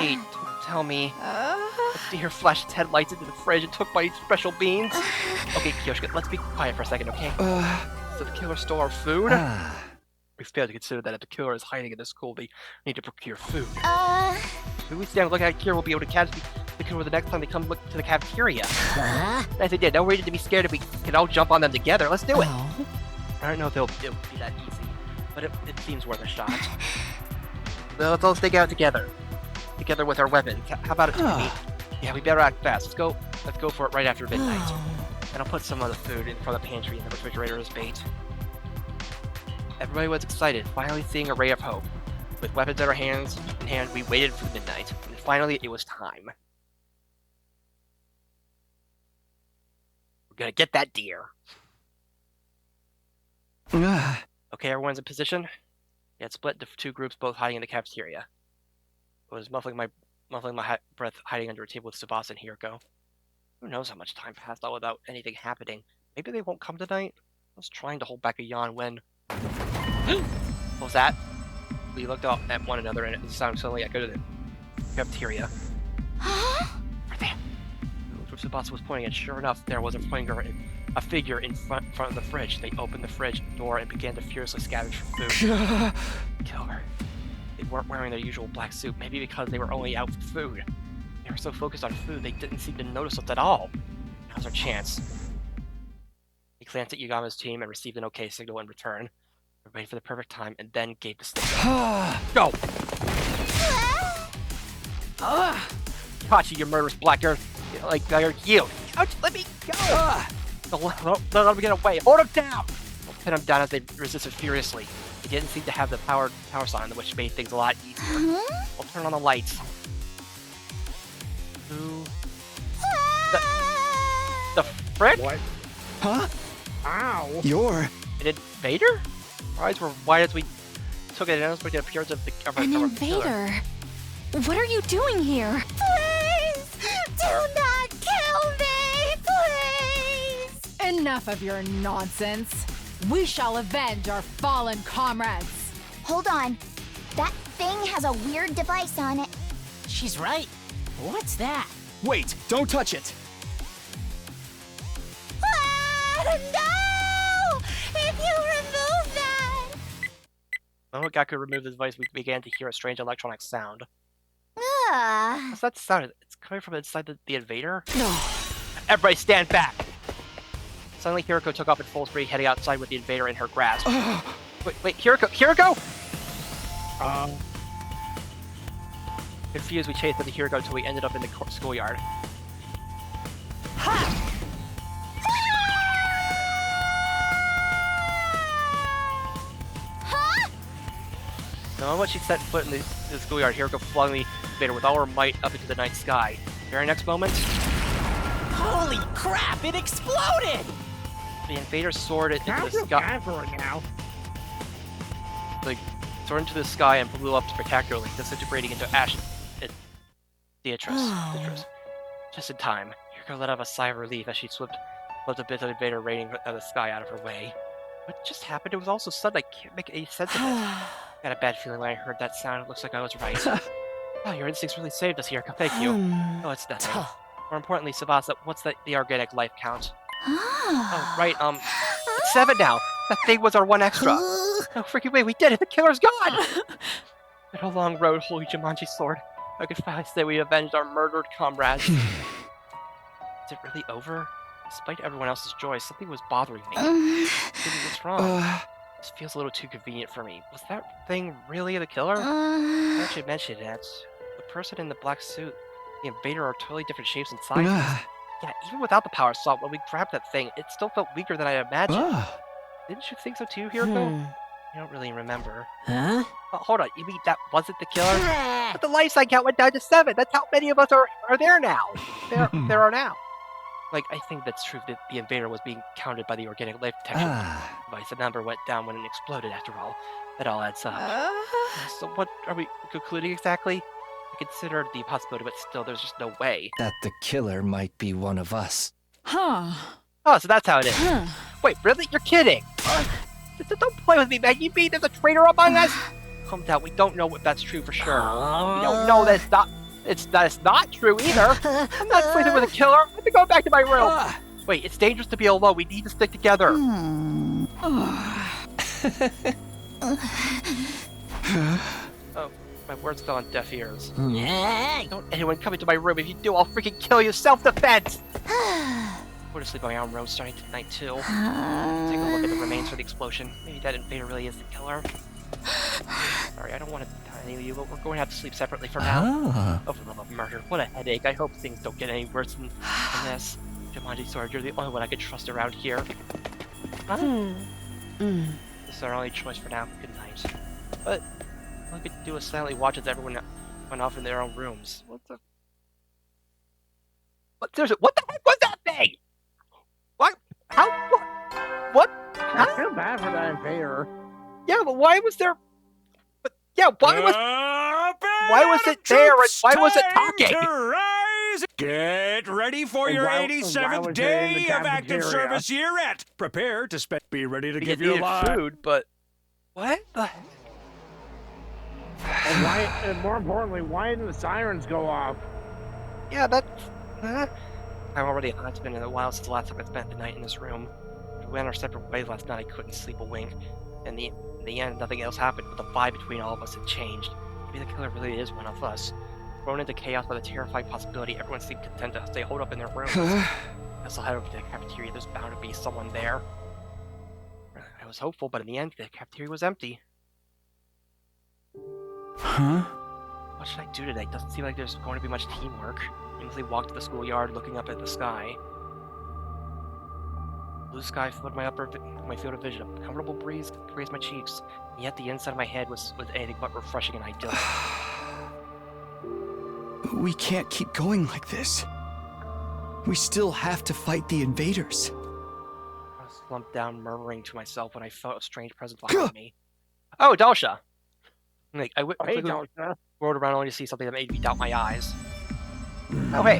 8. Don't tell me. A deer flashed its headlights into the fridge and took my special beans. Okay, Kyoshika, let's be quiet for a second, okay? So the killer stole our food? We failed to consider that if the killer is hiding in the school, they need to procure food. If we stand and look at Kira, we'll be able to catch the killer the next time they come look to the cafeteria. As they did, no reason to be scared if we can all jump on them together. Let's do it. I don't know if it'll be that easy, but it seems worth a shot. Let's all stick out together with our weapons. How about it, Takumi? Yeah, we better act fast. Let's go for it right after midnight. And I'll put some of the food in front of the pantry in the refrigerator as bait. Everybody was excited, finally seeing a ray of hope. With weapons in our hands, we waited for midnight, and finally it was time. We're gonna get that deer. Okay, everyone's in position. Yeah, it's split into 2 groups, both hiding in the cafeteria. I was muffling my breath, hiding under a table with Tsubasa and Hiroko. Who knows how much time passed all without anything happening? Maybe they won't come tonight? I was trying to hold back a yawn when... What was that? We looked up at one another and the sound suddenly echoed in the cafeteria. Right there. Which Tsubasa was pointing at. Sure enough, there was a figure in front of the fridge. They opened the fridge door and began to furiously scavenge for food. Killer. They weren't wearing their usual black suit, maybe because they were only out for food. They were so focused on food, they didn't seem to notice us at all. Now's our chance. He glanced at Yagama's team and received an okay signal in return. We waited for the perfect time and then gave the signal. Go! Caught you murderous blackguard. Like, you. Ouch, let me go! Don't let me get away. Hold him down! We'll pin him down as they resisted furiously. He didn't seem to have the power sign, which made things a lot easier. We'll turn on the lights. Who? The frick? What? Huh? Ow! You're... An invader? Our eyes were wide as we took an unexpected appearance of the An invader? What are you doing here? Please! Do not kill me! Please! Enough of your nonsense. We shall avenge our fallen comrades. Hold on. That thing has a weird device on it. She's right. What's that? Wait, don't touch it. No! If you remove that! The moment Gaku removed the device, we began to hear a strange electronic sound. What's that sound? It's coming from inside the invader? No. Everybody stand back! Suddenly, Hiroko took off at full speed, heading outside with the invader in her grasp. Wait, Hiroko! Confused, we chased after Hiroko until we ended up in the schoolyard. Ha! The moment she set foot in the schoolyard, Hiroko flung the invader with all her might up into the night sky. The very next moment... Holy crap, it exploded! The invader soared into the sky. Now. Like, soared into the sky and blew up spectacularly, disintegrating into ash and Beatrice. Just in time, Hiroko let out a sigh of relief as she flipped a bit of the invader raining out of the sky out of her way. What just happened? It was all so sudden, I can't make any sense of it. I got a bad feeling when I heard that sound. It looks like I was right. Oh, your instincts really saved us, Hiroko. Thank you. Oh, it's nothing. More importantly, Tsubasa, what's the organic life count? Oh, right, it's 7 now. That thing was our 1 extra. No freaking way, we did it! The killer's gone! Been a long road, holy Jumanji sword. I could finally say we avenged our murdered comrades. Is it really over? Despite everyone else's joy, something was bothering me. What's wrong? This feels a little too convenient for me. Was that thing really the killer? I should mention it. The person in the black suit, the invader, are totally different shapes and sizes. Yeah, even without the power assault, when we grabbed that thing, it still felt weaker than I imagined. Didn't you think so too, Hiroko? I don't really remember. Huh? Oh, hold on, you mean that wasn't the killer? But the life sign count went down to 7. That's how many of us are there now. There are now. Like, I think that's true that the invader was being counted by the organic life detection device. The number went down when it exploded, after all. That all adds up. So what are we concluding exactly? I considered the possibility, but still, there's just no way. That the killer might be one of us. Huh. Oh, so that's how it is. Wait, really? You're kidding? Don't play with me, man. You mean there's a traitor among us? Calm down. We don't know if that's true for sure. We don't know that it's not true either. I'm not sleeping with a killer. I have to go back to my room. Wait, it's dangerous to be alone. We need to stick together. Oh, my words fell on deaf ears. Don't anyone come into my room. If you do, I'll freaking kill you. Self-defense! Go to sleep on my own room starting tonight, too. Take a look at the remains for the explosion. Maybe that invader really is the killer. Sorry, I don't want to tell any of you, but we're going to have to sleep separately for now. Oh, for the love of murder. What a headache. I hope things don't get any worse than this. Jumanji Sword, you're the only one I could trust around here. This is our only choice for now. Good night. But all I could do was silently watch as everyone went off in their own rooms. What the... Seriously, what the heck was that thing? What? How? What? I feel bad for that invader. Yeah, but why was there? But yeah, why was it there and why was it talking? Rise. Get ready for And your why 87th was it in the day of active cafeteria? service year at. Prepare to spend. Be ready to We give you a needed lot. food, but what? And why? And more importantly, why didn't the sirens go off? Yeah, that's. I'm already. It's been a while since the last time I spent the night in this room. We went our separate ways last night. I couldn't sleep a wink. In the end, nothing else happened, but the vibe between all of us had changed. Maybe the killer really is one of us. Thrown into chaos by the terrifying possibility, everyone seemed content to stay holed up in their rooms. I also head over to the cafeteria. There's bound to be someone there. I was hopeful, but in the end, the cafeteria was empty. Huh? What should I do today? Doesn't seem like there's going to be much teamwork. I aimlessly walked to the schoolyard, looking up at the sky. Blue sky filled my field of vision. A comfortable breeze grazed my cheeks, and yet the inside of my head was anything but refreshing and idyllic. We can't keep going like this. We still have to fight the invaders. I slumped down, murmuring to myself when I felt a strange presence behind me. Oh, Dalsha! Like, I quickly rolled around only to see something that made me doubt my eyes. Oh, hey.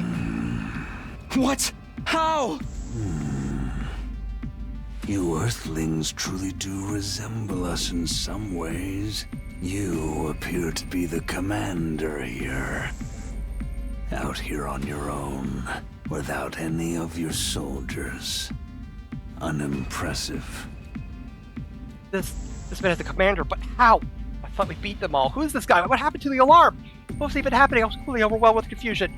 What? How? You Earthlings truly do resemble us in some ways. You appear to be the commander here. Out here on your own, without any of your soldiers. Unimpressive. This man is the commander, but how? I thought we beat them all. Who is this guy? What happened to the alarm? What was even happening? I was completely overwhelmed with confusion.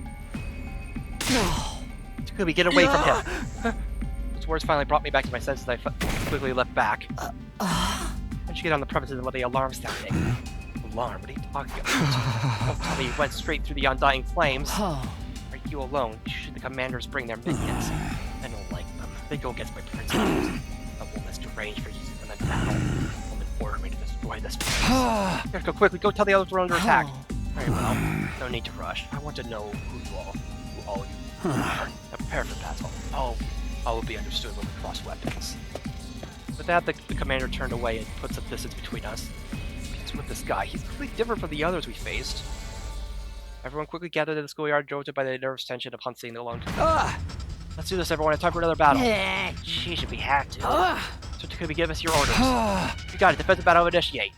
Could we get away from him? His words finally brought me back to my senses. I quickly leapt back. How'd you get on the premises and let the alarm sounding? Alarm? What are you talking about? Don't tell me you went straight through the undying flames. Are you alone? Should the commanders bring their minions? I don't like them. They go against my principles. A woman's deranged for using them in battle. A woman ordered me to destroy this place. Go quickly. Go tell the others we're under attack. Very well. No need to rush. I want to know who all you are. Now prepare for battle. All will be understood when we cross weapons. With that, the commander turned away and put some distance between us. What's with this guy? He's completely different from the others we faced. Everyone quickly gathered in the schoolyard, jolted by the nervous tension of Hunt seeing the alone. Let's do this, everyone. It's time for another battle. Jeez, we have to. So Takumi, give us your orders. You got it. Defensive battle initiate.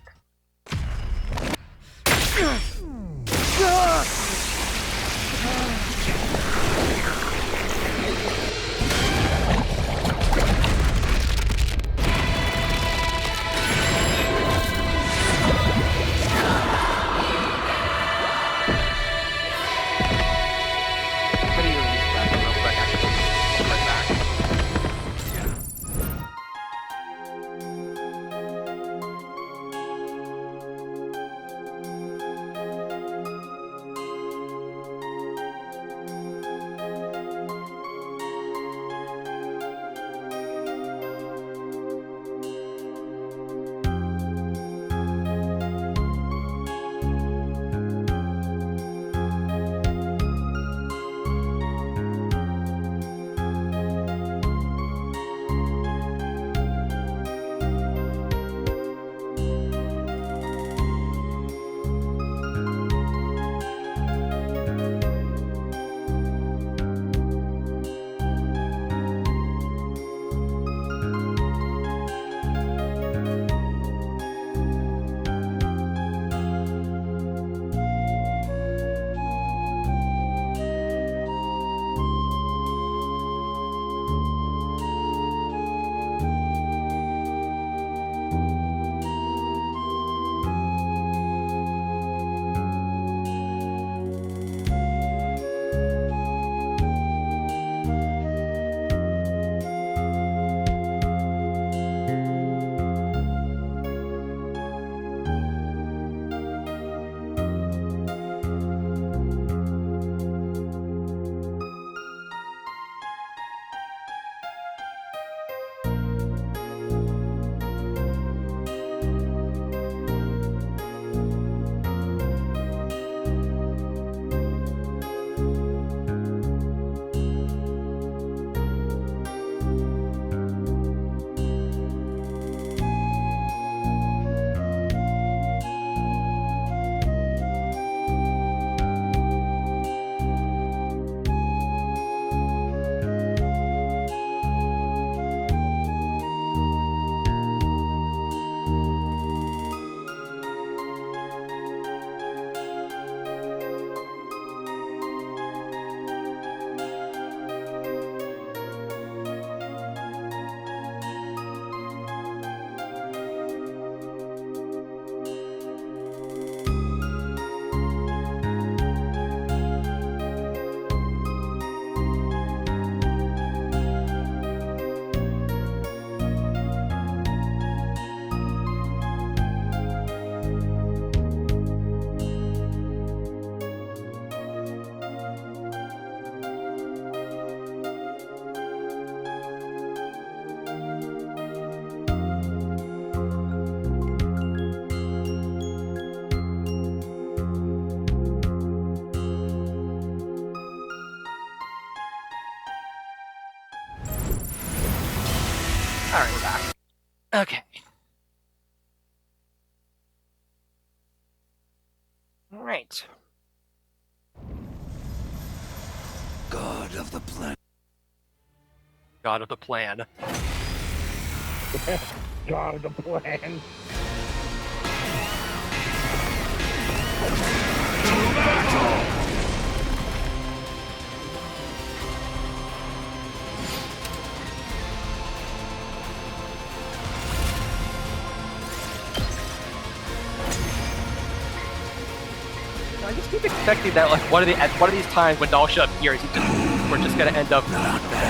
Alright, we're back. Okay. Alright. God of the plan. God of the plan. God of the plan. I just keep expecting that, like, at one of these times when Dalsha appears, we're just gonna end up,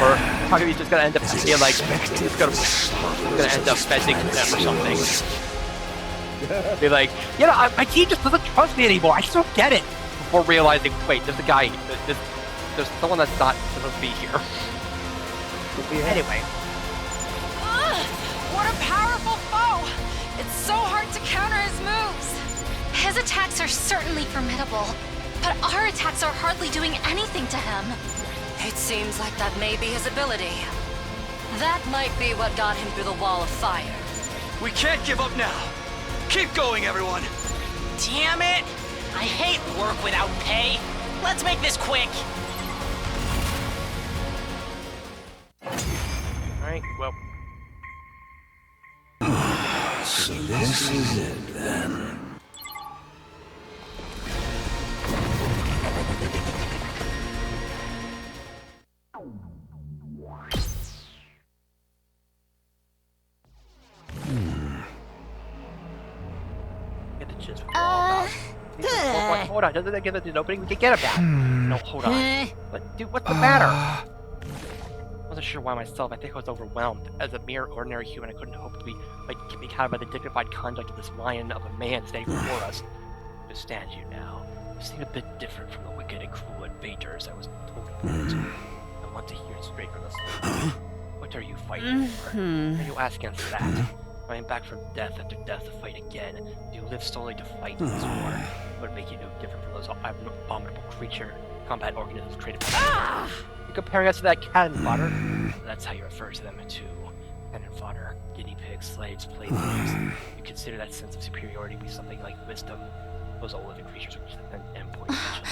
or Takagi's just gonna end up being like, he's gonna end up bending to them or something. Be like, you know, my team just doesn't trust me anymore. I just don't get it. Before realizing, wait, there's a guy, there's someone that's not supposed to be here. Anyway. What a powerful foe! It's so hard to counter his moves. His attacks are certainly formidable, but our attacks are hardly doing anything to him. It seems like that may be his ability. That might be what got him through the wall of fire. We can't give up now. Keep going, everyone. Damn it! I hate work without pay. Let's make this quick. Alright, well. So this is it then. Get the gist. Hold on, doesn't that give us an opening? We can get it back. No, hold on. But, dude, what's the matter? I wasn't sure why myself. I think I was overwhelmed. As a mere ordinary human, I couldn't hope to be cowed by the dignified conduct of this lion of a man standing before us. I understand you now. You seem a bit different from the wicked and cruel invaders I was told about. I want to hear it straight from the start. What are you fighting for? Are you asking us that? Coming back from death after death to fight again. Do you live solely to fight in this war? What would make you no different from those abominable creature combat organisms created by You're comparing us to that cannon fodder? That's how you refer to them too. Cannon fodder, guinea pigs, slaves, playthings. You consider that sense of superiority to be something like wisdom. Those all living creatures reach an endpoint eventually.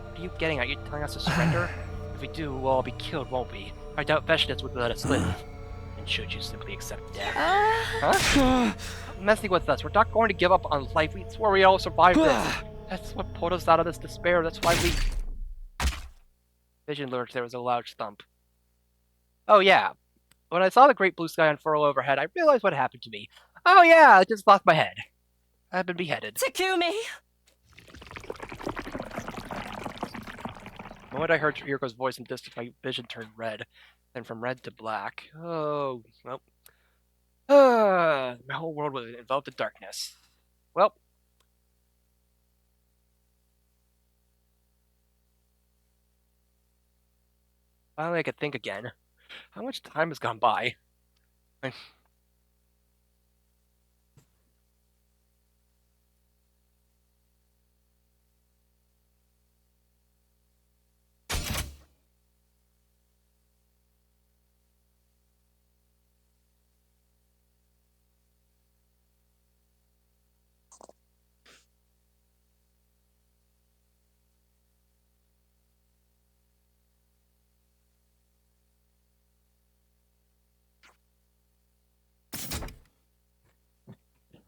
What are you getting at? Are you telling us to surrender? If we do, we'll all be killed, won't we? I doubt Veshnitz would let us live. And should you simply accept death? Huh? Messing with us. We're not going to give up on life. We swore we all survived this. That's what pulled us out of this despair. That's why we... Vision lurched. There was a loud thump. Oh yeah. When I saw the great blue sky unfurl overhead, I realized what happened to me. Oh yeah, I just lost my head. I've been beheaded. Takumi! The moment I heard Yuriko's voice in the distance, my vision turned red. Then from red to black. Oh, well. My whole world was enveloped in darkness. Well. Finally, I could think again. How much time has gone by?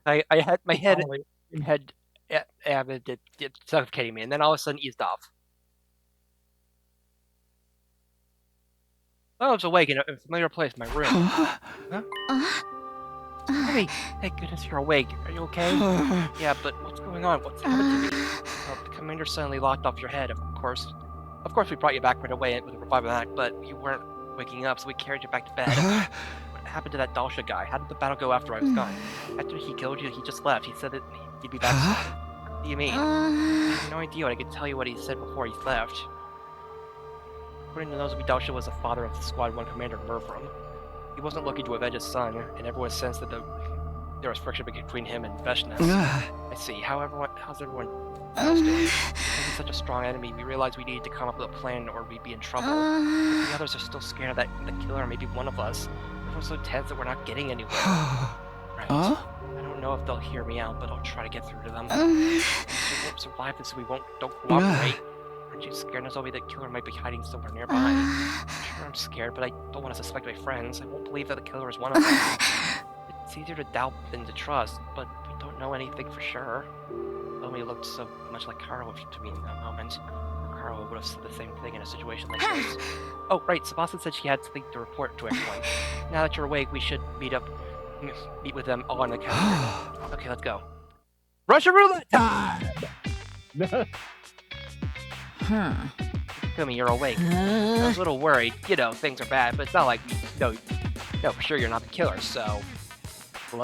I had my head it suffocating me, and then all of a sudden eased off. I was awake in a familiar place, my room. Huh? Hey, thank goodness you're awake. Are you okay? Yeah, but what's going on? What's happened to me? Well, the commander suddenly locked off your head, of course. Of course, we brought you back right away with a revival act, but you weren't waking up, so we carried you back to bed. What happened to that Dalsha guy? How did the battle go after I was gone? After he killed you, he just left. He said that he'd be back soon. What do you mean? I have no idea. I could tell you what he said before he left. According to those, Dalsha was the father of the Squad 1 commander, Murfram. He wasn't looking to avenge his son, and everyone sensed that there was friction between him and Veshnitz. I see. How's everyone else doing? He's such a strong enemy, we realized we needed to come up with a plan or we'd be in trouble. The others are still scared that the killer may be one of us. was so tense that we're not getting anywhere. Right. Huh? I don't know if they'll hear me out, but I'll try to get through to them. We won't survive this if we don't cooperate. Aren't you scared, Nozomi, that killer might be hiding somewhere nearby? Sure, I'm scared, but I don't want to suspect my friends. I won't believe that the killer is one of them. It's easier to doubt than to trust, but we don't know anything for sure. Nozomi looked so much like Karo to me in that moment. Karo would have said the same thing in a situation like this. Oh, right, Tsubasa said she had something to report to everyone. Now that you're awake, we should meet with them all on the calendar. Okay, let's go. Russian roulette time! Kumi, you're awake. I was a little worried. You know, things are bad, but it's not like no, for sure you're not the killer, so... I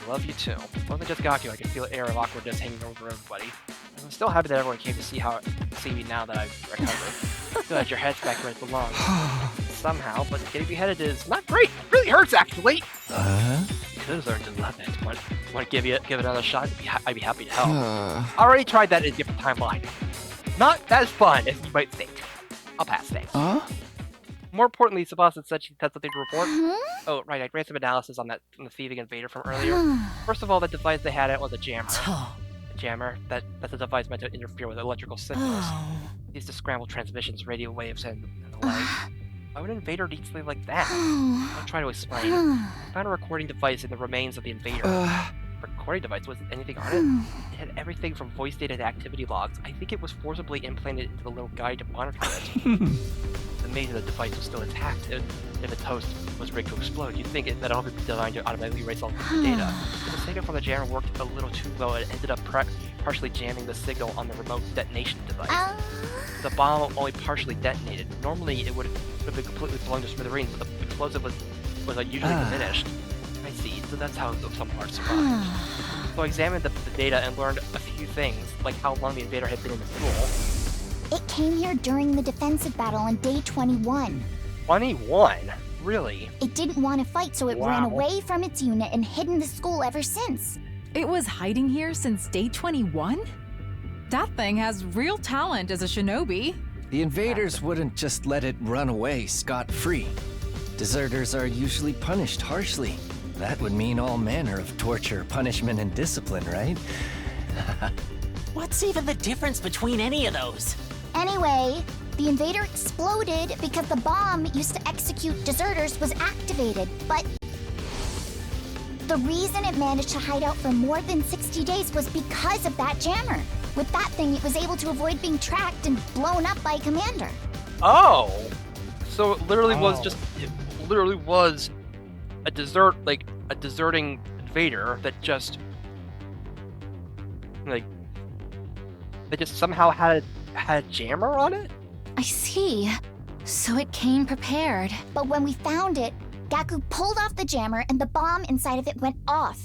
love you too. Once I just got you, I can feel an air of awkwardness hanging over everybody. I'm still happy that everyone came to see me now that I've recovered. Good, your head's back where it belongs. Somehow, but getting beheaded is not great. It really hurts, actually. You could have learned to love it. Want to give it another shot? I'd be happy to help. I already tried that in a different timeline. Not as fun as you might think. I'll pass, thanks. More importantly, Tsubasa said she had something to report. Oh, right, I ran some analysis on the thieving invader from earlier. First of all, the device they had was a jammer. A jammer, that's a device meant to interfere with electrical signals. Used to scramble transmissions, radio waves, and the like. Why would an invader need something like that? I'll try to explain. I found a recording device in the remains of the invader. Recording device, was anything on it? It had everything from voice data to activity logs. I think it was forcibly implanted into the little guide to monitor it. It's amazing the device was still intact. If its host was rigged to explode, you'd think that all would be designed to automatically erase all the data. But the signal from the jammer worked a little too low and ended up partially jamming the signal on the remote detonation device. The bomb only partially detonated. Normally, it would have been completely blown to smithereens, but the explosive was unusually diminished. I see, so that's how some parts survived. So I examined the data and learned a few things, like how long the invader had been in the school. It came here during the defensive battle on day 21. 21? Really? It didn't want to fight, so it ran away from its unit and hid in the school ever since. It was hiding here since day 21? That thing has real talent as a shinobi. The invaders wouldn't just let it run away scot-free. Deserters are usually punished harshly. That would mean all manner of torture, punishment, and discipline, right? What's even the difference between any of those? Anyway, the invader exploded because the bomb used to execute deserters was activated, but the reason it managed to hide out for more than 60 days was because of that jammer. With that thing, it was able to avoid being tracked and blown up by a commander. Oh! So it literally was a deserting invader that just somehow had a jammer on it? I see. So it came prepared. But when we found it, Gaku pulled off the jammer and the bomb inside of it went off.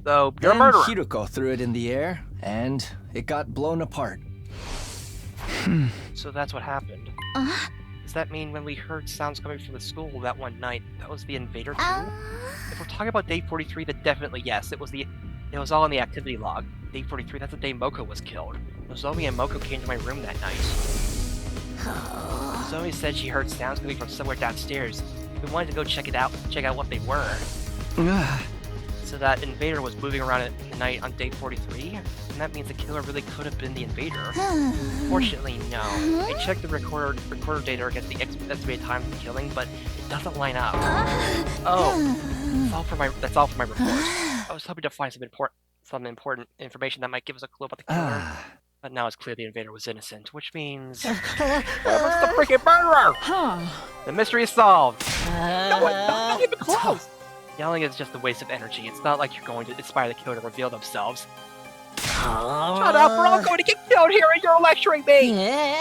So you're a murderer. Hiruko threw it in the air, and it got blown apart. So that's what happened. Does that mean when we heard sounds coming from the school that one night, that was the invader too? If we're talking about day 43, then definitely yes. It was all in the activity log. Day 43, that's the day Moko was killed. Nozomi and Moko came to my room that night. Nozomi said she heard sounds coming from somewhere downstairs. We wanted to go check out what they were. So that invader was moving around at night on day 43? And that means the killer really could have been the invader. Fortunately, no. I checked the recorder data against the estimated time of the killing, but it doesn't line up. That's all for my report. I was hoping to find some important information that might give us a clue about the killer. But now it's clear the invader was innocent, which means... Whoever's the freaking murderer! The mystery is solved! No, not even close! Yelling is just a waste of energy. It's not like you're going to inspire the killer to reveal themselves. Shut up, we're all going to get killed here and you're lecturing me!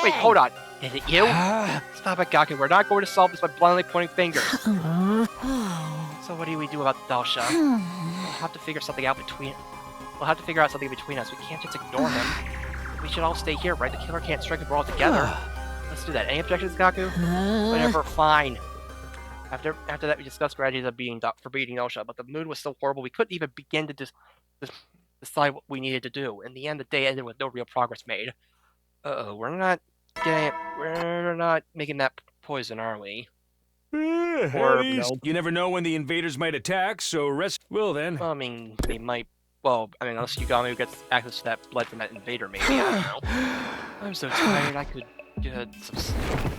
Wait, hold on. Is it you? Stop it, Gaku. We're not going to solve this by blindly pointing fingers. So what do we do about Dalsha? We'll have to figure something out between us. We can't just ignore him. We should all stay here, right? The killer can't strike if we're all together. Let's do that. Any objections, Gaku? Whatever, fine. After that, we discussed strategies for beating Dalsha, but the mood was so horrible we couldn't even begin to decide what we needed to do. In the end, the day ended with no real progress made. We're not making that poison, are we? At least you never know when the invaders might attack, so rest. Well then. I mean, they might. Well, I mean, unless Yugami gets access to that blood from that invader, maybe. I don't know. I'm so tired. I could get some sleep.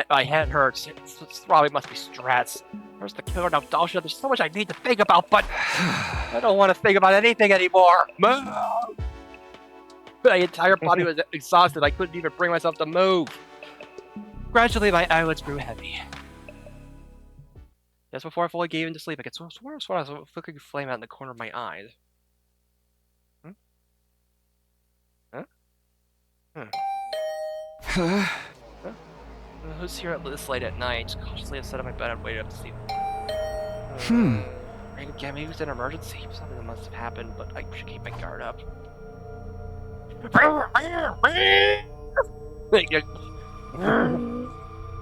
My head hurts. It's probably must be stress. Where's the killer now, Dalsha? There's so much I need to think about, but I don't want to think about anything anymore. My entire body was exhausted. I couldn't even bring myself to move. Gradually, my eyelids grew heavy. Just before I fully gave into sleep, I could swear I was a flickering flame out in the corner of my eyes. Who's here at this late at night? Just cautiously I sat on my bed and waited up to see. Again, maybe it was an emergency. Something that must have happened, but I should keep my guard up.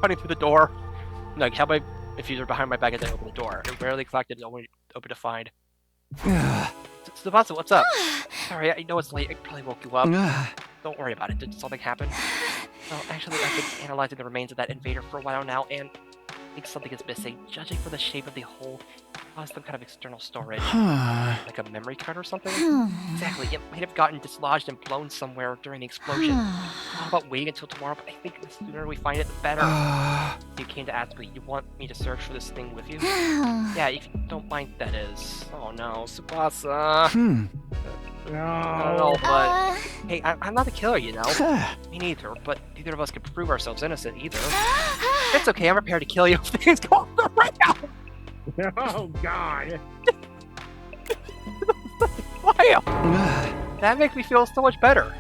Running through the door. No, how my diffuser behind my back as I open the door. It rarely collected, only open to find. Tsubasa, what's up? Sorry, I know it's late. I probably woke you up. Don't worry about it. Did something happen? Well, actually, I've been analyzing the remains of that invader for a while now, and I think something is missing. Judging from the shape of the hole, some kind of external storage. Like a memory card or something? Exactly. It might have gotten dislodged and blown somewhere during the explosion. How about waiting until tomorrow? But I think the sooner we find it, the better. You came to ask me, you want me to search for this thing with you? Yeah, if you don't mind, that is. Oh no, Tsubasa. No. I don't know, but hey, I'm not the killer, you know. Me neither, but neither of us can prove ourselves innocent either. It's okay, I'm prepared to kill you if things go off the rails. Oh God. Wow. That makes me feel so much better.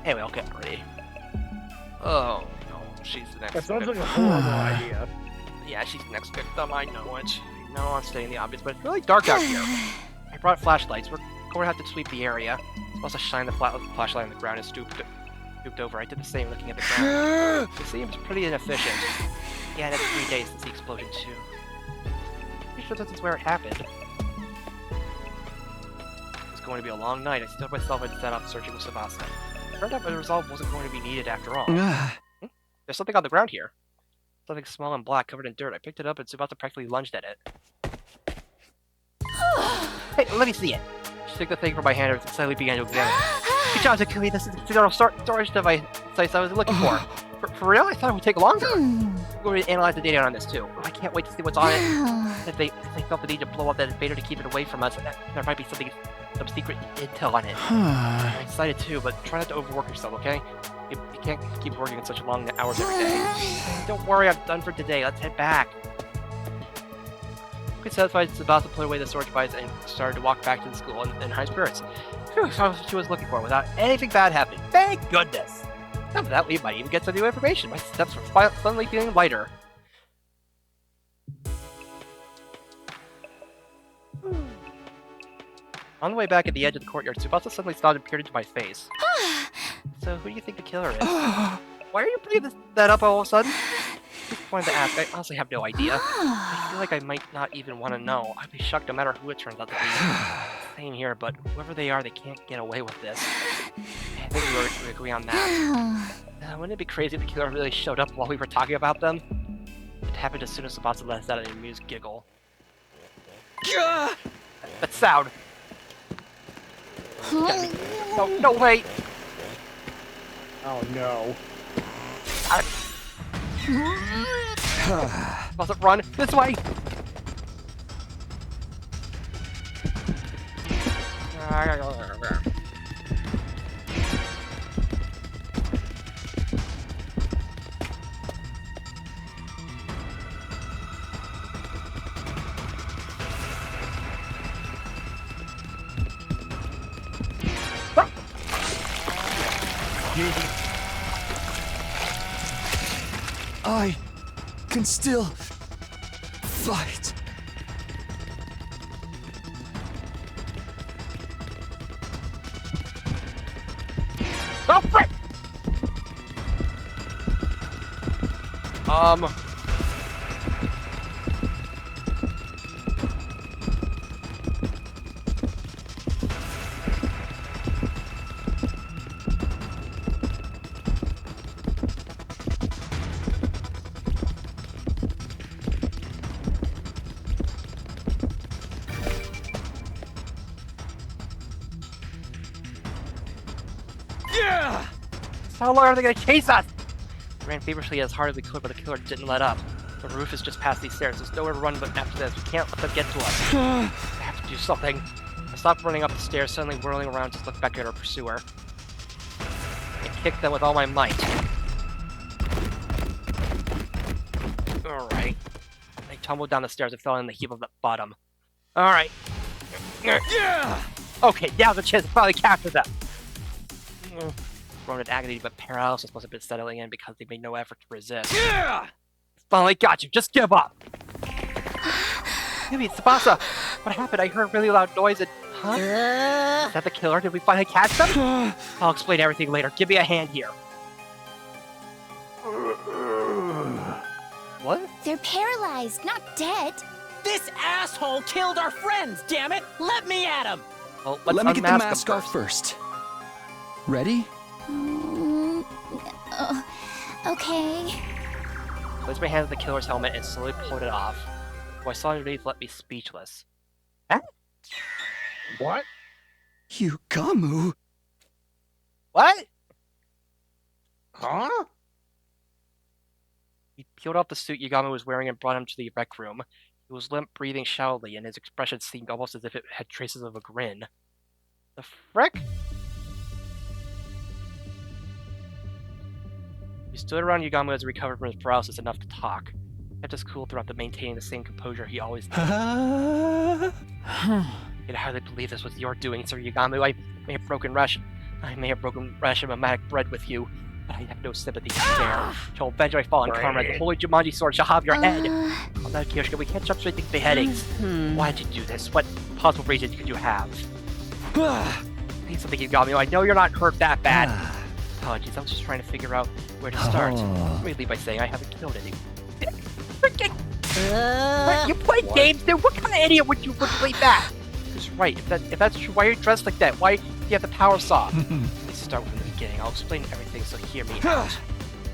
Anyway, I'll get ready. Oh no, she's the next. That sounds like a horrible idea. Yeah, she's the next victim. I know it. I know I'm stating the obvious, but it's really dark out here. I brought flashlights. We're going to have to sweep the area. Let's also shine the flashlight on the ground and stooped over. I did the same looking at the ground. It seems pretty inefficient. Yeah, and it's 3 days since the explosion too. Pretty sure this is where it happened. It's going to be a long night. I stood myself and set up searching with Tsubasa. Turned out the resolve wasn't going to be needed after all. There's something on the ground here. Something small and black covered in dirt. I picked it up and Tsubasa practically lunged at it. Hey, let me see it. She took the thing from my hand and slightly began to examine it. Good job, Takumi. This is the external storage device I was looking for. For real? I thought it would take longer. I'm going to analyze the data on this too. I can't wait to see what's on it. If they felt the need to blow up that invader to keep it away from us, there might be some secret intel on it. I'm excited too, but try not to overwork yourself, okay? You can't keep working such long hours every day. Don't worry, I'm done for today. Let's head back. Satisfied, Tsubasa put away the storage device and started to walk back to the school in high spirits. Phew, that's what she was looking for without anything bad happening. Thank goodness! After that, we might even get some new information. My steps were suddenly feeling lighter. On the way back at the edge of the courtyard, Tsubasa suddenly stopped and peered into my face. So, who do you think the killer is? Why are you bringing that up all of a sudden? Just wanted to ask. I honestly have no idea. I feel like I might not even want to know. I'd be shocked no matter who it turns out to be. Same here, but whoever they are, they can't get away with this. I think we agree on that. Wouldn't it be crazy if the killer really showed up while we were talking about them? It happened as soon as Tsubasa let out an amused giggle. That sound! No, wait! Oh no. Must it run this way? I can still fight. Oh, frick! How long are they gonna chase us? We ran feverishly as hard as we could, but the killer didn't let up. The roof is just past these stairs. There's nowhere to run but after this. We can't let them get to us. I have to do something. I stopped running up the stairs, suddenly whirling around to look back at our pursuer. I kicked them with all my might. Alright. I tumbled down the stairs and fell in the heap of the bottom. Alright. Yeah! Okay, now's the chance to finally capture them! Groaned in agony, but paralysis must have been settling in because they made no effort to resist. Yeah! Finally got you, just give up! Maybe Tsubasa! What happened? I heard a really loud noise and... Huh? Is that the killer? Did we finally catch them? I'll explain everything later. Give me a hand here. What? They're paralyzed, not dead. This asshole killed our friends, damn it! Let me at him! Well, Let me get the mask off first. Ready? Okay. Placed my hand on the killer's helmet and slowly pulled it off. What I saw underneath left me speechless. Huh? What? Yugamu? What? Huh? He peeled off the suit Yugamu was wearing and brought him to the rec room. He was limp, breathing shallowly, and his expression seemed almost as if it had traces of a grin. The frick? He stood around Yugamu as he recovered from his paralysis enough to talk. He kept his cool throughout the maintaining the same composure he always did. I can hardly believe this was your doing, Sir Yugamu. I may have broken Rashomamatic bread with you, but I have no sympathy to spare. To avenge my fallen comrade, the holy Jumanji sword shall have your head. On that occasion, we can't jump straight to beheadings. Why did you do this? What possible reason could you have? I need something, Yugamu. I know you're not hurt that bad. Apologies, I was just trying to figure out where to start. Let me leave by saying I haven't killed any. Freaking! You play games, dude? What kind of idiot would believe that? That's right. If that's true, why are you dressed like that? Why do you have the power saw? Let's start from the beginning. I'll explain everything, so hear me out.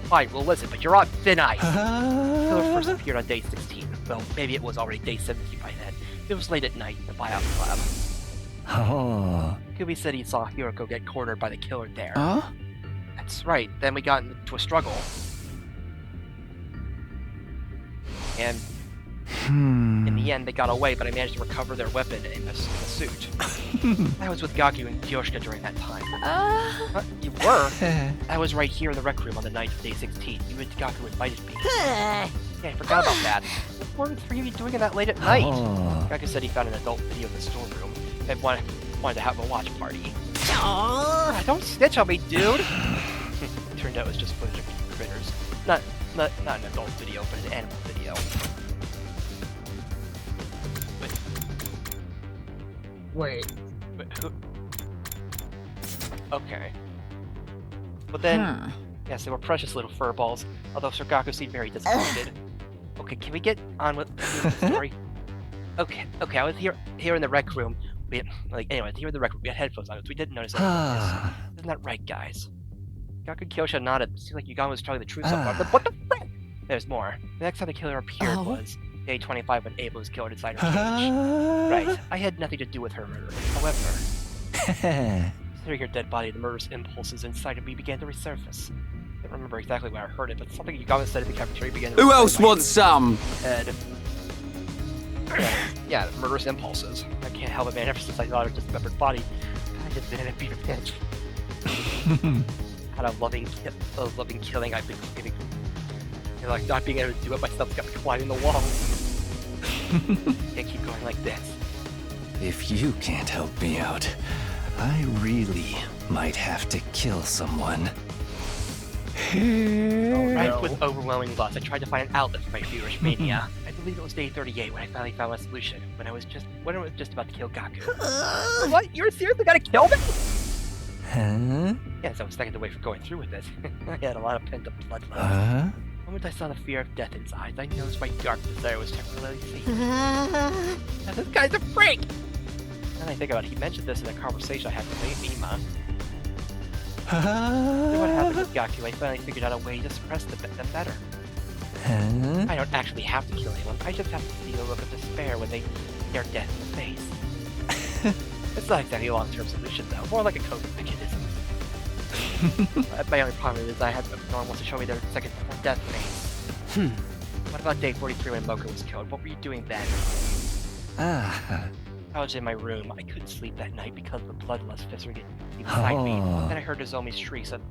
Fine, well listen, but you're on thin ice. The killer first appeared on day 16. Well, maybe it was already day 17 by then. It was late at night in the buyout lab. Kubi said he saw Hiroko get cornered by the killer there. That's right. Then we got into a struggle. And in the end, they got away, but I managed to recover their weapon in the suit. I was with Gaku and Kyoshika during that time. You were? I was right here in the rec room on the night of day 16. You and Gaku invited me. Yeah, I forgot about that. What were the three of you doing that late at night? Gaku said he found an adult video in the storeroom and wanted to have a watch party. Don't snitch on me, dude! It turned out it was just footage of critters. Not an adult video, but an animal video. Wait. Who? Okay. But then, yes, they were precious little furballs, although Sir Gaku seemed very disappointed. Okay, can we get on with the story? Okay, I was here in the rec room. Here in the rec room, we had headphones on, so we didn't notice anything. Isn't that right, guys? Gaku and Kyosha nodded. It seemed like Yugamu was telling the truth so far. But what the frick? There's more. The next time the killer appeared was day 25 when Abel was killed inside her cage. Right. I had nothing to do with her murder. However, considering her dead body, the murderous impulses inside of me began to resurface. I don't remember exactly where I heard it, but something Yugamu said in the cafeteria began to Who else wants some? Head. Yeah, murderous impulses. I can't help it, man. Ever since I saw her dismembered body, I just been in a beat of pitch. Had a loving killing I've been getting. You know, like not being able to do it myself got me climbing the wall. Can't keep going like this. If you can't help me out, I really might have to kill someone. Alright, with overwhelming loss, I tried to find an outlet for my feverish mania. I believe it was day 38 when I finally found a solution. When I was just about to kill Gaku. What? You're seriously gonna kill me? Yes, I was seconds away from going through with this. I had a lot of pent-up bloodlust. The moment I saw the fear of death in his eyes, I noticed my dark desire was temporarily sated. Now this guy's a freak! Now that I think about it, he mentioned this in a conversation I had with Ima. After what happened with Gaku, I finally figured out a way to suppress them better. I don't actually have to kill anyone, I just have to see the look of despair when they stare death in the face. It's not exactly a long-term solution, though. More like a coping mechanism. My only problem is no one wants to show me their second death phase. What about day 43 when Moko was killed? What were you doing then? I was in my room. I couldn't sleep that night because the bloodlust fissure inside me. Then I heard Nozomi's shrieks and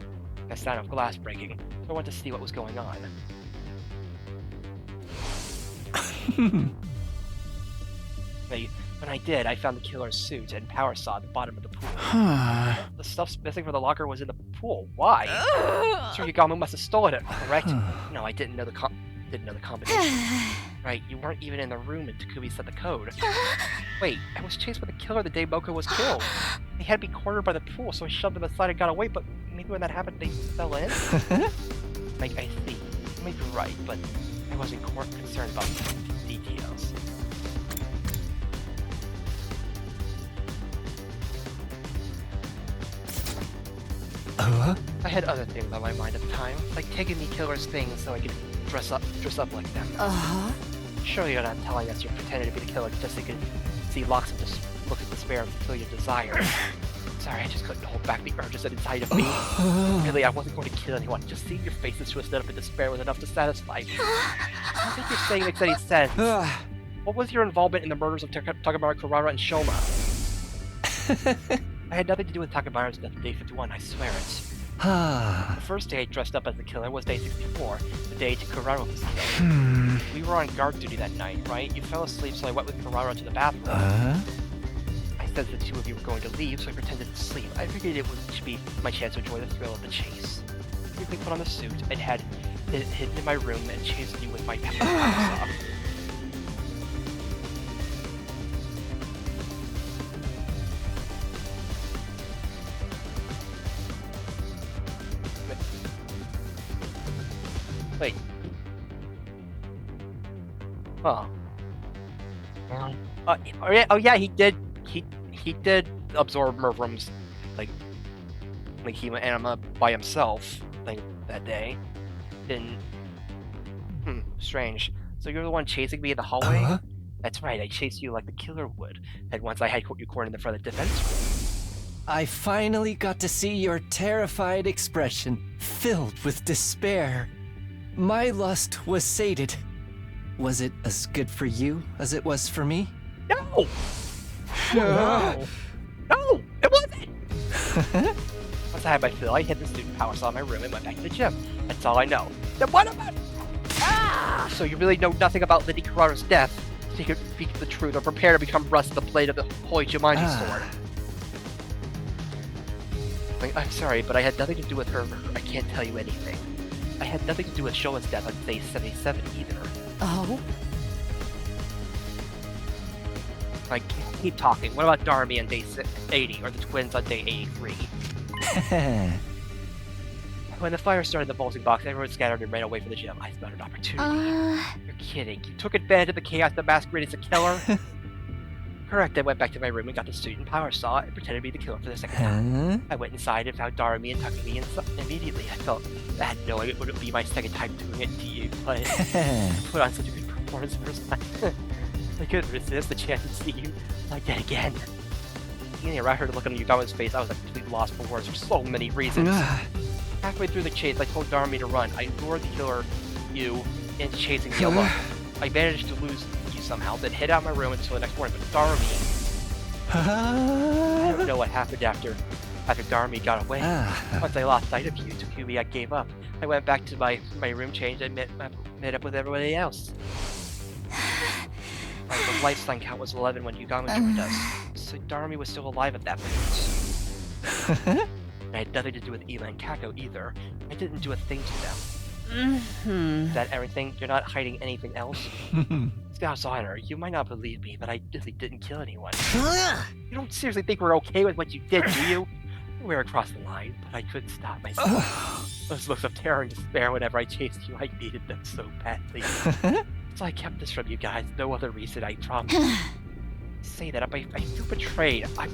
a sound of glass breaking. So I went to see what was going on. When I did, I found the killer's suit and power saw at the bottom of the pool. The stuff missing from the locker was in the pool. Why? Sure, Yagamu must have stolen it, correct? No, I didn't know the combination. Right, you weren't even in the room and Takumi set the code. Wait, I was chased by the killer the day Moko was killed. They had me cornered by the pool, so I shoved them aside and got away, but maybe when that happened, they fell in? Like, I see. You may be right, but I wasn't concerned about details. I had other things on my mind at the time, like taking the killer's things so I could dress up like them. Surely you're not telling us you're pretending to be the killer just so you could see looks of despair and fulfill your desires. Sorry, I just couldn't hold back the urges that inside of me. Really, I wasn't going to kill anyone. Just seeing your faces twisted up in despair was enough to satisfy me. I don't think you're saying makes any sense. What was your involvement in the murders of Takabara, Kurara, and Shoma? I had nothing to do with Takabara's death on day 51, I swear it. The first day I dressed up as the killer was day 64, the day Kurara was killed. We were on guard duty that night, right? You fell asleep, so I went with Kurara to the bathroom. I said the two of you were going to leave, so I pretended to sleep. I figured it should be my chance to enjoy the thrill of the chase. I quickly put on the suit and had it hidden in my room and chased you with my power saw. Wait. Oh. Oh yeah, he did. He did absorb Mervrim's like human anima by himself that day. Didn't. Strange. So you're the one chasing me in the hallway? That's right. I chased you like the killer would. And once I had you cornered in the front of the defense room. I finally got to see your terrified expression, filled with despair. My lust was sated. Was it as good for you as it was for me? No! No, it wasn't! Once I had my fill, I hid the student power saw in my room and went back to the gym. That's all I know. Then what about... So you really know nothing about Lady Kurara's death? So you could speak the truth or prepare to become rust at the blade of the Holy Jumanji sword. I'm sorry, but I had nothing to do with her. I can't tell you anything. I had nothing to do with Showa's death on day 77 either. Oh? Like, keep talking. What about Darmi on day 80, or the twins on day 83? When the fire started in the vaulting box, everyone scattered and ran away from the gym. I found an opportunity. You're kidding. You took advantage of the chaos that masqueraded as a killer? Correct, I went back to my room and got the student power saw and pretended to be the killer for the second time. I went inside and found Darmi and Takumi immediately. I felt bad knowing it wouldn't be my second time doing it to you, but I put on such a good performance the first time. I couldn't resist the chance to see you like that again. Getting around her to look on Yugama's face, I was a complete loss for words for so many reasons. Halfway through the chase, I told Darmi to run. I lured the killer, you, into chasing me alone. I managed to lose you somehow, then hid out my room until the next morning, but Darmi... I don't know what happened after Darmi got away. Once I lost sight of you, Takumi, I gave up. I went back to my room, changed, and met up with everybody else. The lifetime count was 11 when Yugama joined us, so Darmi was still alive at that point. I had nothing to do with Ela and Kako either. I didn't do a thing to them. Is that everything? You're not hiding anything else? Scout's honor, you might not believe me, but I really didn't kill anyone. You don't seriously think we're okay with what you did, do you? We were across the line, but I couldn't stop myself. Those looks of terror and despair whenever I chased you, I needed them so badly. So I kept this from you guys, no other reason, I promise. Say that, I feel betrayed. I'm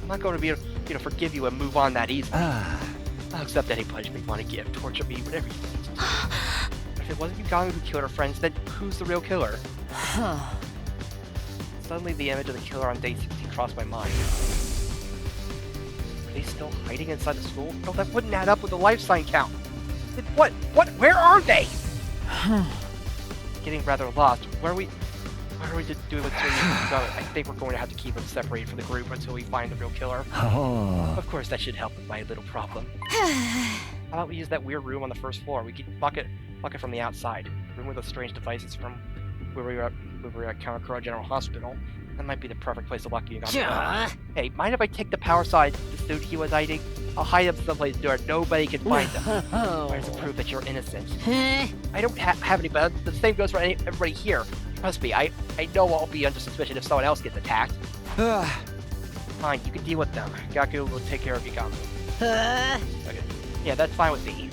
not going to be able to forgive you and move on that easily. I'll accept any punishment you want to give, torture me, whatever you need to do. But if it wasn't Yugami who killed her friends, then who's the real killer? Suddenly the image of the killer on day 60 crossed my mind. they still hiding inside the school? No, that wouldn't add up with the life sign count. What? Where are they? Getting rather lost. What are we doing with Yugami? I think we're going to have to keep him separated from the group until we find the real killer. Oh. Of course, that should help with my little problem. How about we use that weird room on the first floor? We can block it from the outside. Room with those strange devices from where we were at Kamakura General Hospital. That might be the perfect place to lock Yugami. Yeah. Hey, mind if I take the power side the suit he was hiding? I'll hide him someplace where nobody can find him. Tries to prove that you're innocent. I don't have any, but the same goes for everybody here. Trust me, I know I'll be under suspicion if someone else gets attacked. Fine, you can deal with them. Gaku will take care of Yugami. Okay. Yeah, that's fine with me.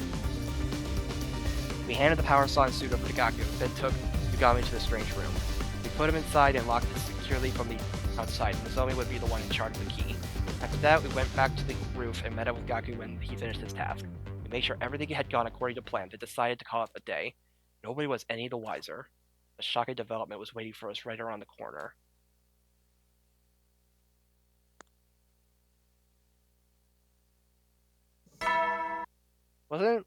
We handed the power saw and suit over to Gaku, then took Yugami to the strange room. We put him inside and locked it securely from the outside. Nozomi would be the one in charge of the key. After that, we went back to the roof and met up with Gaku when he finished his task. We made sure everything had gone according to plan, then decided to call it a day. Nobody was any the wiser. A shocking development was waiting for us right around the corner. Wasn't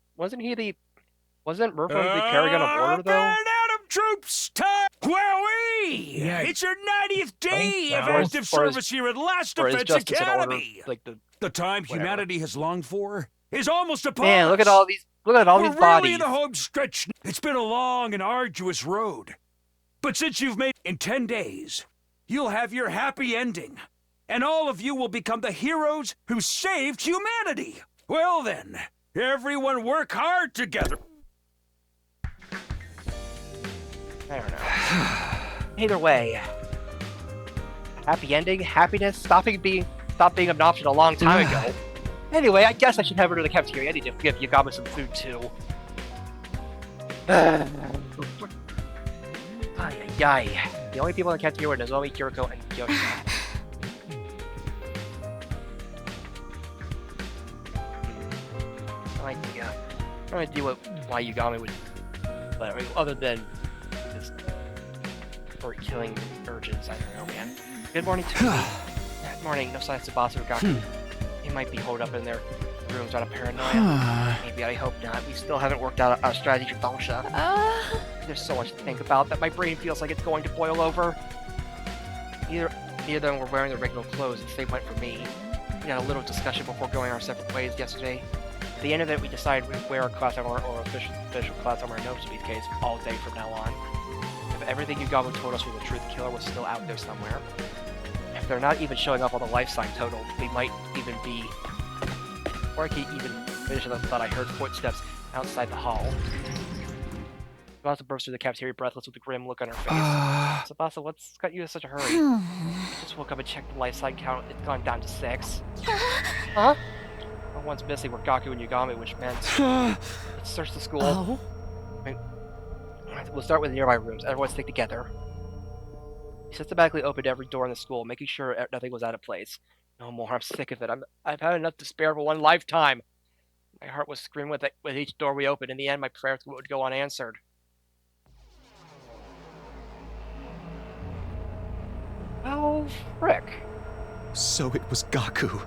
Murphy the Paragon of Order, though? Adam troops, time! Wowee! Yeah, It's your 90th day of Or is- active or is- service here at Last or is Defense Justice in Order, Academy. like The time whatever. humanity has longed for is almost upon us. Man, look at all these We're bodies. really in the home stretch. It's been a long and arduous road. But since you've made in 10 days, you'll have your happy ending. And all of you will become the heroes who saved humanity. Well then, everyone work hard together. I don't know. Either way, happy ending, happiness, stop being an option a long time ago. Anyway, I guess I should head over to the cafeteria. I need to give Yugami some food too. Ay. The only people in the cafeteria were Nozomi, Kiriko, and Yoshi. No idea why Yugami would, but I mean, other than just for killing urges, I don't know, man. Good morning to you. Good morning, no signs of Tsubasa or Gaku. He might be holed up in their rooms out of paranoia. Maybe, I hope not. We still haven't worked out our strategy for Dongsha. There's so much to think about that my brain feels like it's going to boil over. Neither of them were wearing their regular clothes, the same went for me. We had a little discussion before going our separate ways yesterday. At the end of it, we decided we'd wear our class armor or official class armor, no speed case, all day from now on. If everything Yugami told us was the truth, the killer was still out there somewhere. If they're not even showing up on the life sign total, they might even be... Or I could even finish with the thought I heard footsteps outside the hall. Tsubasa burst through the cafeteria breathless with a grim look on her face. Tsubasa, what's got you in such a hurry? I just woke up and checked the life sign count. It's gone down to 6. Huh? The one's missing were Gaku and Yugami, which meant... Let's search the school. We'll start with the nearby rooms. Everyone stick together. He systematically opened every door in the school, making sure nothing was out of place. No more, I'm sick of it. I've had enough to spare for one lifetime. My heart was screaming with each door we opened. In the end, my prayers would go unanswered. Oh, frick. So it was Gaku.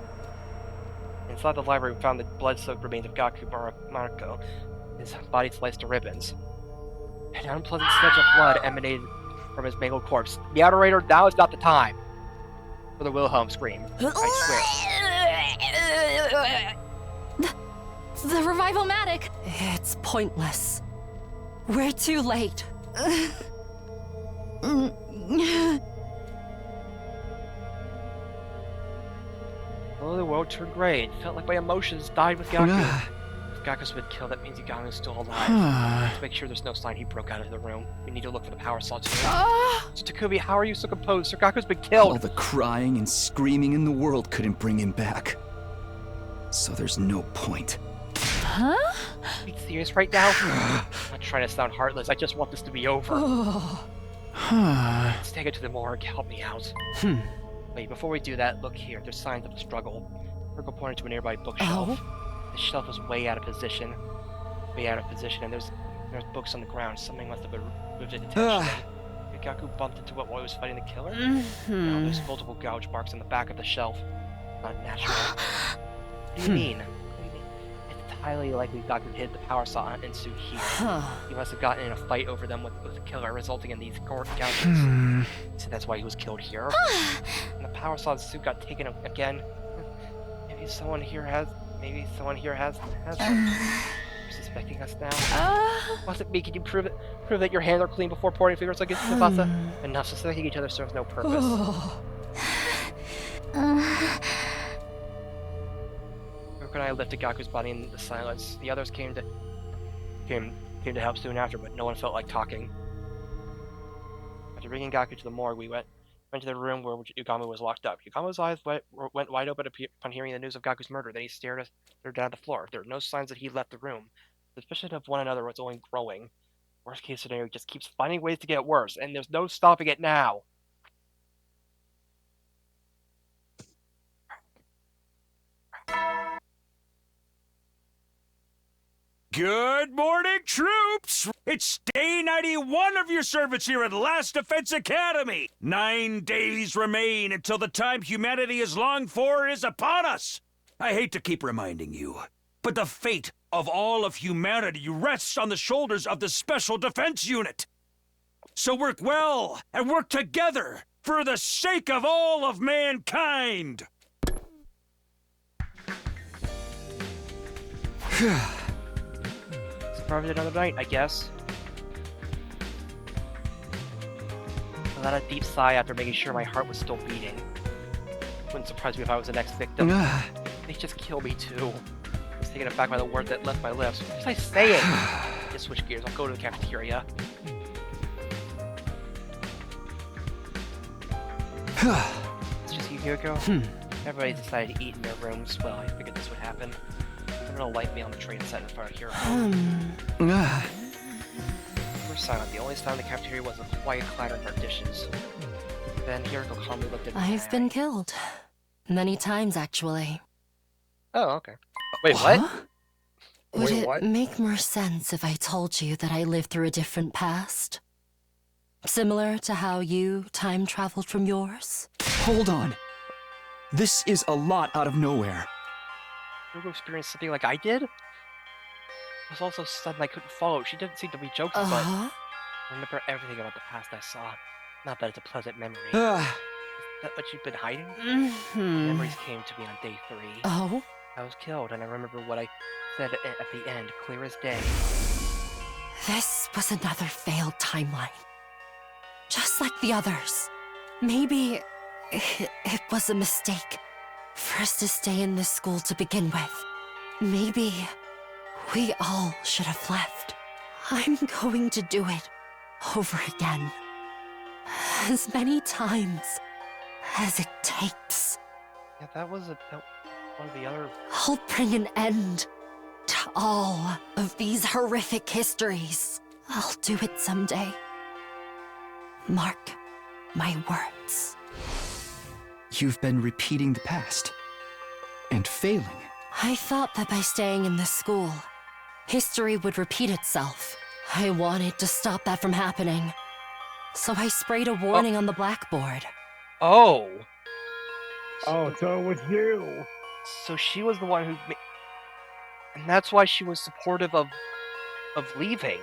Inside the library, we found the blood-soaked remains of Gaku Mariko, his body sliced to ribbons. An unpleasant stench of blood emanated from his mangled corpse. The Outer now is not the time for the Wilhelm scream. I swear. The revival-matic. It's pointless. We're too late. Oh, the world turned gray. It felt like my emotions died with Gaku. If Gaku's been killed, that means Yugami's still alive. Let's make sure there's no sign he broke out of the room. We need to look for the power saw too. So Takumi, how are you so composed? Sir Gaku's been killed! All the crying and screaming in the world couldn't bring him back. So there's no point. Huh? Are you serious right now? I'm not trying to sound heartless, I just want this to be over. Let's take it to the morgue, help me out. Wait, before we do that, look here, there's signs of a struggle. Virgo pointed to a nearby bookshelf. The shelf was way out of position. And there's books on the ground. Something must have been moved it intentionally. Did Gaku bumped into what while he was fighting the killer? No, there's multiple gouge marks on the back of the shelf. Not natural. What do you mean? What do you mean? It's highly likely Gaku hid the power saw and suit here. He must have gotten in a fight over them with the killer, resulting in these gouges. So that's why he was killed here. And the power saw suit got taken again. Maybe someone here has some. Suspecting us now. Must it be? Can you prove that your hands are clean before pouring fingers like it's Tsubasa? Enough. Suspecting each other serves no purpose. Hiroko and I lifted Gaku's body in the silence. The others came to help soon after, but no one felt like talking. After bringing Gaku to the morgue, we went to the room where Yugamo was locked up. Yugamo's eyes went wide open upon hearing the news of Gaku's murder. Then he stared down at the floor. There were no signs that he left the room. The suspicion of one another was only growing. Worst case scenario just keeps finding ways to get worse, and there's no stopping it now. Good morning, troops! It's day 91 of your service here at Last Defense Academy! 9 days remain until the time humanity has longed for is upon us! I hate to keep reminding you, but the fate of all of humanity rests on the shoulders of the Special Defense Unit! So work well and work together for the sake of all of mankind! Probably another night, I guess. I let a deep sigh after making sure my heart was still beating. Wouldn't surprise me if I was the next victim. They just kill me too. I was taken aback by the word that left my lips. What was I saying? Just switch gears. I'll go to the cafeteria. It's just you, Hiroko. Everybody decided to eat in their rooms. Well, I figured this would happen. I'm gonna light me on the train set in front of Hiroko. We're silent. The only sound in the cafeteria was a quiet clattering of our dishes. Then Hiroko calmly looked at me. I've been killed. Many times, actually. Oh, okay. Wait, what? Would it make more sense if I told you that I lived through a different past? Similar to how you time traveled from yours? Hold on. This is a lot out of nowhere. Hiroko experienced something like I did? It was also sudden I couldn't follow. She didn't seem to be joking, but I remember everything about the past I saw. Not that it's a pleasant memory. Is that what you've been hiding? Memories came to me on day 3. Oh? I was killed, and I remember what I said at the end, clear as day. This was another failed timeline. Just like the others. Maybe it was a mistake for us to stay in this school to begin with. Maybe we all should have left. I'm going to do it over again. As many times as it takes. Yeah, that was one of the other... I'll bring an end to all of these horrific histories. I'll do it someday. Mark my words. You've been repeating the past. And failing. I thought that by staying in this school, history would repeat itself. I wanted to stop that from happening. So I sprayed a warning on the blackboard. Oh! Oh, so it was you! So she was the one who... And that's why she was supportive of leaving.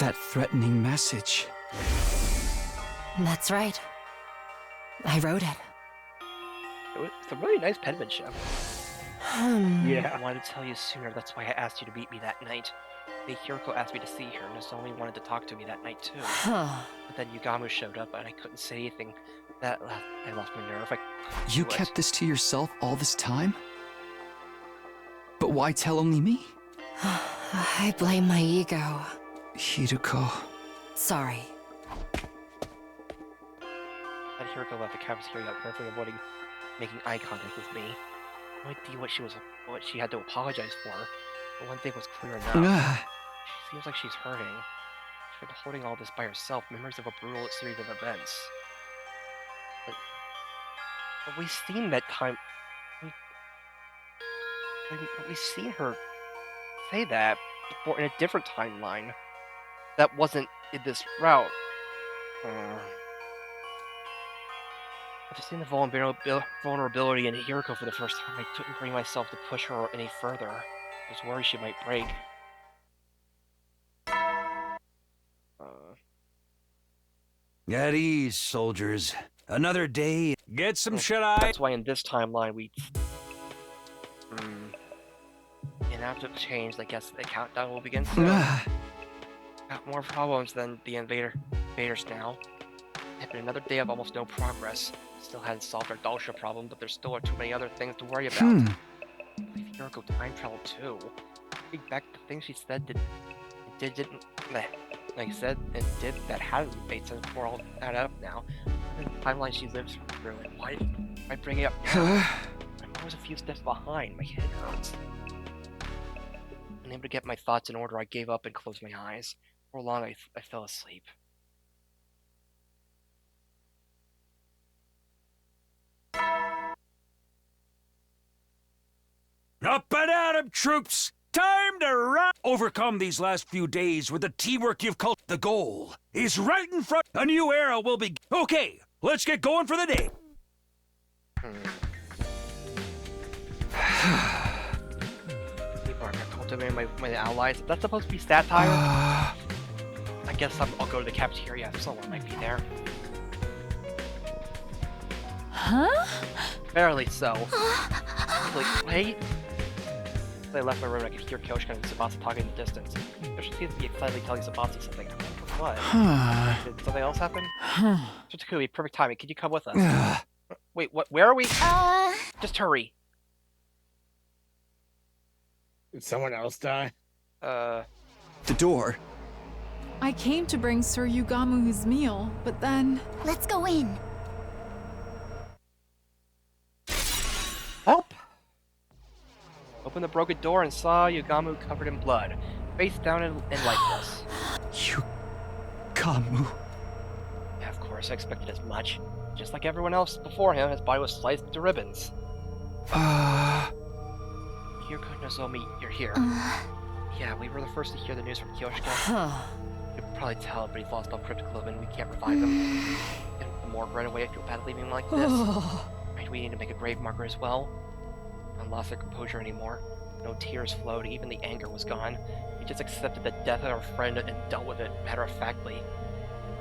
That threatening message. That's right. I wrote it. It's a really nice penmanship. Yeah. I wanted to tell you sooner, that's why I asked you to meet me that night. Hiroko asked me to see her, and Nozomi wanted to talk to me that night too. But then Yugamo showed up, and I couldn't say anything. I lost my nerve. You kept this to yourself all this time? But why tell only me? I blame my ego. Hiroko. Sorry. Then Hiroko left the cafeteria, carefully avoiding making eye contact with me. No idea what she had to apologize for. But one thing was clear enough. She seems like she's hurting. She's been holding all this by herself, memories of a brutal series of events. But we've seen that time. We've seen her say that. before in a different timeline that wasn't in this route. After seeing the vulnerability in Hiriko for the first time, I couldn't bring myself to push her any further. I was worried she might break. At ease, soldiers. Another day. Get some shut-eye. That's why in this timeline we... after the change, I guess the countdown will begin soon. Got more problems than the invaders now. It's been another day of almost no progress. Still hadn't solved our Dalsha problem, but there's still too many other things to worry about. I believe Hiriko time travel too. Think back to the things she said that hadn't made sense before all that up now. The timeline she lives through, and why bring it up now? I'm always a few steps behind. My head hurts. Unable to get my thoughts in order, I gave up and closed my eyes. For long, I fell asleep. Up and at 'em, troops! Time to overcome these last few days with the teamwork you've called. The goal is right in front. A new era will be. Okay, let's get going for the day. My allies. That's supposed to be satire. I guess I'll go to the cafeteria. Someone might be there. Huh? Barely so. Like, wait. As I left my room, I could hear Kyoshika and Tsubasa talking in the distance. Kyoshika seems to be excitedly telling Tsubasa something. I wonder what? Did something else happen? So Takumi, perfect timing. Could you come with us? Wait, what? Where are we? Just hurry. Did someone else die? The door. I came to bring Sir Yugamu his meal, but then... Let's go in. Help! Opened the broken door and saw Yugamu covered in blood, face down and lifeless. Yugamu? Yeah, of course, I expected as much. Just like everyone else before him, his body was sliced into ribbons. Hiriko Nozomi, you're here. Yeah, we were the first to hear the news from Kyoshika. You can probably tell, but he's lost all cryptic globin. We can't revive him. Get the morgue right away. I feel bad leaving him like this. Right, we need to make a grave marker as well. I lost their composure anymore. No tears flowed, even the anger was gone. We just accepted the death of our friend and dealt with it matter-of-factly.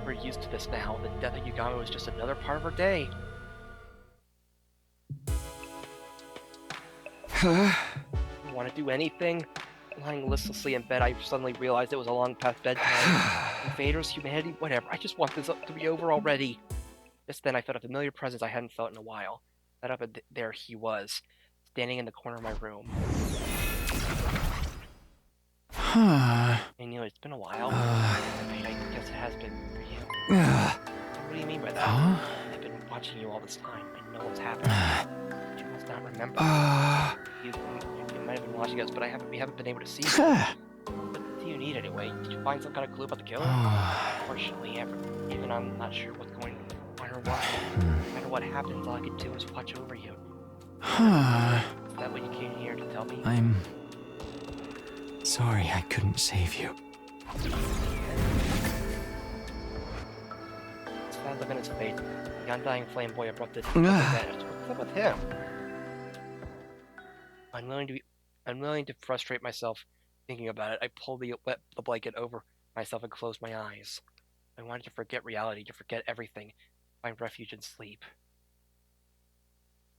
We're used to this now. The death of Yugami was just another part of our day. Didn't want to do anything. Lying listlessly in bed, I suddenly realized it was a long past bedtime. Invaders, humanity, whatever. I just want this to be over already. Just then, I felt a familiar presence I hadn't felt in a while. That up there he was, standing in the corner of my room. I knew it's been a while. I guess it has been for you. What do you mean by that? I've been watching you all this time. I know what's happened. You must not remember. You might have been watching us, but we haven't been able to see you. What do you need anyway? Did you find some kind of clue about the killer? Unfortunately, even I'm not sure what's going on or why. No matter what happens, all I could do is watch over you. Is that what you came here to tell me? I'm sorry I couldn't save you. Sad look on his face. The undying flame boy abruptly vanished. What's up with him? Unwilling to frustrate myself thinking about it, I pulled the blanket over myself and closed my eyes. I wanted to forget reality, to forget everything, find refuge in sleep.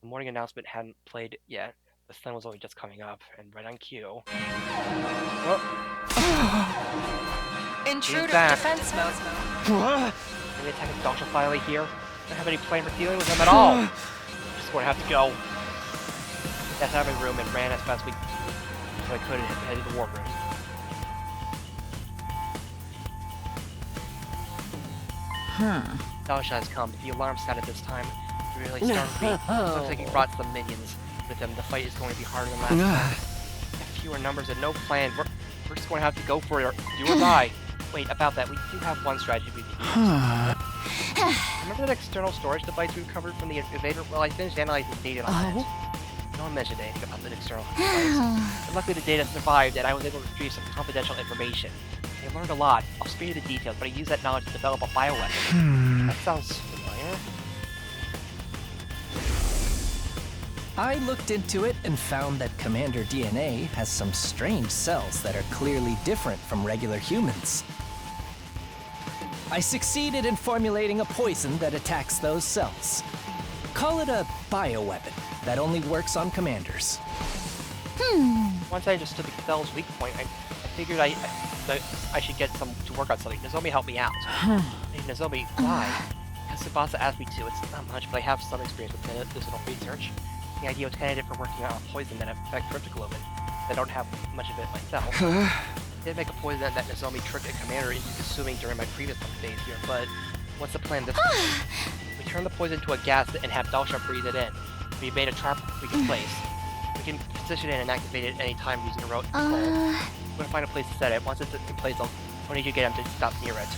The morning announcement hadn't played yet. The sun was only just coming up, and right on cue. Intruder defense mode. Any attack is Dalsha finally here? I don't have any plan for dealing with him at all. Just gonna have to go. Got out of my room and ran as fast as I could and headed to the war room. Dalsha has come. The alarm sounded this time. It really startled me. Looks like he brought some minions with him. The fight is going to be harder than last time. Fewer numbers and no plan. We're just going to have to go for it, do or die. Wait, about that, we do have one strategy we can use. Remember that external storage device we recovered from the invader? Well, I finished analyzing the data on it. No one mentioned anything about the external device. But luckily the data survived and I was able to retrieve some confidential information. I learned a lot. I'll spare you the details, but I used that knowledge to develop a bioweapon. That sounds familiar. I looked into it and found that Commander DNA has some strange cells that are clearly different from regular humans. I succeeded in formulating a poison that attacks those cells. Call it a bioweapon that only works on commanders. Once I understood the cell's weak point, I figured I should get some to work on something. Nozomi helped me out. Hey, Nozomi, why? Tsubasa asked me to. It's not much, but I have some experience with medicinal research. The idea was candidate for working on a poison that affects cryptoglobin. I don't have much of it myself. I did make a poison that Nozomi tricked a commander into consuming during my previous days here, but what's the plan this time? We turn the poison into a gas and have Dalsha breathe it in. We made a trap we can place. We can position it and activate it any time using a remote control. We're gonna find a place to set it. Once it's in place, I'll need you to get him to stop near it.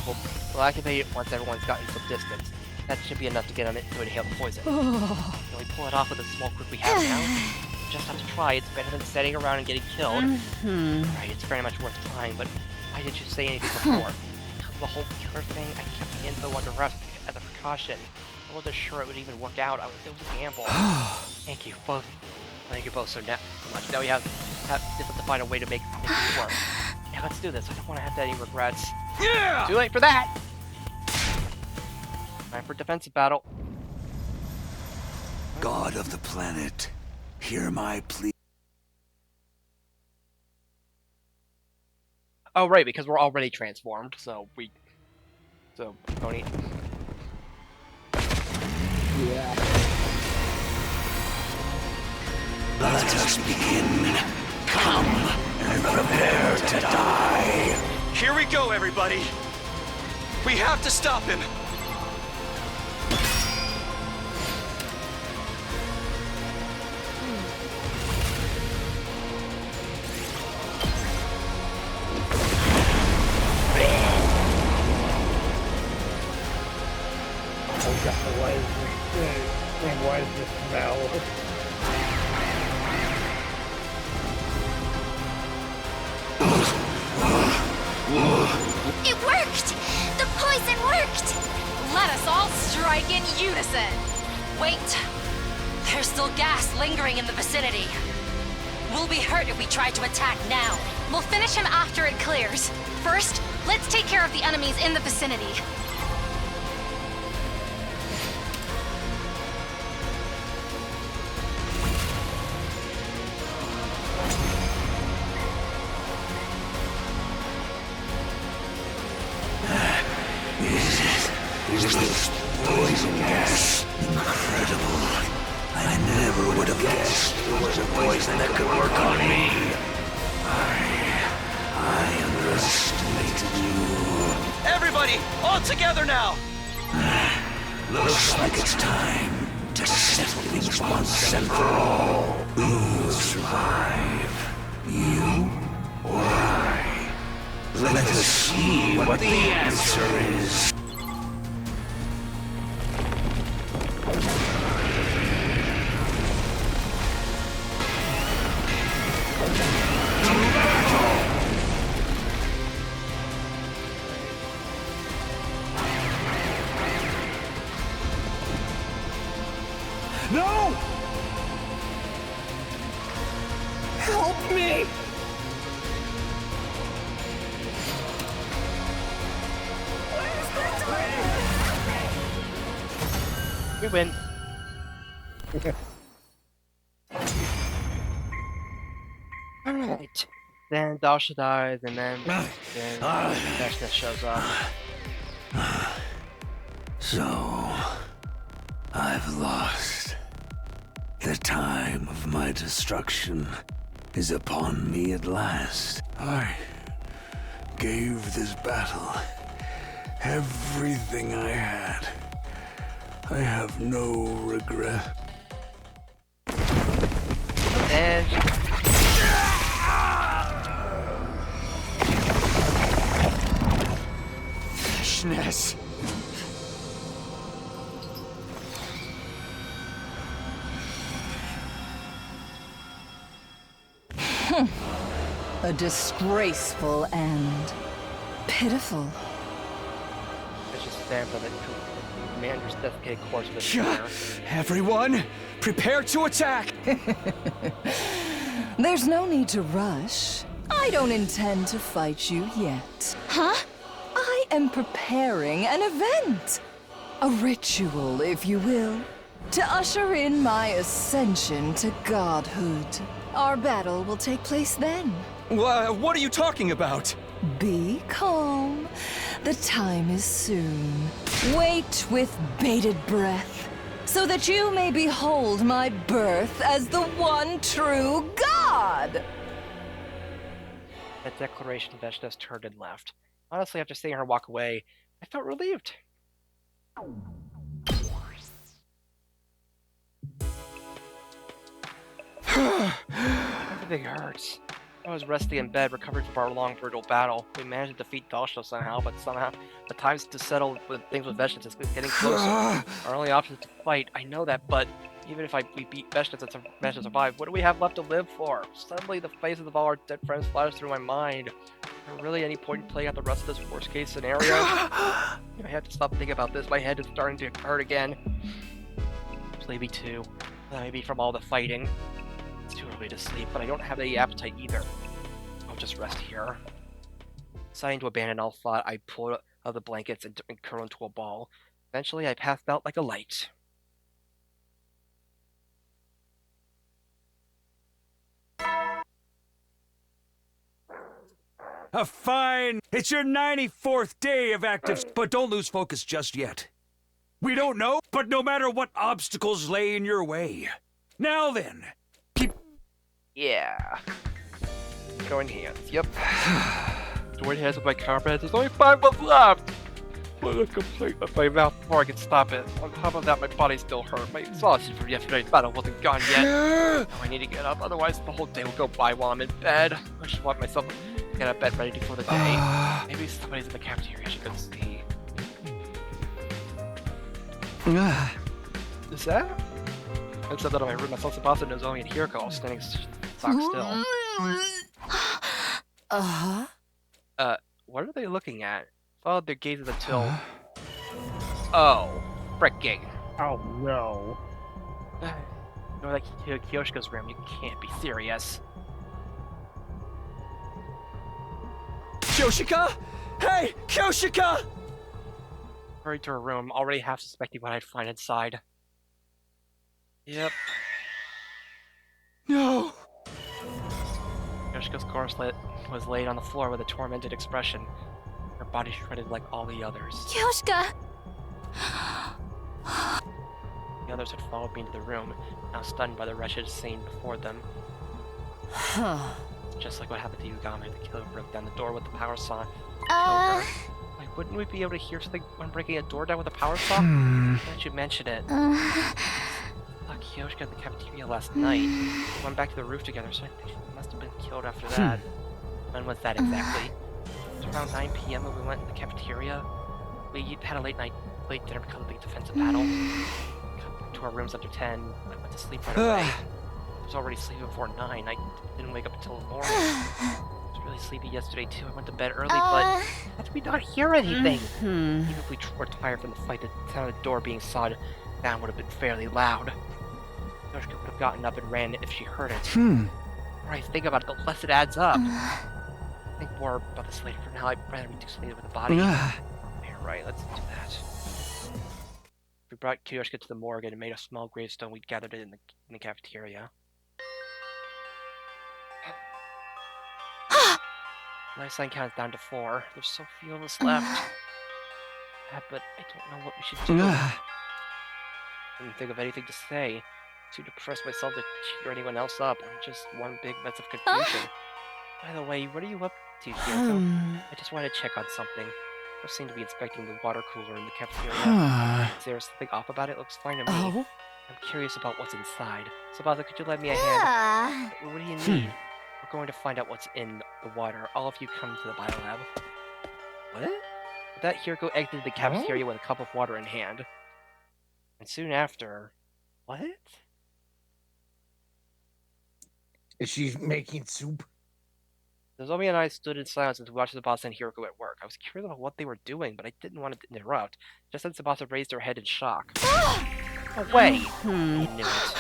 We'll activate it once everyone's gotten some distance. That should be enough to get him to inhale the poison. Can we pull it off with the small group we have now? We just have to try. It's better than standing around and getting killed. Right, it's very much worth trying, but why didn't you say anything before? The whole killer thing, I kept the info under wraps as a precaution. I wasn't sure it would even work out. It was a gamble. Thank you both. Thank you both so much. Now we have to find a way to make this work. Yeah, let's do this. I don't want to have any regrets. Yeah! Too late for that! Time for defensive battle. God of the planet, hear my plea. Oh, right, because we're already transformed, so don't need... Yeah. Let us begin. Come and prepare to die. Here we go, everybody. We have to stop him. What is the smell? It worked! The poison worked! Let us all strike in unison. Wait. There's still gas lingering in the vicinity. We'll be hurt if we try to attack now. We'll finish him after it clears. First, let's take care of the enemies in the vicinity. Is this poison gas? Incredible. I never would have guessed there was a poison that could work on me. I underestimated you. Everybody, all together now! Looks like it's time to settle things once and for all. Who will survive? You or I? Let us see what the answer is. No! Help me! We win. Alright. Then Dalsha dies, and then Vashna shows up. So, I've lost. The time of my destruction is upon me at last. I gave this battle everything I had. I have no regret. And Fishness. A disgraceful end. Pitiful. Let's just stand for the commander's dedicated course of the fire. Everyone, prepare to attack! There's no need to rush. I don't intend to fight you yet. Huh? I am preparing an event. A ritual, if you will, to usher in my ascension to godhood. Our battle will take place then. What are you talking about? Be calm. The time is soon. Wait with bated breath, so that you may behold my birth as the one true god! That declaration, Vesh just turned and left. Honestly, after seeing her walk away, I felt relieved. Everything hurts. I was resting in bed, recovering from our long, brutal battle. We managed to defeat Dashna somehow, but somehow the time to settle with things with Veshna is getting closer. Our only option is to fight. I know that, but even if we beat Veshna and manage to survive, what do we have left to live for? Suddenly, the faces of all our dead friends flash through my mind. Is there really any point in playing out the rest of this worst-case scenario? I have to stop thinking about this. My head is starting to hurt again. Sleepy too. Maybe from all the fighting. It's too early to sleep, but I don't have any appetite either. I'll just rest here. Deciding to abandon all thought, I pulled out of the blankets and curled into a ball. Eventually, I passed out like a light. Fine. It's your 94th day of active, but don't lose focus just yet. We don't know, but no matter what obstacles lay in your way. Now then, keep... Yeah. Join hands, yep. Join hands with my comrades. There's only 5 months left! I'm gonna complete my mouth before I can stop it. On top of that, my body still hurt. My exhaustion from yesterday's battle wasn't gone yet. Now I need to get up, otherwise the whole day will go by while I'm in bed. I should want myself to get out of bed ready for the day. Maybe somebody's in the cafeteria I should go see. Is that? Except that in my room, I saw Tsubasa, Nozomi, and Hiroko standing stock still. What are they looking at? Followed their gazes until... Oh, fricking. Oh no. No, like Kyoshiko's room, you can't be serious. Kyoshika? Hey, Kyoshika! Hurried to her room, already half suspecting what I'd find inside. Yep. No! Yoshiko's corpse was laid on the floor with a tormented expression. Her body shredded like all the others. Kyoshika! The others had followed me into the room, now stunned by the wretched scene before them. Just like what happened to Yugami, the killer broke down the door with the power saw. Like, wouldn't we be able to hear something when breaking a door down with a power saw? Why didn't you mention it? Kyoshika in the cafeteria last night. We went back to the roof together, so I think she must have been killed after that. When was that exactly? It was around 9 p.m. when we went to the cafeteria. We had a late dinner because of the defensive battle. Got to our rooms after 10. I went to sleep right away. I was already sleeping before 9. I didn't wake up until the morning. I was really sleepy yesterday too. I went to bed early, but how did we not hear anything? Even if we were tired from the fight, the sound of the door being sawed down would have been fairly loud. Yoshiko would have gotten up and ran if she heard it. The more I think about it, the less it adds up. I'll think more about this later. For now, I'd rather be dissuaded with the body. You're right, let's do that. We brought Kyoshika to the morgue and made a small gravestone. We gathered it in the cafeteria. Life sign counts down to 4. There's so few of us left. But I don't know what we should do. I didn't think of anything to say. Too depressed myself to cheer anyone else up. I'm just one big mess of confusion. By the way, what are you up to, Hiroko? I just wanted to check on something. I seem to be inspecting the water cooler in the cafeteria. Is there something off about it? Looks fine to me. I'm curious about what's inside. Tsubasa, could you lend me a hand? What do you need? We're going to find out what's in the water. All of you come to the biolab. What? With that, Hiroko exited the cafeteria with a cup of water in hand. And soon after... What? Is she making soup? Nozomi and I stood in silence as we watched Tsubasa and Hiroko at work. I was curious about what they were doing, but I didn't want to interrupt. Just then Tsubasa raised her head in shock. No way! I knew it.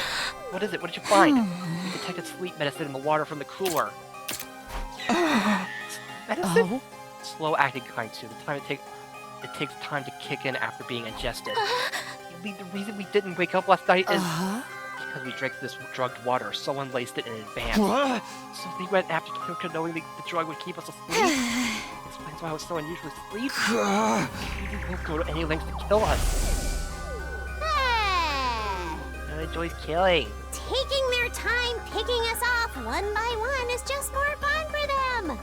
What is it? What did you find? We detected sleep medicine in the water from the cooler. Medicine? Slow acting kind too. It takes time to kick in after being ingested. The reason we didn't wake up last night is because we drank this drugged water. Someone laced it in advance. So they went after Kyoko knowing the drug would keep us asleep. Explains why I was so unusually asleep. They won't go to any lengths to kill us. I enjoy killing. Taking their time picking us off one by one is just more fun for them.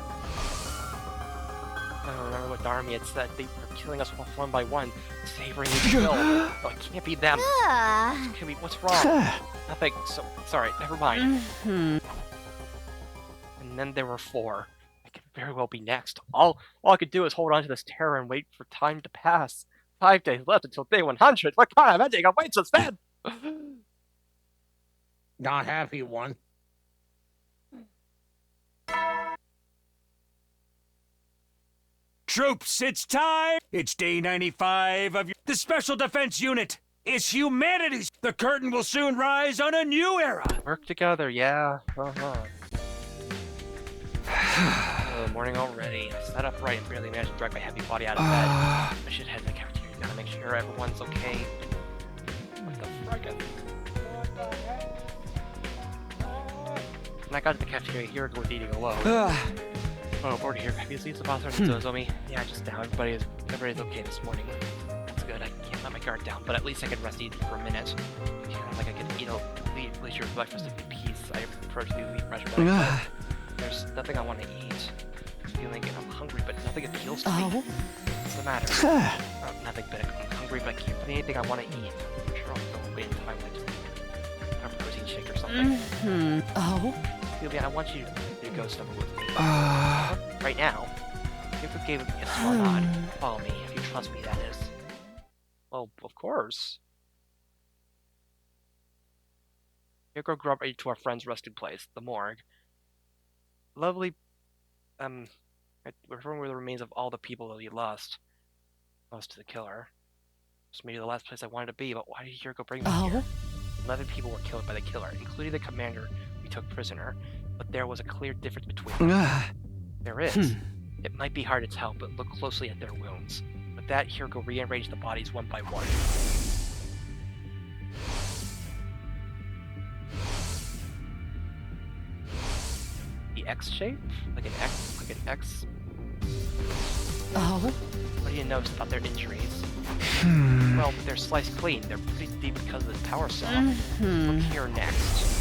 I don't remember what the army had said. They were killing us one by one, savoring each kill. No, it can't be them. It could be, what's wrong? Nothing. So sorry. Never mind. And then there were 4. I could very well be next. All I could do is hold on to this terror and wait for time to pass. 5 days left until day 100. What kind of ending awaits us then? Not happy one. Troops, it's time! It's day 95 of the Special Defense Unit. It's humanity's. The curtain will soon rise on a new era. Work together, yeah. Morning already. I sat upright and barely managed to drag my heavy body out of bed. I should head to the cafeteria. Gotta make sure everyone's okay. What the frick? When I got to the cafeteria, Hiroko was eating alone. Oh, bored here. Have you seen Tsubasa or Nozomi? Yeah, just now. Everybody's okay this morning. That's good. I can't let my guard down, but at least I can rest easy for a minute. Like I can eat a leisure breakfast in peace. I approach the elite restaurant. There's nothing I want to eat. I'm feeling I'm hungry, but nothing appeals to me. What's the matter? Nothing, but I'm hungry, but I can't find anything I want to eat. I'm sure I'll go wait until I went to a protein shake or something. Julia, I want you to go somewhere with me. Right now. If you gave me a small nod, follow me, if you trust me, that is. Well, of course. Hiroko grew up right to our friend's resting place, the morgue. Lovely, we're from where the remains of all the people that we lost. Lost to the killer. It's maybe the last place I wanted to be, but why did Hiroko bring me here? 11 people were killed by the killer, including the commander we took prisoner, but there was a clear difference between them. There is. It might be hard to tell, but look closely at their wounds. With that, Hiroko rearranged the bodies one by one. The X shape? Like an X? What do you notice about their injuries? Well, they're sliced clean. They're pretty deep because of the power saw. Look here next.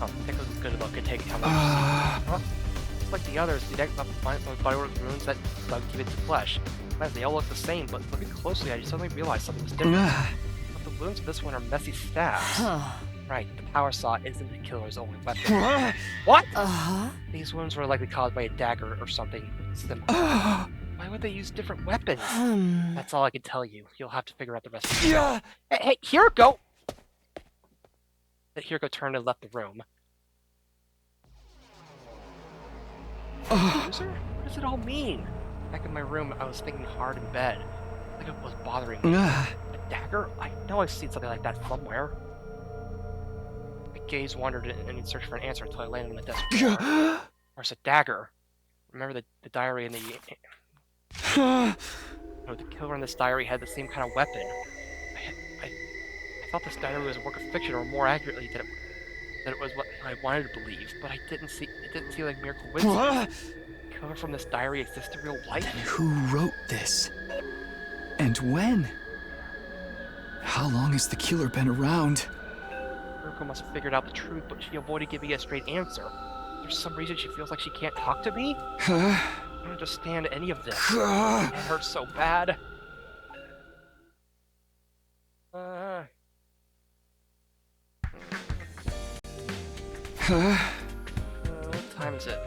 Oh, take a good look and take how much Just like the others, the neck fireworks runes that dug deep into flesh. Sometimes they all look the same, but looking closely, I suddenly realized something was different. But the wounds of this one are messy stabs. Right, the power saw isn't the killer's only weapon. What? These wounds were likely caused by a dagger or something similar. Why would they use different weapons? That's all I can tell you. You'll have to figure out the rest of it. Hey, Hiroko! That Hiroko turned and left the room. What does it all mean? Back in my room, I was thinking hard in bed. Like it was bothering me. A dagger? I know I've seen something like that somewhere. My gaze wandered in search for an answer until I landed on the desk floor. There's a dagger. Remember the diary in the... No, the killer in this diary had the same kind of weapon. I thought this diary was a work of fiction, or more accurately, that it was what I wanted to believe, but it didn't seem like mere coincidence. The killer from this diary exists in real life. Who wrote this? And when? How long has the killer been around? Hiroko must have figured out the truth, but she avoided giving a straight answer. There's some reason she feels like she can't talk to me? I don't understand any of this. It hurts so bad. What time is it?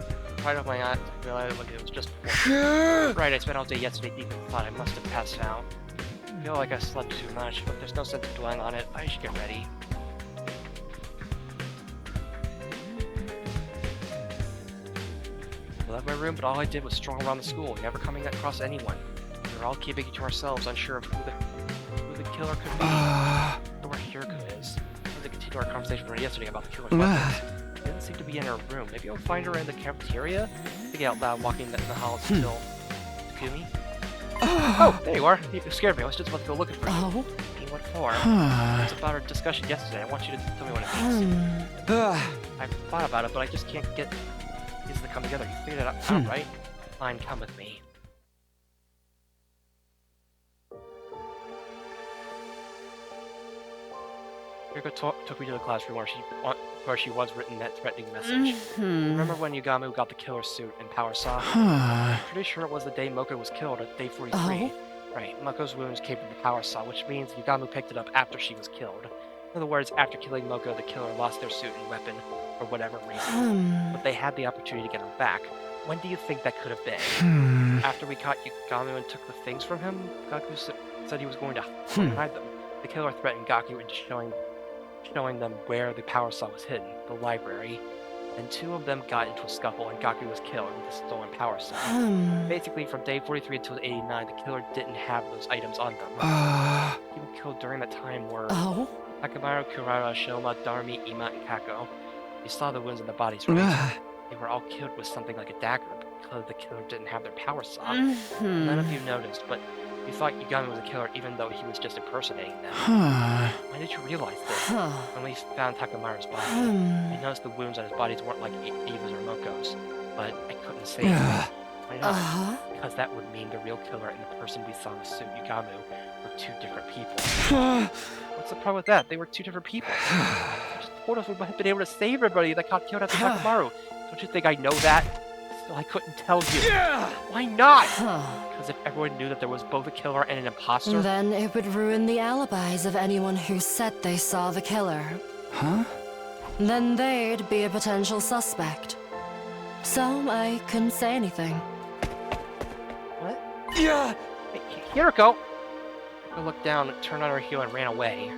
cried off my eyes. I realized it was just before. Right, I spent all day yesterday deep in thought. I must have passed out. I feel like I slept too much, but there's no sense of dwelling on it. I should get ready. I left my room, but all I did was stroll around the school, never coming across anyone. We were all keeping it to ourselves, unsure of who the killer could be. Or where Hiriko is. I wanted to continue our conversation from yesterday about the killer's weapons. She didn't seem to be in her room. Maybe I'll find her in the cafeteria? Thinking out loud, walking in the halls until... Takumi? Oh, there you are. You scared me. I was just about to go looking for you. Oh? What for? It's about our discussion yesterday. I want you to tell me what it means. I thought about it, but I just can't get these to come together. You figured it out, right? Fine, come with me. Hiriko took me to the classroom where she was written that threatening message. Remember when Yugamu got the killer suit and power saw? Pretty sure it was the day Moko was killed at day 43. Right, Moko's wounds came from the power saw, which means Yugamu picked it up after she was killed. In other words, after killing Moko, the killer lost their suit and weapon for whatever reason. But they had the opportunity to get them back. When do you think that could have been? After we caught Yugamu and took the things from him, Gaku said he was going to hide them. The killer threatened Gaku into showing them where the power saw was hidden, the library. And two of them got into a scuffle and Gaku was killed with the stolen power saw. Basically, from day 43 until 89, the killer didn't have those items on them. People killed during that time were Takamaru, Kurara, Shoma, Darmi, Ima, and Kako. You saw the wounds in the bodies, right? They were all killed with something like a dagger because the killer didn't have their power saw. None of you noticed, but you thought Yugamu was a killer even though he was just impersonating them. When did you realize this? When we found Takamaru's body. I noticed the wounds on his bodies weren't like Eva's or Moko's, but I couldn't say anything. Why not? Because that would mean the real killer and the person we saw in the suit, Yugamu, were two different people. What's the problem with that? They were two different people. I just told us we might have been able to save everybody that got killed after Takamaru. Don't you think I know that? Still, I couldn't tell you. Why not? Because if everyone knew that there was both a killer and an imposter... Then it would ruin the alibis of anyone who said they saw the killer. Then they'd be a potential suspect. So I couldn't say anything. What? Hey, Hiriko! I looked down, turned on her heel, and ran away.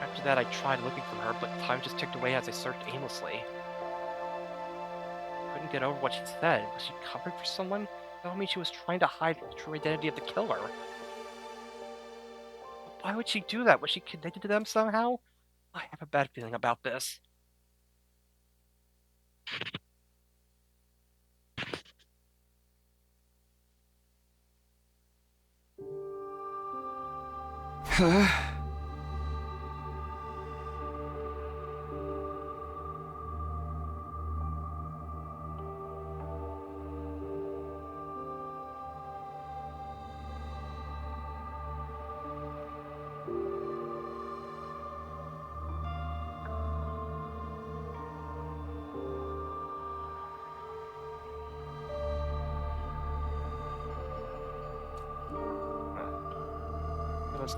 After that, I tried looking for her, but time just ticked away as I searched aimlessly. Couldn't get over what she said. Was she covering for someone? That would mean she was trying to hide the true identity of the killer. Why would she do that? Was she connected to them somehow? I have a bad feeling about this.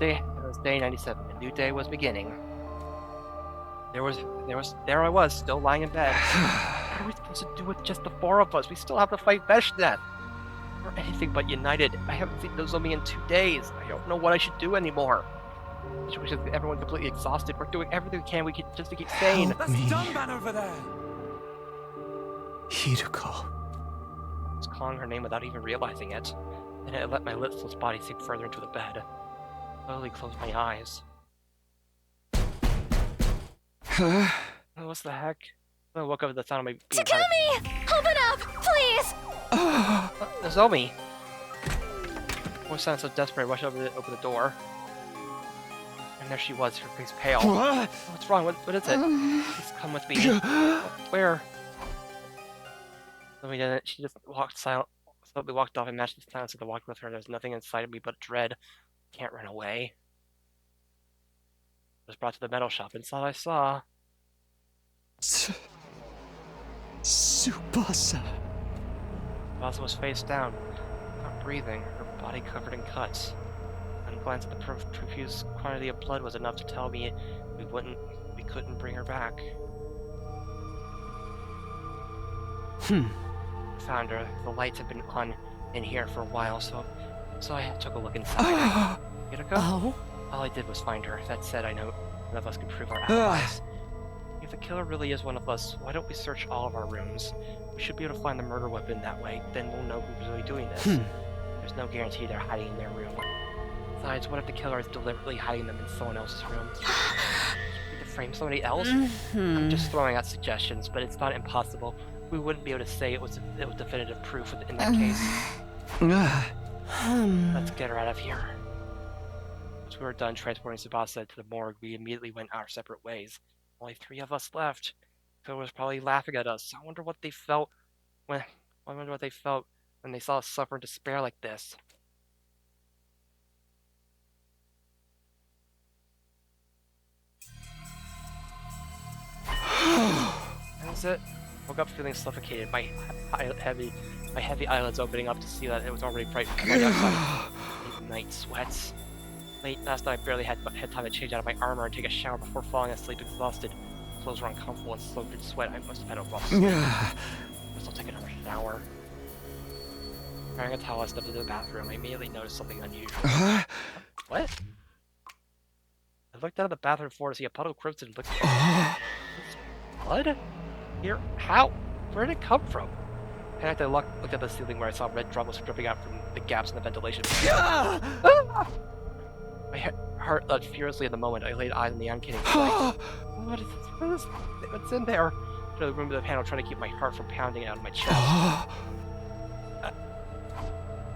It was day 97. A new day was beginning. There I was, still lying in bed. What are we supposed to do with just the four of us? We still have to fight Veshnet. We're anything but united. I haven't seen Nozomi in 2 days. I don't know what I should do anymore. Everyone's completely exhausted. We're doing everything we can just to keep sane. That's the dumb man over there. Hiriko. I was calling her name without even realizing it. And I let my listless body sink further into the bed. Slowly closed my eyes. What the heck? I woke up at the sound of my being Takumi! Open up, please! Nozomi! I sounded so desperate, I rushed over to open the door. And there she was, her face pale. What's wrong? What is it? Please come with me. Where? No, we didn't. She just slowly walked off and matched the silence of the walk with her. There's nothing inside of me but dread. Can't run away. I was brought to the metal shop and saw what I saw. Tsubasa. Tsubasa was face down, not breathing, her body covered in cuts. One glance at the profuse quantity of blood was enough to tell me we couldn't bring her back. Found her. The lights have been on in here for a while, so I took a look inside. Yuriko? Oh? All I did was find her. That said, I know none of us can prove our alibis. If the killer really is one of us, why don't we search all of our rooms? We should be able to find the murder weapon that way. Then we'll know who's really doing this. There's no guarantee they're hiding in their room. Besides, what if the killer is deliberately hiding them in someone else's room? To frame somebody else? I'm just throwing out suggestions, but it's not impossible. We wouldn't be able to say it was definitive proof in that case. Let's get her out of here. Once we were done transporting Tsubasa to the morgue, we immediately went our separate ways. Only 3 of us left. Killer was probably laughing at us. I wonder what they felt when they saw us suffer in despair like this. That was it. Woke up feeling suffocated. My heavy eyelids opening up to see that it was already bright outside. Night sweats. Late last night, I barely had time to change out of my armor and take a shower before falling asleep exhausted. Clothes were uncomfortable and soaked in sweat. I must have had a rough sleep. Must have taken another shower. Wearing a towel, I stepped into the bathroom. I immediately noticed something unusual. What? I looked out of the bathroom floor to see a puddle of crimson liquid. Blood? Here? How? Where did it come from? I looked at the ceiling where I saw red droplets dripping out from the gaps in the ventilation. My heart leapt furiously in the moment. I laid eyes on the uncanny sight. What is this? What's in there? I removed the panel, trying to keep my heart from pounding out of my chest.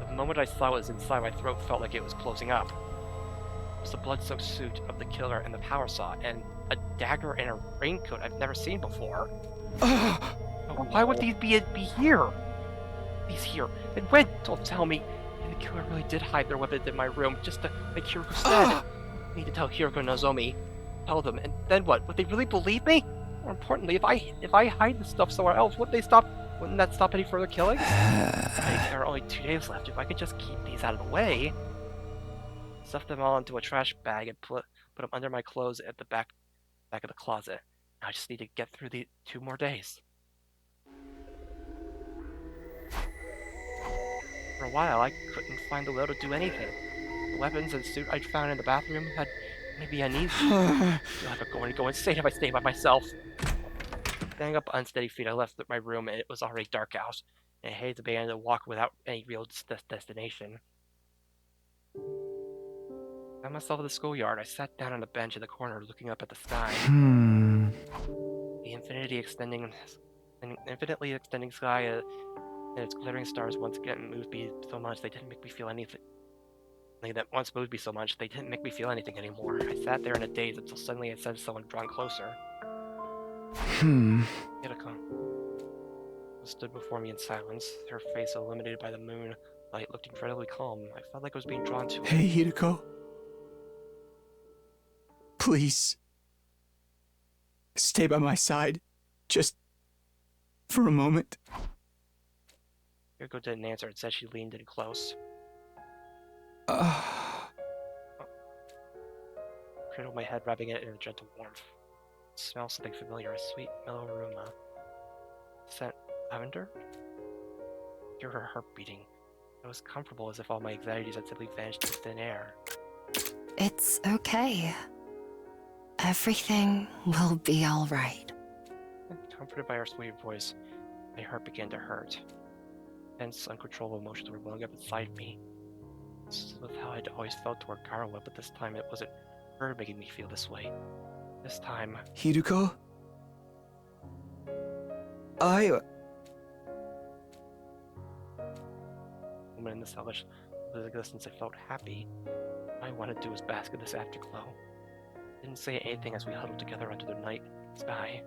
The moment I saw what was inside, my throat felt like it was closing up. It was the blood-soaked suit of the killer and the power saw, and a dagger and a raincoat I've never seen before. Why would these be here? These here? And when? Don't tell me. The killer really did hide their weapons in my room just to make Hiroko sad. I need to tell Hiroko and Nozomi. Tell them, and then what? Would they really believe me? More importantly, if I hide the stuff somewhere else, wouldn't that stop any further killings? There are only 2 days left. If I could just keep these out of the way. Stuff them all into a trash bag and put them under my clothes at the back of the closet. Now I just need to get through the 2 more days. For a while, I couldn't find the will to do anything. The weapons and suit I'd found in the bathroom had made me uneasy. I'm going to go insane if I stay by myself. Standing up unsteady feet, I left my room, and it was already dark out, and I hated to begin to walk without any real destination. I found myself at the schoolyard. I sat down on a bench in the corner, looking up at the sky. The infinitely extending sky and its glittering stars once again moved me so much they didn't make me feel anything. That once moved me so much they didn't make me feel anything anymore. I sat there in a daze until suddenly I sensed someone drawn closer. Hiroko stood before me in silence, her face illuminated by the moon light looked incredibly calm. I felt like I was being drawn to her. Hey, Hiroko. Please. Stay by my side. Just for a moment. Hiroko didn't answer. Instead, she leaned in close. Cradled my head, rubbing it in a gentle warmth. It smelled something familiar, a sweet, mellow aroma. Scent lavender? Hear her heart beating. It was comfortable, as if all my anxieties had simply vanished into thin air. It's okay. Everything will be all right. Comforted by her sweet voice, my heart began to hurt. Tense, uncontrollable emotions were welling up inside me. This was how I'd always felt toward Garawa, but this time it wasn't her making me feel this way. This time... Hiroko? The moment in this hellish existence, I felt happy. All I wanted to do was bask in this afterglow. I didn't say anything as we huddled together under the night sky.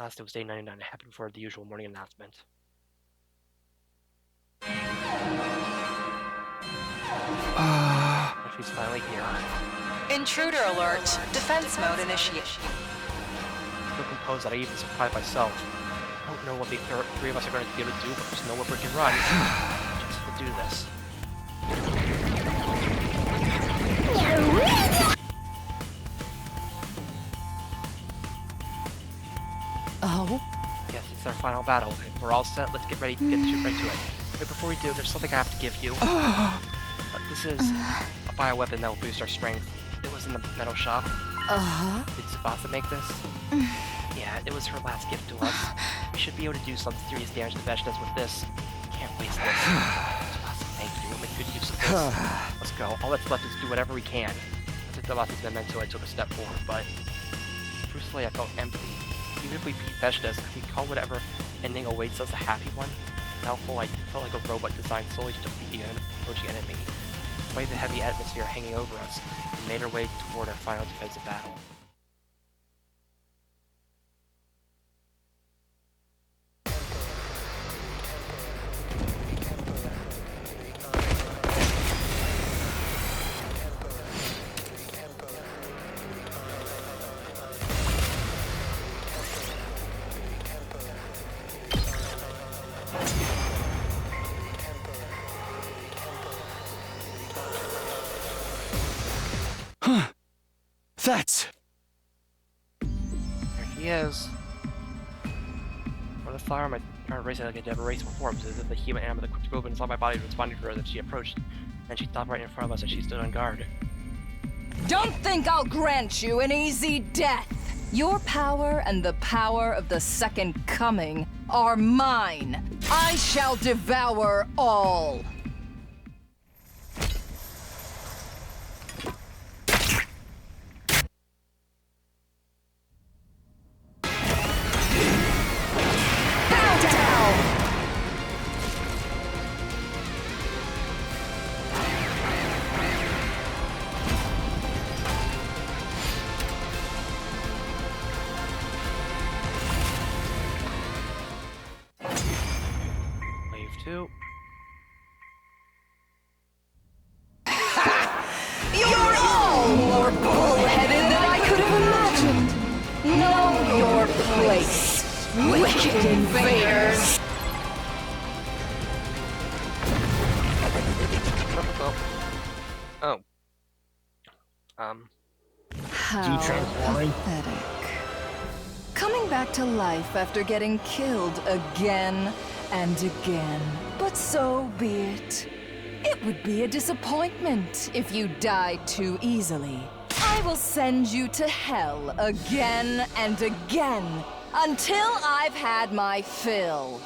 Last it was day 99. It happened before the usual morning announcement. She's finally here. Intruder alert. Defense mode initiated. So composed that I even surprised myself. I don't know what the 3 of us are going to be able to do, but there's nowhere we can run. Just to do this. Oh? Yes, it's our final battle. If we're all set, let's get ready to get right to it. But before we do, there's something I have to give you. This is a bioweapon that will boost our strength. It was in the metal shop. Uh-huh. Did Tsubasa make this? Yeah, it was her last gift to us. We should be able to do some serious damage to Veshtas with this. Can't waste this. Tsubasa, thank you. We'll make good use of this. Let's go. All that's left is do whatever we can. I think Tsubasa's memento, I took a step forward, but truthfully I felt empty. Even if we beat Veshtas, could we call whatever ending awaits us a happy one? Now I felt like a robot designed solely to defeat an approaching enemy. Despite the heavy atmosphere hanging over us, we made our way toward our final defensive battle. That's... There he is. With a firearm, I turned to race it like I never raced before, as if the human animal that quickly opened inside my body responded to her as she approached, and she stopped right in front of us as she stood on guard. Don't think I'll grant you an easy death! Your power and the power of the Second Coming are mine! I shall devour all! Wave 2. You're all more bullheaded than I could have imagined! Know your place, wicked invaders! Oh. How pathetic. Coming back to life after getting killed again and again. But so be it. It would be a disappointment if you died too easily. I will send you to hell again and again until I've had my fill.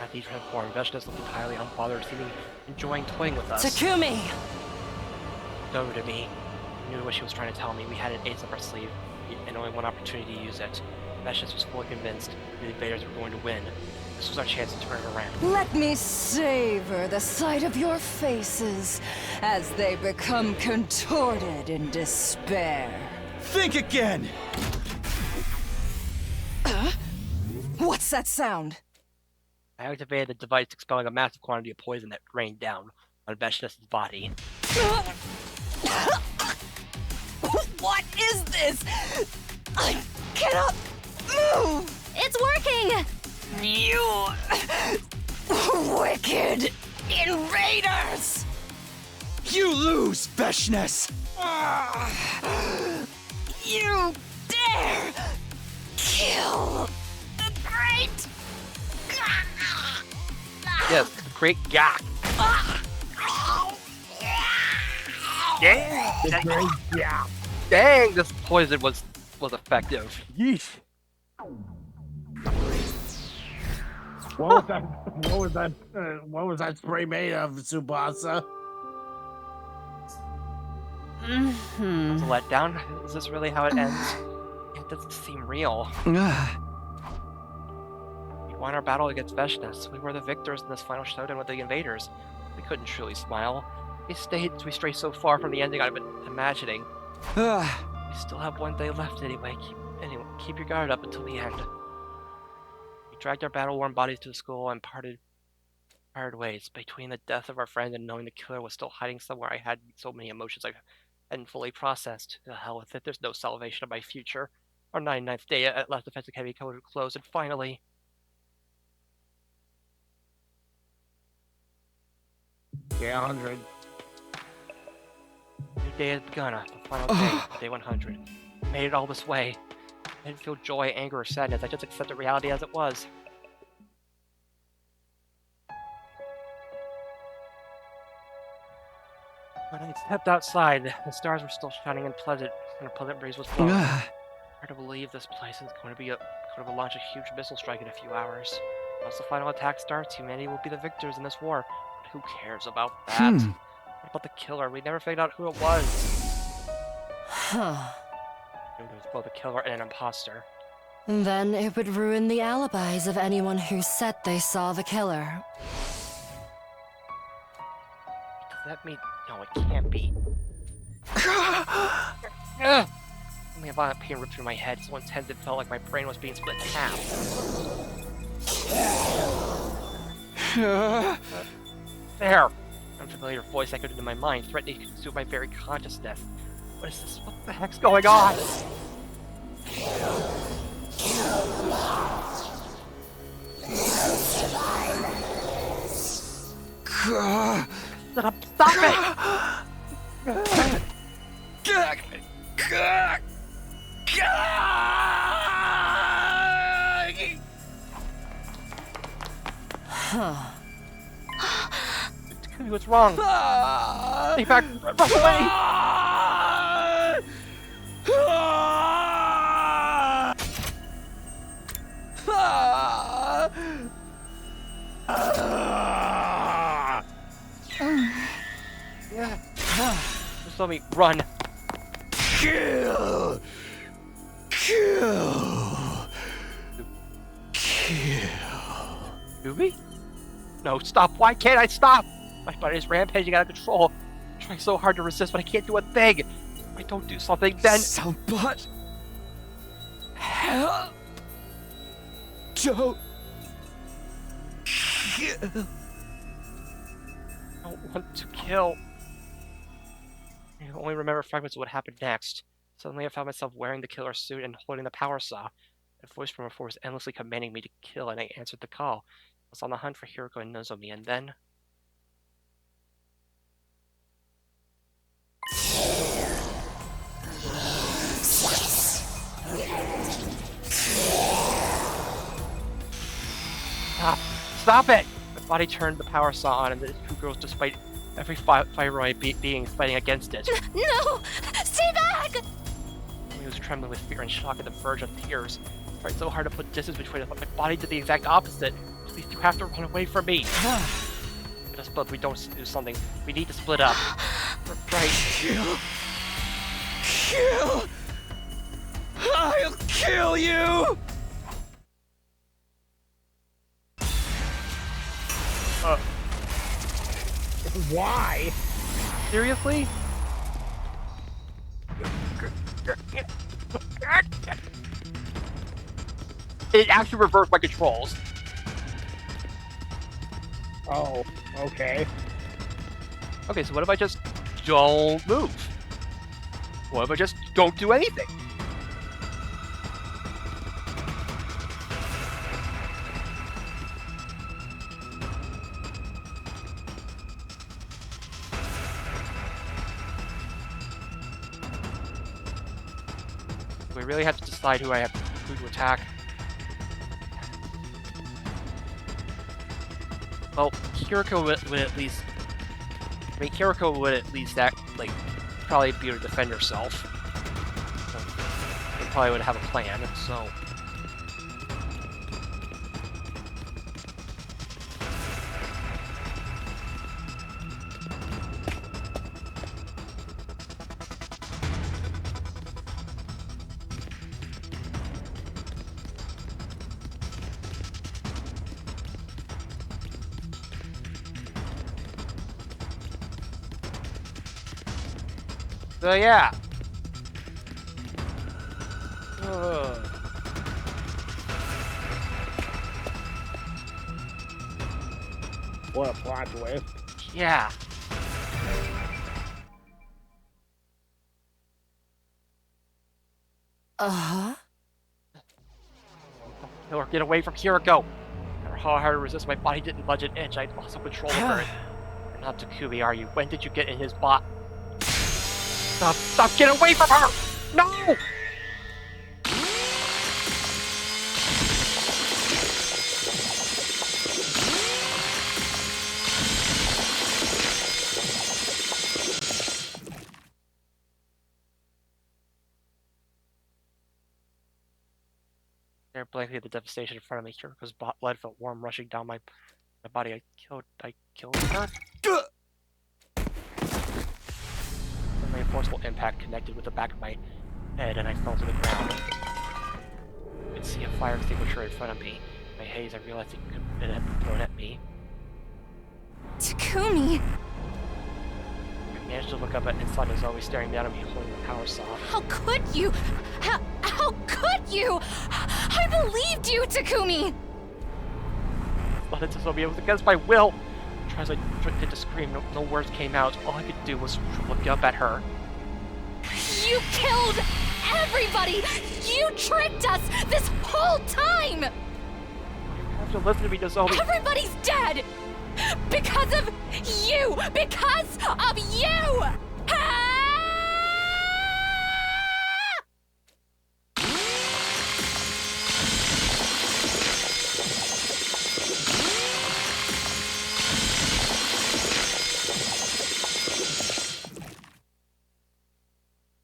At the transformed, Veshtas looked entirely unbothered, seeming enjoying toying with us. Takumi! Over to me. I knew what she was trying to tell me. We had an ace up our sleeve, and only one opportunity to use it. Veshtas was fully convinced the invaders were going to win. This was our chance to turn it around. Let me savor the sight of your faces as they become contorted in despair. Think again! What's that sound? I activated the device, expelling a massive quantity of poison that rained down on Veshtas' body. What is this? I cannot move! It's working! You wicked invaders! You lose, Veshnes! You dare kill the great... Yes, great gak. Dang! Dang, this poison was effective. Yeesh. What was that spray made of, Tsubasa? It's a letdown. Is this really how it ends? It doesn't seem real. We won our battle against Veshtas. We were the victors in this final showdown with the invaders. We couldn't truly smile. We strayed so far from the ending I've been imagining. We still have one day left anyway. Keep your guard up until the end. We dragged our battle-worn bodies to the school and parted ways. Between the death of our friend and knowing the killer was still hiding somewhere, I had so many emotions I hadn't fully processed. To hell with it, there's no salvation of my future. Our 99th day at last defensive heavy code closed, and finally... Yeah, 100. New day has begun, the final day, day 100. I made it all this way. I didn't feel joy, anger, or sadness. I just accepted reality as it was. When I stepped outside, the stars were still shining and a pleasant breeze was blowing. Hard to believe this place is going to launch a huge missile strike in a few hours. Once the final attack starts, humanity will be the victors in this war. But who cares about that? What about the killer? We never figured out who it was. Huh. It was both a killer and an imposter. Then it would ruin the alibis of anyone who said they saw the killer. Does that mean... No, it can't be. Only a violent pain ripped through my head. So intense it felt like my brain was being split in half. There! Unfamiliar voice echoed into my mind, threatening to consume my very consciousness. What is this? What the heck's going on? Stop it! Huh. What's wrong? Stay back! Run away! Just let me run. Kill! Kill! Kill! Ruby? No, stop! Why can't I stop? My body is rampaging out of control. I'm trying so hard to resist, but I can't do a thing. If I don't do something, then... Somebody... help! Don't... kill! I don't want to kill. I only remember fragments of what happened next. Suddenly I found myself wearing the killer suit and holding the power saw. A voice from before was endlessly commanding me to kill, and I answered the call. I was on the hunt for Hiroko and Nozomi, and then... Stop it! My body turned the power saw on, and the two girls, despite every Fieroid being fighting against it. No! Stay back! I was trembling with fear and shock at the verge of tears. I tried so hard to put distance between us, but my body did the exact opposite. Please, you have to run away from me. But we don't do something. We need to split up. Right. Kill! Kill! I'll kill you! Why? Seriously? It actually reversed my controls. Oh, okay. Okay, so what if I just don't move? What if I just don't do anything? We really have to decide who to attack. Well, Hiroko would at least... I mean, Hiroko would at least act, like, probably be able to defend herself. So, they probably would have a plan, so... So yeah. What a plot twist. Yeah. Uh-huh. Killer, get away from Hiroko! No matter how hard I resist, my body didn't budge an inch. I lost some control over it. You're not Takumi, are you? When did you get in his bot? Stop, get away from her! No! Stare blankly at the devastation in front of me. Kiriko's blood felt warm rushing down my body. I killed her? A forceful impact connected with the back of my head, and I fell to the ground. I could see a fire extinguisher in front of me. In my haze, I realized it had been thrown at me. Takumi! I managed to look up at inside as always staring down at me, holding the power saw. How could you? How could you? I believed you, Takumi! I thought it was against my will. As I tried to scream, no words came out. All I could do was look up at her. You killed everybody! You tricked us this whole time! You have to listen to me, Nozomi. Everybody's dead! Because of you! Because of you!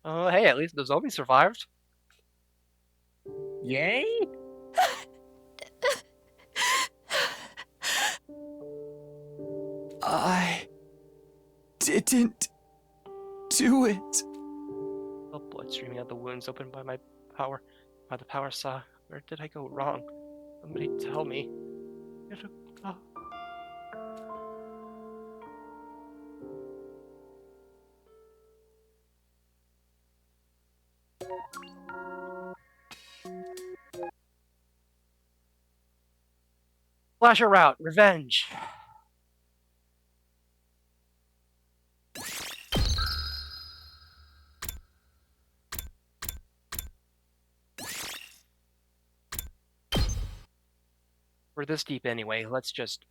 Oh, hey, at least Nozomi survived. Yay? I didn't do it. Oh, blood streaming out the wounds opened by the power saw. Where did I go wrong? Somebody tell me. Oh. Flasher route, revenge. We're this deep anyway, let's just...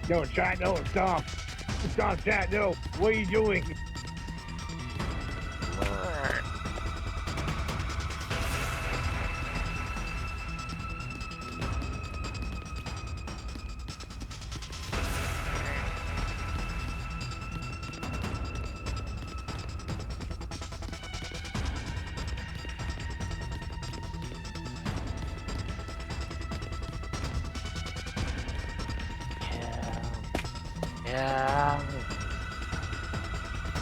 No, chat, no, stop. Stop, chat, no. What are you doing? Yeah.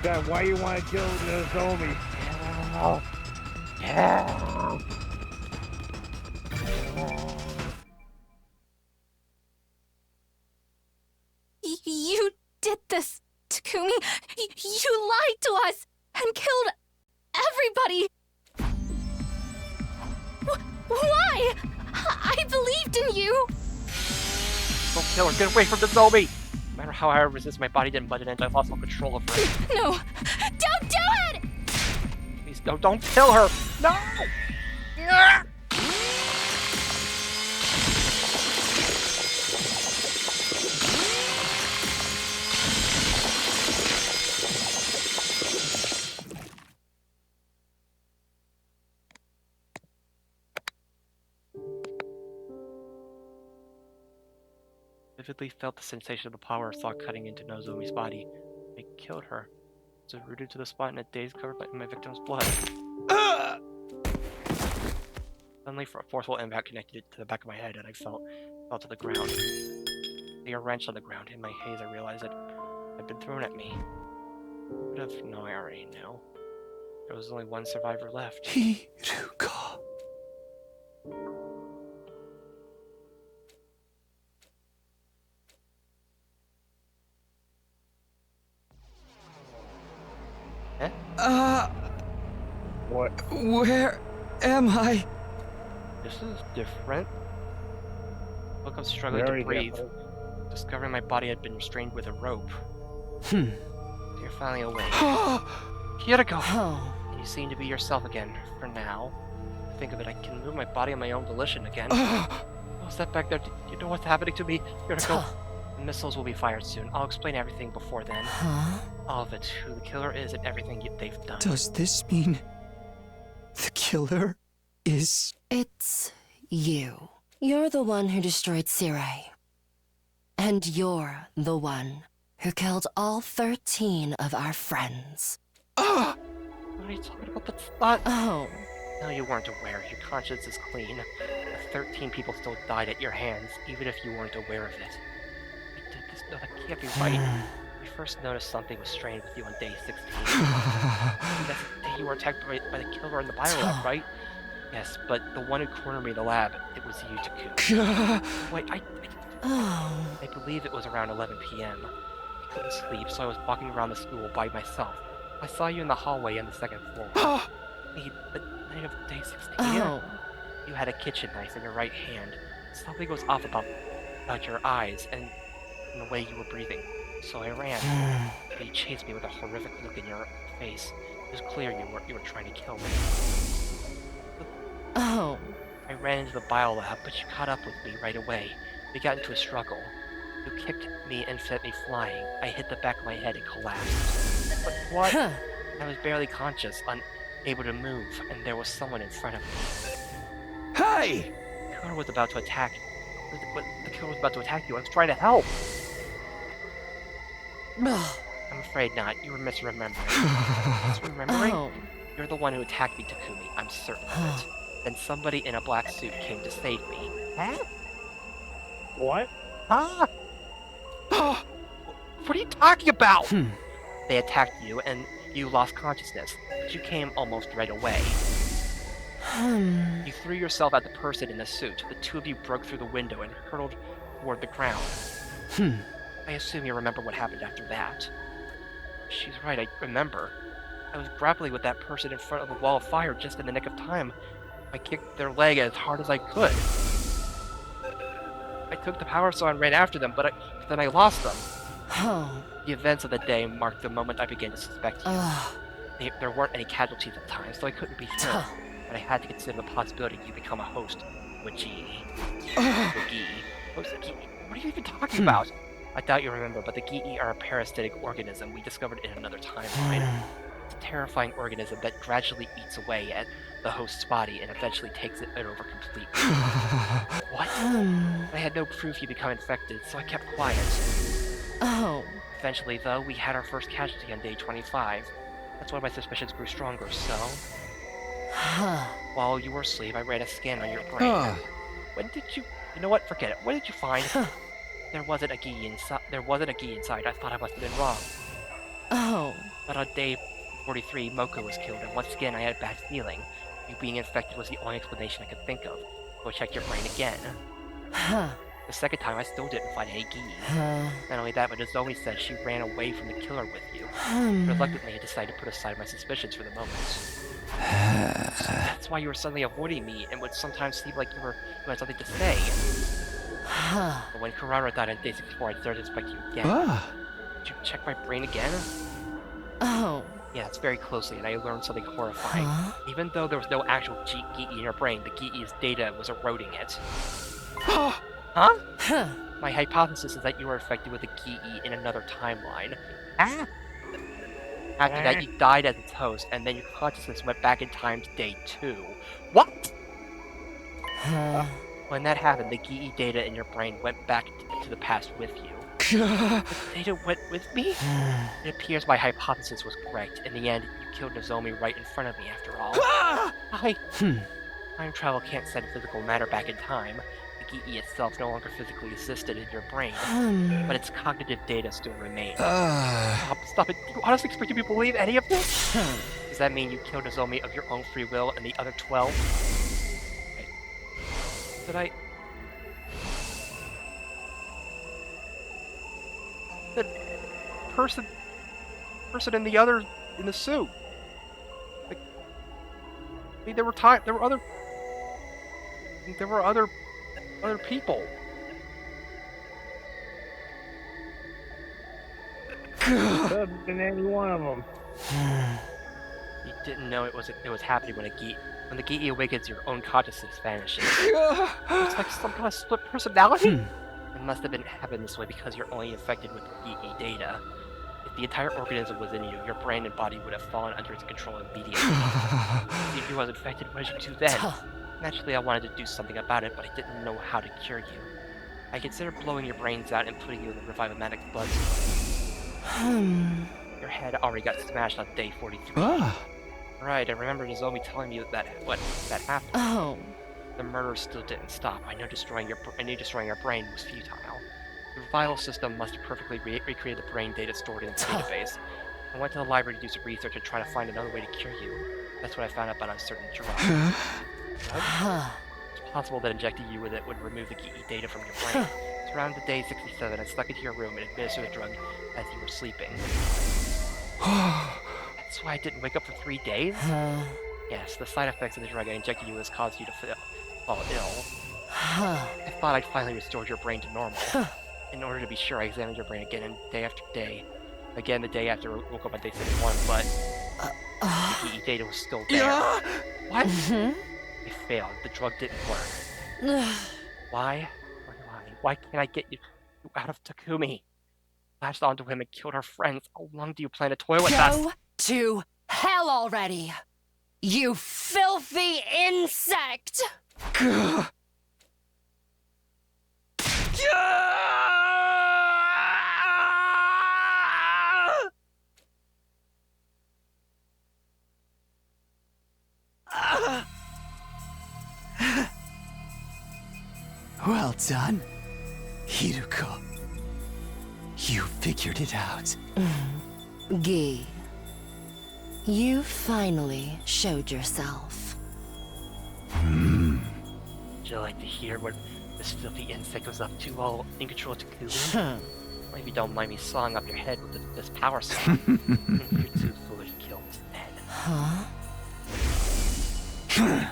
God, why you want to kill Nozomi? Yeah. You did this, Takumi. You lied to us and killed everybody. Why? I believed in you. Don't kill her, get away from Nozomi! No matter how I resist, my body didn't budge, and I lost all control of her. No, don't do it! Please, don't kill her! No! Vividly felt the sensation of the power saw cutting into Nozomi's body. It killed her. So rooted to the spot in a daze covered by my victim's blood. Suddenly, a forceful impact connected it to the back of my head, and I fell to the ground. A wrench on the ground. In my haze, I realized it had been thrown at me. No, I already knew. There was only one survivor left. Hiruka. What? Where am I? This is different. Look, I'm struggling Very to breathe. different. discovering my body had been restrained with a rope. You're finally awake. Kiriko! And you seem to be yourself again, for now. Think of it, I can move my body on my own volition again. What's that back there? Do you know what's happening to me? Kiriko, the missiles will be fired soon. I'll explain everything before then. All of it, who the killer is and everything they've done. Does this mean the killer is... It's you. You're the one who destroyed Sirei. And you're the one who killed all 13 of our friends. What are you talking about? That's not... Oh. No, you weren't aware. Your conscience is clean. The 13 people still died at your hands, even if you weren't aware of it. I did this. No, that can't be right. We first noticed something was strange with you on day 16. That's the day you were attacked by the killer in the biolab, right? Yes, but the one who cornered me in the lab, it was you, Takumi. Wait, I believe it was around 11 p.m. I couldn't sleep, so I was walking around the school by myself. I saw you in the hallway on the second floor. The night of day 16. You had a kitchen knife in your right hand. Something was off about your eyes and the way you were breathing. So I ran. But you chased me with a horrific look in your face. It was clear you were trying to kill me. I ran into the biolab, but you caught up with me right away. We got into a struggle. You kicked me and sent me flying. I hit the back of my head and collapsed. But what? I was barely conscious, unable to move, and there was someone in front of me. Hey! The killer was about to attack. The killer was about to attack you. I was trying to help. I'm afraid not. You were misremembering. Misremembering? You're the one who attacked me, Takumi. I'm certain of it. Then somebody in a black suit came to save me. Huh? What? Huh? What are you talking about? They attacked you, and you lost consciousness, but you came almost right away. You threw yourself at the person in the suit. The two of you broke through the window and hurtled toward the ground. I assume you remember what happened after that. She's right, I remember. I was grappling with that person in front of the wall of fire just in the nick of time. I kicked their leg as hard as I could. I took the power saw and ran after them, but then I lost them. The events of the day marked the moment I began to suspect you. There weren't any casualties at the time, so I couldn't be sure. But I had to consider the possibility you become a host. Wajii. What are you even talking about? I doubt you remember, but the Gii are a parasitic organism we discovered in another timeline. It's a terrifying organism that gradually eats away at the host's body and eventually takes it over completely. What? I had no proof you become infected, so I kept quiet. Eventually, though, we had our first casualty on day 25. That's when my suspicions grew stronger, so... While you were asleep, I ran a scan on your brain. When did you... You know what? Forget it. What did you find? There wasn't a Gi inside. I thought I must have been wrong. But on day 43, Moko was killed, and once again I had a bad feeling. You being infected was the only explanation I could think of. Go check your brain again. The second time, I still didn't find any Gi. Not only that, but Nozomi said she ran away from the killer with you. Reluctantly, I decided to put aside my suspicions for the moment. So that's why you were suddenly avoiding me, and would sometimes seem like you had something to say. But when Kurara died on day 64, I started to suspect you again. Did you check my brain again? Yeah, it's very closely, and I learned something horrifying. Even though there was no actual Gii in your brain, the Gii's data was eroding it. My hypothesis is that you were infected with a Gii in another timeline. After that, you died as its host, and then your consciousness went back in time to day 2. What? When that happened, the Gii data in your brain went back to the past with you. The data went with me? It appears my hypothesis was correct. In the end, you killed Nozomi right in front of me after all. Time travel can't send physical matter back in time. The Gii itself no longer physically existed in your brain, but its cognitive data still remained. Stop it. Do you honestly expect me to believe any of this? Does that mean you killed Nozomi of your own free will and the other 12? Did I... The person in the suit. Like, I mean, there were other people. Could have been any one of them. You didn't know it was happening when the Geet awakens, your own consciousness vanishes. It's like some kind of split personality? It must have been happening this way because you're only infected with the Geet data. If the entire organism was in you, your brain and body would have fallen under its control immediately. If you was infected, what did you do then? Naturally, I wanted to do something about it, but I didn't know how to cure you. I considered blowing your brains out and putting you in the Revivomatic blood. Your head already got smashed on day 43. Right, I remember Nozomi telling me that happened. Oh. The murder still didn't stop. I knew destroying your brain was futile. The revival system must have perfectly recreated the brain data stored in its database. I went to the library to do some research and try to find another way to cure you. That's what I found out about a certain drug. It's possible that injecting you with it would remove the Geet data from your brain. It's around the day 67, I snuck into your room and administered the drug as you were sleeping. That's why I didn't wake up for 3 days? Yes, the side effects of the drug I injected you with caused you to fall ill. I thought I'd finally restored your brain to normal. In order to be sure, I examined your brain again day after day. Again, the day after I woke up on day 71, but the Geet data was still there. What? I failed. The drug didn't work. Why? Why can't I get you out of Takumi? Latched onto him and killed our friends. How long do you plan to toil with us? Go to hell already! You filthy insect! Well done, Hiruko. You figured it out. Gi, you finally showed yourself. Would you like to hear what this filthy insect was up to while in control of Takumi? Maybe don't mind me sawing up your head with this power saw. You're too foolish to kill instead. Huh? The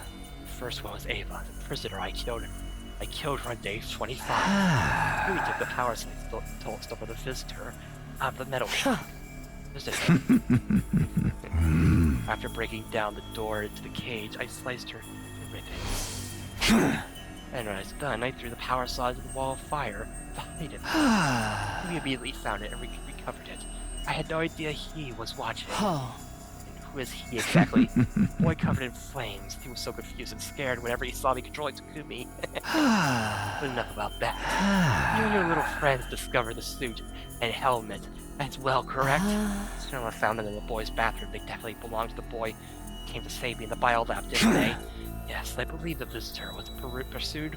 first one was Ava, the prisoner I killed. I killed her on day 25. Takumi took the power saw stole the visitor out of the metal shop. After breaking down the door into the cage, I sliced her to ribbons. And when I was done, I threw the power saw into the wall of fire to hide it. We immediately found it and recovered it. I had no idea he was watching. And who is he exactly? Boy covered in flames. He was so confused and scared whenever he saw me controlling Takumi. But enough about that. You and your little friends discovered the suit and helmet as well, correct? Soon I found them in the boy's bathroom. They definitely belonged to the boy who came to save me in the biolab, didn't they? Yes, I believe the visitor was pursued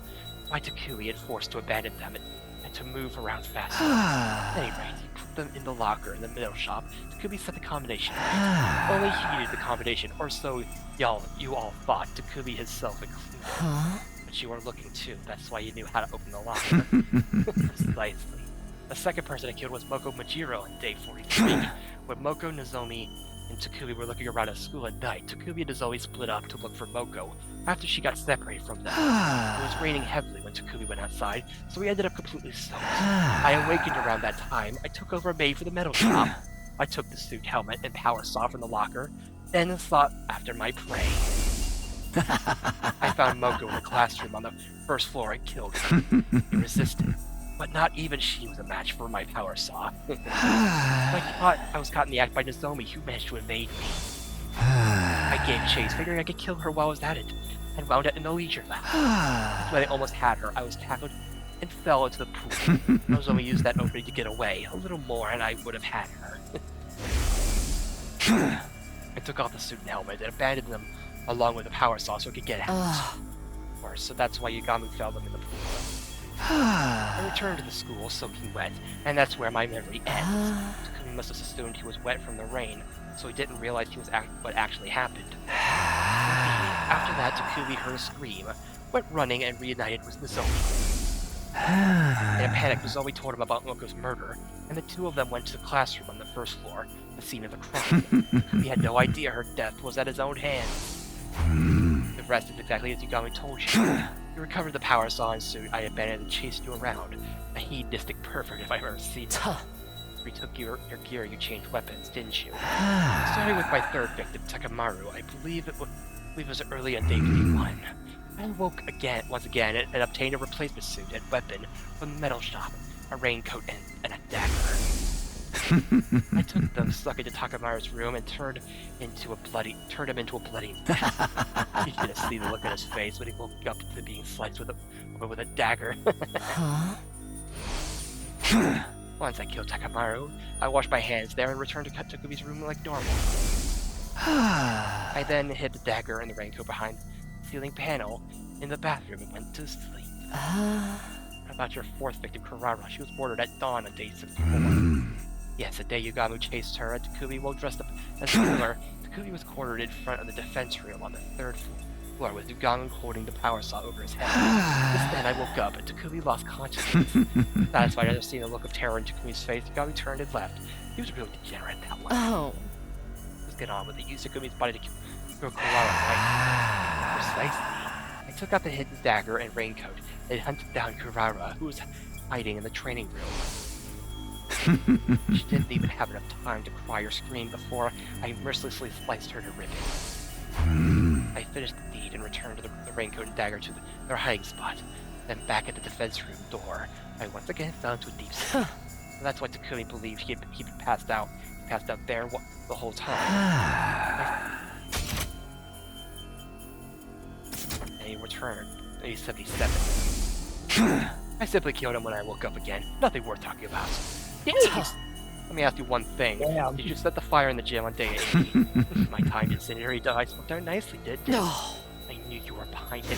by Takumi and forced to abandon them and to move around faster. At any rate, he put them in the locker in the middle shop. Takumi set the combination right. Only he needed the combination, or so you all thought, Takumi himself included. But you were looking too, that's why you knew how to open the locker. Precisely. The second person I killed was Moko Majiro on day 43. When Moko, Nozomi, and Takumi were looking around at school at night, Takumi and Nozomi split up to look for Moko after she got separated from them. It was raining heavily when Takumi went outside, so we ended up completely soaked. I awakened around that time. I took over a maid for the metal shop. I took the suit, helmet, and power saw from the locker, then sought after my prey. I found Moko in the classroom on the first floor and killed her. He resisted, but not even she was a match for my power saw. I was caught in the act by Nozomi, who managed to evade me. I gave chase, figuring I could kill her while I was at it, and wound up in the leisure lab. When I almost had her, I was tackled and fell into the pool. Nozomi used that opening to get away. A little more and I would have had her. I took off the suit and helmet and abandoned them along with the power saw so I could get out. Of course, so that's why Yagami fell them in the pool. I returned to the school soaking wet, and that's where my memory ends. Takumi must have assumed he was wet from the rain, so he didn't realize what actually happened. After that, Takumi heard a scream, went running, and reunited with Nozomi. In a panic, Nozomi told him about Moko's murder, and the two of them went to the classroom on the first floor, the scene of the crime. Takumi had no idea her death was at his own hands. The rest is exactly as Yagami told you. You recovered the power saw and suit I abandoned and chased you around. A hedonistic pervert if I've ever seen it. retook your gear, you changed weapons, didn't you? Starting with my third victim, Takamaru, I believe it was early on day 51. I woke once again and obtained a replacement suit and weapon from the metal shop, a raincoat and a dagger. I took the sucker to Takamaru's room and turned him into a bloody mess. You should have seen the look on his face when he woke up to being sliced with a dagger. Once I killed Takamaru, I washed my hands there and returned to Takumi's room like normal. I then hid the dagger and the raincoat behind the ceiling panel in the bathroom and went to sleep. How about your fourth victim, Kurara? She was murdered at dawn on day 64. Yes, the day Yugami chased her and Takumi, well dressed up as a killer, Takumi was quartered in front of the defense room on the 3rd floor with Yugami holding the power saw over his head. Just then I woke up and Takumi lost consciousness. Satisfied after seeing the look of terror in Takumi's face, Yugami turned and left. He was a real degenerate that way. Let's get on with it. Use Takumi's body to kill Kurara, right? Precisely. I took out the hidden dagger and raincoat and hunted down Kurara, who was hiding in the training room. She didn't even have enough time to cry or scream before I mercilessly sliced her to ribbons. I finished the deed and returned the raincoat and dagger to their hiding spot. Then back at the defense room door, I once again fell into a deep sleep. That's why Takumi believed he'd been passed out. He passed out there the whole time. And he returned at age 77. I simply killed him when I woke up again. Nothing worth talking about. Let me ask you one thing. Did you set the fire in the gym on day 80? My timed incendiary device worked out nicely, didn't it? No. I knew you were behind it.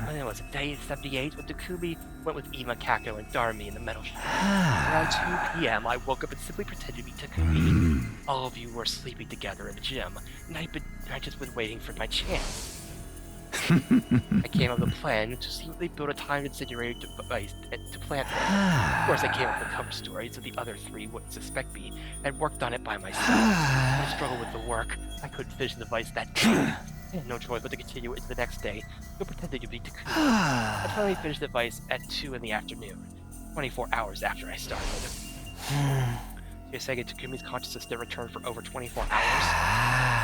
When it was day 78 when Takumi went with Ima, Kako, and Darumi in the metal shop. Around 2 p.m. I woke up and simply pretended to be Takumi. All of you were sleeping together in the gym, and I'd just been waiting for my chance. I came up with a plan to secretly build a timed incendiary device to plant it. Of course, I came up with a cover story so the other 3 wouldn't suspect me, and worked on it by myself. I struggled with the work. I couldn't finish the device that day. I had no choice but to continue it into the next day, so pretending to be Takumi. I finally finished the device at 2 in the afternoon, 24 hours after I started. You're saying Takumi's consciousness didn't return for over 24 hours?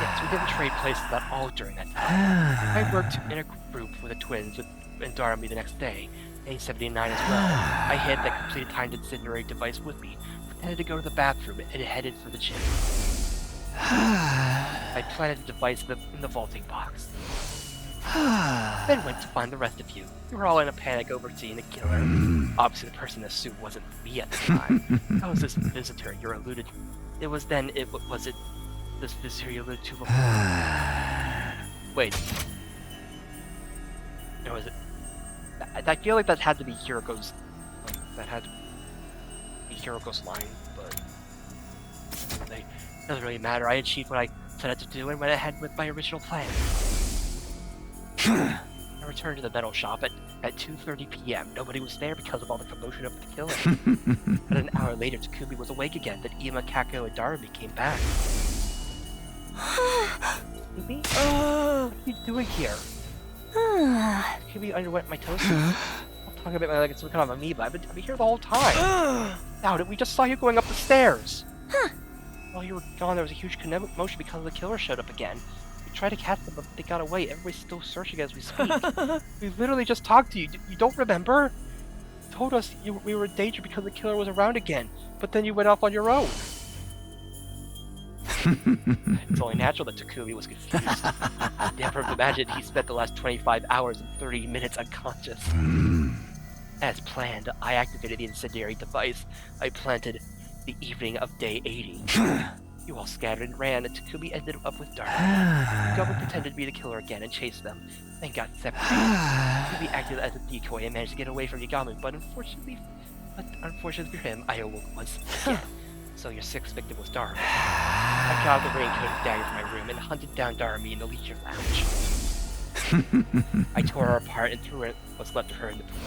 Yes, we didn't trade places at all during that time. I worked in a group with the twins and Darumi the next day, age 79 as well. I hid that completed timed incendiary device with me, pretended to go to the bathroom, and headed for the gym. I planted the device in the vaulting box. Then went to find the rest of you. You were all in a panic over seeing the killer. Obviously, the person in the suit wasn't me at the time. That was this visitor you alluded to. Was it this visitor you alluded to before? Wait. Or was it? I feel like that had to be Hiriko's. That had to be Hiriko's line, but it doesn't really matter. I achieved what I set out to do and went ahead with my original plan. I returned to the metal shop at 2:30 p.m. Nobody was there because of all the commotion of the killing. But an hour later, Takumi was awake again. Then Ima, Kako, and Darumi came back. Takumi? What are you doing here? Takumi underwent mitosis. I'm talking about like it's some kind of amoeba. I've been here the whole time. Now, we just saw you going up the stairs. While you were gone, there was a huge commotion because the killer showed up again. We tried to catch them, but they got away. Everybody's still searching as we speak. We literally just talked to you. You don't remember? You told us we were in danger because the killer was around again, but then you went off on your own. It's only natural that Takumi was confused. Never imagined he spent the last 25 hours and 30 minutes unconscious. As planned, I activated the incendiary device I planted the evening of day 80. You all scattered and ran, and Takumi ended up with Darumi. Yugami pretended to be the killer again and chased them, then got separated. Takumi acted as a decoy and managed to get away from Yugami, but unfortunately for him, I awoke once again. So your sixth victim was Darumi. I got the raincoat and dagger from my room and hunted down Darumi in the leisure lounge. I tore her apart and threw what's left of her in the pool.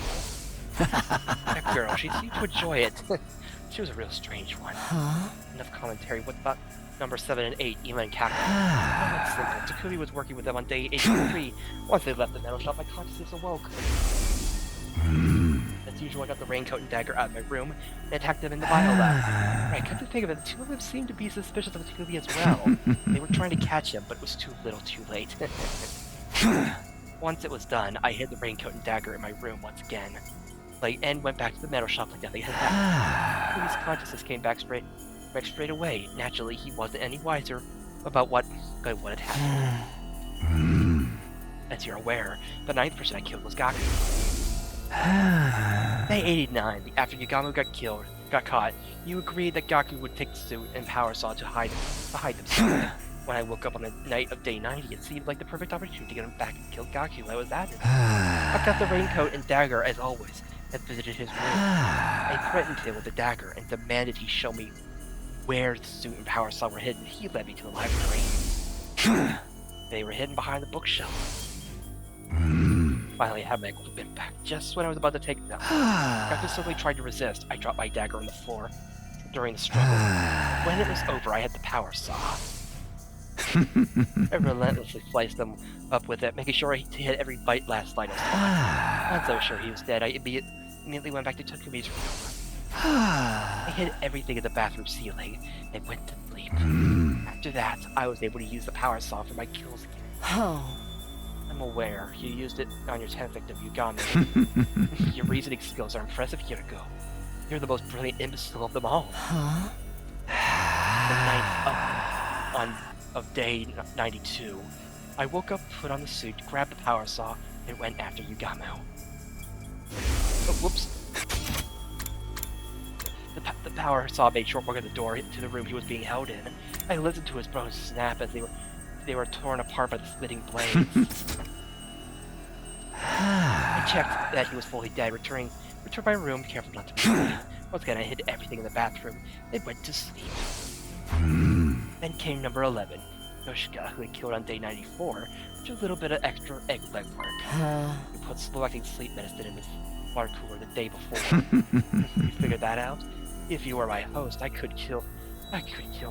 That girl, she seemed to enjoy it. She was a real strange one. Enough commentary. What about number 7 and 8, Ima and Kako? That's simple. Takumi was working with them on day 83. Once they left the metal shop, my consciousness awoke. The As usual, I got the raincoat and dagger out of my room and attacked them in the bio lab. Right, come to think of it, the two of them seemed to be suspicious of Takumi as well. They were trying to catch him, but it was too little too late. Once it was done, I hid the raincoat and dagger in my room once again. And went back to the metal shop like nothing had happened. Takumi's consciousness came back straight away. Naturally, he wasn't any wiser about what had happened. As you're aware, the 9th person I killed was Gaku. Day 89, after Yagamo got caught, you agreed that Gaku would take the suit and power saw to hide himself. When I woke up on the night of day 90, it seemed like the perfect opportunity to get him back and kill Gaku. I was at it. I got the raincoat and dagger as always, and visited his room. I threatened him with the dagger and demanded he show me where the suit and power saw were hidden. He led me to the library. They were hidden behind the bookshelf. Finally, I had my equipment back. Just when I was about to take them, Gaku suddenly tried to resist. I dropped my dagger on the floor during the struggle. When it was over, I had the power saw. I relentlessly sliced them up with it, making sure I hit every last vital spot. Once I was sure he was dead, I immediately went back to Takumi's room. I hid everything in the bathroom ceiling and went to sleep. After that, I was able to use the power saw for my kills again. Oh. I'm aware you used it on your 10th victim, Yugami. Your reasoning skills are impressive, Kiriko. You're the most brilliant imbecile of them all. Huh? The 9th of day 92, I woke up, put on the suit, grabbed the power saw, and went after Yugamo. Oh, whoops. The power saw made short work of the door to the room he was being held in. I listened to his bones snap as they were torn apart by the splitting blades. I checked that he was fully dead, returned to my room, careful not to be seen. Once again, I hid everything in the bathroom and went to sleep. Then came number 11, Yoshika, who had killed on day 94, which was a little bit of extra leg work. He put slow-acting sleep medicine in his water cooler the day before. You figured that out? If you were my host, I could kill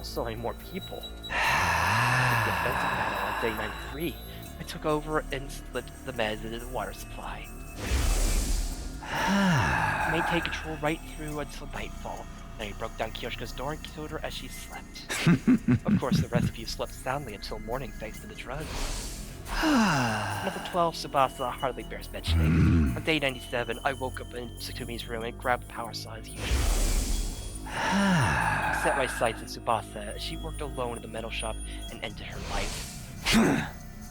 so many more people. In the defensive battle on day 93, I took over and slipped the meds into the water supply. Maintained control right through until nightfall. Then he broke down Kyoshika's door and killed her as she slept. Of course, the rest of you slept soundly until morning thanks to the drugs. Number 12, Tsubasa, hardly bears mentioning. On day 97, I woke up in Tsukumi's room and grabbed the power saw as usual. I set my sights on Tsubasa as she worked alone in the metal shop and ended her life.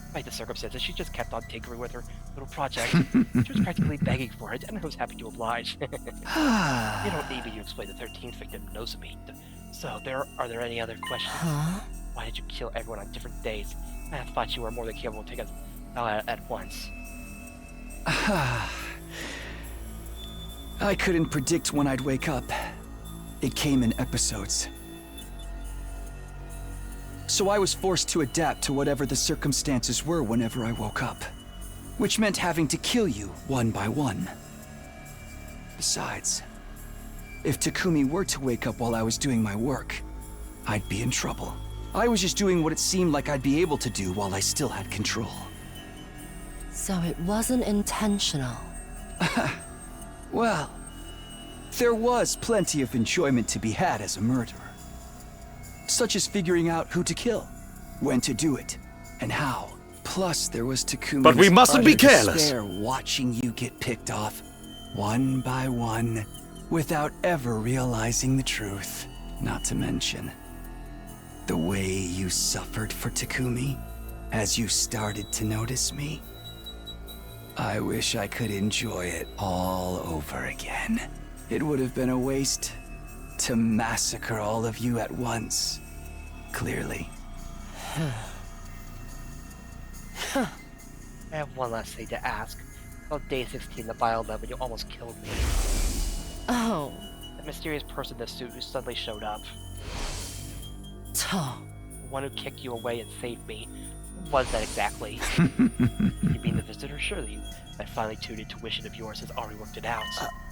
Despite the circumstances, she just kept on tinkering with her little project. She was practically begging for it, and I was happy to oblige. You don't need me to explain the 13th victim, Nozomi. So, are there any other questions? Why did you kill everyone on different days? I thought you were more than capable to take us out at once. I couldn't predict when I'd wake up. It came in episodes. So I was forced to adapt to whatever the circumstances were whenever I woke up. Which meant having to kill you one by one. Besides, if Takumi were to wake up while I was doing my work, I'd be in trouble. I was just doing what it seemed like I'd be able to do while I still had control. So it wasn't intentional. Well, there was plenty of enjoyment to be had as a murderer. Such as figuring out who to kill, when to do it, and how. Plus, there was Takumi's But we mustn't be utter careless. despair watching you get picked off, one by one, without ever realizing the truth. Not to mention, the way you suffered for Takumi, as you started to notice me. I wish I could enjoy it all over again. It would have been a waste to massacre all of you at once, clearly. I have one last thing to ask. On day 16, the bio lab when you almost killed me. Oh. The mysterious person in the suit who suddenly showed up. Oh. The one who kicked you away and saved me. Who was that exactly? You mean the visitor? Surely that finally tuned intuition of yours has already worked it out.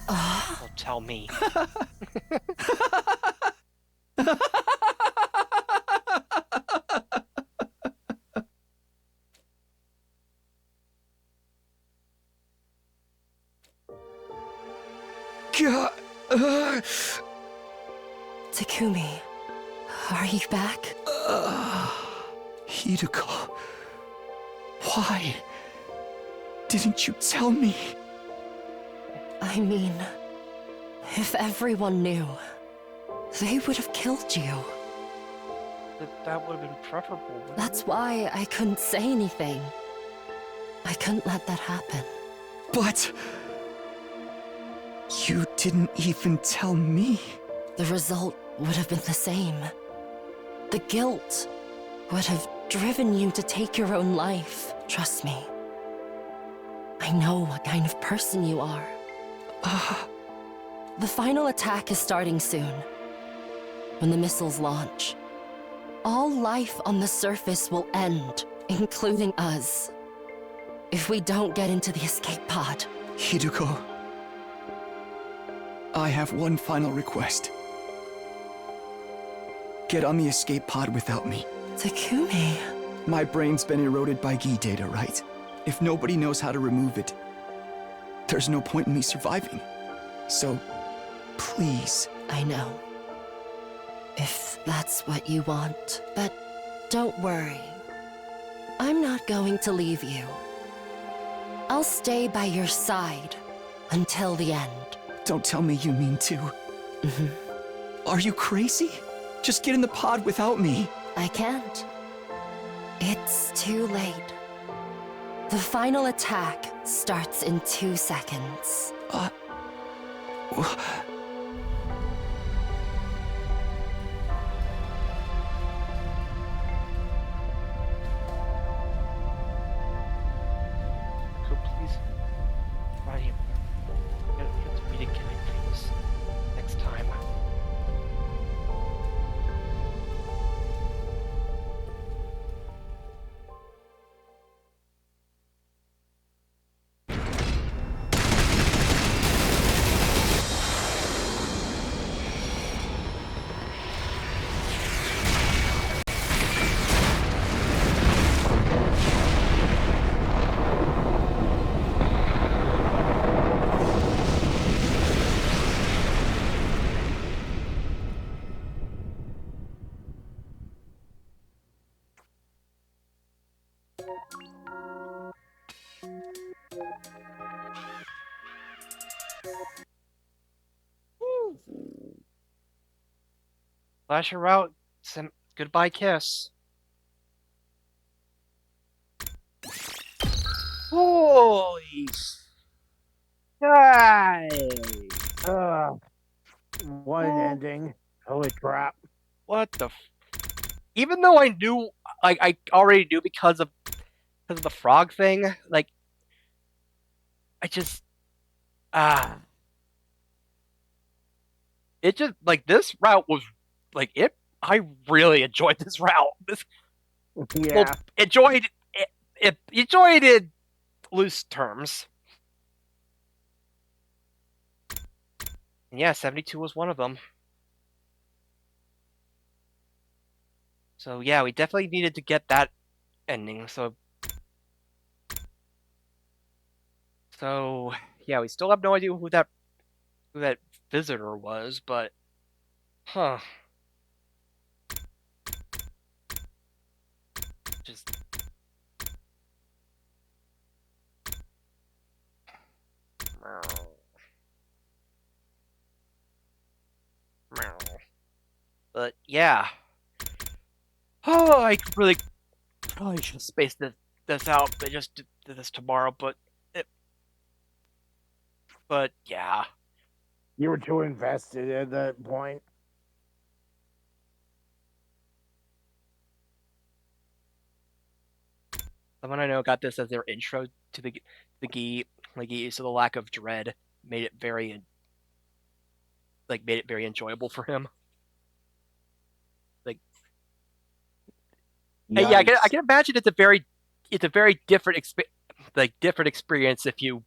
Well, tell me. Takumi, are you back? Hideko, why didn't you tell me? I mean, if everyone knew, they would have killed you. That would have been preferable. That's why I couldn't say anything. I couldn't let that happen. But you didn't even tell me. The result would have been the same. The guilt would have driven you to take your own life. Trust me. I know what kind of person you are. The final attack is starting soon. When the missiles launch, all life on the surface will end, including us. If we don't get into the escape pod. Hideko, I have one final request. Get on the escape pod without me. Takumi. My brain's been eroded by Gi data, right? If nobody knows how to remove it, there's no point in me surviving. So, please. I know. If that's what you want. But don't worry. I'm not going to leave you. I'll stay by your side until the end. Don't tell me you mean to. Are you crazy? Just get in the pod without me. I can't. It's too late. The final attack starts in 2 seconds. So please, Ryan, get to meet again things next time. Flash her out. Goodbye kiss. Holy guy! What an ending. Holy crap. What the even though I knew, like, I already knew because of the frog thing, like, I just, it just, like, this route was, like, I really enjoyed this route. Yeah. Well, enjoyed in loose terms. And yeah, 72 was one of them. So yeah, we definitely needed to get that ending. So yeah, we still have no idea who that visitor was, but just but yeah. Oh, I really probably should have spaced this out, but just did this tomorrow, but yeah. You were too invested at that point. Someone I know got this as their intro to the Gi, so the lack of dread made it very enjoyable for him. Like, and yeah, I can imagine it's a very different experience if you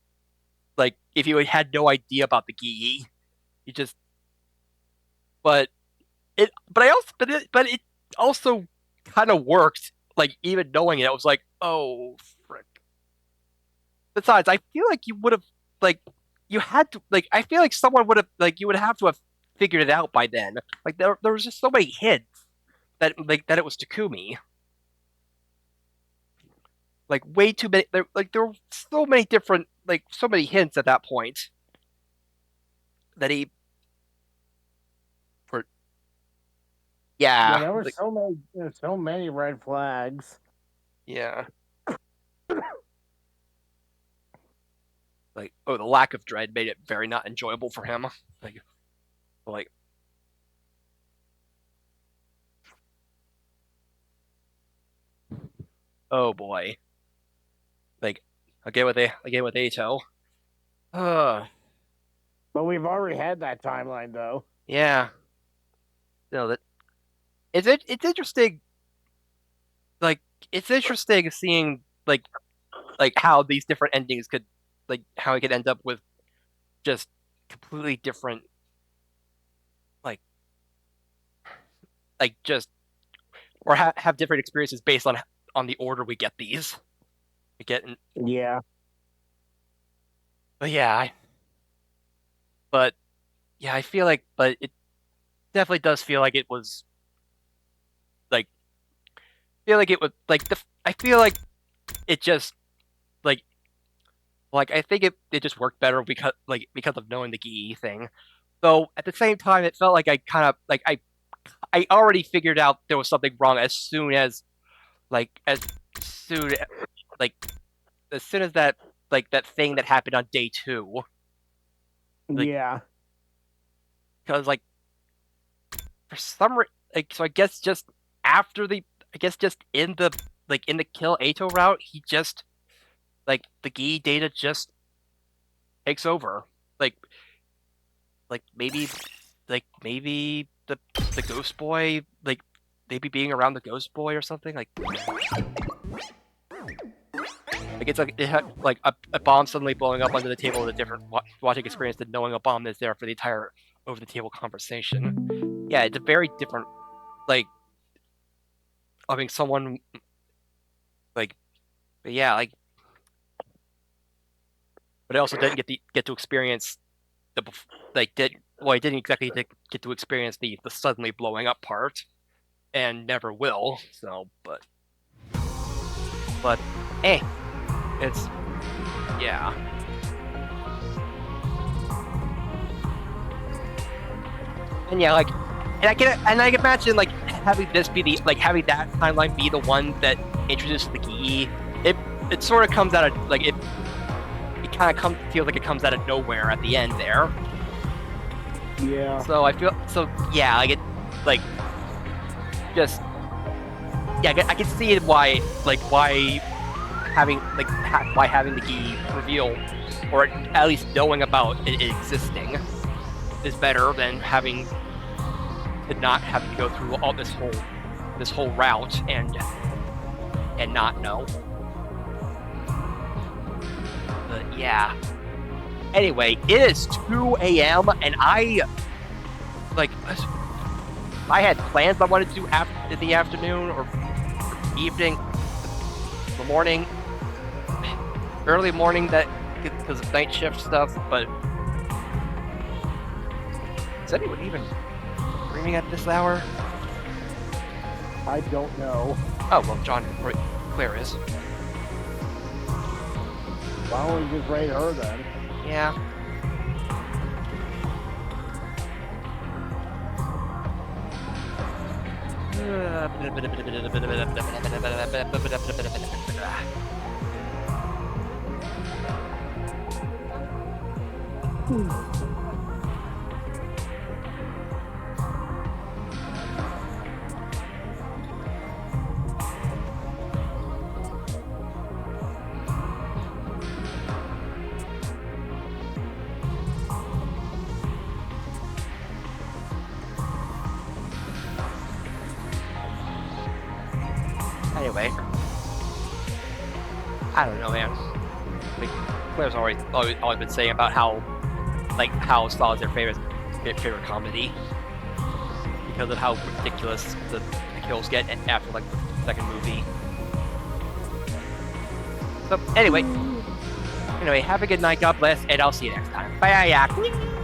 had no idea about the Gi. You just, but it also kind of worked. Like, even knowing it, I was like, oh frick. Besides, I feel like you would have, like, you had to like. I feel like someone would have like you would have to have figured it out by then. Like there was just so many hints that that it was Takumi. Like way too many. There were so many different so many hints at that point that he. For Yeah, there were so many red flags. Yeah. Like, oh, the lack of dread made it very not enjoyable for him. Like, oh boy. Like, again with Ato. But we've already had that timeline, though. Yeah. No, that it's interesting. Like, it's interesting seeing like how these different endings could how it could end up with just completely different just or have different experiences based on the order we get these. Yeah. But yeah, I feel like, but it definitely does feel like it was I feel like it just I think it just worked better because of knowing the Gi thing. Though at the same time, it felt like I kind of I already figured out there was something wrong as soon as as soon as that that thing that happened on day 2. Yeah. Because for some so I guess just after just in the in the kill Ato route, he just the Gi data just takes over. Maybe the ghost boy maybe being around the ghost boy or something it's it had a bomb suddenly blowing up under the table with a different watching experience than knowing a bomb is there for the entire over the table conversation. Yeah, it's a very different I mean someone but yeah but I also didn't get to experience I didn't exactly get to experience the suddenly blowing up part, and never will. So, but it's yeah. And yeah, and I can imagine having this be the having that timeline be the one that introduces the Gi. It sort of comes out of it kind of feels like it comes out of nowhere at the end there. Yeah. So I feel yeah, just yeah, I can see it why having the Gi reveal or at least knowing about it existing is better than having to not having to go through all this whole route and not know. But yeah. Anyway, it is 2 a.m. and I had plans I wanted to do after the afternoon or evening, the morning, early morning because of night shift stuff. But is anyone even streaming at this hour? I don't know. Oh well, Claire is. Why don't we just raid her then? Yeah. Anyway, I don't know, man. Claire's always been saying about how Saw is their favorite comedy because of how ridiculous the kills get after the second movie. So anyway, have a good night. God bless, and I'll see you next time. Bye,